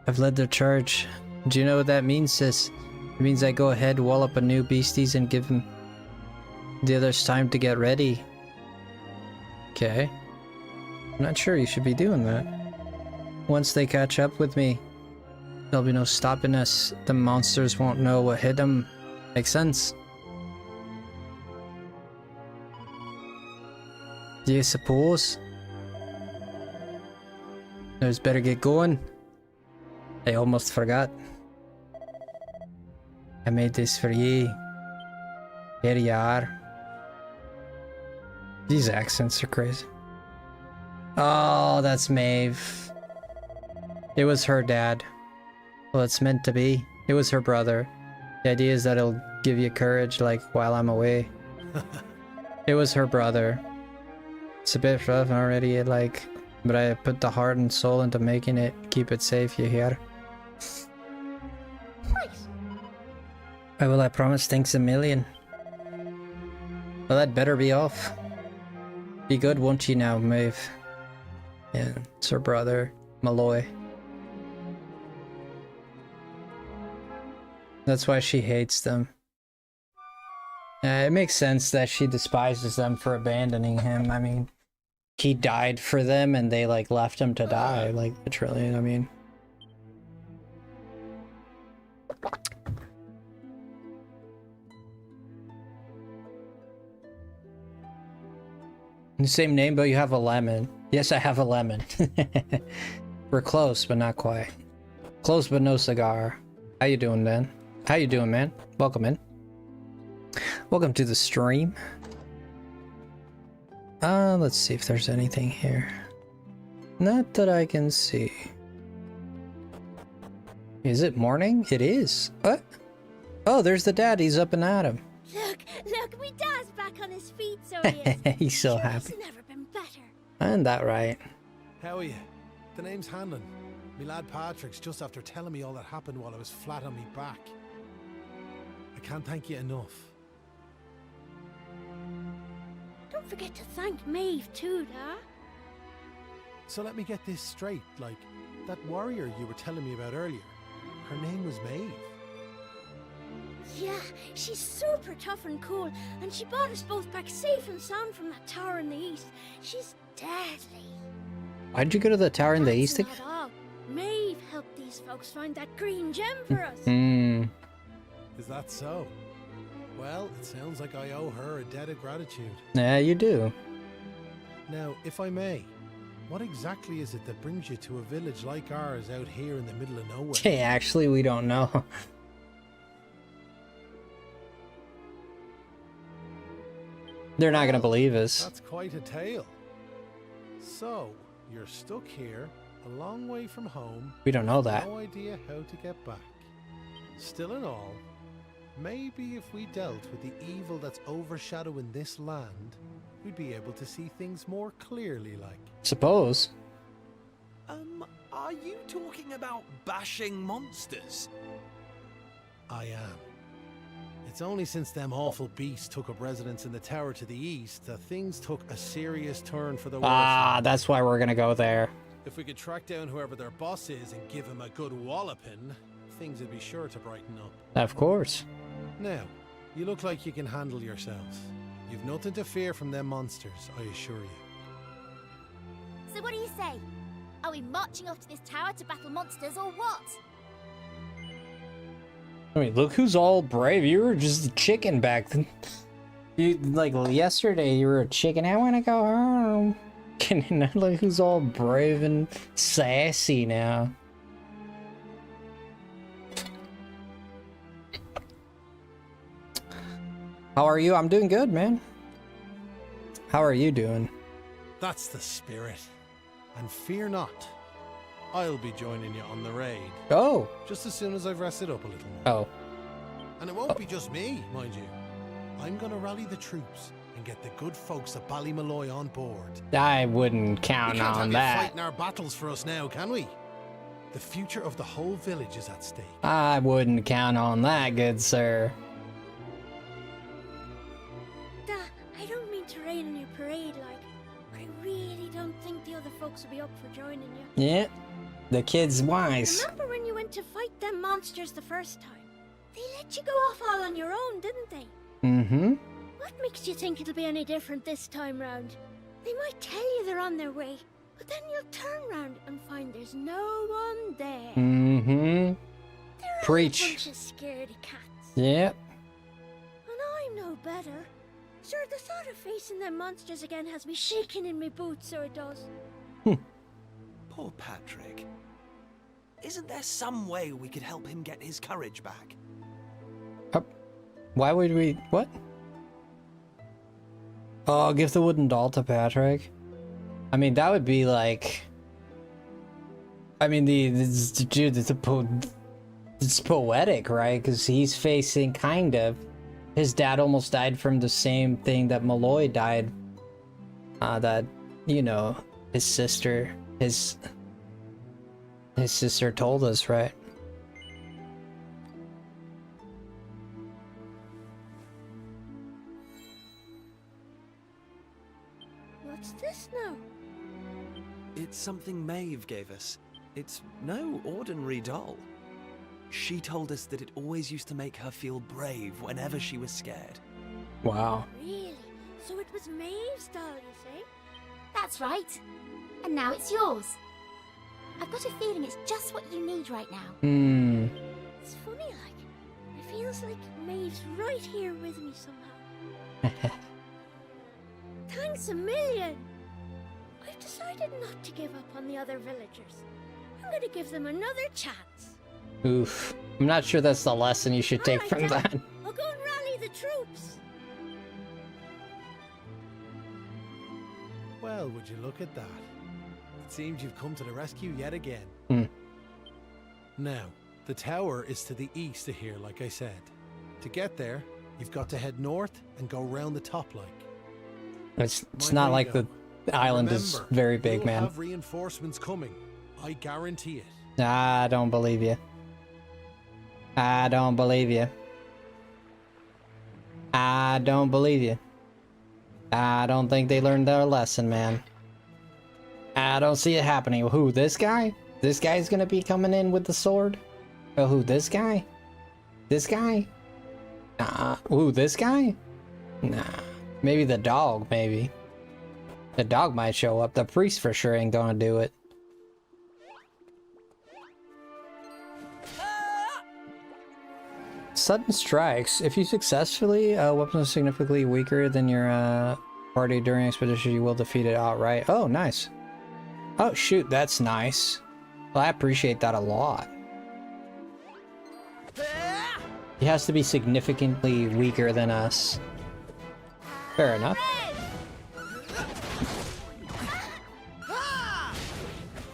I've led the charge. Do you know what that means, sis? It means I go ahead, wall up a new beasties, and give them the others time to get ready. Okay. I'm not sure you should be doing that. Once they catch up with me, there'll be no stopping us. The monsters won't know what hit them. Makes sense? Do you suppose? Let's better get going. I almost forgot. I made this for ye. Here you are. These accents are crazy. Oh, that's Maeve. It was her dad. Well, it's meant to be. It was her brother. The idea is that it'll give you courage, like, while I'm away. It was her brother. It's a bit rough already, like, but I put the heart and soul into making it. Keep it safe, you hear? Nice. I promise. Thanks a million. Well, that better be off. Be good, won't you now, Maeve? Yeah, it's her brother, Malloy. That's why she hates them. It makes sense that she despises them for abandoning him. I mean, he died for them and they like left him to die, like literally, I mean. The same name, but you have a lemon. Yes, I have a lemon. We're close, but not quite. Close, but no cigar. How you doing, man? How you doing, man? Welcome in. Welcome to the stream. Let's see if there's anything here. Not that I can see. Is it morning? It is. What? Oh, there's the dad. He's up and at him. Look, me dad's back on his feet, so he is. He's so Sure, happy. He's never been better. Isn't that right? How are you? The name's Hanlon. Me lad Patrick's just after telling me all that happened while I was flat on me back. I can't thank you enough. Don't forget to thank Maeve too, da. So let me get this straight, like, that warrior you were telling me about earlier, her name was Maeve. Yeah, she's super tough and cool, and she brought us both back safe and sound from that tower in the east. She's deadly. Why'd you go to the tower in the That's east not again? all. Maeve helped these folks find that green gem for us. Is that so? Well, it sounds like I owe her a debt of gratitude. Yeah, you do. Now, if I may, what exactly is it that brings you to a village like ours out here in the middle of nowhere? Hey, actually, we don't know. They're not gonna believe us. That's quite a tale. So, you're stuck here, a long way from home. We don't know that. No idea how to get back. Still in all, maybe if we dealt with the evil that's overshadowing this land, we'd be able to see things more clearly, like. Suppose. Are you talking about bashing monsters? I am. It's only since them awful beasts took up residence in the tower to the east that things took a serious turn for the worse. Ah, that's why we're gonna go there. If we could track down whoever their boss is and give him a good walloping, things would be sure to brighten up. Of course. Now, you look like you can handle yourselves. You've nothing to fear from them monsters, I assure you. So what do you say? Are we marching off to this tower to battle monsters or what? I mean, look who's all brave. You were just a chicken back then. You, like, yesterday you were a chicken. I want to go home. Look who's all brave and sassy now. How are you? I'm doing good, man. How are you doing? That's the spirit. And fear not. I'll be joining you on the raid. Oh. Just as soon as I've rested up a little more. Oh. And it won't be just me, mind you. I'm gonna rally the troops and get the good folks of Ballymalloy on board. I wouldn't count We can't have on you that. fighting our battles for us now, can we? The future of the whole village is at stake. I wouldn't count on that, good sir. Da, I don't mean to rain on your parade, like, but I really don't think the other folks will be up for joining you. Yeah. The kid's wise. Remember when you went to fight them monsters the first time? They let you go off all on your own, didn't they? Mm-hmm. What makes you think it'll be any different this time round? They might tell you they're on their way, but then you'll turn round and find there's no one there. Mm-hmm. They're Preach. all a bunch of scaredy cats. Yep. And I know better. Sure, the thought of facing them monsters again has me shaking in my boots, so it does. Poor Patrick. Isn't there some way we could help him get his courage back? Why would we... What? Oh, give the wooden doll to Patrick. I mean, that would be like... I mean, dude, it's poetic, right? Because he's facing kind of... His dad almost died from the same thing that Malloy died. That, you know, his sister told us, right? What's this now? It's something Maeve gave us. It's no ordinary doll. She told us that it always used to make her feel brave whenever she was scared. Wow. Really? So it was Maeve's doll, you say? That's right. And now it's yours. I've got a feeling it's just what you need right now. Hmm. It's funny, like, it feels like Maeve's right here with me somehow. Thanks a million! I've decided not to give up on the other villagers. I'm gonna give them another chance. Oof. I'm not sure that's the lesson you should take from that. I'll go and rally the troops. Well, would you look at that? It seems you've come to the rescue yet again. Hmm. Now, the tower is to the east of here, like I said. To get there, you've got to head north and go round the top like. It's Mind not where like you the go. island is Remember, very big, you'll man. have reinforcements coming. I guarantee it. I don't believe you. I don't believe you. I don't believe you. I don't think they learned their lesson, man. I don't see it happening. Who, this guy? This guy's gonna be coming in with the sword? Oh, who, this guy? This guy? Nah. Ooh, this guy? Nah. Maybe the dog, maybe. The dog might show up. The priest for sure ain't gonna do it. Sudden strikes. If you successfully, weapons are significantly weaker than your party during expedition, you will defeat it outright. Oh, nice. Oh, shoot, that's nice. Well, I appreciate that a lot. He has to be significantly weaker than us. Fair enough.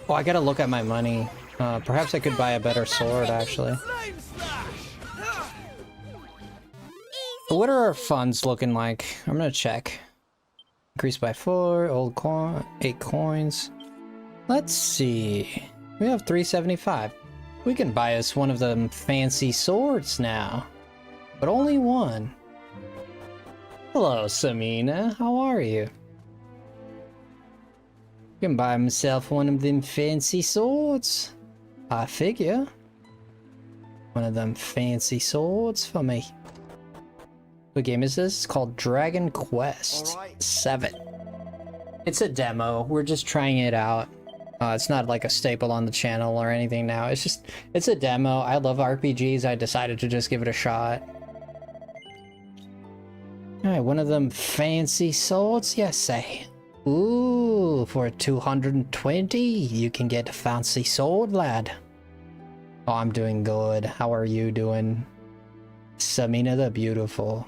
Oh, I gotta look at my money. Perhaps I could buy a better sword, actually. What are our funds looking like? I'm gonna check. Increased by 4, old coin, 8 coins. Let's see. We have 375. We can buy us one of them fancy swords now. But only one. Hello, Samina. How are you? Can buy myself one of them fancy swords. I figure. One of them fancy swords for me. What game is this? It's called Dragon Quest 7. It's a demo. We're just trying it out. It's not like a staple on the channel or anything now. It's a demo. I love RPGs. I decided to just give it a shot. Alright, one of them fancy swords, yes, say. Ooh, for 220, you can get a fancy sword, lad. Oh, I'm doing good. How are you doing? Samina the Beautiful.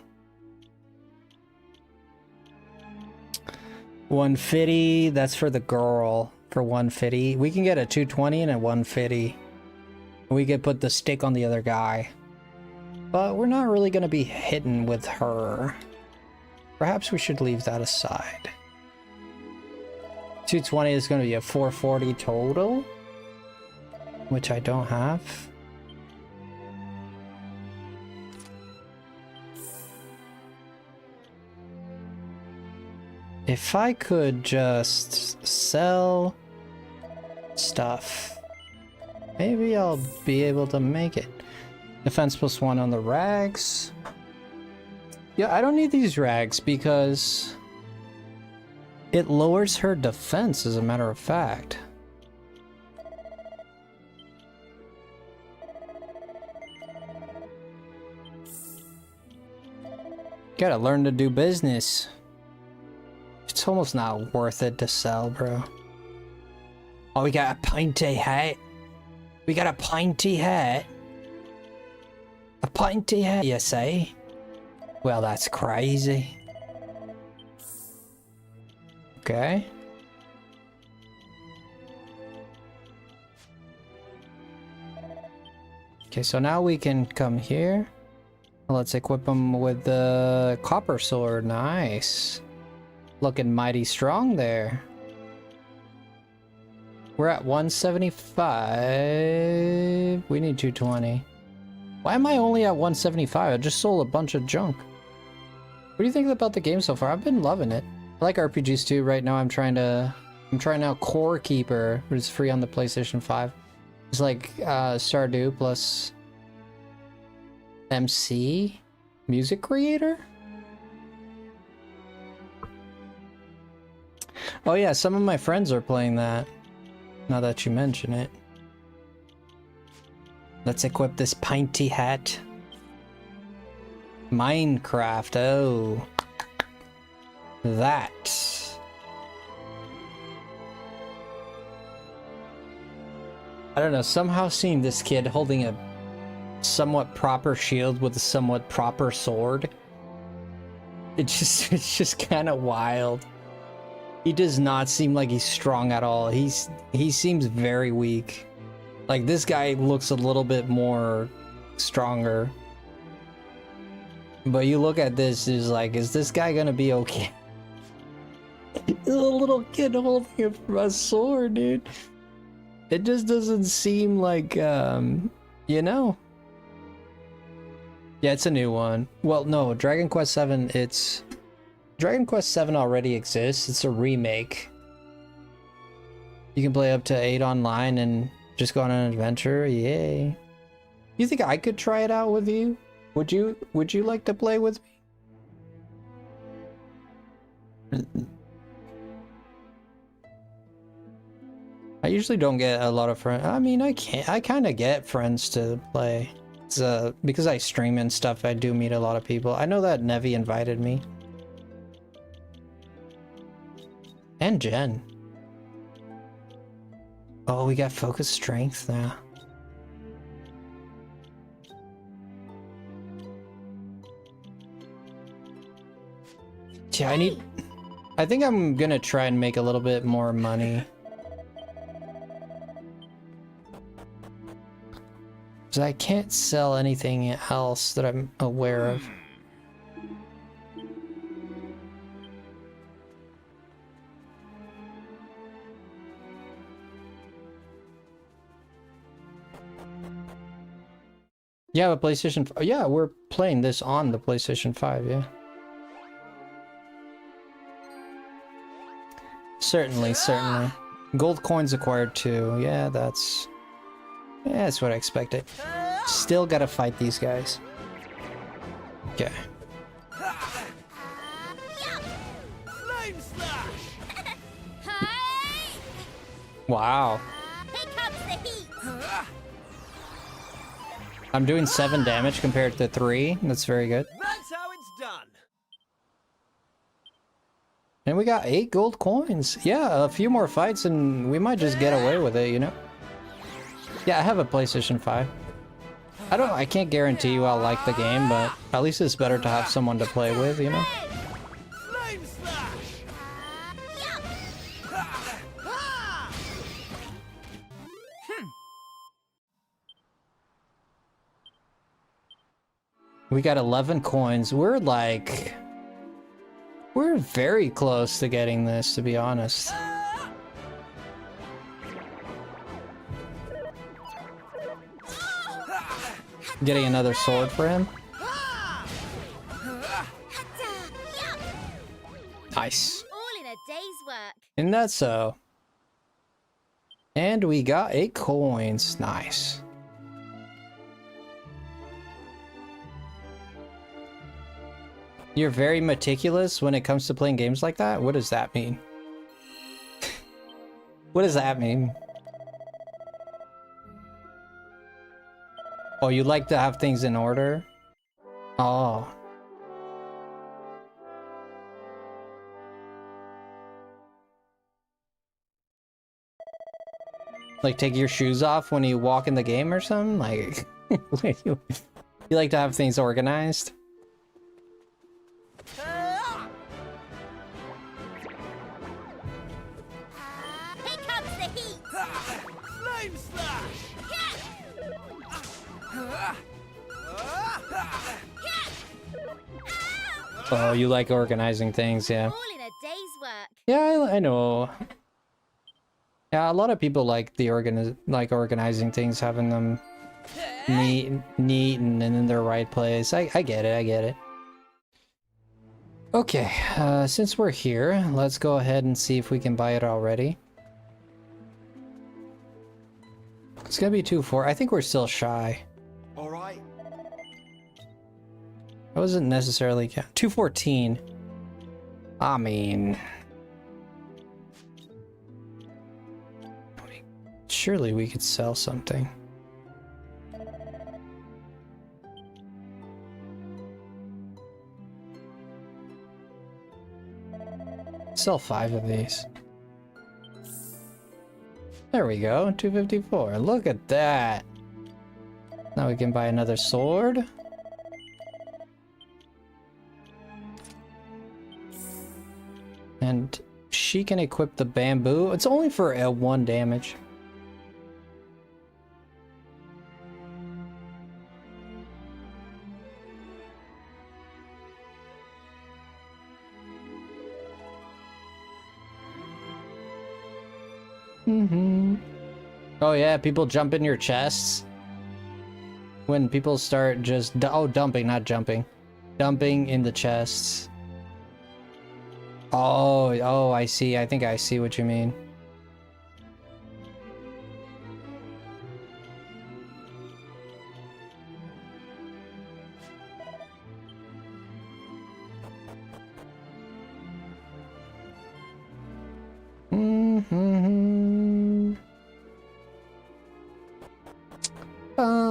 150, that's for the girl. For 150. We can get a 220 and a 150. We could put the stick on the other guy. But we're not really going to be hitting with her. Perhaps we should leave that aside. 220 is going to be a 440 total. Which I don't have. If I could just sell stuff, maybe I'll be able to make it. Defense +1 on the rags. Yeah, I don't need these rags because it lowers her defense, as a matter of fact. Gotta learn to do business. It's almost not worth it to sell, bro. Oh, we got a pointy hat. We got a pointy hat. A pointy hat, you say? Well, that's crazy. Okay. Okay, so now we can come here. Let's equip him with the copper sword. Nice. Looking mighty strong there. We're at 175. We need 220. Why am I only at 175? I just sold a bunch of junk. What do you think about the game so far? I've been loving it. I like RPGs too. Right now I'm trying out Core Keeper, which is free on the PlayStation 5. It's like Stardew plus MC music creator. Oh yeah, some of my friends are playing that. Now that you mention it. Let's equip this pinty hat. Minecraft, oh. That. I don't know, somehow seeing this kid holding a somewhat proper shield with a somewhat proper sword. It's just kind of wild. He does not seem like he's strong at all. He seems very weak. Like, this guy looks a little bit more stronger. But you look at this, is like, is this guy gonna be okay? A little kid holding a sword, dude. It just doesn't seem like, you know. Yeah, it's a new one. Well, no, Dragon Quest VII, Dragon Quest VII already exists. It's a remake. You can play up to 8 online and just go on an adventure. Yay. You think I could try it out with you? Would you like to play with me? I usually don't get a lot of friends. I mean, I kind of get friends to play. It's, because I stream and stuff, I do meet a lot of people. I know that Nevi invited me. And Jen. Oh, we got focus strength now. Yeah, I think I'm gonna try and make a little bit more money. Because I can't sell anything else that I'm aware of. Yeah, but PlayStation... Yeah, we're playing this on the PlayStation 5, yeah. Certainly, certainly. Gold coins acquired too. Yeah, that's what I expected. Still gotta fight these guys. Okay. Wow. I'm doing 7 damage compared to 3. That's very good. That's how it's done. And we got 8 gold coins. Yeah, a few more fights and we might just get away with it, you know? Yeah, I have a PlayStation 5. I can't guarantee you I'll like the game, but at least it's better to have someone to play with, you know? We got 11 coins. We're very close to getting this, to be honest. Getting another sword for him. Nice. All in a day's work. Isn't that so? And we got 8 coins. Nice. You're very meticulous when it comes to playing games like that? What does that mean? What does that mean? Oh, you like to have things in order? Oh. Like take your shoes off when you walk in the game or something? Like, you like to have things organized? Oh, you like organizing things, yeah. All in a day's work. Yeah, I know. Yeah, a lot of people like the organizing things, having them neat and in their right place. I get it, I get it. Okay, since we're here, let's go ahead and see if we can buy it already. It's gonna be 2-4. I think we're still shy. All right. I wasn't necessarily 214. I mean, Surely we could sell something. Sell 5 of these. There we go, 254. Look at that. Now we can buy another sword. And she can equip the bamboo. It's only for 1 damage. Oh yeah, people jump in your chests. When people start just dumping, not jumping. Dumping in the chests. Oh, I see. I think I see what you mean.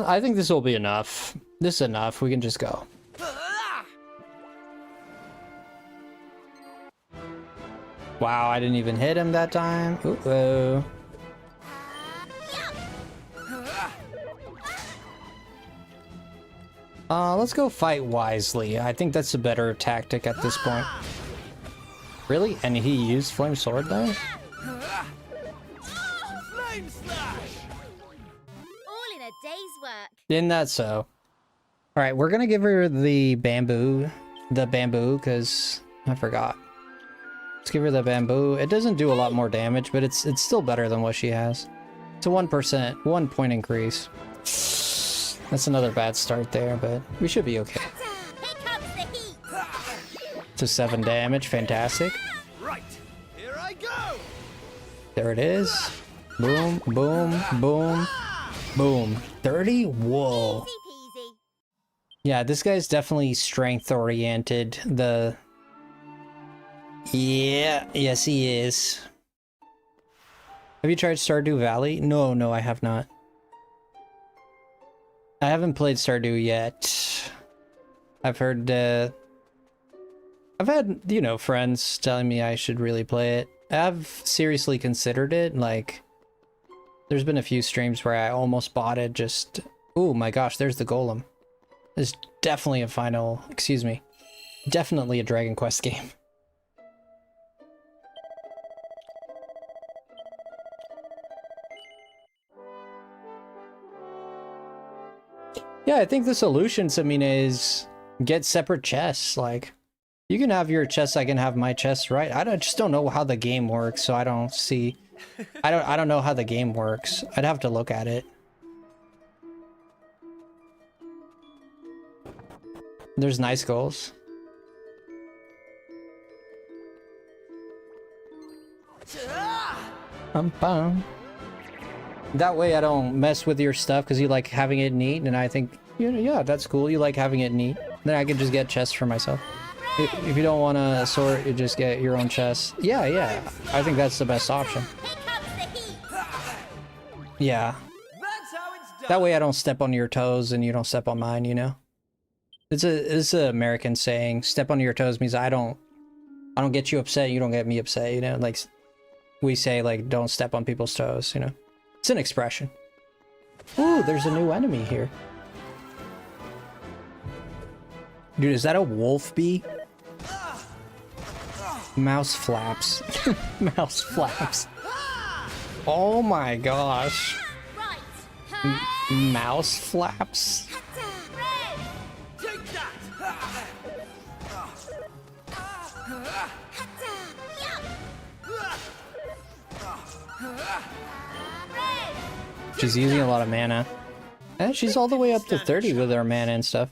I think this will be enough. This is enough. We can just go. Wow, I didn't even hit him that time. Uh-oh. Let's go fight wisely. I think that's a better tactic at this point. Really? And he used flame sword there? Flame slash! All in a day's work. Isn't that so? Alright, we're gonna give her the bamboo, because I forgot. Let's give her the bamboo. It doesn't do a lot more damage, but it's still better than what she has. It's a 1%, 1 point increase. That's another bad start there, but we should be okay. Here comes the heat. It's a 7 damage, fantastic. Right, here I go! There it is. Boom, boom, boom, boom. 30? Whoa. Easy peasy. Yeah, this guy's definitely strength oriented. Yes he is. Have you tried Stardew Valley? No, I have not. I haven't played Stardew yet. I've heard, I've had, you know, friends telling me I should really play it. I've seriously considered it, like, there's been a few streams where I almost bought it just... Oh my gosh, there's the golem. There's definitely a final... Excuse me. Definitely a Dragon Quest game. Yeah, I think the solution, Samina, is get separate chests. Like, you can have your chests, I can have my chests, right? I just don't know how the game works, so I don't see... I don't know how the game works. I'd have to look at it. There's nice goals. Bum. That way I don't mess with your stuff because you like having it neat, and I think, yeah, that's cool. You like having it neat. Then I can just get chests for myself. If you don't want to sort, you just get your own chests. Yeah. I think that's the best option. Yeah. That's how it's done. That way I don't step on your toes and you don't step on mine, you know? It's a American saying. Step on your toes means I don't get you upset, you don't get me upset, you know? Like, we say, like, don't step on people's toes, you know? It's an expression. Ooh, there's a new enemy here. Dude, is that a wolf bee? Mouse flaps. Mouse flaps. Oh my gosh. Mouse flaps? Take that! She's using a lot of mana. And she's all the way up to 30 with her mana and stuff.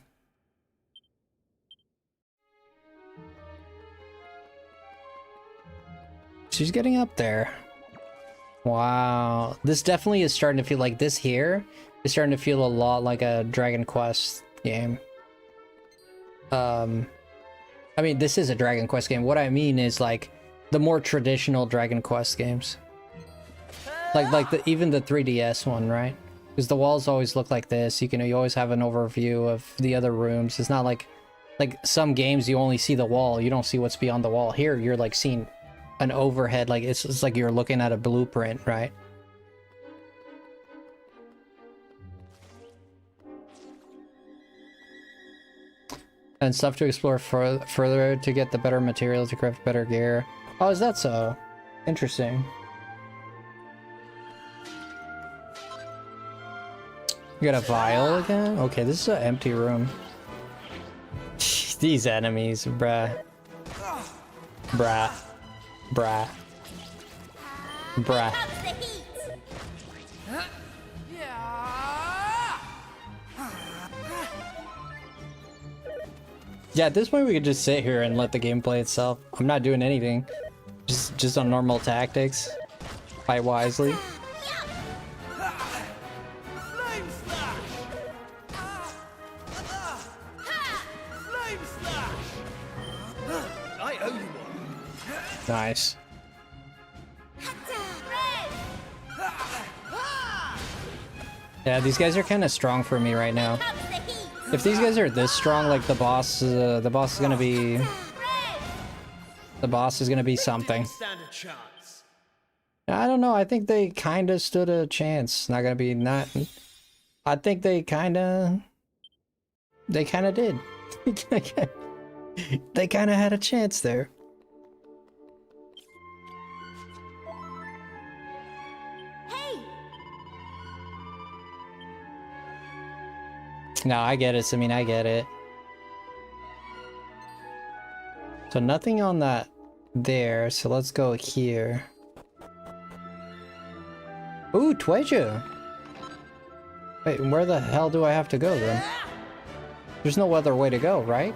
She's getting up there. Wow. This definitely is starting to feel like this here is starting to feel a lot like a Dragon Quest game. I mean, this is a Dragon Quest game. What I mean is like the more traditional Dragon Quest games. Even the 3DS one, right? Because the walls always look like this. You always have an overview of the other rooms. It's not like some games you only see the wall. You don't see what's beyond the wall. Here you're like seeing an overhead. Like it's like you're looking at a blueprint, right? And stuff to explore further to get the better materials to craft better gear. Oh, is that so? Interesting. You got a vial again? Okay, this is an empty room. These enemies, bruh. Bruh. Bruh. Bruh. Yeah, at this point we could just sit here and let the game play itself. I'm not doing anything. Just on normal tactics. Fight wisely. I owe you one. Nice. Yeah, these guys are kind of strong for me right now. If these guys are this strong, like the boss is gonna be... The boss is gonna be something. Stand a chance. I don't know, I think they kind of stood a chance. Not gonna be not... I think they kind of did. They kind of had a chance there. No, I get it, I mean, I get it. So nothing on that there, so let's go here. Ooh, treasure! Wait, where the hell do I have to go then? There's no other way to go, right?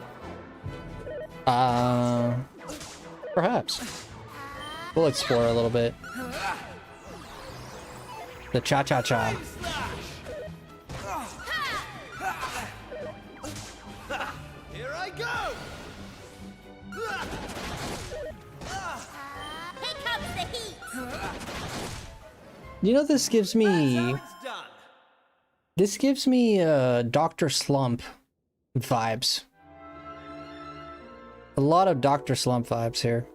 Perhaps. We'll explore a little bit. The cha-cha-cha. Here I go. Here comes the heat. You know, this gives me... This gives me Dr. Slump vibes. A lot of Dr. Slump vibes here.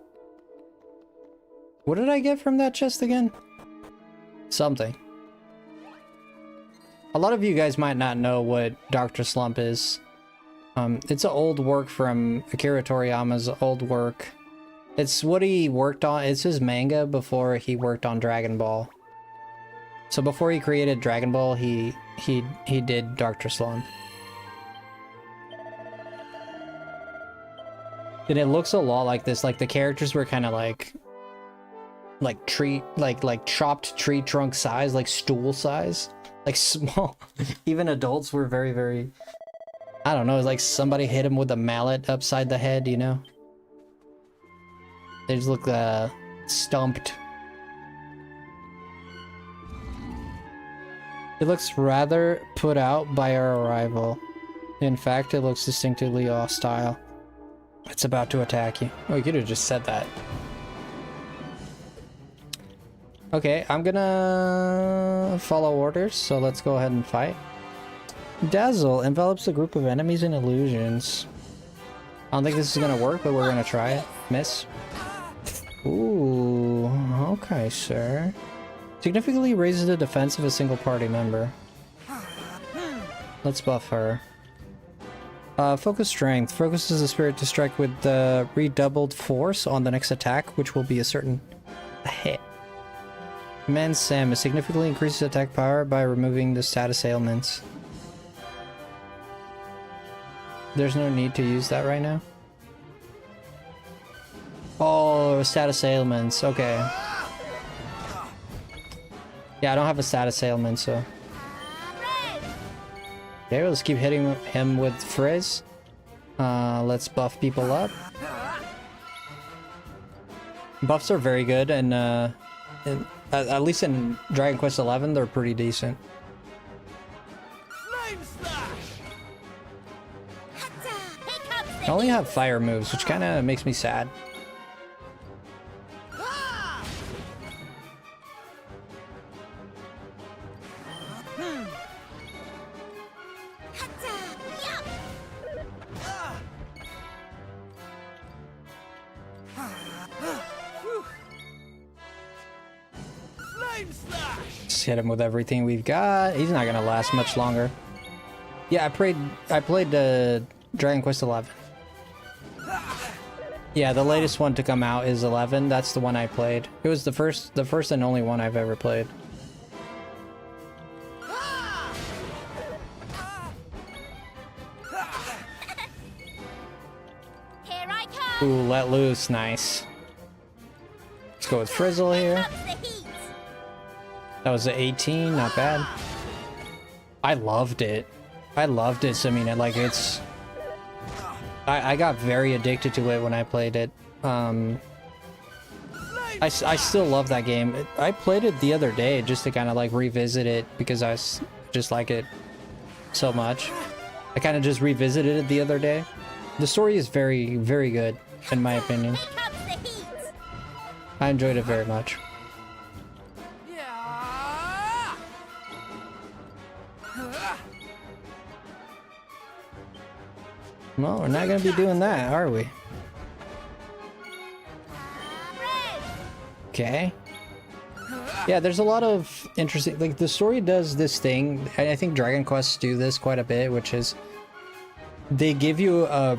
What did I get from that chest again? Something. A lot of you guys might not know what Dr. Slump is. It's an old work from Akira Toriyama's old work. It's what he worked on. It's his manga before he worked on Dragon Ball. So before he created Dragon Ball, he did Dr. Slump. And it looks a lot like this. Like the characters were kind of like chopped tree trunk size, like stool size, like small. Even adults were very, very, I don't know, it's like somebody hit him with a mallet upside the head, you know? They just look stumped. It looks rather put out by our arrival. In fact, it looks distinctly hostile. It's about to attack you. Oh, you could have just said that. Okay, I'm gonna follow orders, so let's go ahead and fight. Dazzle envelops a group of enemies in illusions. I don't think this is gonna work, but we're gonna try it. Miss. Ooh, okay, sir. Significantly raises the defense of a single party member. Let's buff her. Focus strength. Focuses the spirit to strike with the redoubled force on the next attack, which will be a certain hit. Command Sam significantly increases attack power by removing the status ailments. There's no need to use that right now. Oh, status ailments. Okay. Yeah, I don't have a status ailment, so. Okay, let's keep hitting him with Frizz. Let's buff people up. Buffs are very good, and at least in Dragon Quest XI, they're pretty decent. I only have fire moves, which kind of makes me sad. Just hit him with everything we've got. He's not gonna last much longer. Yeah, I played Dragon Quest 11. Yeah, the latest one to come out is 11. That's the one I played. It was the first and only one I've ever played. Here I come. Ooh, let loose, nice. Let's go with Frizzle here. That was an 18, not bad. I loved it. I loved it, Samina. Like, it's... I got very addicted to it when I played it. I still love that game. I played it the other day just to kind of like revisit it because I just like it so much. I kind of just revisited it the other day. The story is very, very good, in my opinion. I enjoyed it very much. Well, we're not going to be doing that, are we? Okay. Yeah, there's a lot of interesting... Like, the story does this thing. I think Dragon Quests do this quite a bit, which is... They give you a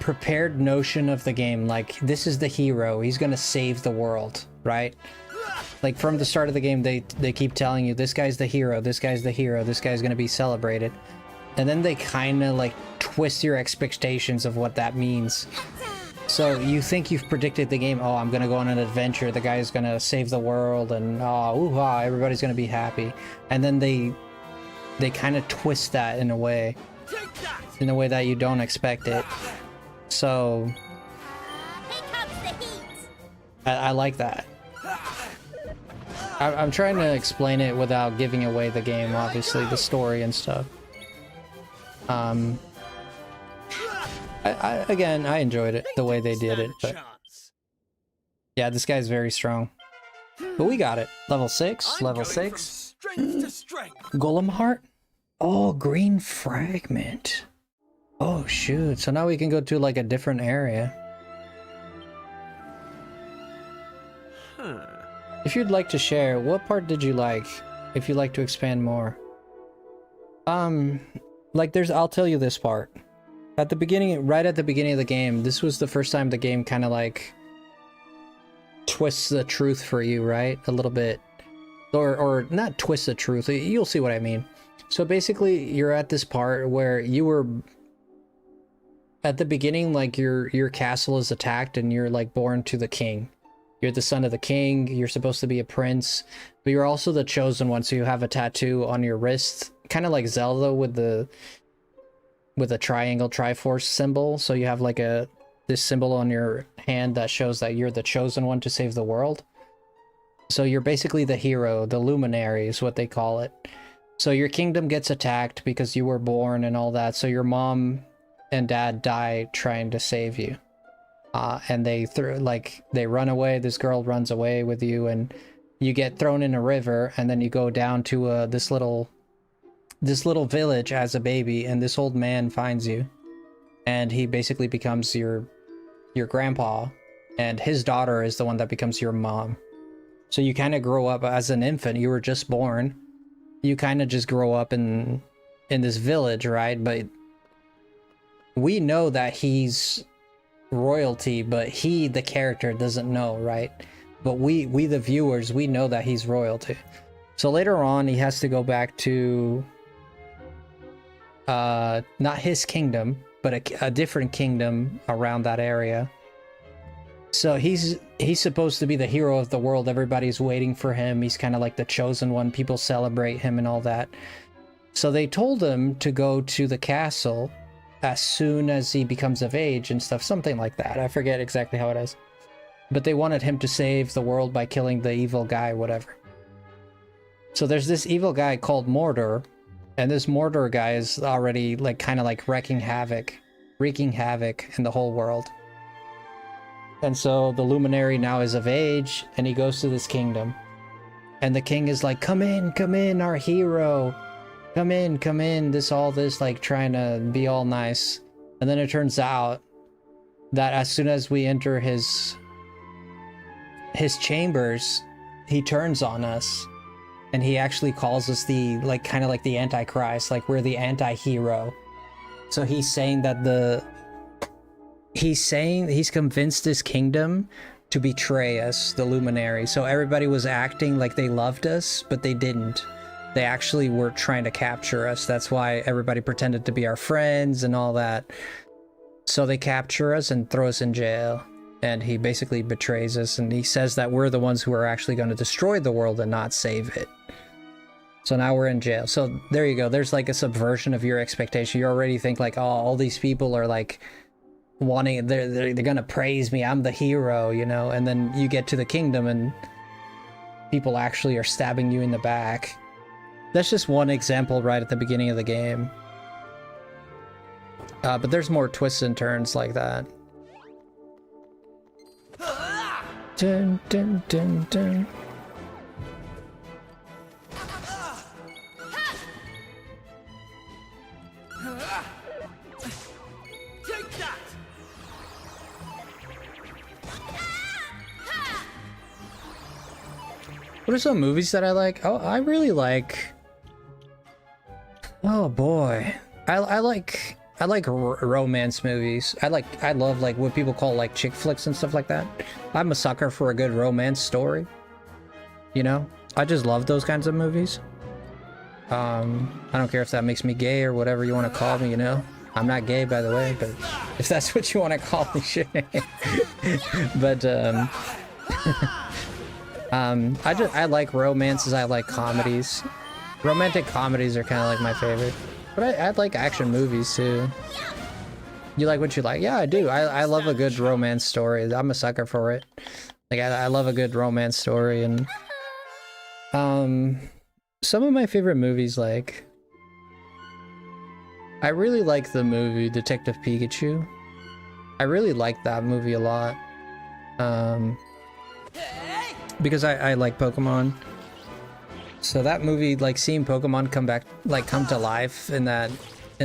prepared notion of the game. Like, this is the hero. He's going to save the world, right? Like, from the start of the game, they keep telling you, this guy's the hero, this guy's the hero, this guy's going to be celebrated. And then they kind of like twist your expectations of what that means. So you think you've predicted the game. Oh, I'm gonna go on an adventure. The guy's gonna save the world, and oh, ooh-ah, everybody's gonna be happy. And then they kind of twist that in a way that you don't expect it. So I like that. I'm trying to explain it without giving away the game, obviously, the story and stuff. Again, I enjoyed it the way they did it, but yeah, this guy's very strong. But we got it. Level 6, level 6. Golem Heart? Oh, green fragment. Oh shoot, so now we can go to like a different area. If you'd like to share, what part did you like? If you'd like to expand more. Like I'll tell you this part. At the beginning, right at the beginning of the game, this was the first time the game kind of like twists the truth for you, right? A little bit. Or not twist the truth, you'll see what I mean. So basically, you're at this part where you were... At the beginning, like your castle is attacked and you're like born to the king. You're the son of the king, you're supposed to be a prince, but you're also the chosen one, so you have a tattoo on your wrist. Kind of like Zelda with a triangle Triforce symbol. So you have like this symbol on your hand that shows that you're the chosen one to save the world. So you're basically the hero, the luminary is what they call it. So your kingdom gets attacked because you were born and all that. So your mom and dad die trying to save you. And they run away. This girl runs away with you, and you get thrown in a river, and then you go down to this little village as a baby, and this old man finds you, and he basically becomes your grandpa, and his daughter is the one that becomes your mom. So you kind of grow up as an infant. You were just born. You kind of just grow up in this village, right? But we know that he's royalty, but he, the character, doesn't know, right? But we the viewers, we know that he's royalty. So later on, he has to go back to not his kingdom, but a different kingdom around that area. So he's supposed to be the hero of the world. Everybody's waiting for him. He's kind of like the chosen one. People celebrate him and all that. So they told him to go to the castle as soon as he becomes of age and stuff, something like that. I forget exactly how it is. But they wanted him to save the world by killing the evil guy, whatever. So there's this evil guy called Mordor, and this Mordor guy is already like kind of like wreaking havoc in the whole world. And so the luminary now is of age, and he goes to this kingdom. And the king is like, come in, our hero. Come in. All this like trying to be all nice. And then it turns out that as soon as we enter his chambers, he turns on us. And he actually calls us the, like, kind of like the Antichrist, like we're the anti-hero. So he's saying that he's convinced his kingdom to betray us, the luminary. So everybody was acting like they loved us, but they didn't. They actually were trying to capture us. That's why everybody pretended to be our friends and all that. So they capture us and throw us in jail. And he basically betrays us, and he says that we're the ones who are actually going to destroy the world and not save it. So now we're in jail. So there you go. There's like a subversion of your expectation. You already think like, oh, all these people are like wanting, they're gonna praise me, I'm the hero, you know. And then you get to the kingdom and people actually are stabbing you in the back. That's just one example right at the beginning of the game. But there's more twists and turns like that. Dun, dun, dun, dun. Take that! What are some movies that I like? Oh, I really like... Oh boy. I like romance movies. I love like what people call like chick flicks and stuff like that. I'm a sucker for a good romance story. You know? I just love those kinds of movies. I don't care if that makes me gay or whatever you want to call me, you know? I'm not gay, by the way, but if that's what you want to call me, sure. But I like romances, I like comedies. Romantic comedies are kind of like my favorite. But I like action movies too. You like what you like? Yeah, I do. I love a good romance story. I'm a sucker for it. Like I love a good romance story. And some of my favorite movies, like I really like the movie Detective Pikachu. I really like that movie a lot. Because I like Pokemon. So that movie, like seeing Pokemon come to life in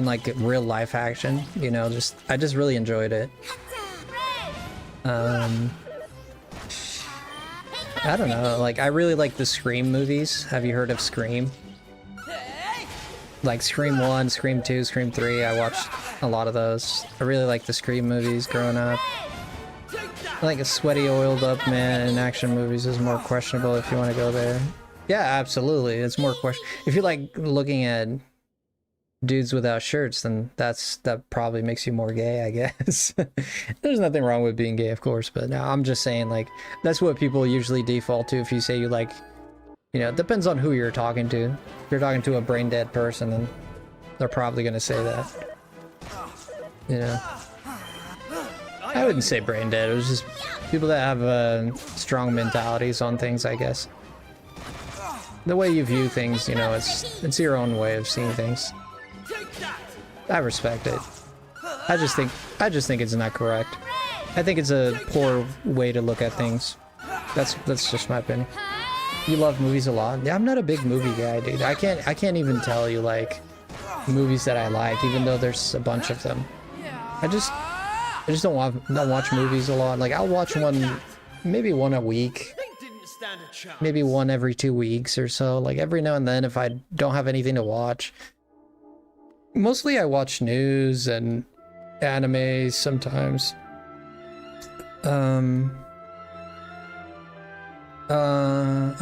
like real life action, you know, I just really enjoyed it. I don't know, like I really like the Scream movies. Have you heard of Scream? Like Scream 1, Scream 2, Scream 3, I watched a lot of those. I really like the Scream movies growing up. I think a sweaty, oiled up man in action movies is more questionable if you want to go there. Yeah, absolutely. It's more question. If you like looking at dudes without shirts, then that probably makes you more gay, I guess. There's nothing wrong with being gay, of course, but no, I'm just saying, like, that's what people usually default to if you say you like, you know, it depends on who you're talking to. If you're talking to a brain dead person, then they're probably gonna say that. You know. I wouldn't say brain dead, it was just people that have strong mentalities on things, I guess. The way you view things, you know, it's your own way of seeing things. I respect it. I just think it's not correct. I think it's a poor way to look at things. That's just my opinion. You love movies a lot. Yeah, I'm not a big movie guy, dude. I can't even tell you like movies that I like, even though there's a bunch of them. I just don't watch movies a lot. Like I'll watch one, maybe one a week. Maybe one every 2 weeks or so, like every now and then if I don't have anything to watch. Mostly I watch news and animes sometimes. I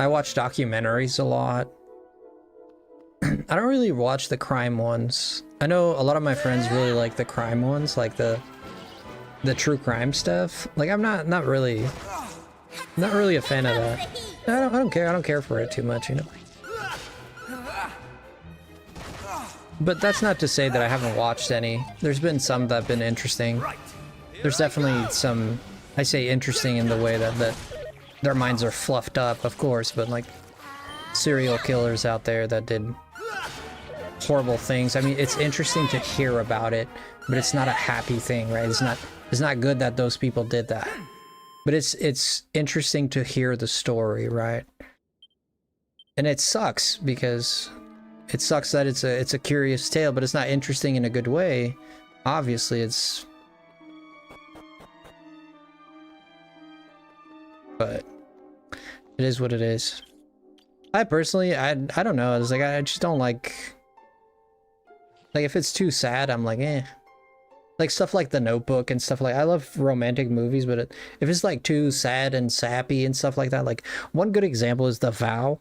watch documentaries a lot. I don't really watch the crime ones. I know a lot of my friends really like the crime ones, like the true crime stuff. Like I'm not really a fan of that. I don't care for it too much, you know. But that's not to say that I haven't watched any. There's been some that have been interesting. There's definitely some, I say interesting in the way that their minds are fluffed up, of course, but like serial killers out there that did horrible things. I mean, it's interesting to hear about it, but it's not a happy thing, right? It's not good that those people did that. But it's interesting to hear the story, right? And it sucks because it sucks that it's a curious tale, but it's not interesting in a good way. Obviously, it's... But it is what it is. I personally, I don't know. It's like I just don't like if it's too sad, I'm like, eh. Like stuff like The Notebook and stuff like, I love romantic movies, but if it's like too sad and sappy and stuff like that, like one good example is The Vow.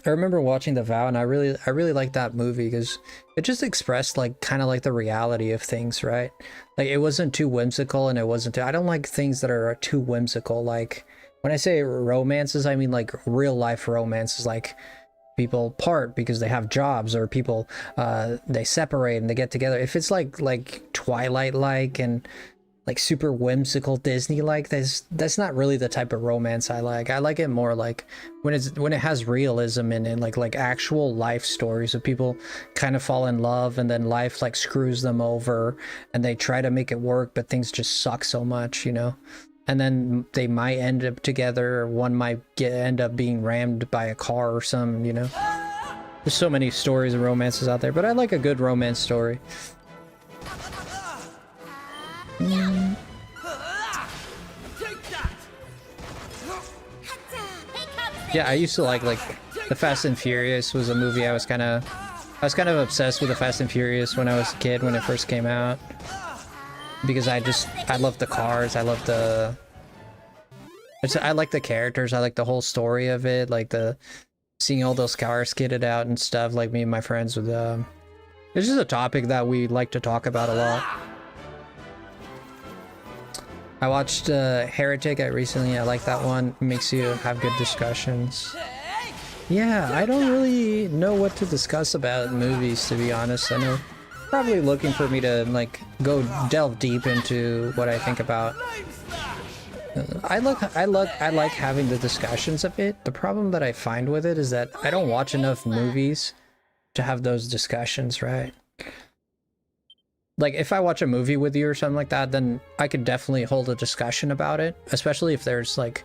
I remember watching The Vow, and I really liked that movie because it just expressed like kind of like the reality of things, right? Like it wasn't too whimsical, and it wasn't too, I don't like things that are too whimsical. Like when I say romances, I mean like real life romances, like people part because they have jobs, or people they separate and they get together. If it's like Twilight like and like super whimsical Disney like, that's not really the type of romance I like. I like it more like when it has realism in it, like actual life stories of people kind of fall in love and then life like screws them over and they try to make it work, but things just suck so much, you know? And then they might end up together, or one might end up being rammed by a car or something, you know? There's so many stories and romances out there, but I like a good romance story. Yeah, I used to like The Fast and Furious was a movie I was kind of obsessed with. The Fast and Furious when I was a kid, when it first came out, because I love the cars, I like the characters, I like the whole story of it, like seeing all those cars kitted out and stuff. Like me and my friends with this is a topic that we like to talk about a lot. I watched Heretic recently. I like that one. It makes you have good discussions. Yeah, I don't really know what to discuss about movies, to be honest. I know probably looking for me to like go delve deep into what I think about. I like having the discussions of it. The problem that I find with it is that I don't watch enough movies to have those discussions, right? Like if I watch a movie with you or something like that, then I could definitely hold a discussion about it, especially if there's like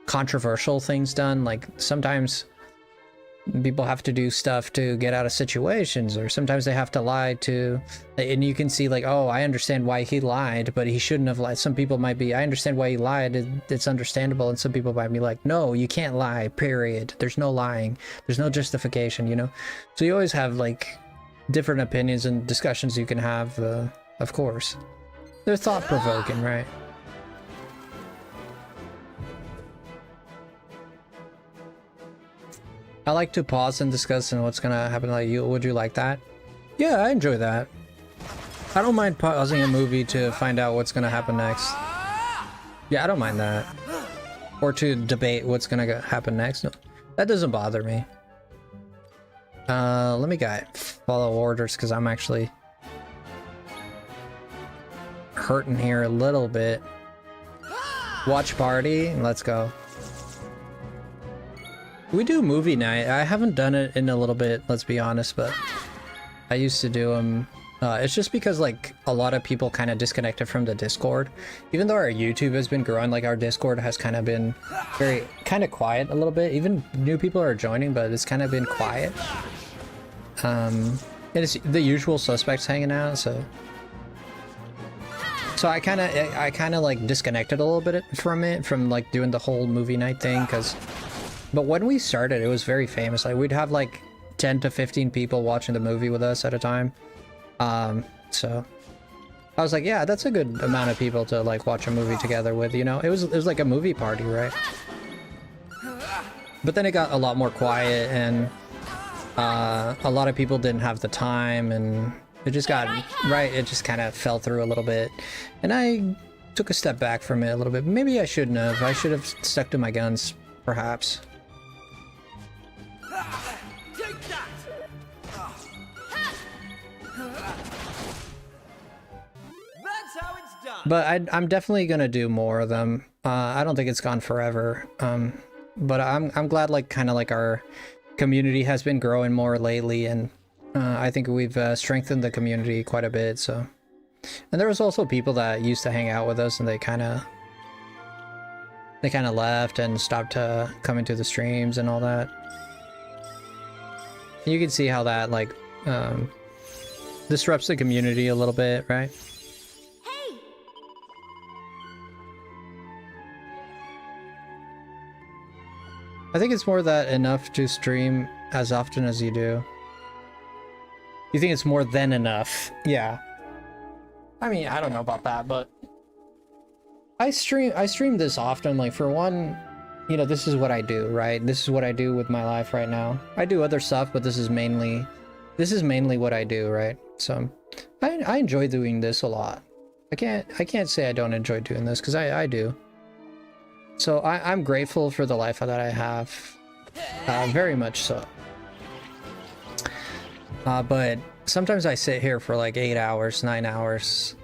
controversial things done. Like sometimes people have to do stuff to get out of situations, or sometimes they have to lie to, and you can see like, oh, I understand why he lied, but he shouldn't have lied. Some people might be, I understand why he lied, it's understandable, and some people might be like, no, you can't lie, period. There's no lying, there's no justification, you know? So you always have like different opinions and discussions you can have, of course. They're thought-provoking, right? I like to pause and discuss and what's gonna happen. Like, would you like that? Yeah, I enjoy that. I don't mind pausing a movie to find out what's gonna happen next. Yeah, I don't mind that. Or to debate what's gonna happen next. No, that doesn't bother me. Let me follow orders, because I'm actually hurting here a little bit. Watch party, let's go. We do movie night. I haven't done it in a little bit, let's be honest, but I used to do them. It's just because like a lot of people kind of disconnected from the Discord. Even though our YouTube has been growing, like our Discord has kind of been kind of quiet a little bit. Even new people are joining, but it's kind of been quiet. And it's the usual suspects hanging out, so I kind of like disconnected a little bit from like doing the whole movie night thing, but when we started, it was very famous. Like we'd have like 10 to 15 people watching the movie with us at a time. So I was like, yeah, that's a good amount of people to like watch a movie together with, you know? It was like a movie party, right? But then it got a lot more quiet, and a lot of people didn't have the time, and it just got it just kind of fell through a little bit, and I took a step back from it a little bit. Maybe I shouldn't have. I should have stuck to my guns, perhaps. But I'm definitely gonna do more of them. I don't think it's gone forever. But I'm glad like kind of like our community has been growing more lately, and I think we've strengthened the community quite a bit. So, and there was also people that used to hang out with us, and they kind of left and stopped coming to the streams and all that. You can see how that like disrupts the community a little bit, right? Hey! I think it's more that enough to stream as often as you do. You think it's more than enough? Yeah. I mean, I don't know about that, but I stream this often. Like, for one, you know, this is what I do, right? This is what I do with my life right now. I do other stuff, but this is mainly what I do, right? So I enjoy doing this a lot. I can't say I don't enjoy doing this, because I do. So I'm grateful for the life that I have, very much so. But sometimes I sit here for like 8 hours, 9 hours.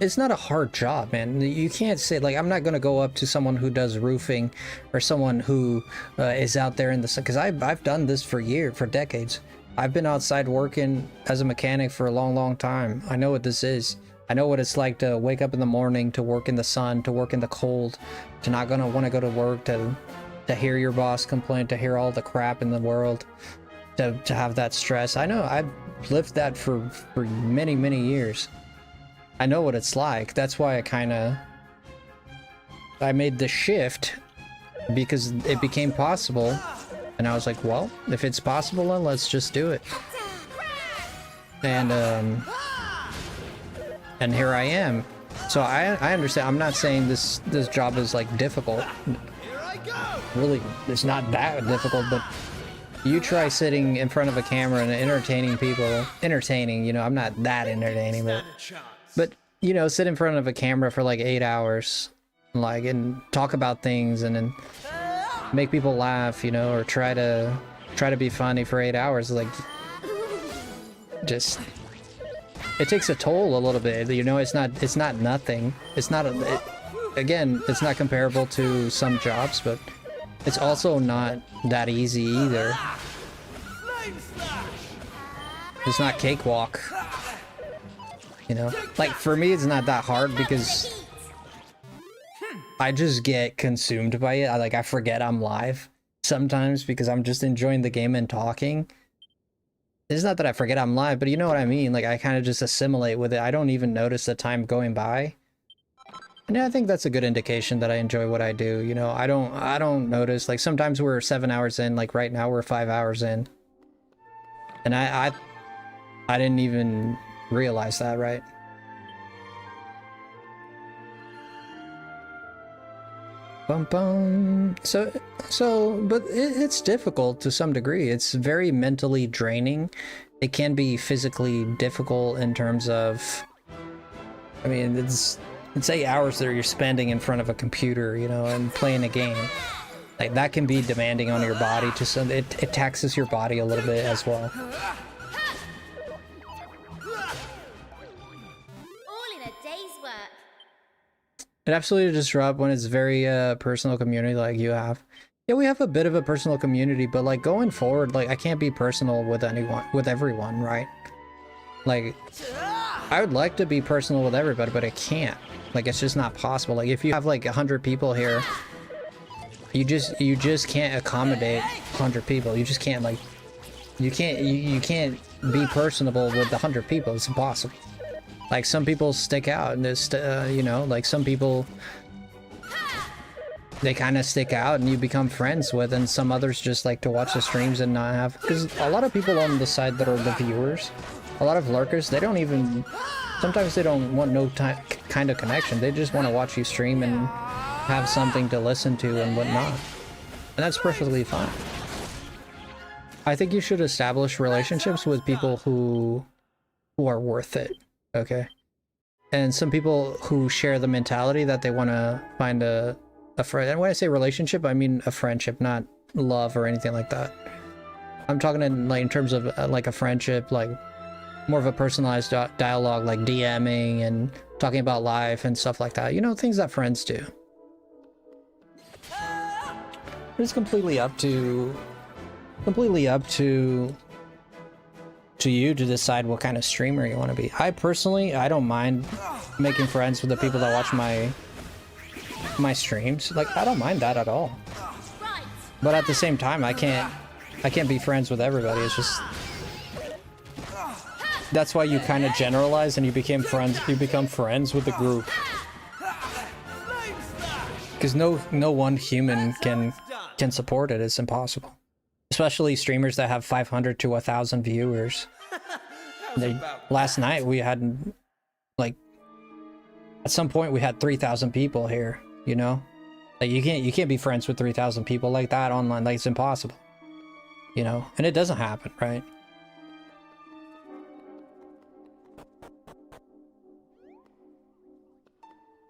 It's not a hard job, man. You can't say, like, I'm not gonna go up to someone who does roofing or someone who is out there in the sun, because I've done this for decades. I've been outside working as a mechanic for a long time. I know what this is. I know what it's like to wake up in the morning, to work in the sun, to work in the cold, to not gonna want to go to work, to hear your boss complain, to hear all the crap in the world, to have that stress. I know I've lived that for many years. I know what it's like. That's why I made the shift, because it became possible, and I was like, well, if it's possible, then let's just do it. And here I am. So I understand. I'm not saying this job is like difficult. Really, it's not that difficult, but you try sitting in front of a camera and entertaining people. Entertaining, you know, I'm not that entertaining, but you know, sit in front of a camera for like 8 hours, like, and talk about things, and then make people laugh, you know, or try to be funny for 8 hours. Like, just, it takes a toll a little bit, you know. It's not nothing. It's not again, it's not comparable to some jobs, but it's also not that easy either. It's not cakewalk, you know. Like, for me, it's not that hard, because I just get consumed by it. I forget I'm live sometimes, because I'm just enjoying the game and talking. It's not that I forget I'm live, but you know what I mean? Like, I kind of just assimilate with it. I don't even notice the time going by. And I think that's a good indication that I enjoy what I do. You know, I don't notice. Like, sometimes we're 7 hours in. Like, right now we're 5 hours in. And I didn't even realize that, right? Bum bum. So, but it's difficult to some degree. It's very mentally draining. It can be physically difficult in terms of, I mean, it's 8 hours that you're spending in front of a computer, you know, and playing a game. Like, that can be demanding on your body to some. It taxes your body a little bit as well. It absolutely disrupts when it's very personal community like you have. Yeah, we have a bit of a personal community, but like going forward, like I can't be personal with everyone, right? Like, I would like to be personal with everybody, but I can't. Like, it's just not possible. Like, if you have like 100 people here, you just can't accommodate 100 people. You just can't, like, you can't be personable with 100 people. It's impossible. Like, some people stick out, and this, you know, like some people, they kind of stick out and you become friends with, and some others just like to watch the streams and not have, because a lot of people on the side that are the viewers, a lot of lurkers, they don't even, sometimes they don't want no kind of connection. They just want to watch you stream and have something to listen to and whatnot. And that's perfectly fine. I think you should establish relationships with people who are worth it. Okay, and some people who share the mentality that they want to find a friend. And when I say relationship, I mean a friendship, not love or anything like that. I'm talking in terms of like a friendship, like more of a personalized dialogue, like DMing and talking about life and stuff like that. You know, things that friends do. It's completely up to you to decide what kind of streamer you want to be. I personally, I don't mind making friends with the people that watch my streams. Like, I don't mind that at all. But at the same time, I can't I can't be friends with everybody. It's just that's why you kind of generalize and you become friends with the group. Because no one human can support it. It's impossible. Especially streamers that have 500 to 1,000 viewers. Last night we had, like, at some point we had 3,000 people here, you know? Like, you can't be friends with 3,000 people like that online. Like, it's impossible. You know? And it doesn't happen, right?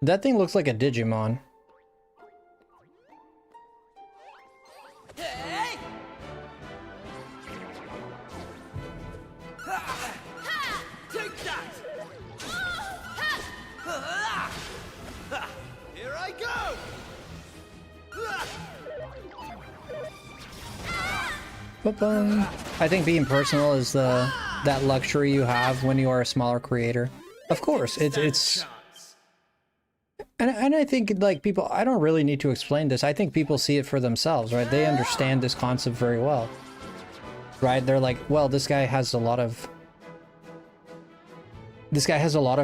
That thing looks like a Digimon. Here I go! I think being personal is that luxury you have when you are a smaller creator. Of course, it's and I think, like, people, I don't really need to explain this. I think people see it for themselves, right? They understand this concept very well, right? They're like, well, this guy has a lot of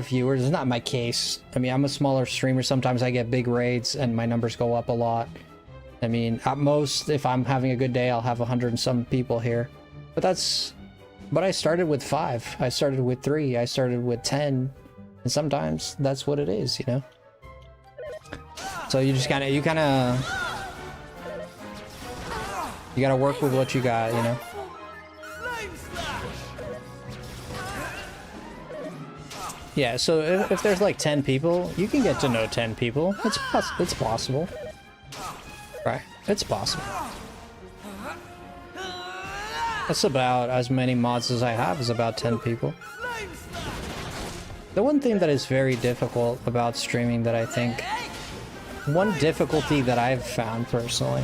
viewers. It's not my case. I mean, I'm a smaller streamer. Sometimes I get big raids and my numbers go up a lot. I mean, at most, if I'm having a good day, I'll have 100 and some people here. But I started with 5. I started with 3. I started with 10. And sometimes that's what it is, you know? So you just you gotta work with what you got, you know? Yeah, so if there's like 10 people, you can get to know 10 people. It's possible. Right, it's possible. That's about as many mods as I have, is about 10 people. The one thing that is very difficult about streaming that I think, one difficulty that I've found personally,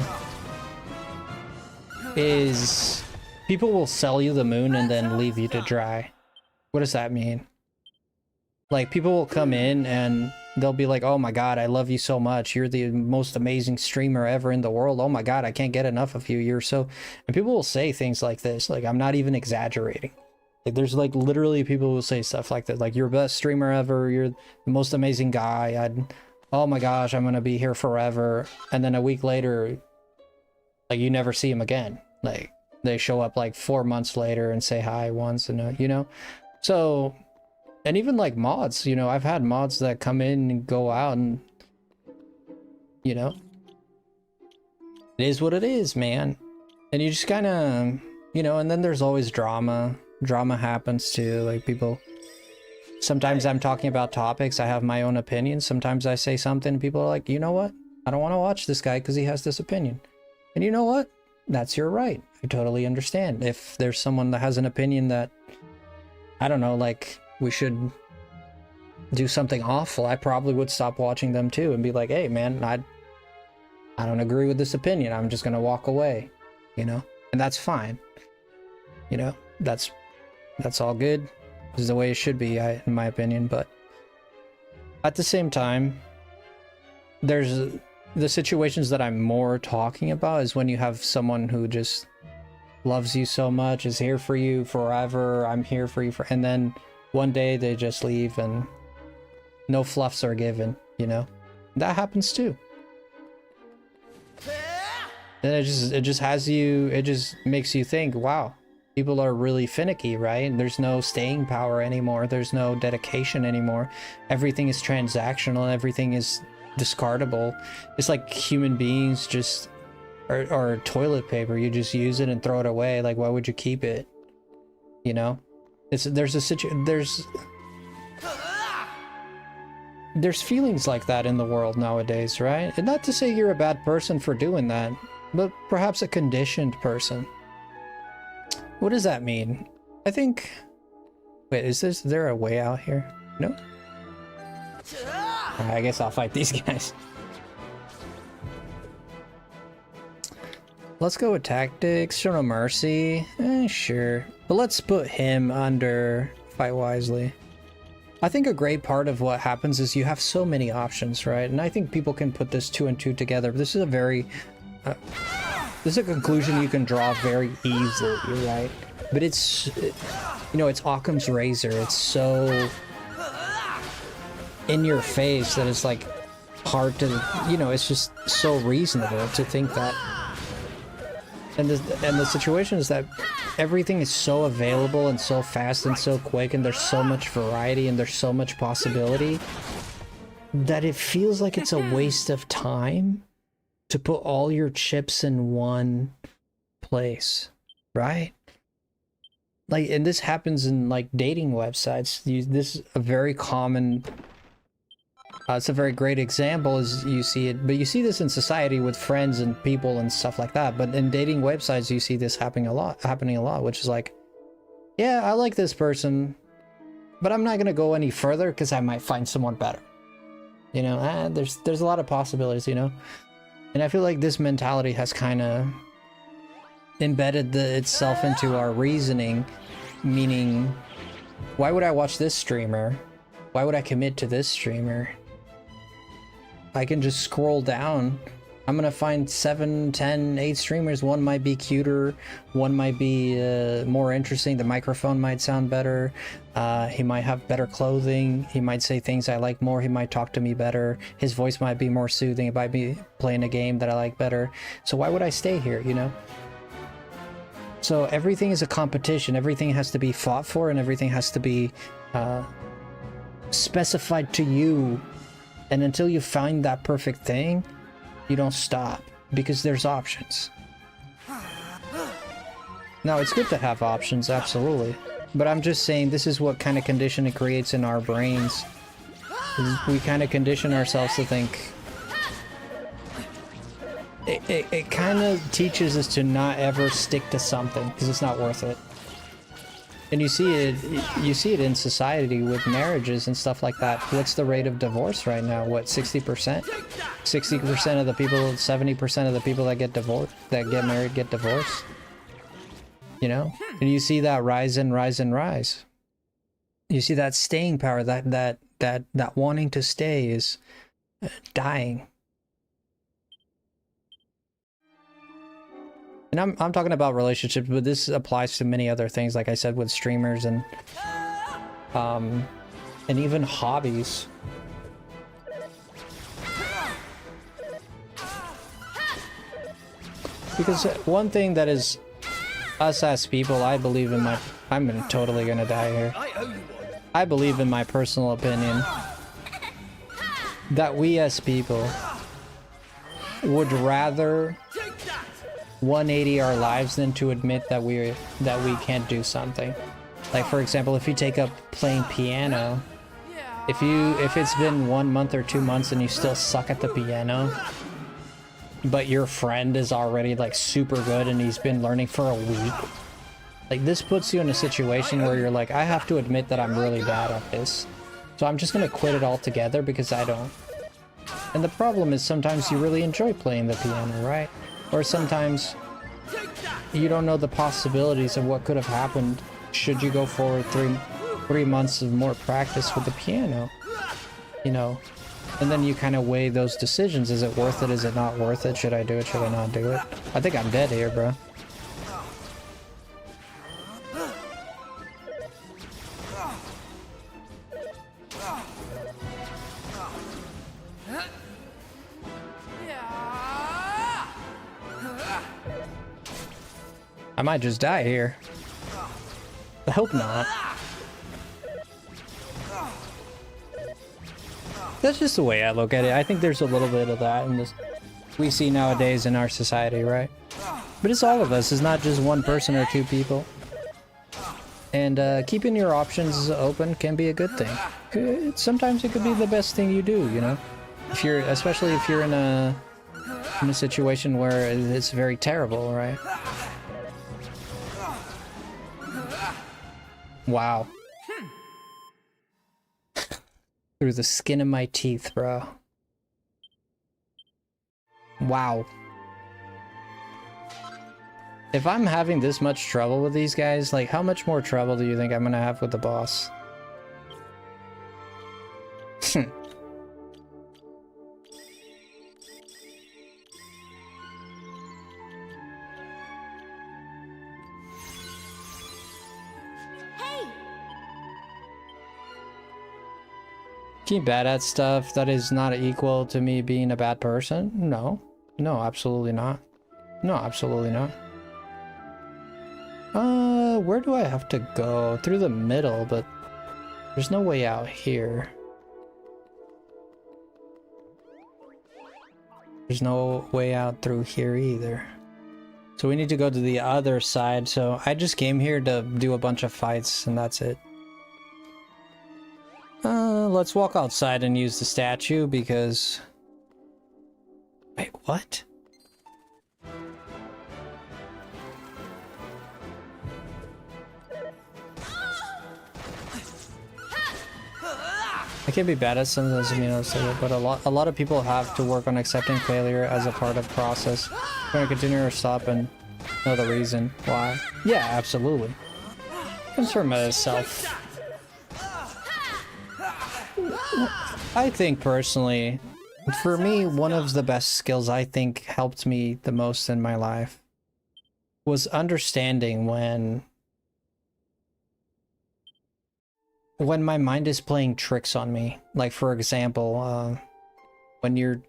is people will sell you the moon and then leave you to dry. What does that mean? Like, people will come in and they'll be like, oh my god, I love you so much. You're the most amazing streamer ever in the world. Oh my god, I can't get enough of you. You're so... And people will say things like this. Like, I'm not even exaggerating. Like, there's like literally people who will say stuff like that. Like, you're the best streamer ever. You're the most amazing guy. Oh my gosh, I'm gonna be here forever. And then a week later, like, you never see him again. Like, they show up like 4 months later and say hi once, and you know? So... And even like mods, you know, I've had mods that come in and go out, and, you know, it is what it is, man. And you just kind of, you know, and then there's always drama. Drama happens too. Like, people, sometimes I'm talking about topics, I have my own opinion. Sometimes I say something and people are like, you know what? I don't want to watch this guy because he has this opinion. And you know what? That's your right. I totally understand. If there's someone that has an opinion that, I don't know, like, we should do something awful, I probably would stop watching them too and be like, hey man, I don't agree with this opinion, I'm just gonna walk away, you know? And that's fine, you know? That's all good. This is the way it should be, in my opinion. But at the same time, there's the situations that I'm more talking about is when you have someone who just loves you so much, is here for you forever, I'm here for you and then one day they just leave and no fluffs are given, you know? That happens too. And it just makes you think, wow, people are really finicky, right? There's no staying power anymore. There's no dedication anymore. Everything is transactional. Everything is discardable. It's like human beings just or toilet paper. You just use it and throw it away. Like, why would you keep it? You know? There's feelings like that in the world nowadays, right? And not to say you're a bad person for doing that, but perhaps a conditioned person. What does that mean? I think... Wait, is there a way out here? No? I guess I'll fight these guys. Let's go with tactics. Show no mercy. Sure. But let's put him under fight wisely. I think a great part of what happens is you have so many options, right? And I think people can put this 2 and 2 together. This is a very... this is a conclusion you can draw very easily, right? But it's, you know, it's Occam's razor. It's so in your face that it's like hard to, you know, it's just so reasonable to think that. And the situation is that everything is so available and so fast and so quick, and there's so much variety and there's so much possibility that it feels like it's a waste of time to put all your chips in one place, right? Like, and this happens in like dating websites. This is a very common, it's a very great example is you see it, but you see this in society with friends and people and stuff like that. But in dating websites, you see this happening a lot, which is like, yeah, I like this person, but I'm not gonna go any further because I might find someone better. You know, there's a lot of possibilities, you know? And I feel like this mentality has kind of embedded itself into our reasoning, meaning, why would I watch this streamer? Why would I commit to this streamer? I can just scroll down. I'm gonna find 7, 10, 8 streamers. One might be cuter, one might be more interesting, the microphone might sound better, he might have better clothing, he might say things I like more, he might talk to me better, his voice might be more soothing, it might be playing a game that I like better. So why would I stay here, you know? So everything is a competition, everything has to be fought for, and everything has to be specified to you. And until you find that perfect thing, you don't stop, because there's options. Now, it's good to have options, absolutely. But I'm just saying, this is what kind of condition it creates in our brains. We kind of condition ourselves to think... It kind of teaches us to not ever stick to something, because it's not worth it. And you see it in society with marriages and stuff like that. What's the rate of divorce right now? What, 60%? 60% of the people, 70% of the people that get divorced, that get married, get divorced. You know? And you see that rise and rise and rise. You see that staying power, that wanting to stay is dying. And I'm talking about relationships, but this applies to many other things, like I said, with streamers and even hobbies. Because one thing that is us as people, I believe in I'm totally gonna die here. I believe in my personal opinion that we as people would rather 180 our lives than to admit that we can't do something. Like, for example, if you take up playing piano, if it's been 1 month or 2 months and you still suck at the piano, but your friend is already like super good and he's been learning for a week, like, this puts you in a situation where you're like, I have to admit that I'm really bad at this, so I'm just gonna quit it altogether because I don't. And the problem is sometimes you really enjoy playing the piano, right? Or sometimes you don't know the possibilities of what could have happened should you go forward three months of more practice with the piano, you know? And then you kind of weigh those decisions. Is it worth it? Is it not worth it? Should I do it? Should I not do it? I think I'm dead here, bro. I might just die here. I hope not. That's just the way I look at it. I think there's a little bit of that in this we see nowadays in our society, right? But it's all of us. It's not just one person or two people. And keeping your options open can be a good thing. Sometimes it could be the best thing you do, you know? Especially if you're in a situation where it's very terrible, right? Wow. Through the skin of my teeth, bro. Wow. If I'm having this much trouble with these guys, like, how much more trouble do you think I'm gonna have with the boss? Being bad at stuff that is not equal to me being a bad person? No. No, absolutely not. No, absolutely not. Where do I have to go? Through the middle, but there's no way out here. There's no way out through here either. So we need to go to the other side. So I just came here to do a bunch of fights and that's it. Let's walk outside and use the statue because... Wait, what? I can be bad at some of those, you know, but a lot of people have to work on accepting failure as a part of the process. We're gonna continue or stop and know the reason why. Yeah, absolutely. Comes from a self. I think personally, for me, one of the best skills I think helped me the most in my life was understanding when my mind is playing tricks on me. Like, for example, when you're...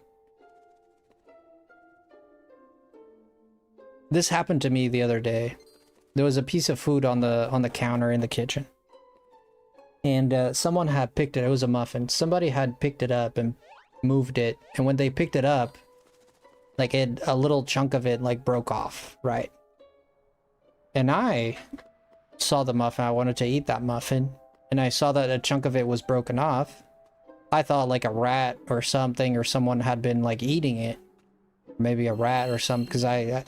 This happened to me the other day. There was a piece of food on the counter in the kitchen. And someone had picked it. It was a muffin. Somebody had picked it up and moved it. And when they picked it up, like, a little chunk of it, like, broke off, right? And I saw the muffin. I wanted to eat that muffin. And I saw that a chunk of it was broken off. I thought like a rat or something, or someone had been like eating it. Maybe a rat or something, because I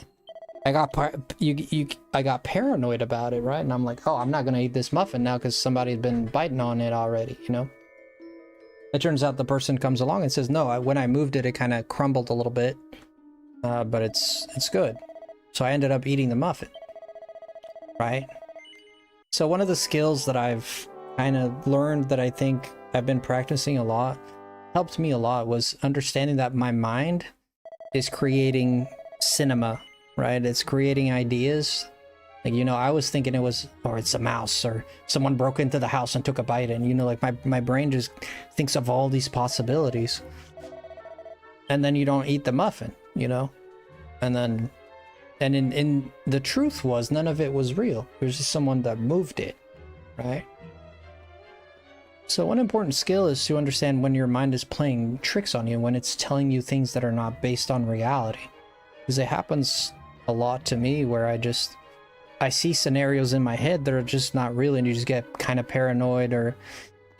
got paranoid about it, right? And I'm like, oh, I'm not gonna eat this muffin now because somebody's been biting on it already, you know? It turns out the person comes along and says, no, when I moved it, it kind of crumbled a little bit, but it's good. So I ended up eating the muffin, right? So one of the skills that I've kind of learned that I think I've been practicing a lot, helped me a lot, was understanding that my mind is creating cinema, right? It's creating ideas. Like, you know, I was thinking it was, or it's a mouse, or someone broke into the house and took a bite, and, you know, like my brain just thinks of all these possibilities. And then you don't eat the muffin, you know? And then, and in the truth was, none of it was real. It was just someone that moved it, right? So one important skill is to understand when your mind is playing tricks on you, when it's telling you things that are not based on reality. Because it happens a lot to me where I see scenarios in my head that are just not real, and you just get kind of paranoid. Or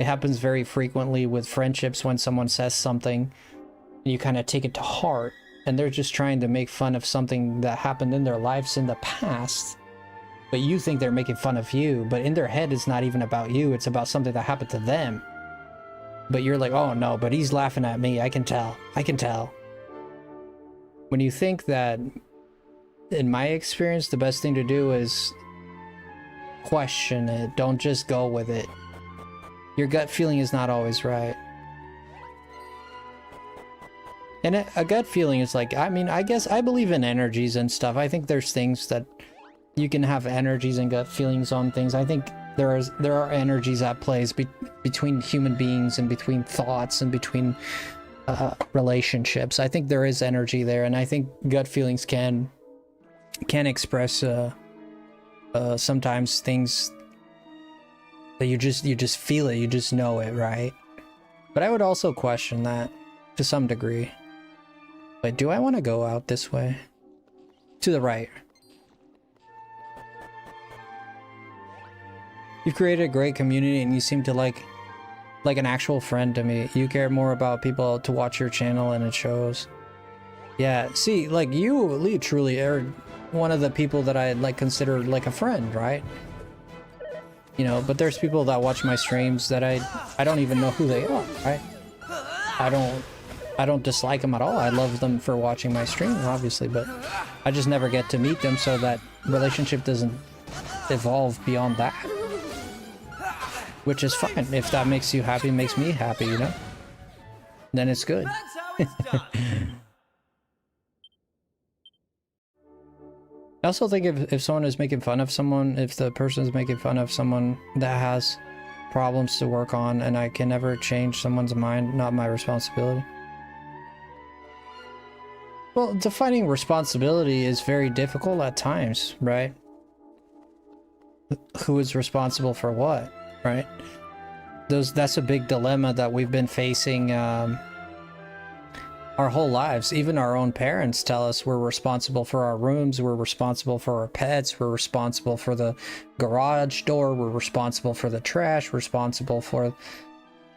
it happens very frequently with friendships when someone says something and you kind of take it to heart, and they're just trying to make fun of something that happened in their lives in the past. But you think they're making fun of you, but in their head it's not even about you, it's about something that happened to them. But you're like, oh no, but he's laughing at me, I can tell. When you think that, in my experience, the best thing to do is question it, don't just go with it. Your gut feeling is not always right. And a gut feeling is like, I mean, I guess I believe in energies and stuff. I think there's things that you can have energies and gut feelings on things. I think there are energies at plays between human beings, and between thoughts, and between relationships. I think there is energy there, and I think gut feelings can express sometimes things that you just feel it, you just know it, right? But I would also question that to some degree. But do I want to go out this way? To the right. You've created a great community, and you seem to like an actual friend to me. You care more about people to watch your channel, and it shows. Yeah, see, like, you, Lee, truly are one of the people that I like consider like a friend, right? You know, but there's people that watch my streams that I don't even know who they are, right? I don't dislike them at all. I love them for watching my stream, obviously, but I just never get to meet them, so that relationship doesn't evolve beyond that. Which is fine. If that makes you happy, makes me happy, you know? Then it's good. That's how it's done. I also think if someone is making fun of someone, if the person is making fun of someone that has problems to work on, and I can never change someone's mind. Not my responsibility. Well, defining responsibility is very difficult at times, right? Who is responsible for what, right? That's a big dilemma that we've been facing our whole lives. Even our own parents tell us we're responsible for our rooms, we're responsible for our pets, we're responsible for the garage door, we're responsible for the trash, responsible for...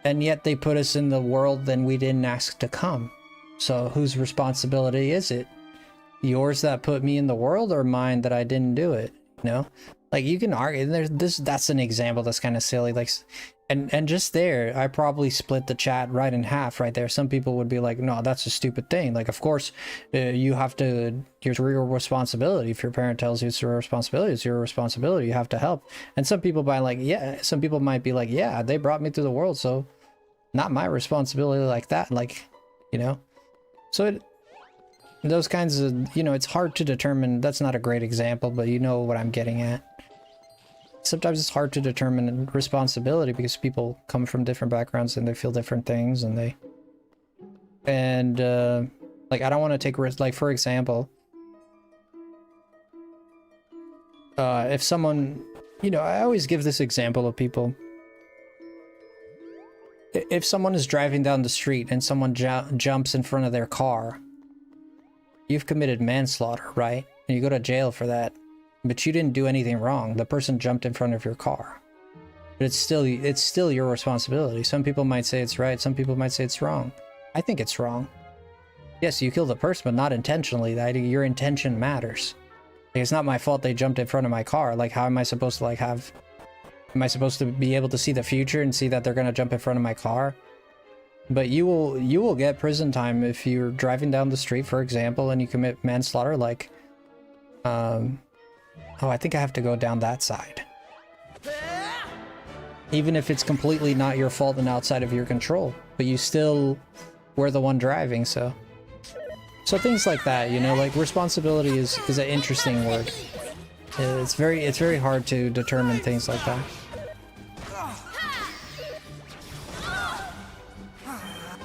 And yet they put us in the world and we didn't ask to come. So whose responsibility is it? Yours that put me in the world, or mine that I didn't do it? You know? Like, you can argue, that's an example that's kind of silly, like... And just there, I probably split the chat right in half right there. Some people would be like, no, that's a stupid thing. Like, of course, you have to, here's your responsibility. If your parent tells you it's your responsibility, it's your responsibility. You have to help. And some people might like, yeah, some people might be like, yeah, they brought me through the world, so not my responsibility like that. Like, you know? So those kinds of, you know, it's hard to determine. That's not a great example, but you know what I'm getting at. Sometimes it's hard to determine responsibility because people come from different backgrounds and they feel different things, and like, I don't want to take risks. Like, for example, if someone, you know, I always give this example of people. If someone is driving down the street and someone jumps in front of their car, you've committed manslaughter, right? And you go to jail for that. But you didn't do anything wrong. The person jumped in front of your car. But it's still your responsibility. Some people might say it's right. Some people might say it's wrong. I think it's wrong. Yes, you killed the person, but not intentionally. Your intention matters. Like, it's not my fault they jumped in front of my car. Like, how am I supposed to, like, am I supposed to be able to see the future and see that they're gonna jump in front of my car? But you will get prison time if you're driving down the street, for example, and you commit manslaughter, like, oh, I think I have to go down that side. Even if it's completely not your fault and outside of your control, but you still were the one driving, so things like that, you know, like responsibility is an interesting word. It's very hard to determine things like that.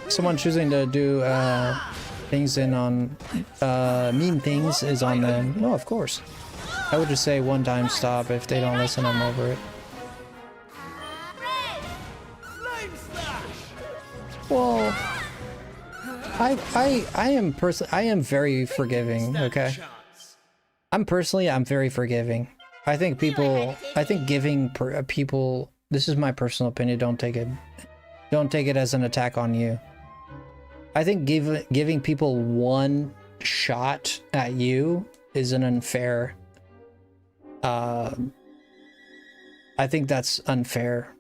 Someone choosing to do things in on mean things is on them. No, of course. I would just say one time stop. If they don't listen, I'm over it. Well, I am very forgiving, okay? I'm very forgiving. I think giving people, this is my personal opinion, don't take it as an attack on you. I think giving people one shot at you is an unfair. I think that's unfair.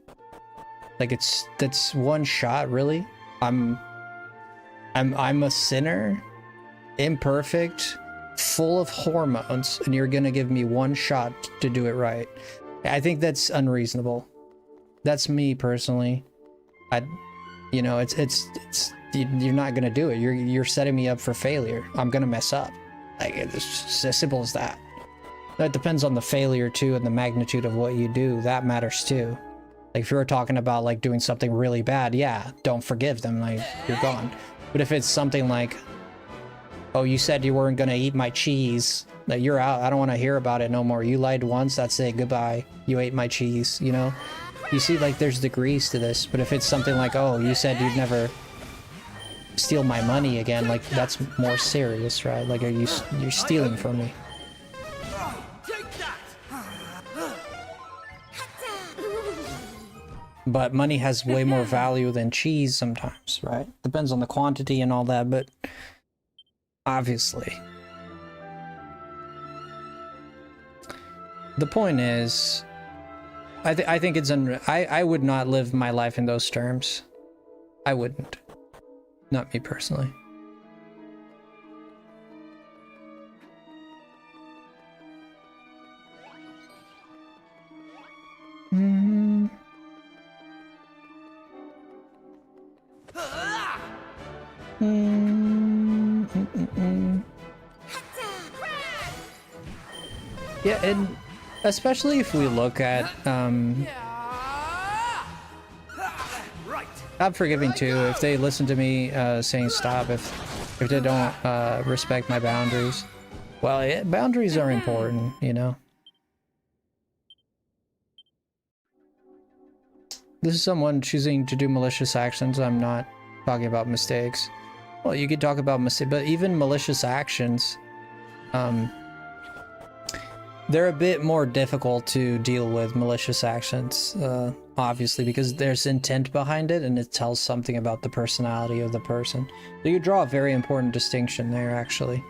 Like, that's one shot, really? I'm a sinner, imperfect, full of hormones, and you're gonna give me one shot to do it right. I think that's unreasonable. That's me personally. You know, you're not gonna do it. You're setting me up for failure. I'm gonna mess up. Like, it's just as simple as that. That depends on the failure too, and the magnitude of what you do. That matters too. Like, if you're talking about like doing something really bad, yeah, don't forgive them. Like, you're gone. But if it's something like, oh, you said you weren't gonna eat my cheese, that you're out. I don't want to hear about it no more. You lied once. That's it. Goodbye. You ate my cheese. You know. You see, like, there's degrees to this. But if it's something like, oh, you said you'd never steal my money again, like, that's more serious, right? Like, you're stealing from me. But money has way more value than cheese sometimes, right? Depends on the quantity and all that, but obviously. The point is, I think it's I would not live my life in those terms. I wouldn't. Not me personally. Yeah, and especially if we look at I'm forgiving too if they listen to me saying stop, if they don't respect my boundaries. Well, boundaries are important, you know. This is someone choosing to do malicious actions. I'm not talking about mistakes. Well, you could talk about mistakes, but even malicious actions, they're a bit more difficult to deal with, malicious actions, obviously, because there's intent behind it and it tells something about the personality of the person. So you draw a very important distinction there, actually.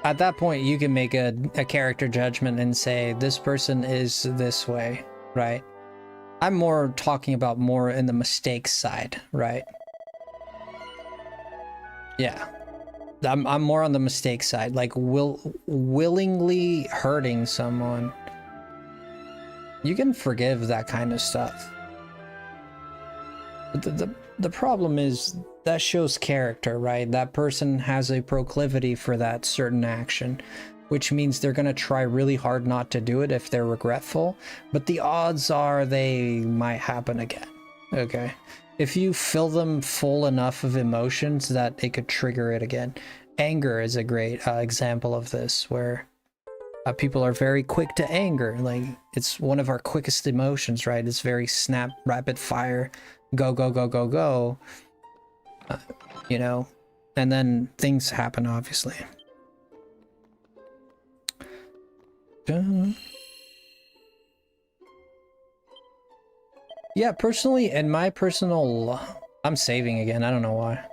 At that point, you can make a character judgment and say, this person is this way, right? I'm more talking about more in the mistakes side, right? Yeah. I'm more on the mistake side, like willingly hurting someone. You can forgive that kind of stuff. But the problem is that shows character, right? That person has a proclivity for that certain action, which means they're gonna try really hard not to do it if they're regretful, but the odds are they might happen again, okay? If you fill them full enough of emotions that it could trigger it again. Anger is a great example of this, where people are very quick to anger. Like, it's one of our quickest emotions, right? It's very snap, rapid fire, go, go, go, go, go. You know, and then things happen, obviously. Yeah, personally, in my personal... I'm saving again, I don't know why.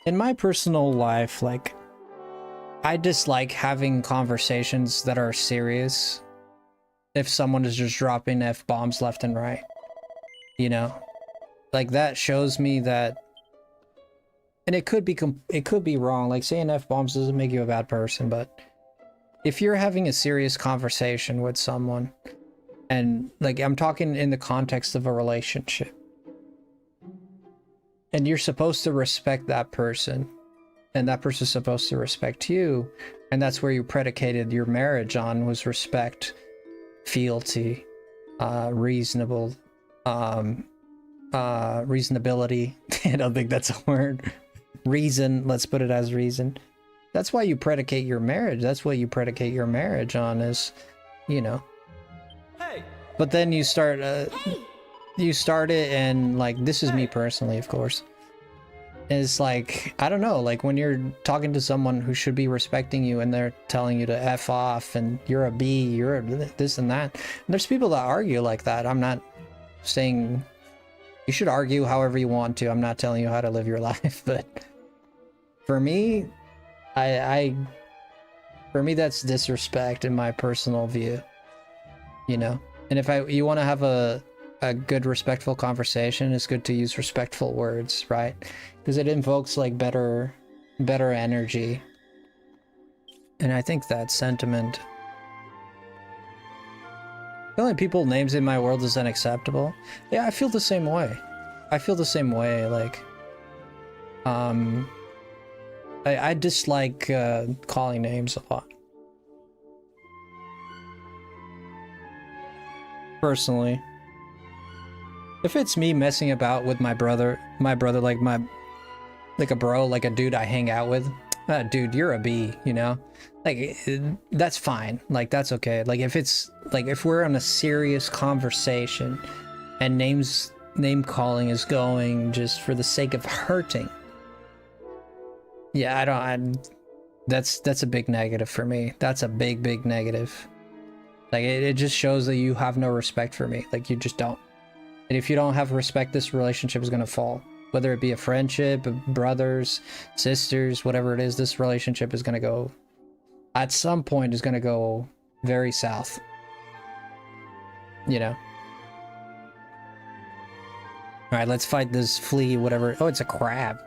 In my personal life, like, I dislike having conversations that are serious if someone is just dropping F-bombs left and right. You know? Like, that shows me that... And it could be wrong, like saying F-bombs doesn't make you a bad person, but if you're having a serious conversation with someone, and like I'm talking in the context of a relationship, and you're supposed to respect that person, and that person's supposed to respect you, and that's where you predicated your marriage on, was respect, fealty, reasonable, reasonability. I don't think that's a word. Reason, let's put it as reason. That's why you predicate your marriage. That's what you predicate your marriage on, is, you know. Hey. But then you start you start it, and like, this is me personally, of course. It's like, I don't know, like when you're talking to someone who should be respecting you and they're telling you to F off and you're a B, you're a this and that. And there's people that argue like that. I'm not saying you should argue however you want to. I'm not telling you how to live your life, but for me, for me, that's disrespect in my personal view, you know? And if you want to have a good, respectful conversation, it's good to use respectful words, right? Because it invokes like better energy. And I think that sentiment... Telling people names in my world is unacceptable. Yeah, I feel the same way. I feel the same way, like... I dislike calling names a lot. Personally. If it's me messing about with my brother like a bro, like a dude I hang out with, dude, you're a B, you know? Like, that's fine. Like, that's okay. Like, if it's, like, if we're on a serious conversation and name calling is going just for the sake of hurting, yeah, that's a big negative for me. That's a big negative. Like, it just shows that you have no respect for me. Like, you just don't. And if you don't have respect, this relationship is gonna fall. Whether it be a friendship, brothers, sisters, whatever it is, this relationship is gonna go, at some point, is gonna go very south. You know? Alright, let's fight this flea, whatever. Oh, it's a crab.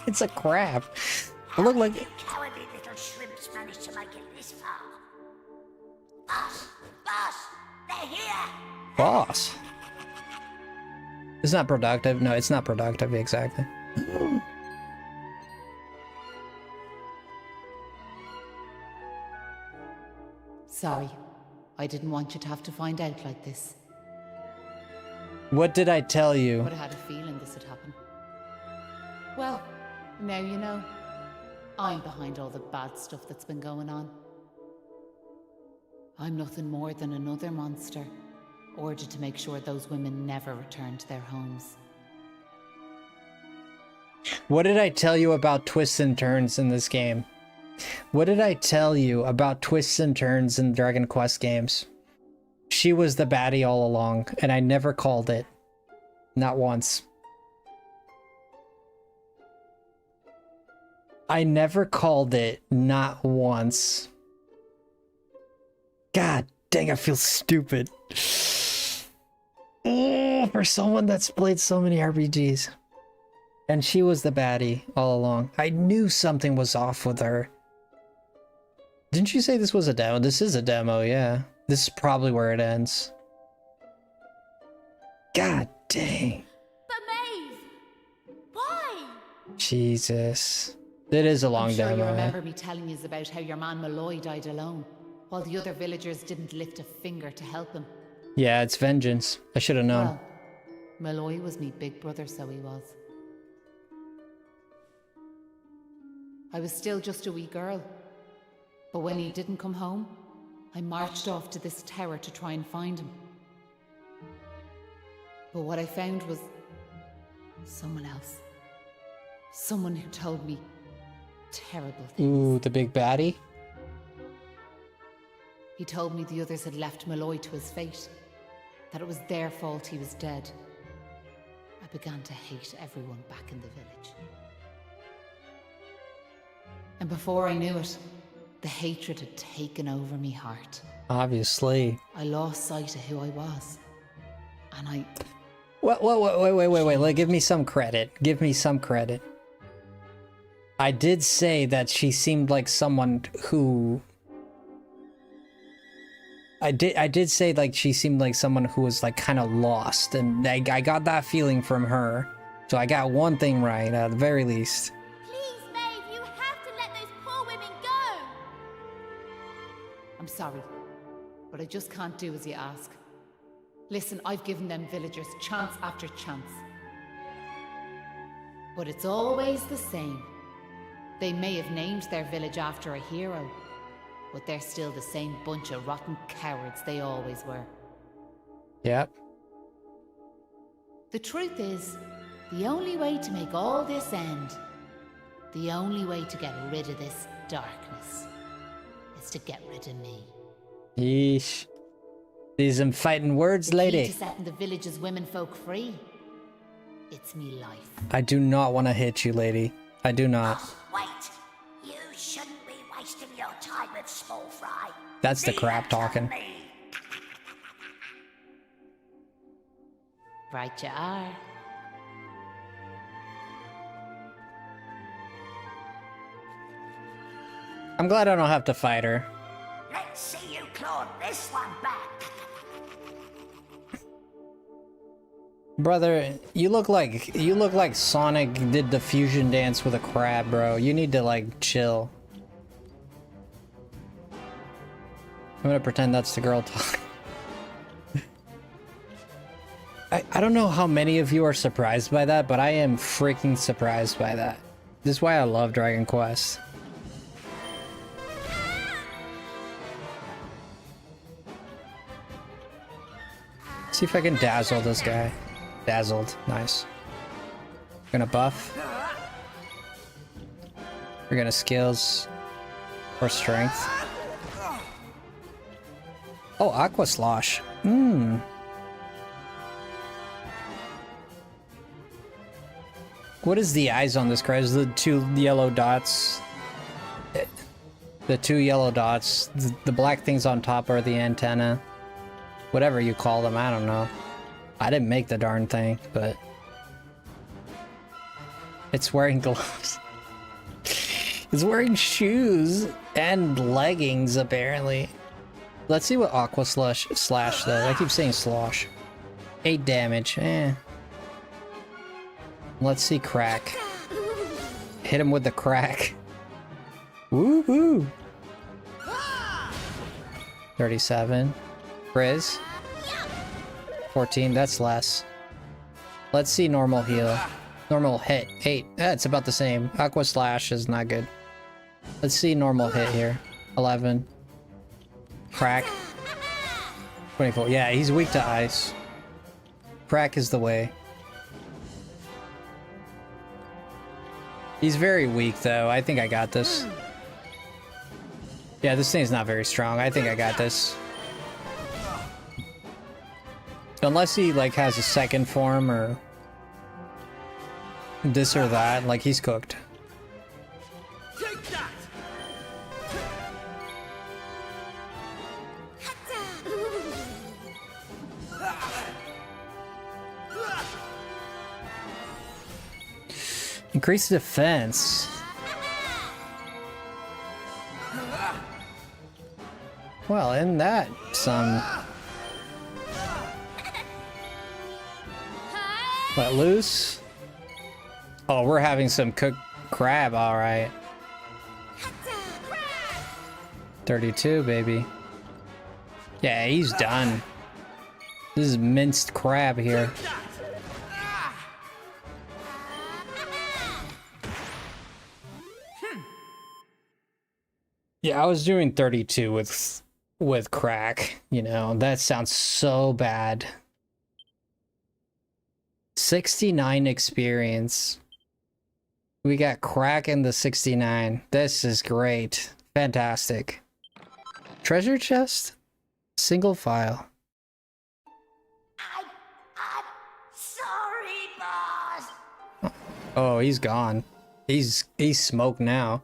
It's a crab. It looked like... Cowardly little shrimps managed to make it this far. Boss! Boss! They're here! Boss? It's not productive. No, it's not productive, exactly. Sorry. I didn't want you to have to find out like this. What did I tell you? But I had a feeling this would happen. Well, now you know. I'm behind all the bad stuff that's been going on. I'm nothing more than another monster, ordered to make sure those women never return to their homes. What did I tell you about twists and turns in this game? What did I tell you about twists and turns in Dragon Quest games? She was the baddie all along, and I never called it. Not once. I never called it, not once. God dang, I feel stupid. Oh, for someone that's played so many RPGs. And she was the baddie all along. I knew something was off with her. Didn't you say this was a demo? This is a demo, yeah. This is probably where it ends. God dang. But Maeve! Why? Jesus. It is a long I'm sure demo. you remember me telling you about how your man Malloy died alone, while the other villagers didn't lift a finger to help him. Yeah, it's vengeance. I should have known. Well, Malloy was me big brother, so he was. I was still just a wee girl. But when he didn't come home, I marched off to this tower to try and find him. But what I found was someone else. Someone who told me terrible things. Ooh, the big baddie? He told me the others had left Malloy to his fate, that it was their fault he was dead. I began to hate everyone back in the village. And before I knew it, the hatred had taken over me heart. Obviously. I lost sight of who I was. And I... Wait. Like, give me some credit. Give me some credit. I did say that she seemed like someone who... I did say like she seemed like someone who was like kind of lost, and I got that feeling from her. So I got one thing right at the very least. Please, Maeve, you have to let those poor women go! I'm sorry, but I just can't do as you ask. Listen, I've given them villagers chance after chance. But it's always the same. They may have named their village after a hero, but they're still the same bunch of rotten cowards they always were. Yep. The truth is, the only way to make all this end, the only way to get rid of this darkness, is to get rid of me. Yeesh. These some fighting words, The key lady. to setting the village's womenfolk free, it's me life. I do not want to hit you, lady. I do not. Wait, you shouldn't be wasting your time with small fry. That's the Leave crap it to talking. me. Right you are. I'm glad I don't have to fight her. Let's see you claw this one back. Brother, you look like Sonic did the fusion dance with a crab, bro. You need to like chill. I'm gonna pretend that's the girl talking. I don't know how many of you are surprised by that, but I am freaking surprised by that. This is why I love Dragon Quest. See if I can dazzle this guy. Dazzled. Nice. We're gonna buff. We're gonna skills. Or strength. Oh, Aqua Slosh. What is the eyes on this guy? Is the two yellow dots? The two yellow dots. The black things on top are the antenna. Whatever you call them, I don't know. I didn't make the darn thing, but... It's wearing gloves. It's wearing shoes and leggings, apparently. Let's see what Aqua Slash does. I keep saying slosh. 8 damage, Let's see crack. Hit him with the crack. Woohoo! 37. Frizz. 14, that's less. Let's see normal heal. Normal hit. 8. It's about the same. Aqua Slash is not good. Let's see normal hit here. 11. Crack. 24. Yeah, he's weak to ice. Crack is the way. He's very weak though. I think I got this. Yeah, this thing's not very strong. I think I got this. Unless he like has a second form or this or that, like he's cooked. Take that! Increase defense. Well, isn't that some... Let loose. Oh, we're having some cooked crab, alright. 32, baby. Yeah, he's done. This is minced crab here. Yeah, I was doing 32 with crack, you know. That sounds so bad. 69 experience. We got crack in the 69. This is great. Fantastic. Treasure chest? Single file. I'm sorry, boss. Oh, he's gone. He's smoked now.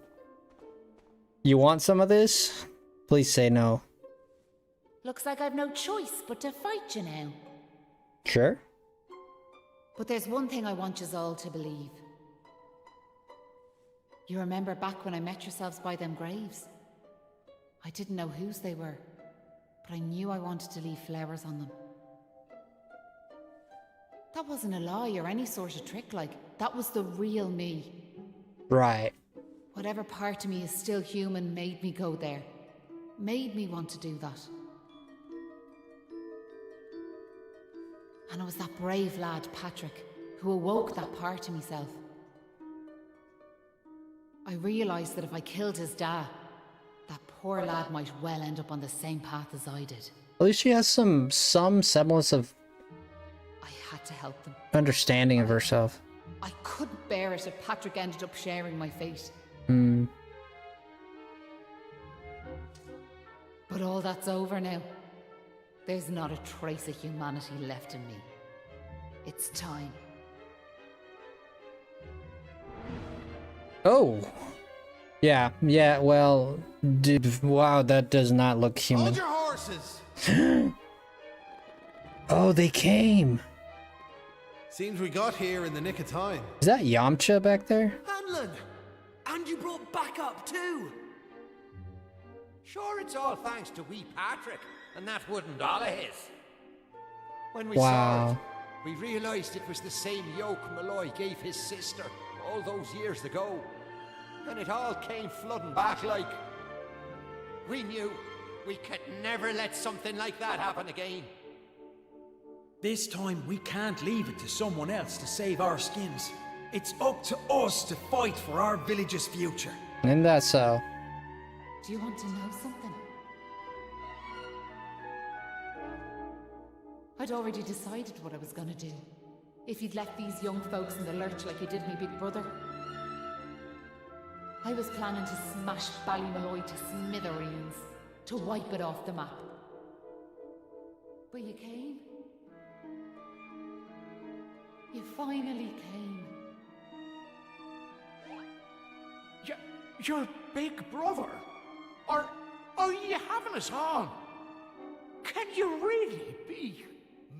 You want some of this? Please say no. Looks like I've no choice but to fight you now. Sure. But there's one thing I want yous all to believe. You remember back when I met yourselves by them graves? I didn't know whose they were, but I knew I wanted to leave flowers on them. That wasn't a lie or any sort of trick, like, that was the real me. Right. Whatever part of me is still human made me go there. Made me want to do that. And it was that brave lad, Patrick, who awoke that part of myself. I realised that if I killed his dad, that poor lad might well end up on the same path as I did. At least she has some semblance of I had to help them. understanding of herself. I couldn't bear it if Patrick ended up sharing my fate. Hmm. But all that's over now. There's not a trace of humanity left in me. It's time. Oh. Yeah, well, wow, that does not look human. Hold your horses! Oh, they came. Seems we got here in the nick of time. Is that Yamcha back there? Hanlon! And you brought back up too! Sure, it's all thanks to wee Patrick and that wooden doll of his. When we Wow. saw it, we realised it was the same yoke Malloy gave his sister all those years ago. And it all came flooding back like... We knew we could never let something like that happen again. This time we can't leave it to someone else to save our skins. It's up to us to fight for our village's future. Isn't that so? Do you want to know something? I'd already decided what I was gonna do. If you'd left these young folks in the lurch like you did me big brother. I was planning to smash Ballymalloy to smithereens, to wipe it off the map. But you came. You finally came. Your big brother? Or are you having us on? Can you really be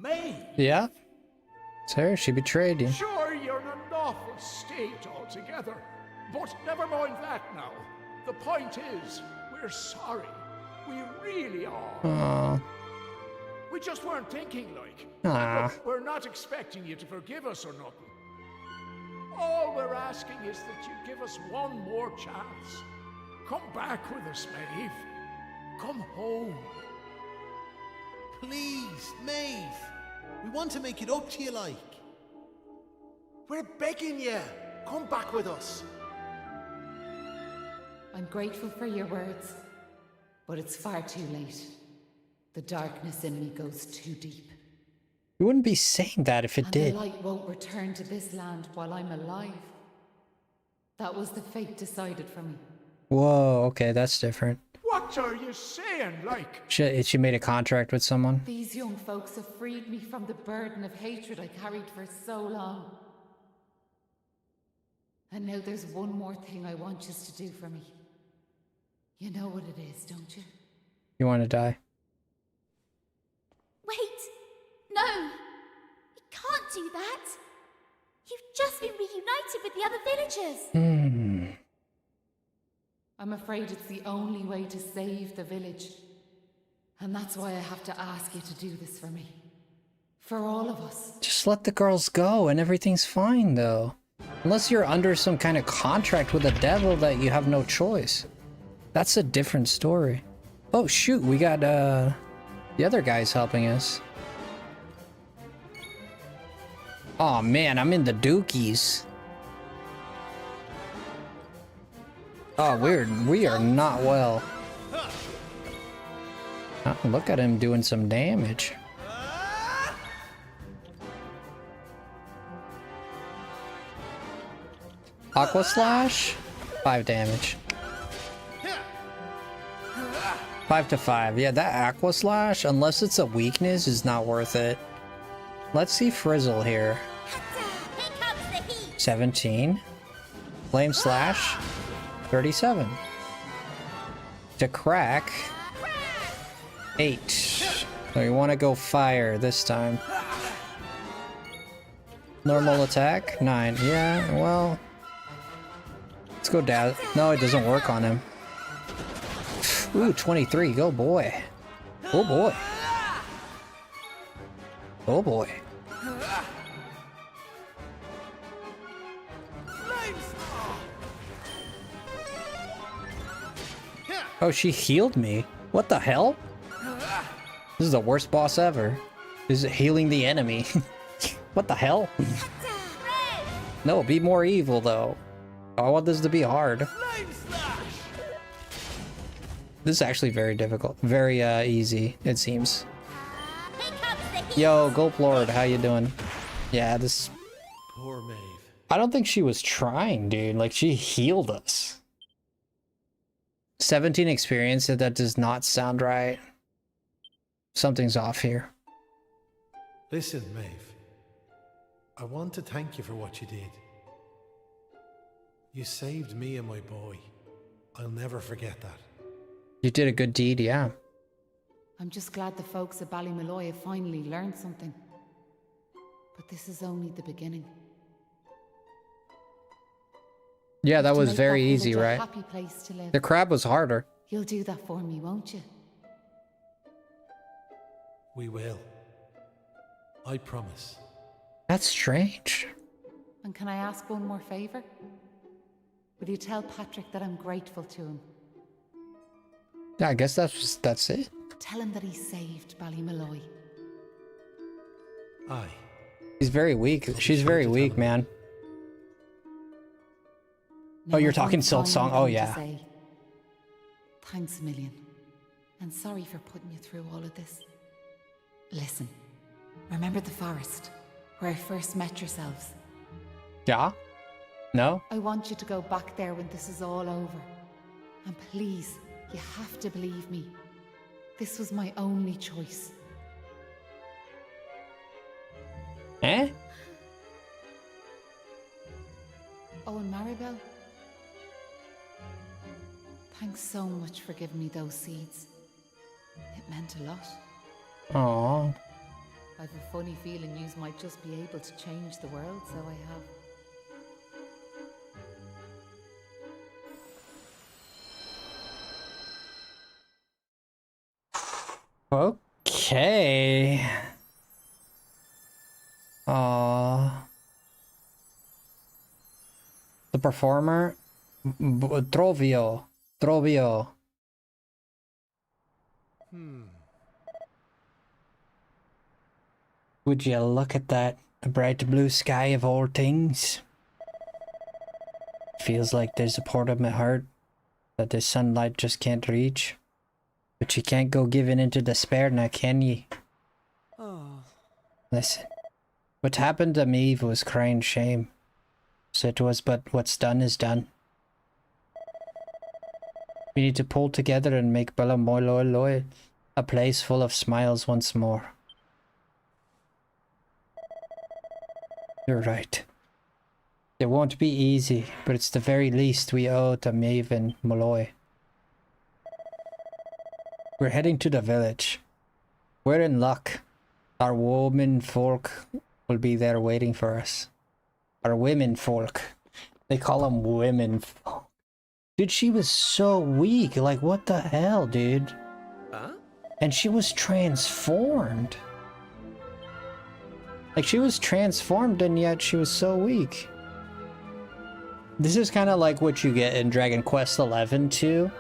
me? Yeah. It's her. She betrayed you. Sure, you're in an awful state altogether. But never mind that now. The point is, we're sorry. We really are. Aww. We just weren't thinking like. Aw. Look, we're not expecting you to forgive us or nothing. All we're asking is that you give us one more chance. Come back with us, Maeve. Come home. Please, Maeve. We want to make it up to you like. We're begging you. Come back with us. I'm grateful for your words, but it's far too late. The darkness in me goes too deep. You wouldn't be saying that if it did. The light won't return to this land while I'm alive. That was the fate decided for me. Whoa, okay, that's different. What are you saying, like? She made a contract with someone? These young folks have freed me from the burden of hatred I carried for so long. And now there's one more thing I want you to do for me. You know what it is, don't you? You want to die? Wait! No! You can't do that! You've just been reunited with the other villagers! I'm afraid it's the only way to save the village. And that's why I have to ask you to do this for me. For all of us. Just let the girls go and everything's fine, though. Unless you're under some kind of contract with the devil that you have no choice. That's a different story. Oh shoot, we got the other guys helping us. Oh man, I'm in the dookies. Oh, we are not well. Oh, look at him doing some damage. Aqua Slash? 5 damage. 5 to 5. Yeah, that Aqua Slash, unless it's a weakness, is not worth it. Let's see Frizzle here. 17. Flame Slash. 37. To crack. 8. So you want to go fire this time. Normal attack. 9. Yeah, well. Let's go down. No, it doesn't work on him. Ooh, 23. Go boy. Oh boy. Oh boy. Oh, she healed me. What the hell? This is the worst boss ever. Is it healing the enemy? What the hell? No, be more evil though. I want this to be hard. This is actually very difficult. Very easy, it seems. Yo, Gulp Lord, how you doing? Yeah, this... Poor Maeve. I don't think she was trying, dude. Like, she healed us. 17 experience, that does not sound right. Something's off here. Listen, Maeve. I want to thank you for what you did. You saved me and my boy. I'll never forget that. You did a good deed, yeah. I'm just glad the folks at Ballymalloy have finally learned something. But this is only the beginning. Yeah, that was make very that easy, village a right? happy place to live. The crab was harder. You'll do that for me, won't you? We will. I promise. That's strange. And can I ask one more favour? Will you tell Patrick that I'm grateful to him? Yeah, I guess that's it. Tell him that he saved Ballymalloy. Aye. He's very weak. She's very weak, man. No, Oh, you're I don't talking Silk find Song? Oh, anything to yeah. say. Thanks a million. And sorry for putting you through all of this. Listen, remember the forest, where I first met yourselves? Yeah? No? I want you to go back there when this is all over. And please, you have to believe me. This was my only choice. Eh? Oh, and Maribel? Thanks so much for giving me those seeds. It meant a lot. Aww. I've a funny feeling yous might just be able to change the world, so I have. Okay. The performer, Trovio. Would you look at that A bright blue sky of all things. Feels like there's a part of my heart that the sunlight just can't reach. But you can't go giving into despair now, can ye? Oh. Listen, what happened to Maeve was crying shame. So it was, but what's done is done. We need to pull together and make Balamoy a place full of smiles once more. You're right. It won't be easy, but it's the very least we owe to Maeve and Molloy. We're heading to the village. We're in luck. Our women folk will be there waiting for us. Our women folk. They call them women folk. Dude, she was so weak. Like, what the hell, dude? Huh? And she was transformed. Like, she was transformed and yet she was so weak. This is kind of like what you get in Dragon Quest XI too.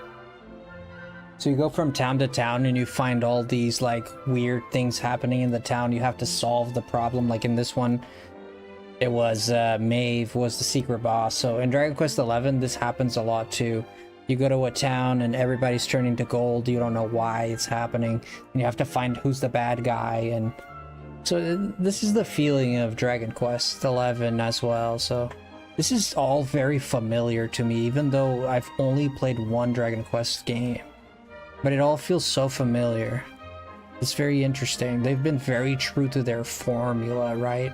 So you go from town to town and you find all these like weird things happening in the town. You have to solve the problem. Like in this one, it was Maeve was the secret boss. So in Dragon Quest XI, this happens a lot too. You go to a town and everybody's turning to gold. You don't know why it's happening. And you have to find who's the bad guy. And so this is the feeling of Dragon Quest XI as well. So this is all very familiar to me, even though I've only played one Dragon Quest game. But it all feels so familiar. It's very interesting. They've been very true to their formula, right?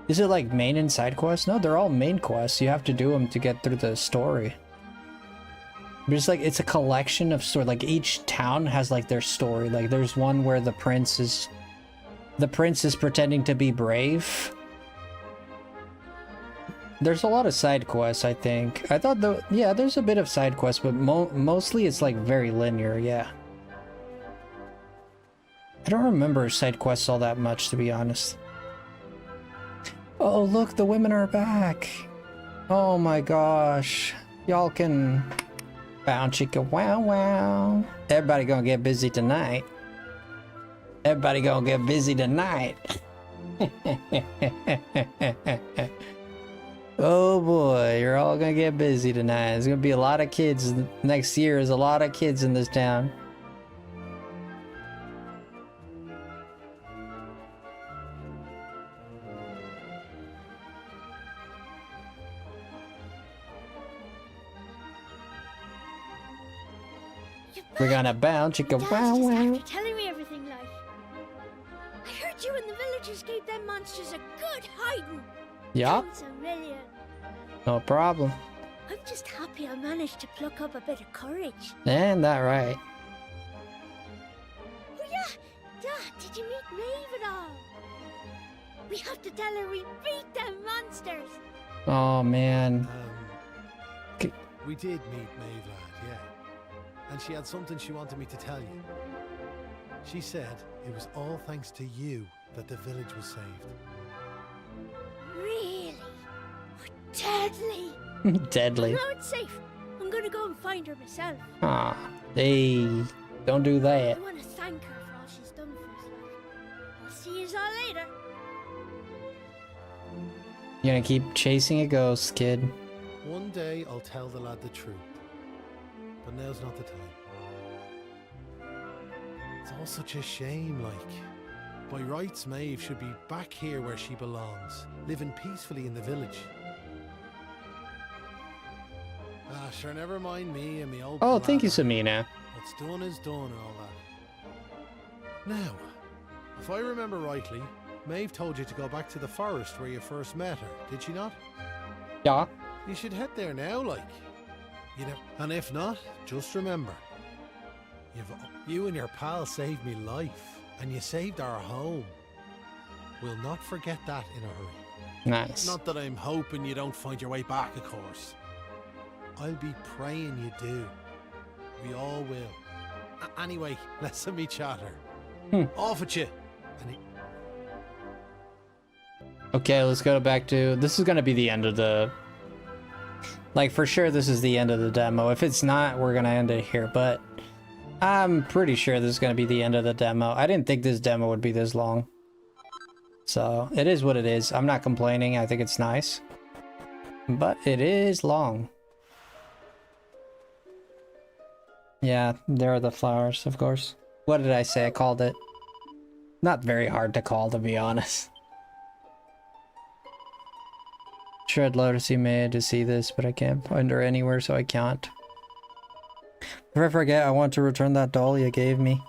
Is it like main and side quests? No, they're all main quests. You have to do them to get through the story. But it's like, it's a collection of story. Like each town has like their story. Like there's one where the prince is pretending to be brave. There's a lot of side quests, I think. I thought yeah, there's a bit of side quests, but mostly it's like very linear, yeah. I don't remember side quests all that much, to be honest. Oh, look, the women are back. Oh my gosh. Y'all can bow chicka wow wow. Everybody gonna get busy tonight. Everybody gonna get busy tonight. Oh boy, you're all gonna get busy tonight. There's gonna be a lot of kids. Next year is a lot of kids in this town. We're gonna bounce, chicka wow wow. After telling me everything, like, I heard you and the villagers gave them monsters a good hiding. Yeah. Thanks a million. No problem. I'm just happy I managed to pluck up a bit of courage. And that right. Oh yeah, Dad, did you meet Maeve at all? We have to tell her we beat them monsters. Oh man. We did meet Maeve, lad, yeah. And she had something she wanted me to tell you. She said it was all thanks to you that the village was saved. Really? Deadly. Deadly. No, it's safe. I'm gonna go and find her myself. Ah, hey, don't do that. I want to thank her for all she's done for us. I'll see you all later. You're gonna keep chasing a ghost, kid. One day I'll tell the lad the truth. But now's not the time. It's all such a shame, like. By rights, Maeve should be back here where she belongs, living peacefully in the village. Ah, sure, never mind me and me old Oh, thank you, palaver. Samina. What's done is done and all that. Now, if I remember rightly, Maeve told you to go back to the forest where you first met her, did she not? Yeah. You should head there now, like. You know, and if not, just remember, you and your pal saved me life, and you saved our home. We'll not forget that in a hurry. Nice. Not that I'm hoping you don't find your way back, of course. I'll be praying you do. We all will. Anyway, listen me chatter. Off at you. Okay, let's go back to... This is gonna be the end of the... Like, for sure this is the end of the demo. If it's not, we're gonna end it here, but... I'm pretty sure this is gonna be the end of the demo. I didn't think this demo would be this long. So it is what it is. I'm not complaining. I think it's nice. But it is long. Yeah, there are the flowers, of course. What did I say? I called it. Not very hard to call, to be honest. Sure, I'd love to see Maya to see this, but I can't find her anywhere, so I can't. If I forget, I want to return that doll you gave me.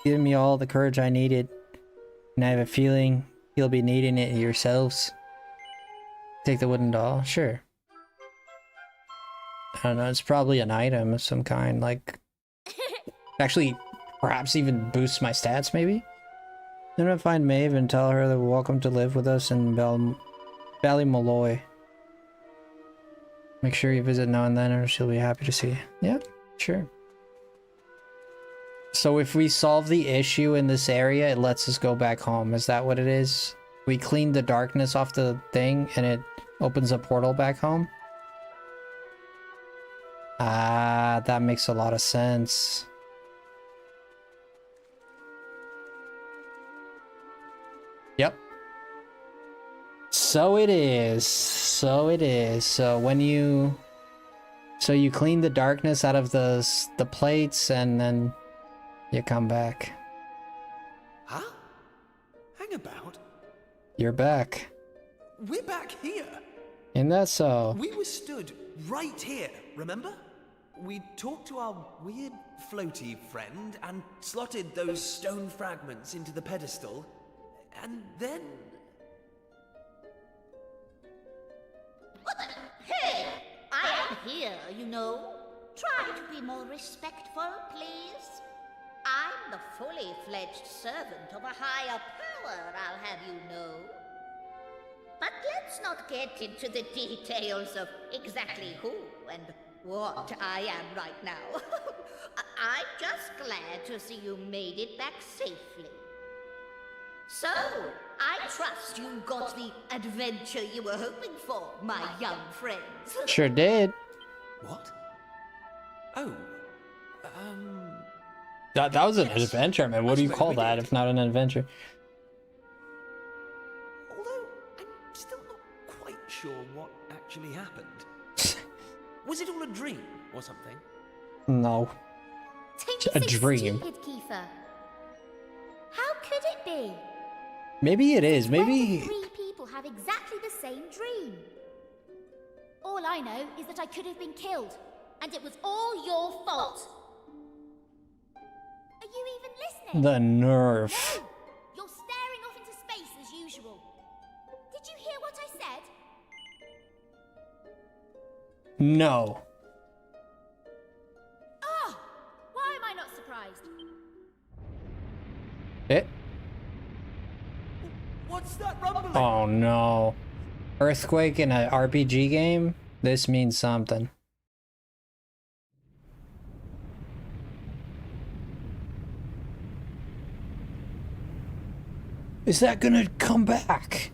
Give me all the courage I needed. And I have a feeling you'll be needing it yourselves. Take the wooden doll? Sure. I don't know, it's probably an item of some kind, like... Actually, perhaps even boosts my stats, maybe? I'm gonna find Maeve and tell her that we're welcome to live with us in Ballymolloy. Make sure you visit now and then or she'll be happy to see you. Yeah, sure. So if we solve the issue in this area, it lets us go back home. Is that what it is? We clean the darkness off the thing and it opens a portal back home? Ah, that makes a lot of sense. Yep. So it is. So it is. So when you... So you clean the darkness out of the plates and then you come back. Huh? Hang about. You're back. We're back here. Isn't that so? We were stood right here, remember? We talked to our weird floaty friend and slotted those stone fragments into the pedestal, and then... Hey! I am here, you know. Try to be more respectful, please. I'm the fully fledged servant of a higher power, I'll have you know. But let's not get into the details of exactly who and what I am right now. I'm just glad to see you made it back safely. So, I trust you got the adventure you were hoping for, my young friends. Sure did. What? Oh, That was an adventure, man. What do you call that if not an adventure? Although, I'm still not quite sure what actually happened. Was it all a dream or something? No. It's a dream. Stupid, Kiefer. How could it be? Maybe it is. When Maybe... did 3 people have exactly the same dream? All I know is that I could have been killed, and it was all your fault. Are you even listening? The nerve. No! You're staring off into space as usual. Did you hear what I said? No. Oh! Why am I not surprised? It? What's that rumbling? Oh no. Earthquake in an RPG game? This means something. Is that gonna come back?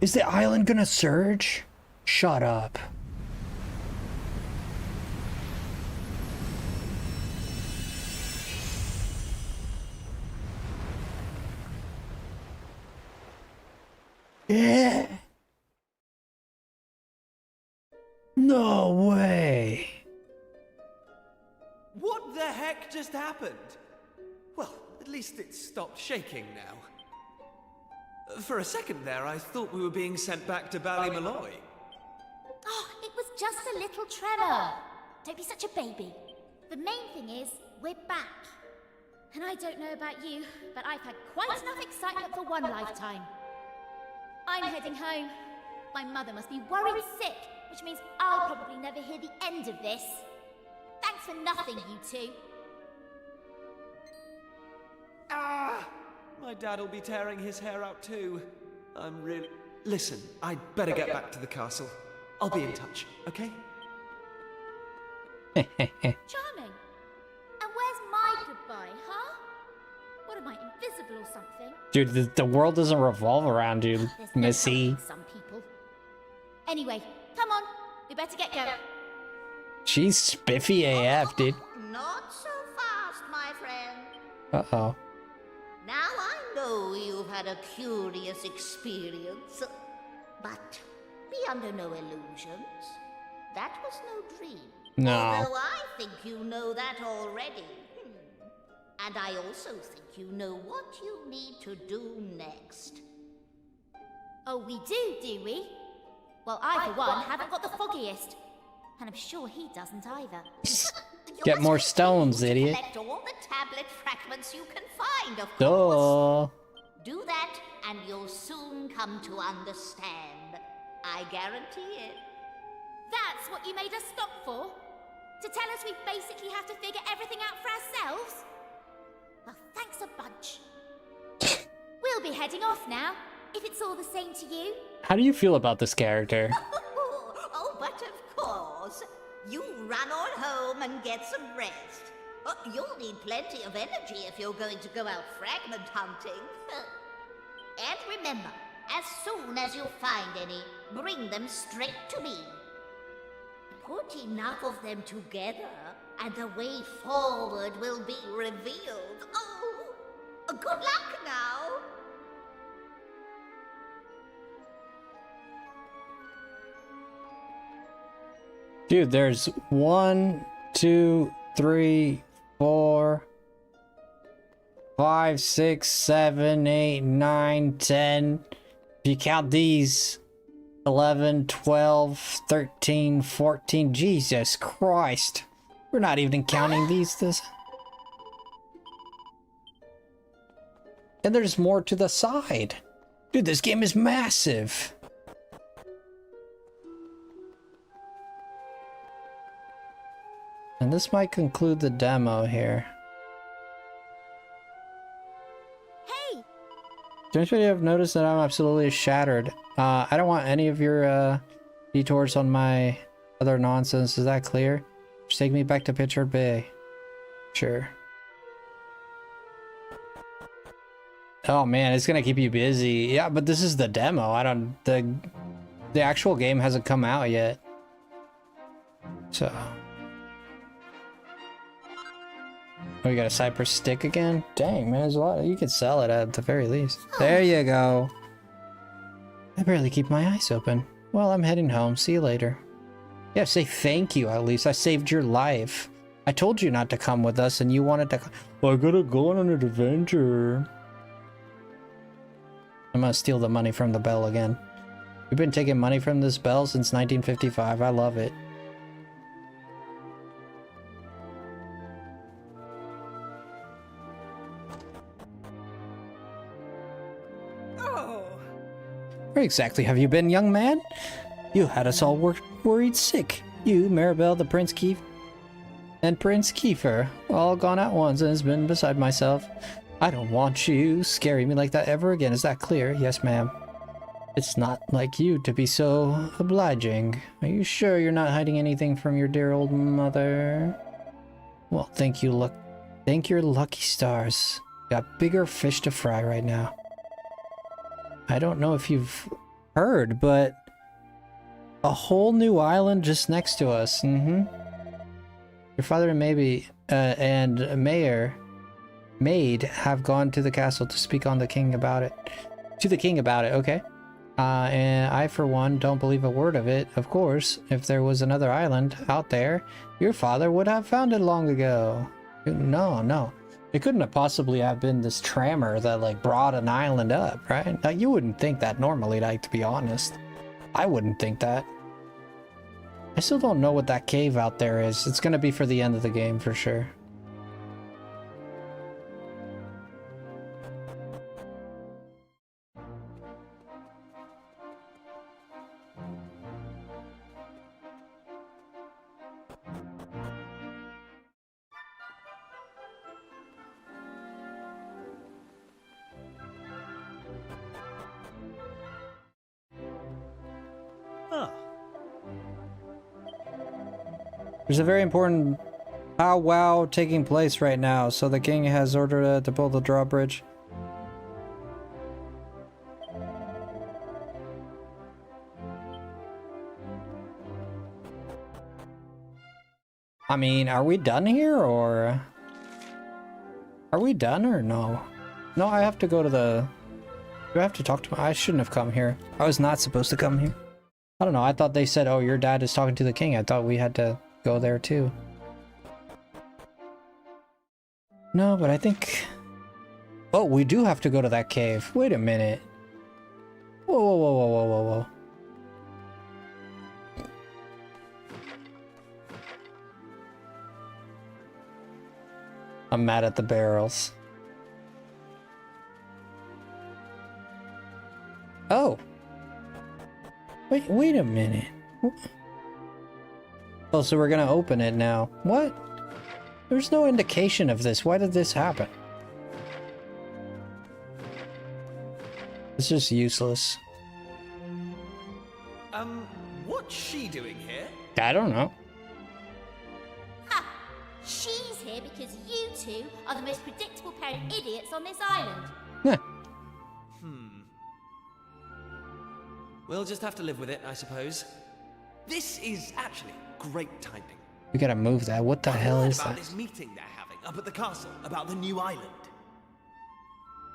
Is the island gonna surge? Shut up. Yeah. No way. What the heck just happened? Well, at least it stopped shaking now. For a second there, I thought we were being sent back to Ballymolloy. Oh, it was just a little tremor. Don't be such a baby. The main thing is, we're back. And I don't know about you, but I've had quite enough excitement for one lifetime. I'm heading home. My mother must be worried sick, which means I'll probably never hear the end of this. Thanks for nothing, you two. Ah! My dad'll be tearing his hair out too. I'm really... Listen, I'd better get back to the castle. I'll be in touch, okay? Charming. And where's my goodbye, huh? What am I, invisible or something? Dude, the world doesn't revolve around you, There's no Missy. helping some people. Anyway, come on. We better get going. She's spiffy AF, dude. Not so fast, my friend. Uh-oh. Now I know you've had a curious experience. But be under no illusions. That was no dream. No. Although I think you know that already. And I also think you know what you need to do next. Oh, we do we? Well, I, for one, haven't got the foggiest. And I'm sure he doesn't either. Get more stones, idiot. Collect all the tablet fragments you can find, of Duh. course. Do that, and you'll soon come to understand. I guarantee it. That's what you made us stop for? To tell us we basically have to figure everything out for ourselves? Well, thanks a bunch. We'll be heading off now, if it's all the same to you. How do you feel about this character? Oh, but of course. You run on home and get some rest. You'll need plenty of energy if you're going to go out fragment hunting. And remember, as soon as you find any, bring them straight to me. Put enough of them together, and the way forward will be revealed. Oh, good luck now. Dude, there's 1, 2, 3, 4, 5, 6, 7, 8, 9, 10. If you count these, 11, 12, 13, 14. Jesus Christ. We're not even counting these. And there's more to the side. Dude, this game is massive. And this might conclude the demo here. Hey! Don't you have noticed that I'm absolutely shattered? I don't want any of your detours on my other nonsense. Is that clear? Just take me back to Pitcher Bay. Sure. Oh man, it's gonna keep you busy. Yeah, but this is the demo. The actual game hasn't come out yet. So. Oh, you got a cypress stick again? Dang, man, there's a lot. You could sell it at the very least. There you go. I barely keep my eyes open. Well, I'm heading home. See you later. Yeah, say thank you at least. I saved your life. I told you not to come with us and you wanted to. Well, I gotta go on an adventure. I'm gonna steal the money from the bell again. We've been taking money from this bell since 1955. I love it. Where exactly have you been, young man? You had us all worried sick. You, Maribel, the Prince Keith, and Prince Kiefer, all gone at once and has been beside myself. I don't want you scaring me like that ever again. Is that clear? Yes, ma'am. It's not like you to be so obliging. Are you sure you're not hiding anything from your dear old mother? Well, thank your lucky stars. Got bigger fish to fry right now. I don't know if you've heard, but a whole new island just next to us. Your father and Maid have gone to the castle to speak on the king about it. To the king about it, okay. And I, for one, don't believe a word of it. Of course, if there was another island out there, your father would have found it long ago. No. It couldn't have possibly have been this trammer that like brought an island up, right? Now, you wouldn't think that normally, like, to be honest. I wouldn't think that. I still don't know what that cave out there is. It's gonna be for the end of the game for sure. There's a very important powwow taking place right now, so the king has ordered to pull the drawbridge. I mean, are we done here, or... Are we done, or no? No, I have to go to the... Do I have to talk to I shouldn't have come here. I was not supposed to come here. I don't know. I thought they said, oh, your dad is talking to the king. I thought we had to go there too. No, but I think... Oh, we do have to go to that cave. Wait a minute. Whoa, whoa, whoa, whoa, whoa, whoa, whoa. I'm mad at the barrels. Oh. Wait a minute. Oh, so we're gonna open it now. What? There's no indication of this. Why did this happen? It's just useless. What's she doing here? I don't know. Ha! She's here because you two are the most predictable pair of idiots on this island. Yeah. We'll just have to live with it, I suppose. This is actually great timing. We gotta move that. What the hell is about that? this meeting they're having up at the castle about the new island.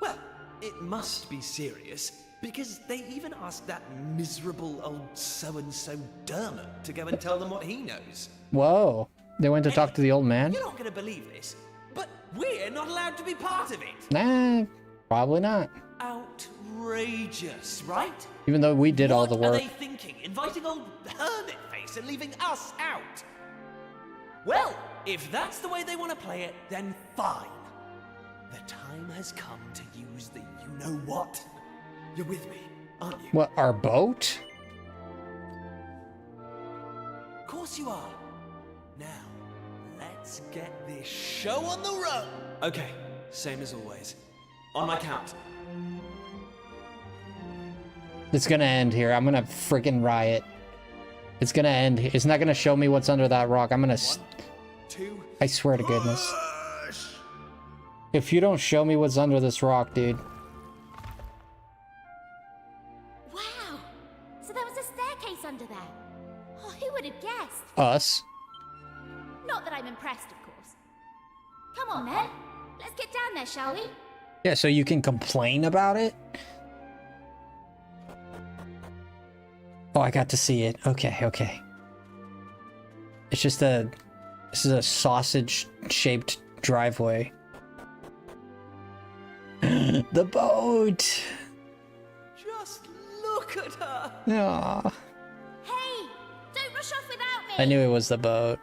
Well, it must be serious, because they even asked that miserable old so-and-so Dermot to go and tell them what he knows. Whoa. They went to talk to the old man? You're not going to believe this, but we're not allowed to be part of it. Nah, probably not. Outrageous, right? Even though we did all the What are work. they thinking? Inviting old hermit face and leaving us out? Well, if that's the way they want to play it, then fine. The time has come to use the you-know-what. You're with me, aren't you? What, our boat? Of course you are. Now, let's get this show on the road. Okay, same as always. On my count. It's gonna end here. I'm gonna freaking riot. It's gonna end. It's not gonna show me what's under that rock. I'm gonna... 1, 2... I swear to goodness. If you don't show me what's under this rock, dude. Wow! So there was a staircase under there. Oh, who would have guessed? Us. Not that I'm impressed, of course. Come on, then. Let's get down there, shall we? Yeah, so you can complain about it? Oh, I got to see it. Okay, okay. It's just a... This is a sausage-shaped driveway. The boat! Just look at her! Aww. Hey! Don't rush off without me! I knew it was the boat.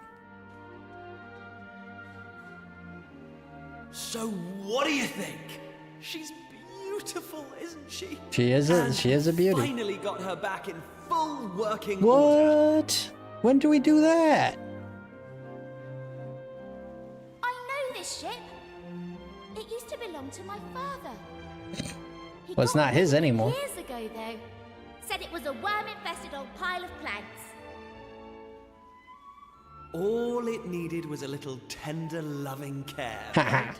So what do you think? She's beautiful, isn't she? She is a beauty. Finally got her back in full working order. What? When do we do that? I know this ship. It used to belong to my father. He Well, it's got not his rid of it anymore. Years ago, though. Said it was a worm-infested old pile of planks. All it needed was a little tender, loving care. Right?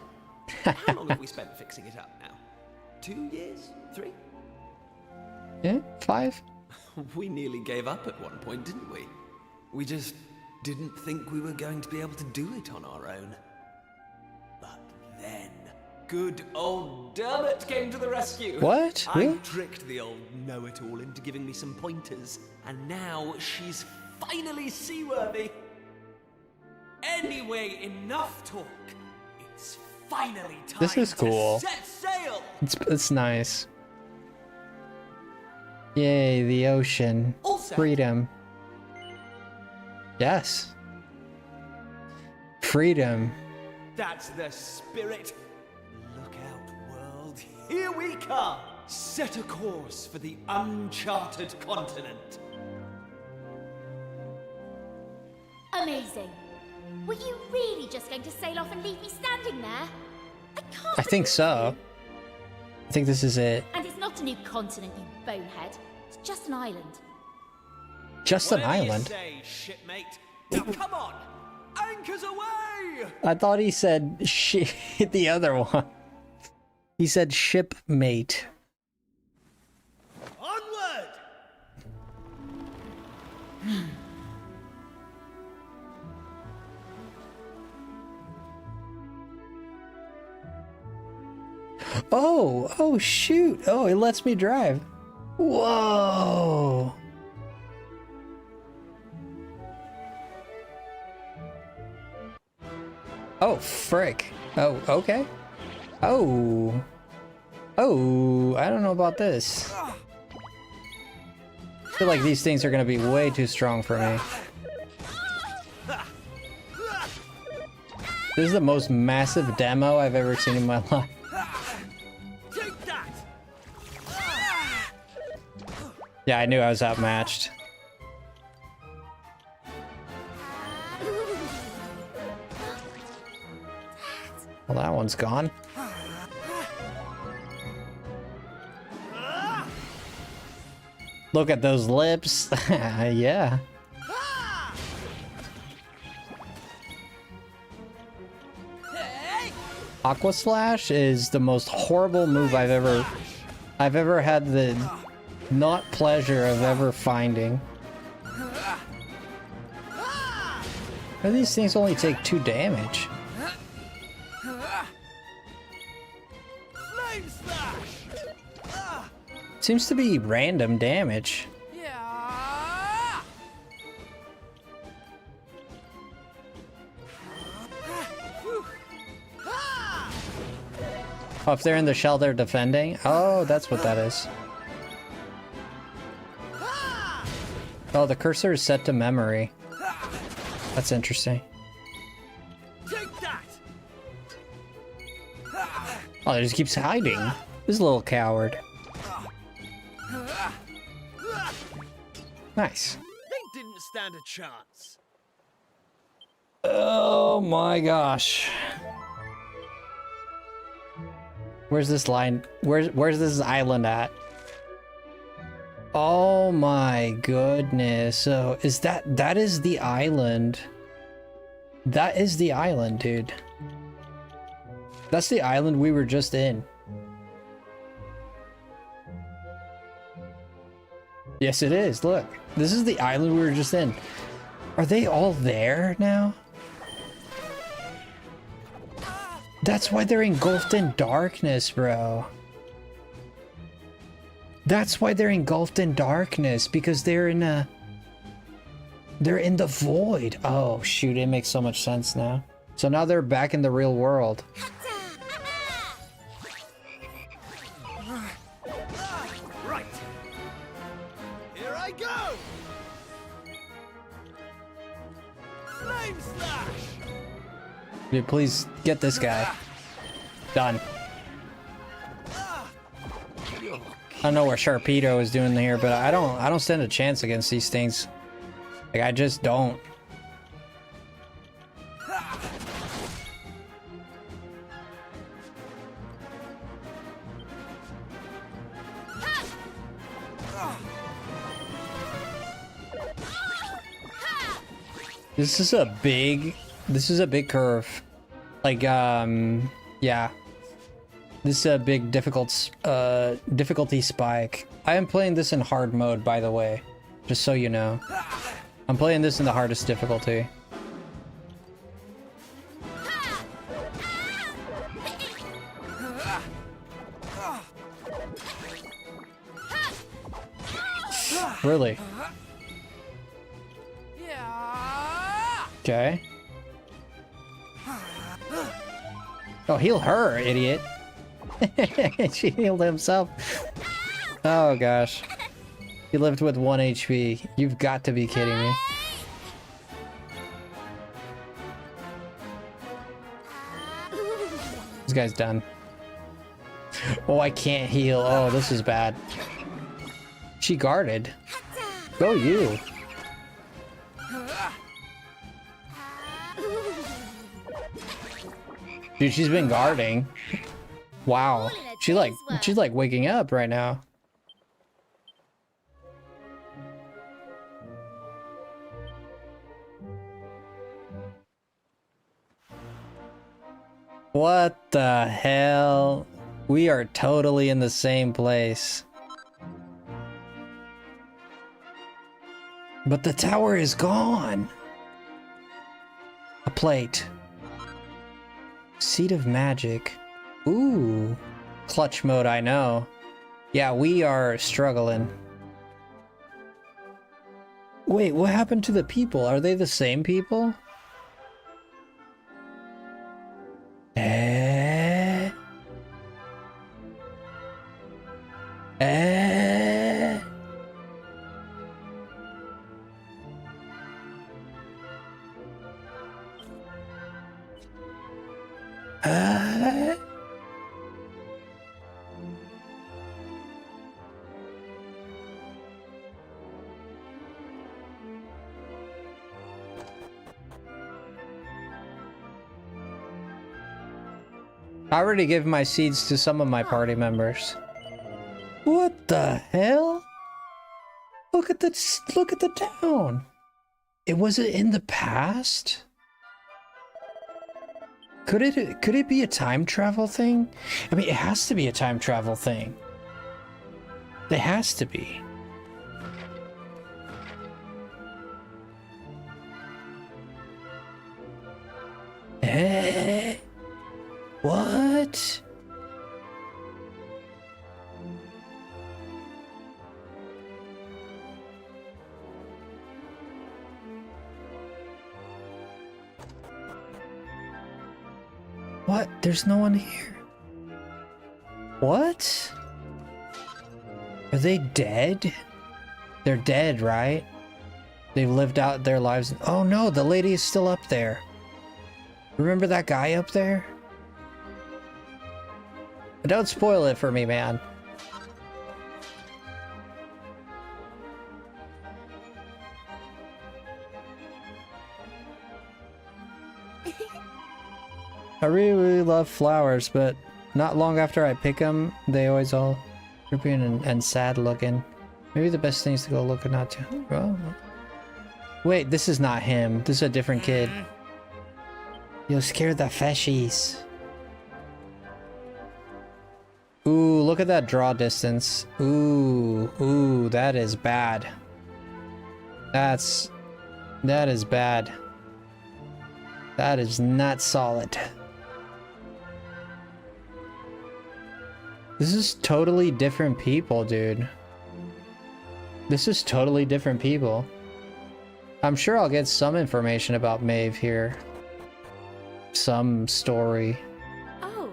How long have we spent fixing it up now? 2 years? 3? Yeah, 5? We nearly gave up at one point, didn't we? We just didn't think we were going to be able to do it on our own. But then, good old Dermot came to the rescue. What? I Really? tricked the old know-it-all into giving me some pointers, and now she's finally seaworthy. Anyway, enough talk. It's finally time This is cool. to set sail. It's nice. Yay, the ocean. All set. Freedom. Yes. Freedom. That's the spirit. Look out, world. Here we come. Set a course for the uncharted continent. Amazing. Were you really just going to sail off and leave me standing there? I can't. I think so. I think this is it. And it's not a new continent, you bonehead. It's just an island. Just an Whatever island. You say, shipmate. Now come on. Anchors away. I thought he said the other one. He said shipmate. Onward. Oh, oh shoot. Oh, it lets me drive. Whoa. Oh, frick. Oh, okay. Oh. Oh, I don't know about this. I feel like these things are gonna be way too strong for me. This is the most massive demo I've ever seen in my life. Yeah, I knew I was outmatched. Well, that one's gone. Look at those lips. Yeah. Aqua Slash is the most horrible move I've ever had the not pleasure of ever finding. Or these things only take 2 damage. Seems to be random damage. Oh, if they're in the shell, they're defending? Oh, that's what that is. Oh, the cursor is set to memory. That's interesting. Oh, it just keeps hiding. This little coward. Nice. They didn't stand a chance. Oh my gosh. Where's this line? Where's this island at? Oh my goodness. So is that is the island. That is the island, dude. That's the island we were just in. Yes, it is. Look. This is the island we were just in. Are they all there now? That's why they're engulfed in darkness, bro. That's why they're engulfed in darkness, because they're in the void. Oh, shoot, it makes so much sense now. So now they're back in the real world. Right. Here I go. Flame slash. Dude, please get this guy. Done. I don't know what Sharpedo is doing here, but I don't stand a chance against these things. Like, I just don't. This is a big curve. Like, yeah. This is a big difficulty spike. I am playing this in hard mode, by the way. Just so you know. I'm playing this in the hardest difficulty. Really? Okay. Oh, heal her, idiot. She healed himself. Oh gosh. He lived with 1 HP. You've got to be kidding me. This guy's done. Oh, I can't heal. Oh, this is bad. She guarded. Go you. Dude, she's been guarding. Wow. She's like waking up right now. What the hell? We are totally in the same place. But the tower is gone. A plate. Seed of magic. Ooh. Clutch mode, I know. Yeah, we are struggling. Wait, what happened to the people? Are they the same people? Eh? Eh? I already gave my seeds to some of my party members. What the hell? Look at the town. Was it in the past? Could it be a time travel thing? I mean, it has to be a time travel thing. It has to be. Eh? What? What? There's no one here. What? Are they dead? They're dead, right? They've lived out their lives. Oh no, the lady is still up there. Remember that guy up there? Don't spoil it for me, man. I really love flowers, but not long after I pick them, they always all droopy and sad looking. Maybe the best thing is to go look at not to. Well, wait, this is not him. This is a different kid. You'll scare the fishies. Ooh, look at that draw distance. Ooh, that is bad. That is bad. That is not solid. This is totally different people, dude. This is totally different people. I'm sure I'll get some information about Maeve here. Some story. Oh.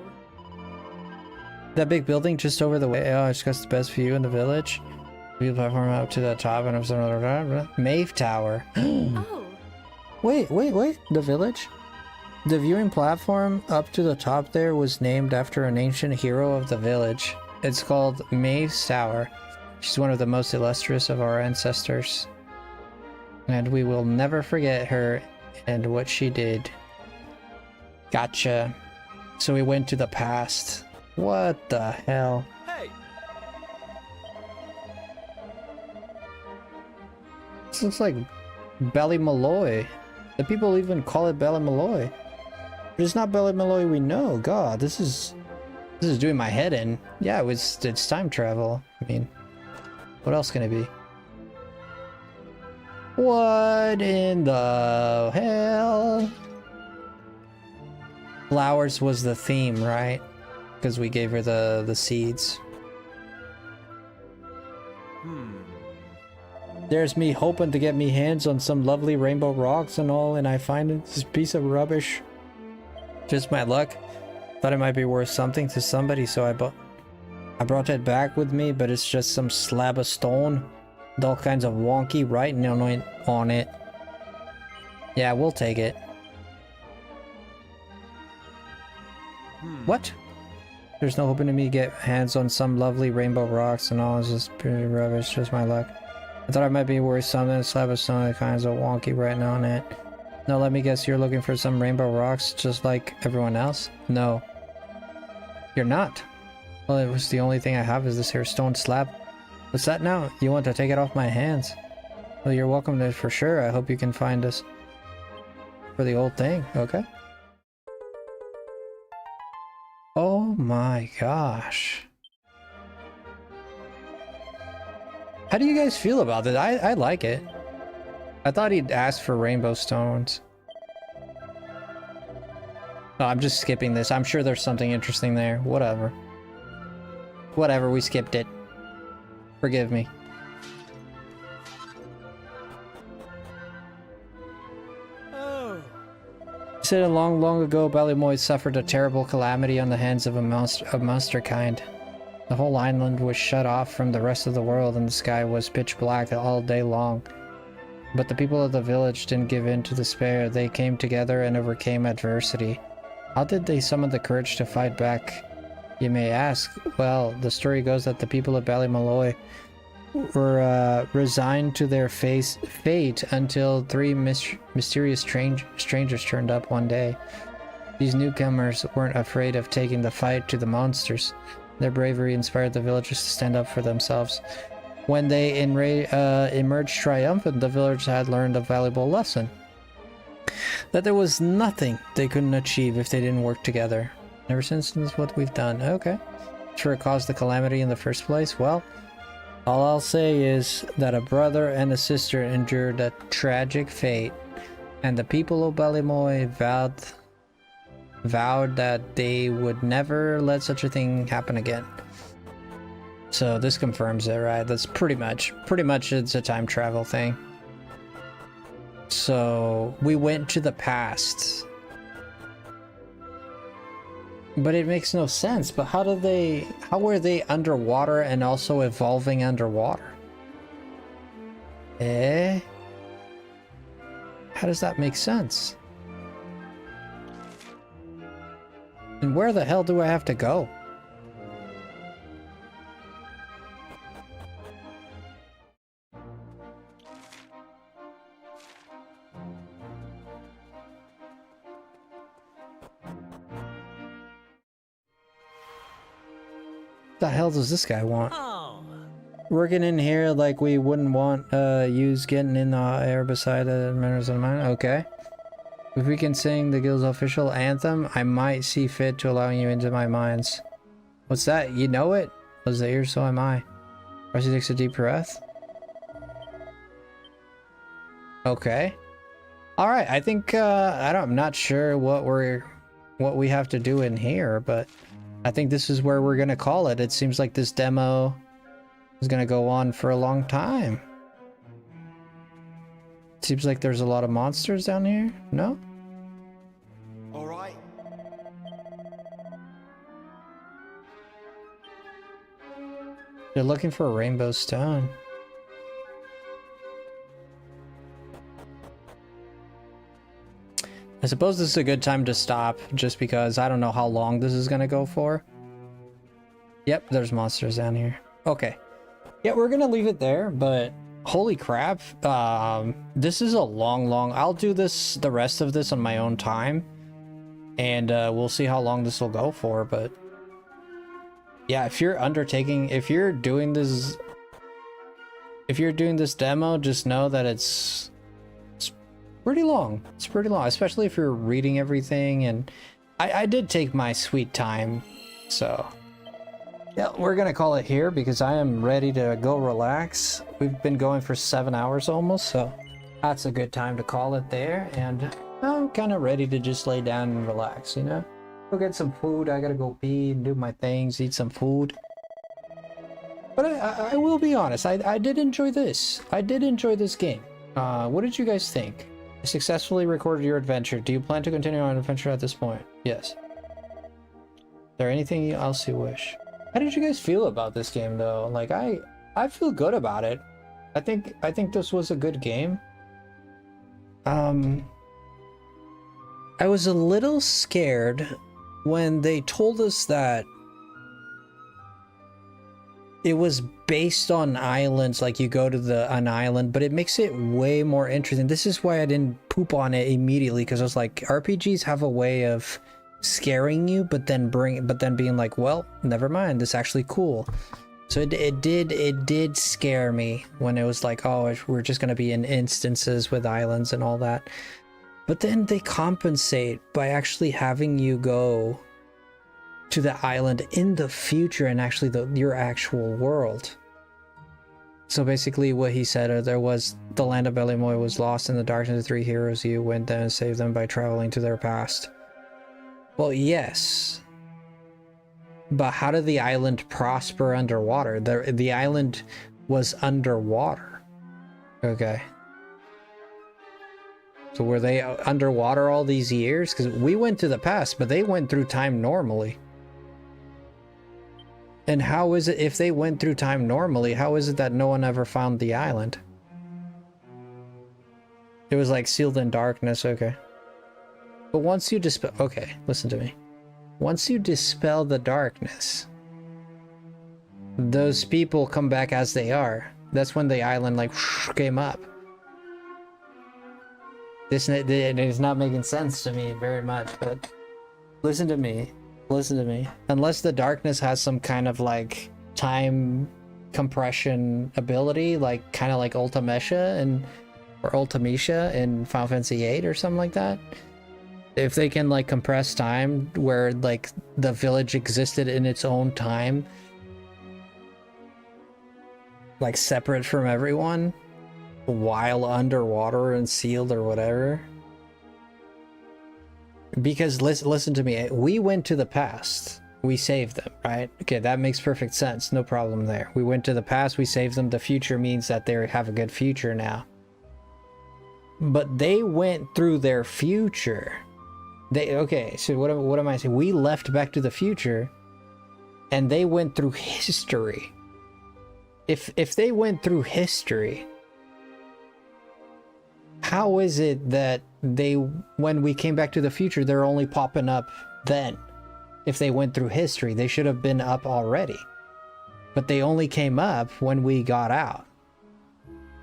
That big building just over the way. Oh, it's got the best view in the village. View platform up to the top and some Maeve Tower. Oh. Wait. The village? The viewing platform up to the top there was named after an ancient hero of the village. It's called Maeve's Tower. She's one of the most illustrious of our ancestors. And we will never forget her and what she did. Gotcha. So we went to the past. What the hell? Hey! This looks like Ballymaloy. The people even call it Ballymaloy. But it's not Ballymaloy we know. God, this is doing my head in. Yeah, it's time travel. I mean, what else can it be? What in the hell? Flowers was the theme, right? Because we gave her the seeds. There's me hoping to get me hands on some lovely rainbow rocks and all, and I find this piece of rubbish. Just my luck. Thought it might be worth something to somebody, so I brought it back with me, but it's just some slab of stone with all kinds of wonky writing on it. Yeah, we'll take it. What? There's no hoping to me get hands on some lovely rainbow rocks and all. It's just pretty rubbish, just my luck. I thought it might be worth something, a slab of stone with kinds of wonky writing on it. Now let me guess, you're looking for some rainbow rocks just like everyone else? No. You're not. Well, it was the only thing I have is this here stone slab. What's that now? You want to take it off my hands? Well, you're welcome to it for sure. I hope you can find us for the old thing, okay? Oh my gosh. How do you guys feel about this? I like it. I thought he'd ask for rainbow stones. Oh, I'm just skipping this. I'm sure there's something interesting there. Whatever. Whatever, we skipped it. Forgive me. Oh. He said long, long ago, Ballymoy suffered a terrible calamity on the hands of a monster kind. The whole island was shut off from the rest of the world and the sky was pitch black all day long. But the people of the village didn't give in to despair. They came together and overcame adversity. How did they summon the courage to fight back, you may ask? Well, the story goes that the people of Ballymolloy were resigned to their fate until three mysterious strangers turned up one day. These newcomers weren't afraid of taking the fight to the monsters. Their bravery inspired the villagers to stand up for themselves. When they emerged triumphant, the villagers had learned a valuable lesson. That there was nothing they couldn't achieve if they didn't work together. Ever since, this is what we've done. Okay. Sure, it caused the calamity in the first place. Well, all I'll say is that a brother and a sister endured a tragic fate, and the people of Ballymoy vowed that they would never let such a thing happen again. So this confirms it, right? That's pretty much it's a time travel thing. So we went to the past. But it makes no sense. But how were they underwater and also evolving underwater? Eh? How does that make sense? And where the hell do I have to go? The hell does this guy want? Working in here like we wouldn't want yous getting in the air beside the members of mine. Okay. If we can sing the guild's official anthem, I might see fit to allowing you into my minds. What's that? You know it? Was the ear, so am I. Frosty takes a deep breath. Okay. Alright, I think I'm not sure what we have to do in here, but I think this is where we're gonna call it. It seems like this demo is gonna go on for a long time. Seems like there's a lot of monsters down here. No? All right. They're looking for a rainbow stone. I suppose this is a good time to stop, just because I don't know how long this is gonna go for. Yep, there's monsters down here. Okay. Yeah, we're gonna leave it there, but holy crap. This is a long... I'll do the rest of this on my own time. And we'll see how long this will go for, but... Yeah, if you're doing this demo, just know that it's pretty long. It's pretty long, especially if you're reading everything, and I did take my sweet time, so yeah, we're gonna call it here because I am ready to go relax. We've been going for 7 hours almost, so that's a good time to call it there, and I'm kind of ready to just lay down and relax, you know? Go get some food. I gotta go pee and do my things, eat some food. But I will be honest, I did enjoy this. I did enjoy this game. What did you guys think? I successfully recorded your adventure. Do you plan to continue on adventure at this point? Yes. Is there anything else you wish? How did you guys feel about this game though? Like I feel good about it. I think this was a good game. I was a little scared when they told us that it was based on islands, like you go to an island, but it makes it way more interesting. This is why I didn't poop on it immediately, because I was like, RPGs have a way of scaring you, but then being like, well, never mind, this is actually cool. So it did scare me when it was like, oh, we're just gonna be in instances with islands and all that. But then they compensate by actually having you go to the island in the future and actually your actual world. So basically what he said, there was the land of Ballymoy was lost in the darkness of 3 heroes. You went there and saved them by traveling to their past. Well, yes. But how did the island prosper underwater? The island was underwater. Okay. So were they underwater all these years? Because we went to the past, but they went through time normally. And how is it, if they went through time normally, how is it that no one ever found the island? It was like sealed in darkness, okay. But once you dispel, okay, listen to me. Once you dispel the darkness, those people come back as they are. That's when the island like came up. This is not making sense to me very much, but listen to me. Listen to me. Unless the darkness has some kind of like time compression ability, like kind of like Ultimesha or Ultimecia in Final Fantasy VIII or something like that. If they can like compress time where like the village existed in its own time, like separate from everyone while underwater and sealed or whatever. Because listen to me, we went to the past, we saved them, right? Okay, that makes perfect sense, no problem there. We went to the past, we saved them. The future means that they have a good future now. But they went through their future. Okay, so what am I saying? We left Back to the Future and they went through history. If they went through history, how is it that when we came back to the future, they're only popping up then? If they went through history, they should have been up already. But they only came up when we got out.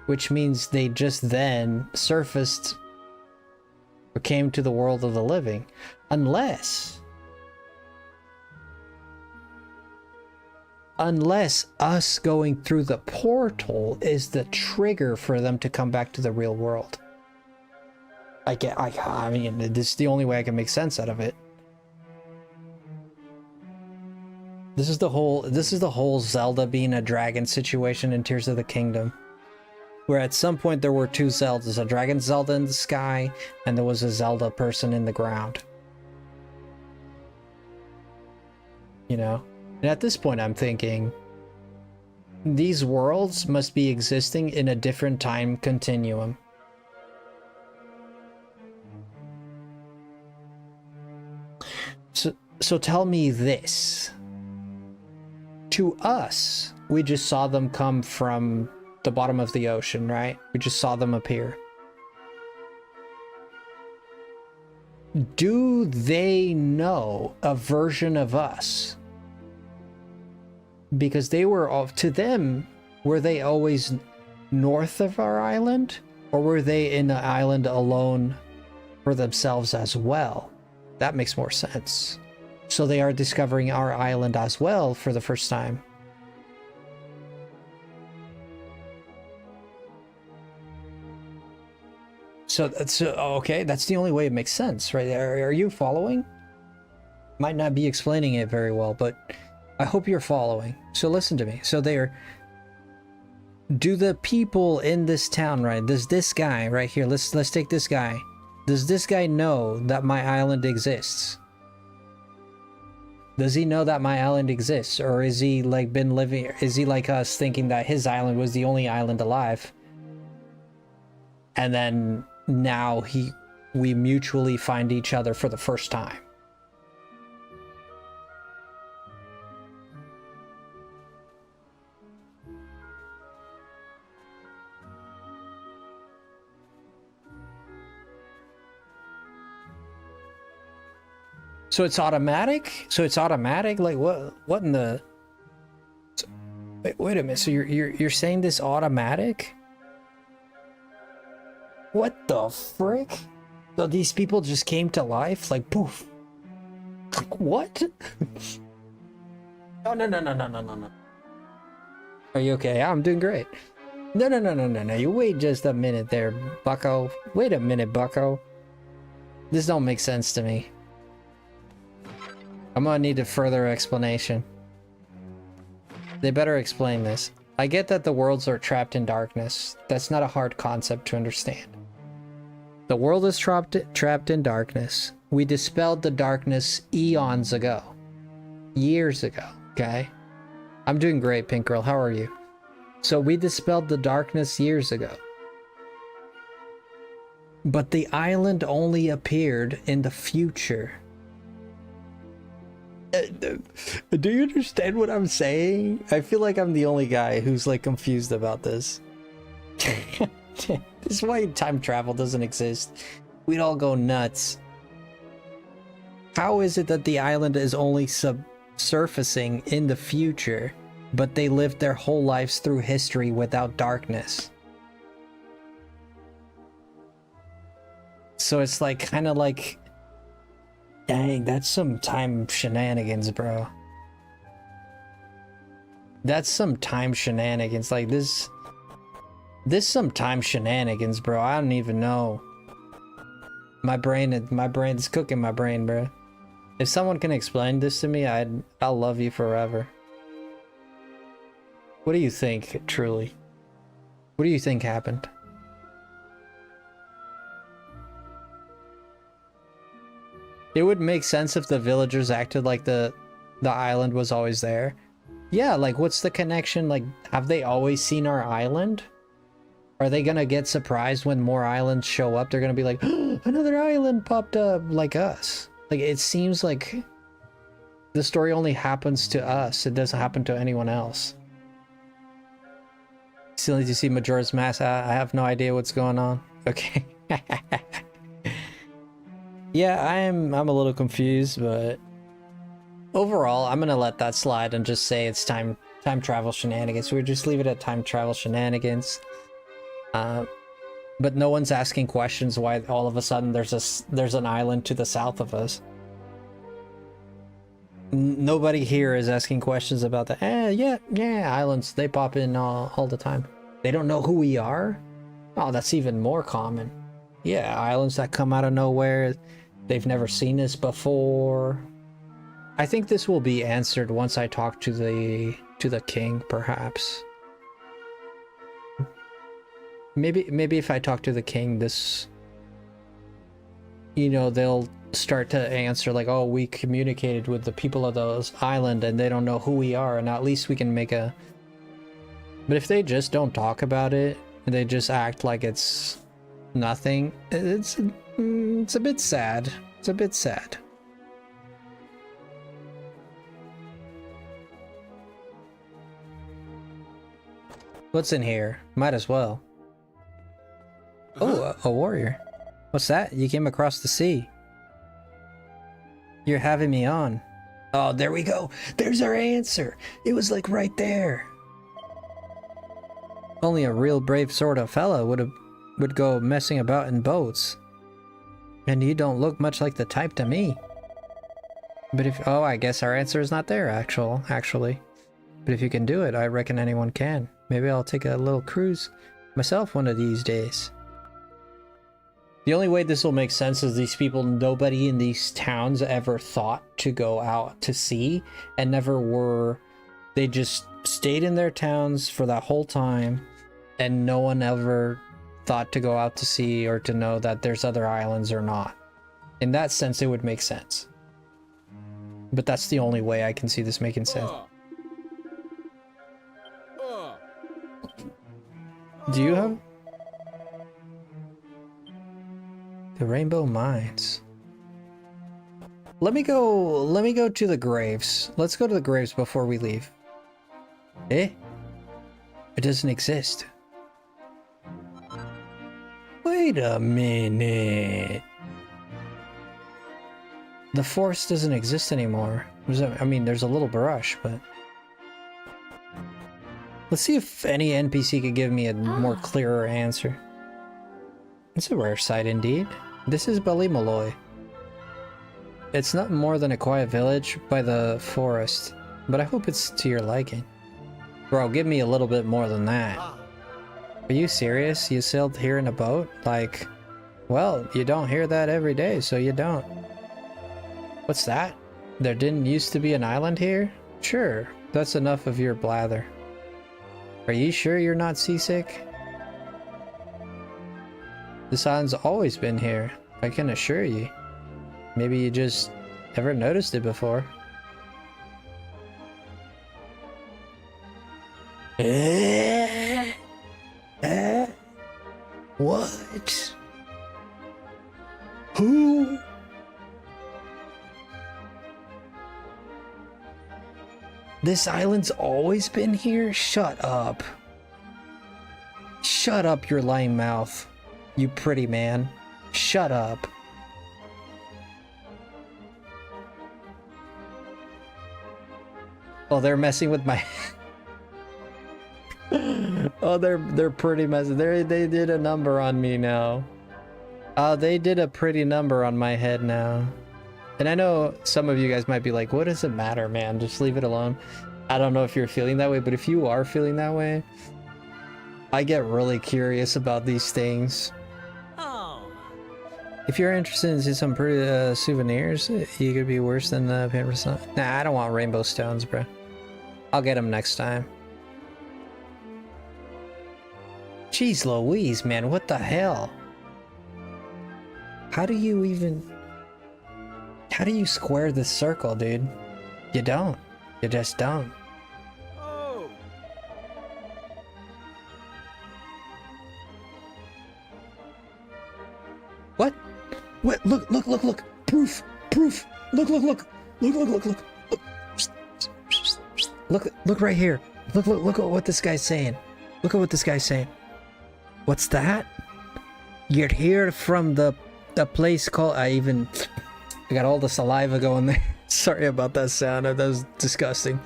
Which means they just then surfaced or came to the world of the living. Unless us going through the portal is the trigger for them to come back to the real world. I mean, this is the only way I can make sense out of it. This is the whole Zelda being a dragon situation in Tears of the Kingdom. Where at some point there were two Zeldas, a dragon Zelda in the sky, and there was a Zelda person in the ground. You know? And at this point I'm thinking, these worlds must be existing in a different time continuum. So tell me this. To us, we just saw them come from the bottom of the ocean, right? We just saw them appear. Do they know a version of us? Because they were, to them, were they always north of our island? Or were they in the island alone for themselves as well? That makes more sense. So they are discovering our island as well for the first time. So okay, that's the only way it makes sense, right? Are you following? Might not be explaining it very well, but I hope you're following. So listen to me. So do the people in this town, right? Does this guy right here, let's take this guy. Does this guy know that my island exists? Does he know that my island exists? Or is he like been living, is he like us thinking that his island was the only island alive? And then now we mutually find each other for the first time. So it's automatic? So it's automatic? Like what in the... Wait a minute, so you're saying this automatic? What the frick? So these people just came to life? Like poof. What? No. Are you okay? I'm doing great. No. You wait just a minute there, bucko. Wait a minute, bucko. This don't make sense to me. I'm gonna need a further explanation. They better explain this. I get that the worlds are trapped in darkness. That's not a hard concept to understand. The world is trapped in darkness. We dispelled the darkness eons ago. years ago, okay? I'm doing great, Pink Girl. How are you? So we dispelled the darkness years ago. But the island only appeared in the future. Do you understand what I'm saying? I feel like I'm the only guy who's like confused about this. This is why time travel doesn't exist. We'd all go nuts. How is it that the island is only surfacing in the future, but they lived their whole lives through history without darkness? So it's like kind of like, dang, that's some time shenanigans, bro. That's some time shenanigans. Like this some time shenanigans, bro. I don't even know. My brain's cooking my brain, bro. If someone can explain this to me, I'll love you forever. What do you think, truly? What do you think happened? It would make sense if the villagers acted like the island was always there. Yeah, like what's the connection? Like, have they always seen our island? Are they gonna get surprised when more islands show up? They're gonna be like, oh, another island popped up like us. Like, it seems like the story only happens to us. It doesn't happen to anyone else. Still need to see Majora's Mask. I have no idea what's going on. Okay. Yeah, I'm a little confused, but overall, I'm gonna let that slide and just say it's time travel shenanigans. We just leave it at time travel shenanigans. But no one's asking questions why all of a sudden there's an island to the south of us. Nobody here is asking questions about that. Yeah, islands, they pop in all the time. They don't know who we are? Oh, that's even more common. Yeah, islands that come out of nowhere. They've never seen us before. I think this will be answered once I talk to the king, perhaps. Maybe if I talk to the king, this, you know, they'll start to answer like, oh, we communicated with the people of those island and they don't know who we are, and at least we can make a... But if they just don't talk about it, and they just act like it's nothing, it's a bit sad. It's a bit sad. What's in here? Might as well. Oh, a warrior. What's that? You came across the sea. You're having me on. Oh, there we go. There's our answer. It was like right there. Only a real brave sort of fella would go messing about in boats. And you don't look much like the type to me. But if... Oh, I guess our answer is not there, actually. But if you can do it, I reckon anyone can. Maybe I'll take a little cruise myself one of these days. The only way this will make sense is these people, nobody in these towns ever thought to go out to sea, and never were. They just stayed in their towns for that whole time, and no one ever thought to go out to sea or to know that there's other islands or not. In that sense, it would make sense. But that's the only way I can see this making sense. Do you have... The Rainbow Mines. Let me go to the graves. Let's go to the graves before we leave. Eh? It doesn't exist. Wait a minute. The forest doesn't exist anymore. I mean, there's a little brush, but... Let's see if any NPC could give me a more clearer answer. It's a rare sight indeed. This is Balimalloy. It's not more than a quiet village by the forest, but I hope it's to your liking. Bro, give me a little bit more than that. Are you serious? You sailed here in a boat? Like, well, you don't hear that every day, so you don't. What's that? There didn't used to be an island here? Sure, that's enough of your blather. Are you sure you're not seasick? This island's always been here, I can assure you. Maybe you just never noticed it before. What? Who? This island's always been here? Shut up. Shut up, your lying mouth. You pretty man. Shut up. Oh, they're messing with my... Oh, they're pretty messy. They did a number on me now. Oh, they did a pretty number on my head now. And I know some of you guys might be like, what does it matter, man? Just leave it alone. I don't know if you're feeling that way, but if you are feeling that way, I get really curious about these things. Oh. If you're interested in seeing some pretty souvenirs, you could be worse than the paper stone. Nah, I don't want rainbow stones, bro. I'll get them next time. Jeez Louise, man, what the hell? How do you even... How do you square this circle, dude? You don't. You just don't. Oh. What? What? Look, look, look, look. Proof. Proof. Look, look, look. Look, look, look, look. Look, look right here. Look, look, look at what this guy's saying. Look at what this guy's saying. What's that? You're here from the place called... I got all the saliva going there. Sorry about that sound. That was disgusting.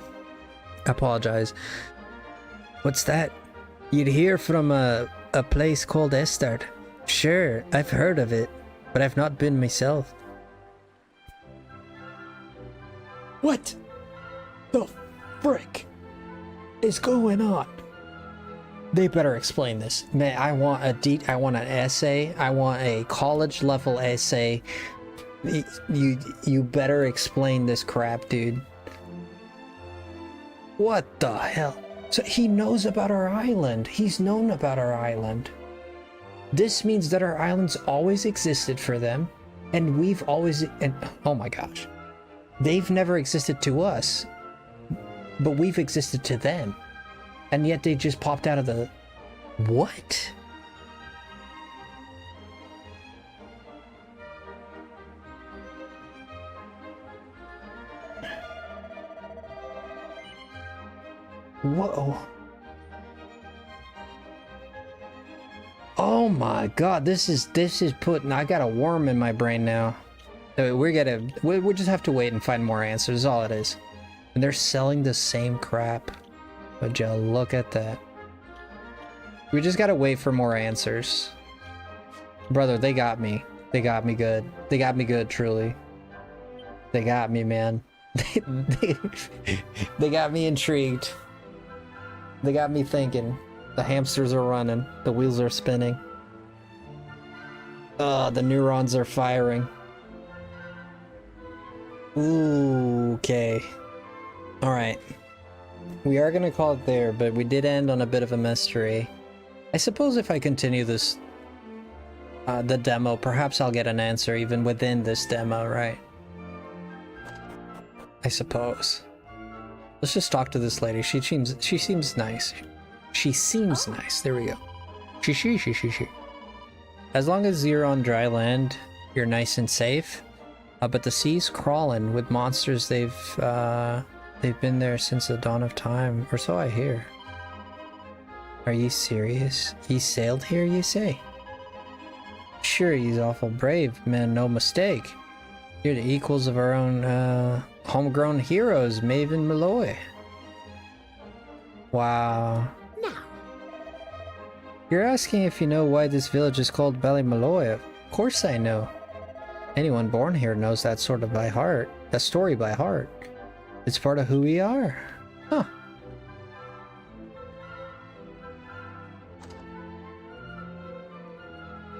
I apologize. What's that? You'd hear from a place called Estard. Sure, I've heard of it, but I've not been myself. What the frick is going on? They better explain this. Man, I want an essay. I want a college level essay. You better explain this crap, dude. What the hell? So he knows about our island. He's known about our island. This means that our island's always existed for them, and we've always... And oh my gosh. They've never existed to us, but we've existed to them. And yet they just popped out of the... What? Whoa. Oh my god, this is putting... I got a worm in my brain now. We just have to wait and find more answers, all it is. And they're selling the same crap. Would you look at that? We just gotta wait for more answers. Brother, they got me. They got me good. They got me good, truly. They got me, man. They got me intrigued. They got me thinking. The hamsters are running. The wheels are spinning. The neurons are firing. Ooh, okay. Alright. We are gonna call it there, but we did end on a bit of a mystery. I suppose if I continue this, the demo, perhaps I'll get an answer even within this demo, right? I suppose. Let's just talk to this lady. She seems nice. She seems nice. There we go. She. As long as you're on dry land, you're nice and safe. But the sea's crawling with monsters. They've been there since the dawn of time, or so I hear. Are you serious? He sailed here, you say? Sure, he's awful brave, man, no mistake. You're the equals of our own, homegrown heroes, Maven Malloy. Wow. Now. You're asking if you know why this village is called Malloy. Of course I know. Anyone born here knows that sort of by heart. That story by heart. It's part of who we are. Huh.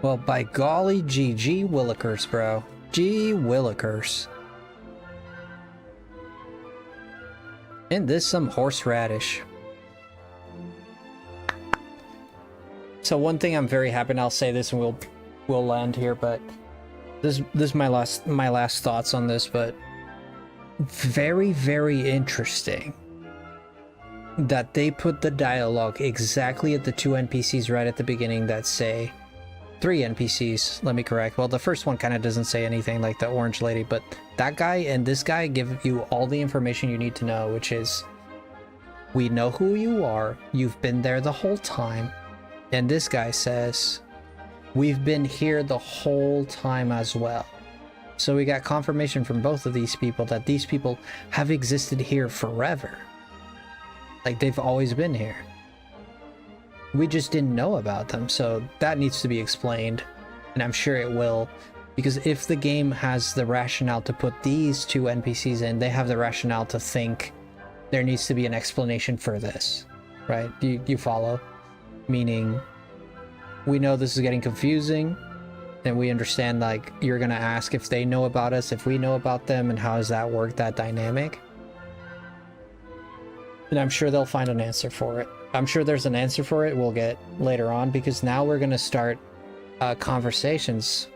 Well, by golly, gee willikers, bro. Gee willikers. And this some horseradish. So one thing I'm very happy, and I'll say this and we'll land here, but this is my last thoughts on this, but very, very interesting that they put the dialogue exactly at the 2 NPCs right at the beginning that say 3 NPCs, let me correct. Well, the first one kind of doesn't say anything, like the orange lady, but that guy and this guy give you all the information you need to know, which is, we know who you are, you've been there the whole time, and this guy says, we've been here the whole time as well. So we got confirmation from both of these people that these people have existed here forever. Like, they've always been here. We just didn't know about them, so that needs to be explained, and I'm sure it will, because if the game has the rationale to put these 2 NPCs in, they have the rationale to think there needs to be an explanation for this, right? You follow? Meaning, we know this is getting confusing, and we understand, like, you're gonna ask if they know about us, if we know about them, and how does that work, that dynamic? And I'm sure they'll find an answer for it. I'm sure there's an answer for it we'll get later on, because now we're going to start conversations.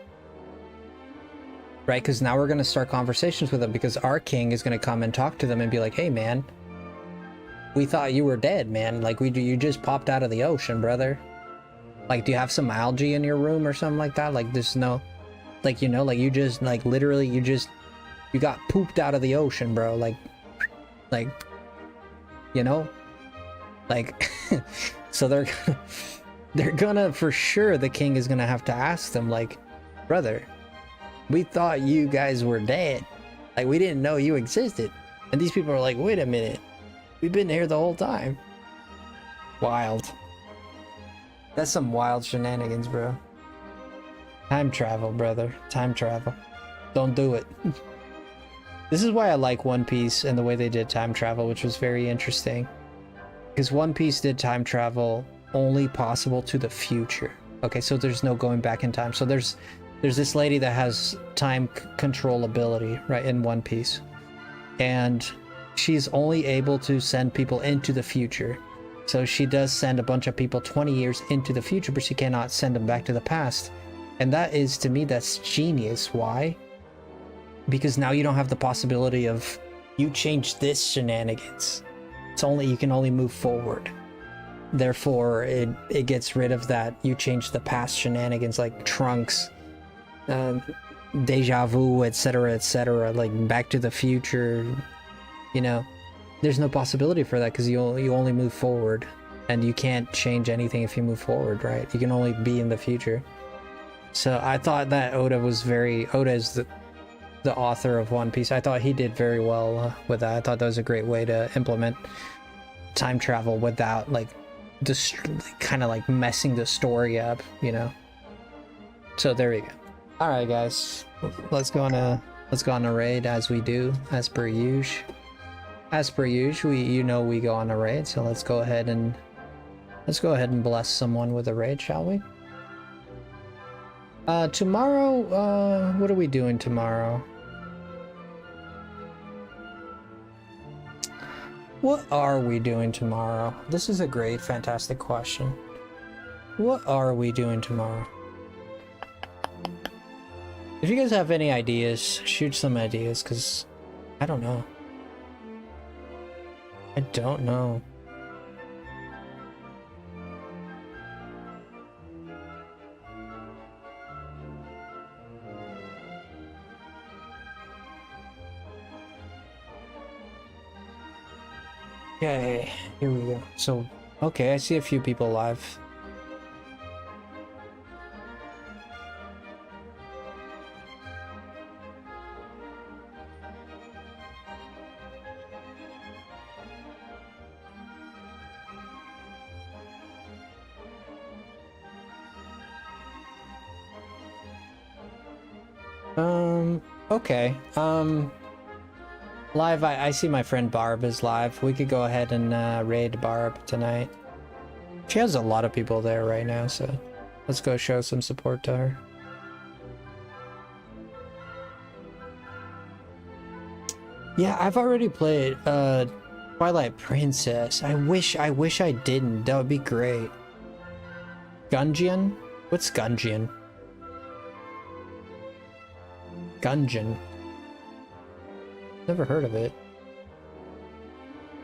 Right? Because now we're going to start conversations with them, because our king is going to come and talk to them and be like, hey, man, we thought you were dead, man. Like, you just popped out of the ocean, brother. Like, do you have some algae in your room or something like that? Like, there's no... Like, you know, like, you just, like, literally, you got pooped out of the ocean, bro. Like, you know? Like, so they're gonna, for sure, the king is gonna have to ask them, like, brother, we thought you guys were dead. Like, we didn't know you existed. And these people are like, wait a minute, we've been here the whole time. Wild. That's some wild shenanigans, bro. Time travel, brother. Time travel. Don't do it. This is why I like One Piece and the way they did time travel, which was very interesting. Because One Piece did time travel only possible to the future. Okay, so there's no going back in time. So there's this lady that has time control ability, right, in One Piece. And she's only able to send people into the future. So she does send a bunch of people 20 years into the future, but she cannot send them back to the past. And that is, to me, that's genius. Why? Because now you don't have the possibility of, you change this shenanigans. It's only, you can only move forward. Therefore, it gets rid of that, you change the past shenanigans, like Trunks, Deja Vu, etc., like Back to the Future, you know. There's no possibility for that, because you only move forward, and you can't change anything if you move forward, right? You can only be in the future. So I thought that Oda is the author of One Piece. I thought he did very well with that. I thought that was a great way to implement time travel without, like, just kind of like messing the story up, you know. So there we go. All right, guys, let's go on a raid, as we do, as per usual. As per usual, we go on a raid. So let's go ahead and bless someone with a raid, shall we? Tomorrow, what are we doing tomorrow? What are we doing tomorrow? This is a great, fantastic question. What are we doing tomorrow? If you guys have any ideas, shoot some ideas, because I don't know. I don't know. Okay, here we go. So, okay, I see a few people live. Okay, live, I see my friend Barb is live. We could go ahead and raid Barb tonight. She has a lot of people there right now, so let's go show some support to her. Yeah, I've already played Twilight Princess. I wish I didn't. That would be great. Gungeon? What's Gungeon? Gungeon. Never heard of it.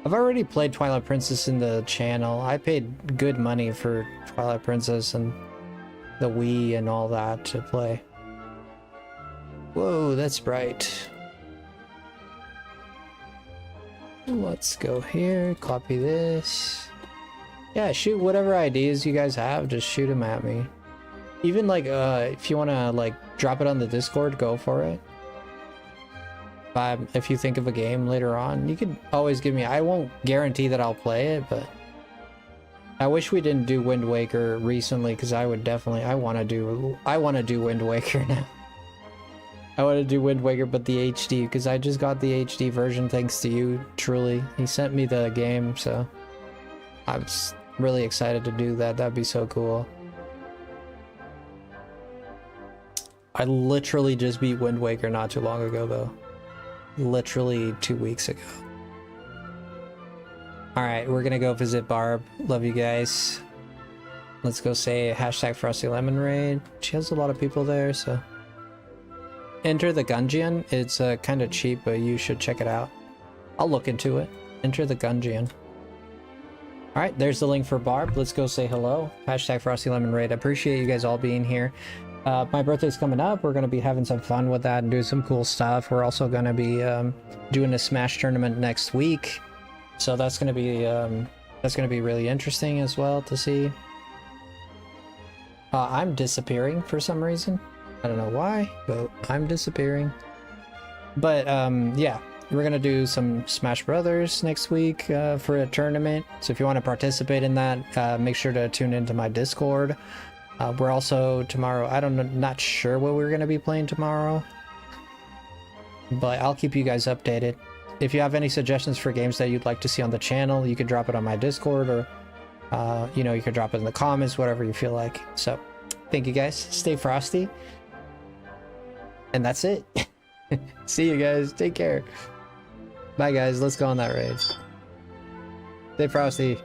I've already played Twilight Princess in the channel. I paid good money for Twilight Princess and the Wii and all that to play. Whoa, that's bright. Let's go here, copy this. Yeah, shoot whatever ideas you guys have, just shoot them at me. Even like, if you want to like drop it on the Discord, go for it. If you think of a game later on, you could always give me, I won't guarantee that I'll play it, but I wish we didn't do Wind Waker recently, because I would definitely, I want to do Wind Waker now. I want to do Wind Waker, but the HD, because I just got the HD version thanks to you, truly. He sent me the game, so I'm really excited to do that. That'd be so cool. I literally just beat Wind Waker not too long ago, though. Literally 2 weeks ago. Alright, we're gonna go visit Barb. Love you guys. Let's go say hashtag FrostyLemon raid. She has a lot of people there, so... Enter the Gungeon. It's kind of cheap, but you should check it out. I'll look into it. Enter the Gungeon. Alright, there's the link for Barb. Let's go say hello. Hashtag FrostyLemon raid. I appreciate you guys all being here. My birthday's coming up. We're going to be having some fun with that and doing some cool stuff. We're also going to be doing a Smash tournament next week. So that's going to be really interesting as well to see. I'm disappearing for some reason. I don't know why, but I'm disappearing. But yeah, we're gonna do some Smash Brothers next week for a tournament. So if you want to participate in that, make sure to tune into my Discord. We're also tomorrow, not sure what we're gonna be playing tomorrow, but I'll keep you guys updated. If you have any suggestions for games that you'd like to see on the channel, you can drop it on my Discord, or you know, you can drop it in the comments, whatever you feel like. So thank you guys. Stay frosty. And that's it. See you guys. Take care. Bye guys. Let's go on that raid. Stay frosty.